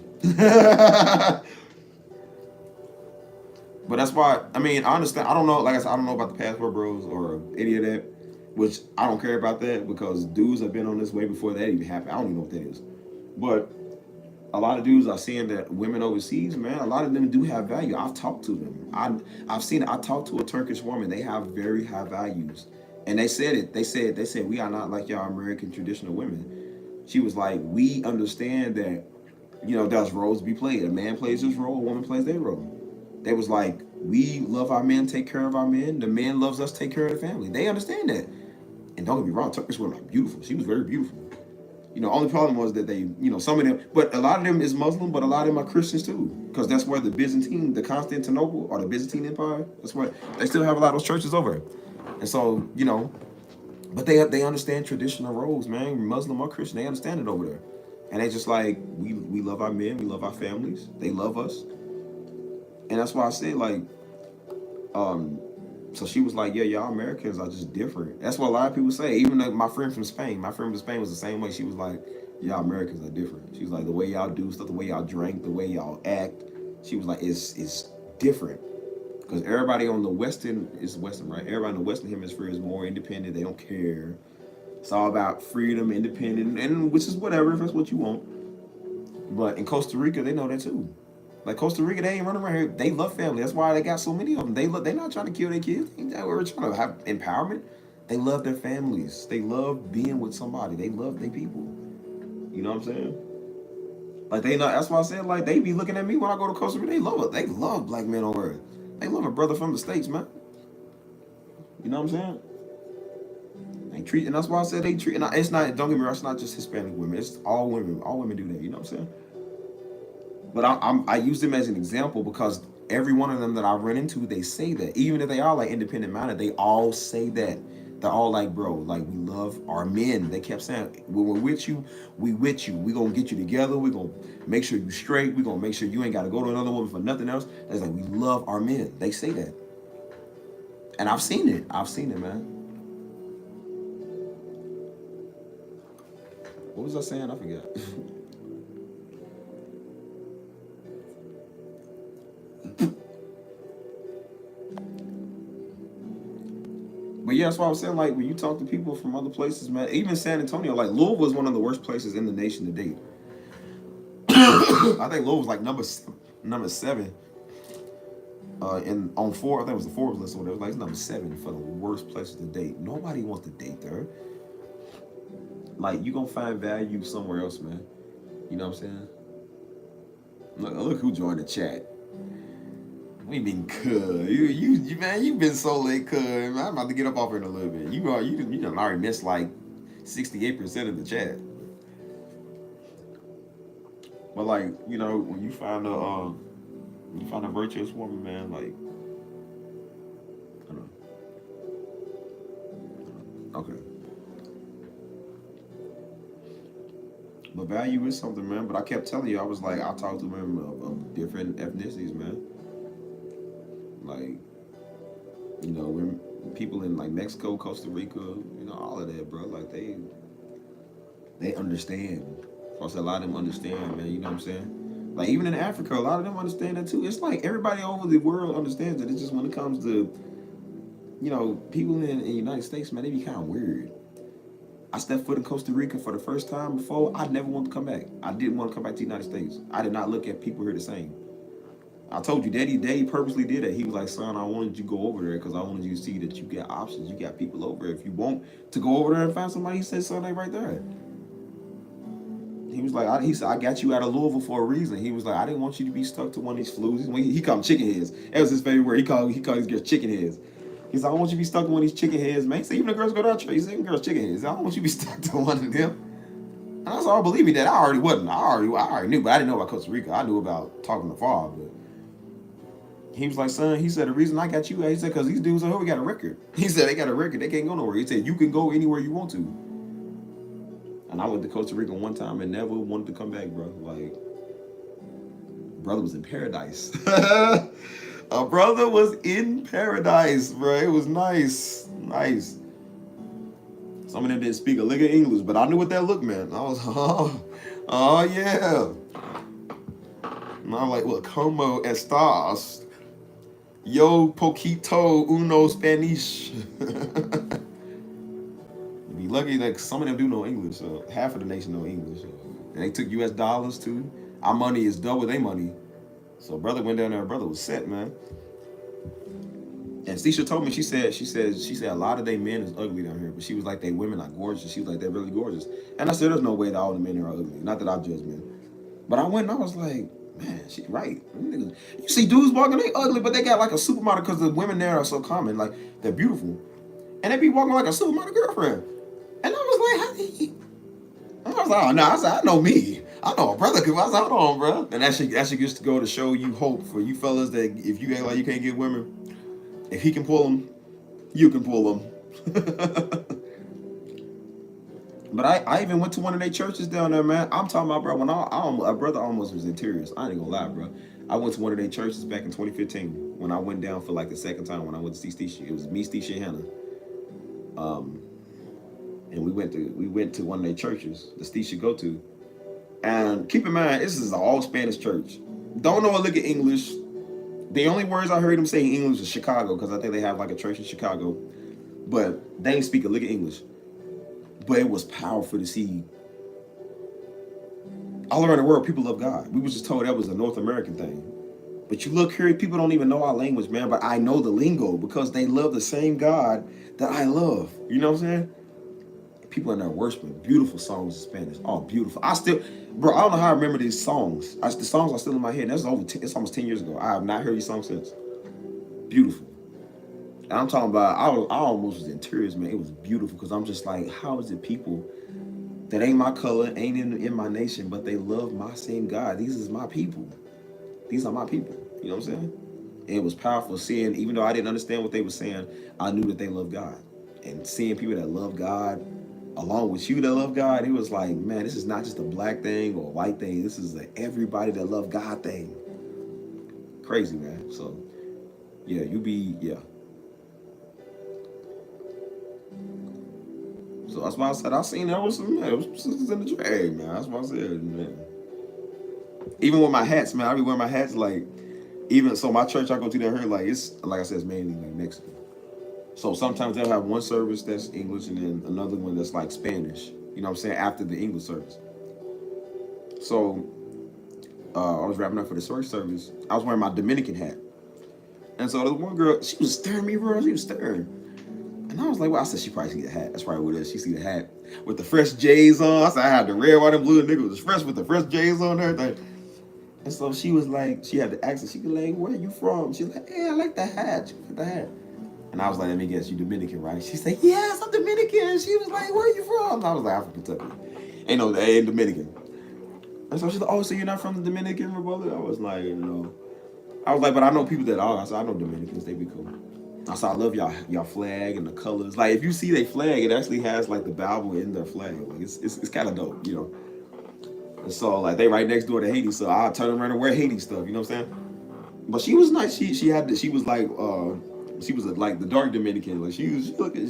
But that's why, I mean, I understand. I don't know, like I said, I don't know about the passport bros or any of that, which I don't care about that because dudes have been on this way before that even happened. I don't even know what that is. But a lot of dudes are seeing that women overseas, man, a lot of them do have value. I've talked to them. I've seen it. I talked to a Turkish woman. They have very high values. And they said it. They said, we are not like y'all American traditional women. She was like, we understand that, there's roles to be played. A man plays his role, a woman plays their role. They was like, we love our men, take care of our men. The man loves us, take care of the family. They understand that. And don't get me wrong, Turkish women are beautiful. She was very beautiful. Only problem was that they, some of them, but a lot of them is Muslim, but a lot of them are Christians too. Because that's where the Constantinople, or the Byzantine Empire, that's where they still have a lot of those churches over. And so, but they understand traditional roles, man. Muslim or Christian, they understand it over there. And they just like, we love our men, we love our families, they love us. And that's why I say, like, so she was like, yeah, y'all Americans are just different. That's what a lot of people say. Even though my friend from Spain was the same way. She was like, y'all Americans are different. She was like, the way y'all do stuff, the way y'all drink, the way y'all act. She was like, it's different. Because everybody on the Western, right? Everybody in the Western hemisphere is more independent. They don't care. It's all about freedom, independent, and which is whatever, if that's what you want. But in Costa Rica, they know that too. Like Costa Rica, they ain't running around here. They love family. That's why they got so many of them. They not trying to kill their kids. They ain't trying to have empowerment. They love their families. They love being with somebody. They love their people. You know what I'm saying? Like they not. That's why I said like they be looking at me when I go to Costa Rica. They love it. They love black men over there. They love a brother from the States, man. You know what I'm saying? And that's why I said they treat. And it's not. Don't get me wrong. It's not just Hispanic women. It's all women. All women do that. You know what I'm saying? But I use them as an example because every one of them that I run into, they say that. Even if they are like independent minded, they all say that. They're all like, bro, like we love our men. They kept saying, when we're with you, we with you. We gonna get you together. We gonna make sure you straight. We gonna make sure you ain't gotta go to another woman for nothing else. It's like, we love our men. They say that. And I've seen it. Man. What was I saying? I forgot. But yeah, that's why I was saying, like, when you talk to people from other places, man, even San Antonio, like, Louisville is one of the worst places in the nation to date. I think Louisville was like number 7. And on 4, I think it was the Forbes list or whatever. Like, it's number 7 for the worst places to date. Nobody wants to date there. Like, you gonna find value somewhere else, man. You know what I'm saying? Look who joined the chat. We been good. You man, you've been so late, cuz. I'm about to get up off here in a little bit. You done already missed like 68% of the chat. But like, when you find a virtuous woman, man, like, I don't know. Okay. But value is something, man. But I kept telling you, I was like, I talked to women of different ethnicities, man. Like, when people in like Mexico, Costa Rica, all of that, bro. Like they understand. I said a lot of them understand, man. You know what I'm saying? Like even in Africa, a lot of them understand that too. It's like everybody over the world understands it. It's just when it comes to, people in the United States, man, they be kind of weird. I stepped foot in Costa Rica for the first time before. I never wanted to come back. I didn't want to come back to the United States. I did not look at people here the same. I told you, Daddy purposely did that. He was like, son, I wanted you to go over there because I wanted you to see that you got options. You got people over there. If you want to go over there and find somebody, he said, son, they right there. He was like, he said, I got you out of Louisville for a reason. He was like, I didn't want you to be stuck to one of these flus. He called them chicken heads. That was his favorite word. He called his girls chicken heads. He said, I don't want you to be stuck to one of these chicken heads, man. He said, even the girls go to our church. He said, even girls chicken heads. I don't want you to be stuck to one of them. And that's all. Believe me, that I already wasn't. I already knew, but I didn't know about Costa Rica. I knew about talking to Father, but He was like, son, he said, the reason I got you, he said, because these dudes over here got a record. He said, they got a record. They can't go nowhere. He said, you can go anywhere you want to. And I went to Costa Rica one time and never wanted to come back, bro. Like, brother was in paradise. A brother was in paradise, bro. It was nice. Nice. Some of them didn't speak a lick of English, but I knew what that looked meant. I was, oh yeah. And I'm like, well, como estas? Yo poquito uno Spanish. You'd be lucky that some of them do know English. So half of the nation know English. And they took US dollars too. Our money is double their money. So brother went down there, brother was set, man. And Stisha told me, she said a lot of they men is ugly down here, but she was like, they women are gorgeous. She was like, they're really gorgeous. And I said, there's no way that all the men are ugly. Not that I judge men. But I went and I was like, man, she right. You see dudes walking, they ugly, but they got like a supermodel because the women there are so common. Like, they're beautiful. And they be walking like a supermodel girlfriend. And I was like, how did he? I was like, oh, no, I said, I know me. I know a brother, because I said, hold on, bro. And that shit gets to go to show you hope for you fellas that if you act like you can't get women, if he can pull them, you can pull them. But I even went to one of their churches down there, man. I'm talking about, bro, when a brother almost was in tears. I ain't gonna lie, bro. I went to one of their churches back in 2015 when I went down for like the second time when I went to see Stisha. It was me, Stisha, and Hannah. And we went to one of their churches that Stisha go to. And keep in mind, this is an all Spanish church. Don't know a lick of English. The only words I heard them say in English was Chicago, because I think they have like a church in Chicago. But they didn't speak a lick of English. But it was powerful to see all around the world, people love God. We was just told that was a North American thing. But you look here, people don't even know our language, man. But I know the lingo because they love the same God that I love. You know what I'm saying? People in there worshiping beautiful songs in Spanish. Oh, beautiful. I don't know how I remember these songs. The songs are still in my head. It's almost 10 years ago. I have not heard these songs since. Beautiful. And I'm talking about, I almost was in tears, man. It was beautiful because I'm just like, how is it people that ain't my color, ain't in my nation, but they love my same God? These is my people. These are my people. You know what I'm saying? And it was powerful seeing, even though I didn't understand what they were saying, I knew that they loved God. And seeing people that love God along with you that love God, it was like, man, this is not just a black thing or a white thing. This is a everybody that love God thing. Crazy, man. So, yeah, So that's why I said I seen there was some sisters in the trade, man. That's why I said, man. Even with my hats, man, I be wearing my hats like, even so my church I go to down here, like it's like I said, it's mainly like Mexican. So sometimes they'll have one service that's English and then another one that's like Spanish. You know what I'm saying? After the English service. So I was wrapping up for the first service. I was wearing my Dominican hat. And so the one girl, she was staring me, bro. She was staring. And I was like, well, I said, she probably see the hat. That's probably what it is. She see the hat with the fresh J's on. I said, I had the red, white, and blue. And nigga was fresh with the fresh J's on and everything. And so she was like, she had the accent. She was like, where are you from? She was like, hey, I like the hat. She like the hat. And I was like, let me guess, you Dominican, right? She said, yes, I'm Dominican. She was like, where are you from? And I was like, I'm from Kentucky. Ain't no, they ain't Dominican. And so she's like, oh, so you're not from the Dominican Republic? I was like, no. I was like, but I know people that are. I said, I know Dominicans. They be cool. I said, I love y'all flag and the colors. Like, if you see their flag, it actually has, like, the Bible in their flag. Like, it's kind of dope, you know? And so, like, they right next door to Haiti, so I'll turn around and wear Haiti stuff, you know what I'm saying? But she was nice. She was like the dark Dominican. Like, she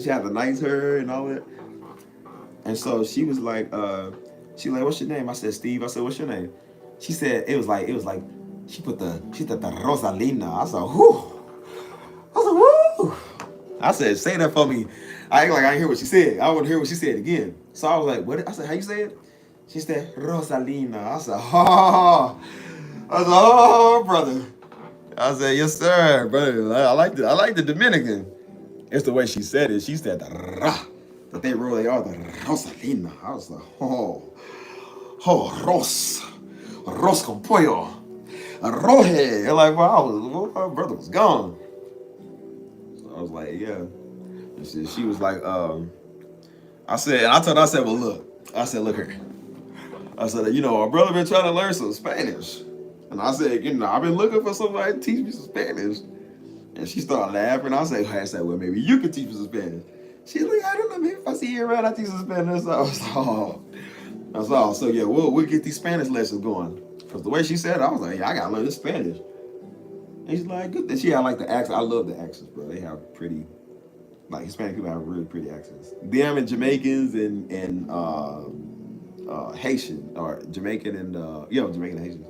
had the nice hair and all that. And so she was like, what's your name? I said, Steve. I said, what's your name? She said, it was like, she said the Rosalina. I said, whoo. I said, woo. I said, say that for me. I ain't like I didn't hear what she said. I want to hear what she said again. So I was like, what? I said, how you say it? She said, Rosalina. I said, oh. I said, oh, brother. I said, yes, sir, brother. I like the Dominican. It's the way she said it. She said, that they roll they are, the Rosalina. I was like, Ros con pollo. Roje. Like, well, my brother was gone. I was like, yeah. And she was like, I said, well, look. I said, look here. I said, you know, our brother been trying to learn some Spanish. And I said, I've been looking for somebody to teach me some Spanish. And she started laughing. I said, well, maybe you can teach me some Spanish. She's like, I don't know, maybe if I see you around, I teach you some Spanish. So I was like, oh. That's all. So yeah, we'll get these Spanish lessons going. Because the way she said it, I was like, yeah, I gotta learn this Spanish. And she's like, good. She had like the accent. I love the accents, bro. They have pretty, like Hispanic people have really pretty accents. Them and Jamaicans and Haitian, or Jamaican and Jamaican and Haitian.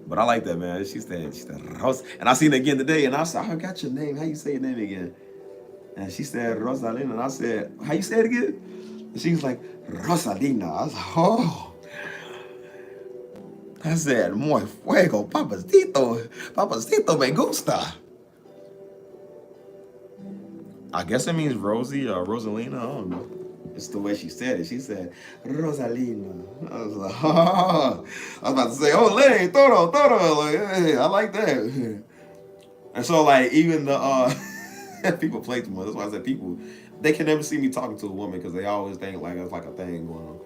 But I like that, man. She said, Rosa. And I seen it again today, and I said, I got your name. How you say your name again? And she said, Rosalina. And I said, how you say it again? And she was like, Rosalina. I was like, oh. I said, muy fuego, papacito. Papacito me gusta. I guess it means Rosie or Rosalina. I don't know. It's the way she said it. She said, Rosalina. I was like, oh. I was about to say, ole, toro. Like, hey, I like that. And so, like, even the people play too much. That's why I said people, they can never see me talking to a woman because they always think like it's like a thing going on.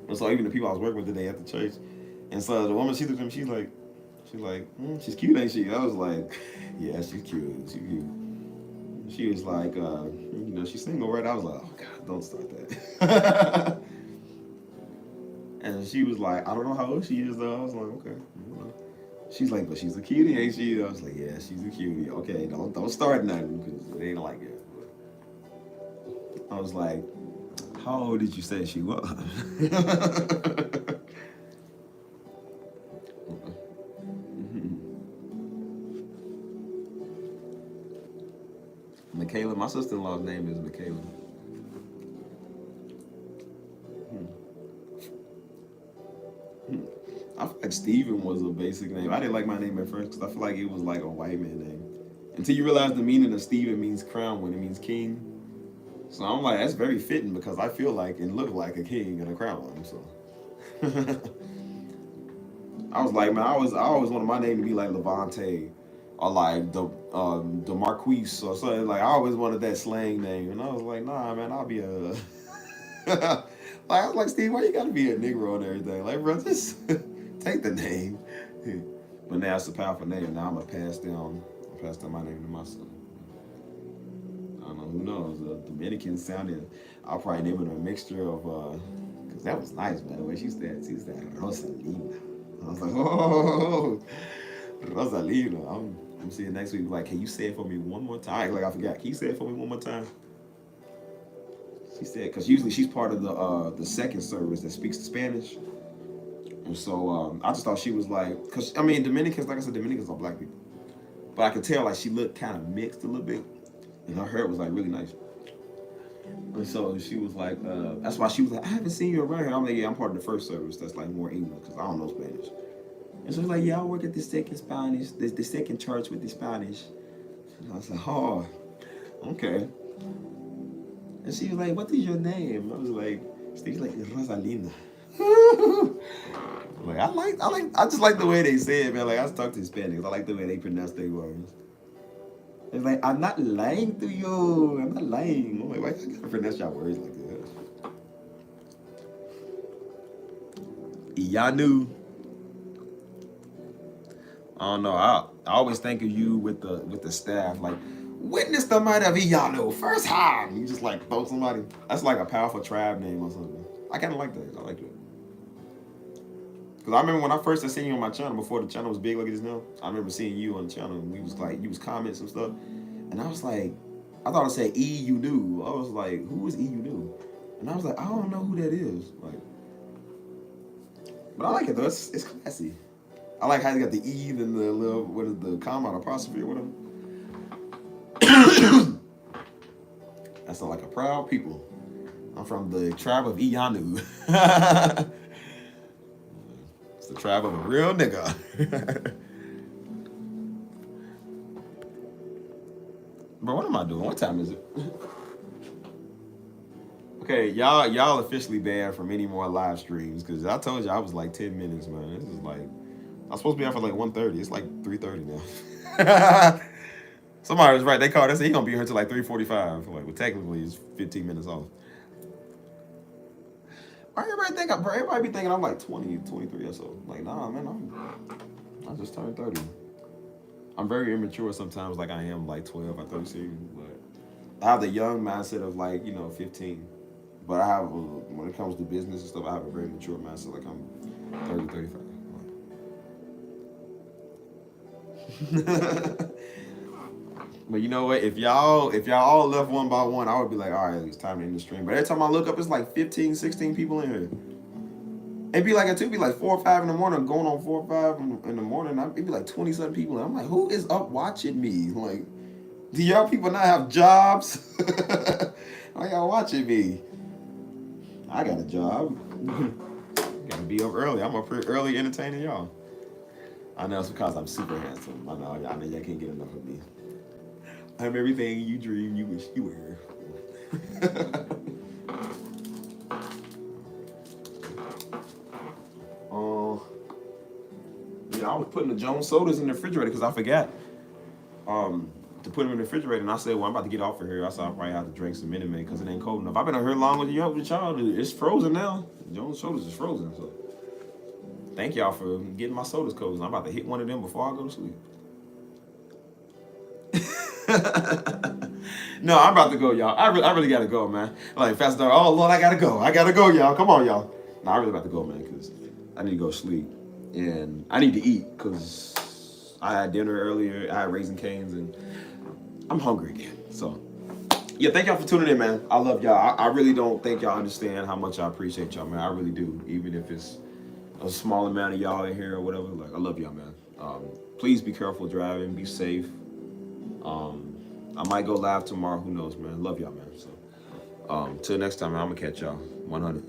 And so even the people I was working with today at the church, and so the woman, she looked at me, she's like, she's cute, ain't she? I was like, yeah, she's cute. She's cute. She was like, she's single, right? I was like, oh God, don't start that. And she was like, I don't know how old she is though. I was like, okay. She's like, but she's a cutie, ain't she? I was like, yeah, she's a cutie. Okay, don't start nothing because it ain't like it. But I was like, how old did you say she was? Michaela, my sister-in-law's name is Michaela. I feel like Steven was a basic name. I didn't like my name at first because I feel like it was like a white man name. Until you realize the meaning of Steven means crown when it means king. So I'm like, that's very fitting because I feel like it looked like a king and a crown on him. So I was like, man, I always wanted my name to be like Levante or like the Marquise or something. Like I always wanted that slang name, and I was like, nah, man, I'll be a like I was like, Steve, why you gotta be a Negro and everything? Like, bro, just take the name. But now it's a powerful name. Now I'm gonna pass down my name to my son. I don't know, who knows? Dominican sounding. I'll probably name it a mixture of because that was nice, by the way. She said Rosalina. I was like, oh, Rosalina. I'm seeing next week. Like, can you say it for me one more time? Like I forgot. Can you say it for me one more time? She said, because usually she's part of the second service that speaks Spanish. And so I just thought she was like, because I mean, Dominicans, like I said, Dominicans are black people. But I could tell like she looked kind of mixed a little bit. And her hair was like really nice. And so she was like, that's why she was like, I haven't seen you around here. I'm like, yeah, I'm part of the first service that's like more English because I don't know Spanish. And she was like, yeah, I work at the second Spanish, the second church with the Spanish. And I was like, oh, okay. And she was like, what is your name? I was like, she's like, Rosalina. Like, I just like the way they say it, man. Like, I talk to Hispanics. I like the way they pronounce their words. It's like, I'm not lying to you. I'm not lying. I'm like, why you gotta pronounce your words like that? Iyanu. I don't know. I always think of you with the staff, like, witness the might of Iyanu, first time. You just like throw somebody. That's like a powerful tribe name or something. I kind of like that. I like it. Because I remember when I first seen you on my channel, before the channel was big like it is now, I remember seeing you on the channel, and we was like, you was commenting some stuff, and I was like, I thought it said E you knew. I was like, who is E you knew? And I was like, I don't know who that is. Like, but I like it though. It's classy. I like how they got the E and the little, what is the comma, apostrophe or whatever. That's not like a proud people. I'm from the tribe of Iyanu. It's the tribe of a real nigga. Bro, what am I doing? What time is it? Okay, y'all officially banned from any more live streams because I told you I was like 10 minutes, man. This is like, I was supposed to be out for like 1:30. It's like 3:30 now. Somebody was right. They called us. He gonna be here till like 3:45. Like, well, technically it's 15 minutes off. Everybody be thinking I'm like 20, 23 or so. Like, nah, man, I just turned 30. I'm very immature sometimes, like I am like 12 or 13, but I have the young mindset of like, 15. But I have, when it comes to business and stuff, I have a very mature mindset, like I'm 30, 35. But you know what? If y'all all left one by one, I would be like, all right, it's time to end the stream. But every time I look up, it's like 15, 16 people in here. It'd be like, it'd be like 4 or 5 in the morning, going on 4 or 5 in the morning. It'd be like 20-something people. And I'm like, who is up watching me? Like, do y'all people not have jobs? Why y'all watching me? I got a job. Gotta be up early. I'm up pretty early entertaining y'all. I know it's because I'm super handsome. I know y'all can't get enough of me. I'm everything you dream you wish you were. I was putting the Jones sodas in the refrigerator because I forgot to put them in the refrigerator. And I said, well, I'm about to get off of here. I said I'll probably have to drink some Minute Maid because it ain't cold enough. I've been out here long with y'all. It's frozen now. Jones sodas is frozen. So thank y'all for getting my sodas cold. I'm about to hit one of them before I go to sleep. No, I'm about to go, y'all. I really gotta go, man. Like fast dog. Oh Lord, I gotta go, y'all. Come on, y'all. No, I really about to go, man, because I need to go sleep and I need to eat because I had dinner earlier. I had Raisin Canes and I'm hungry again. So yeah, thank y'all for tuning in, man. I love y'all. I really don't think y'all understand how much I appreciate y'all, man. I really do. Even if it's a small amount of y'all in here or whatever, like I love y'all, man. Please be careful driving. Be safe. I might go live tomorrow. Who knows, man? Love y'all, man. So, till next time, man, I'm gonna catch y'all. 100.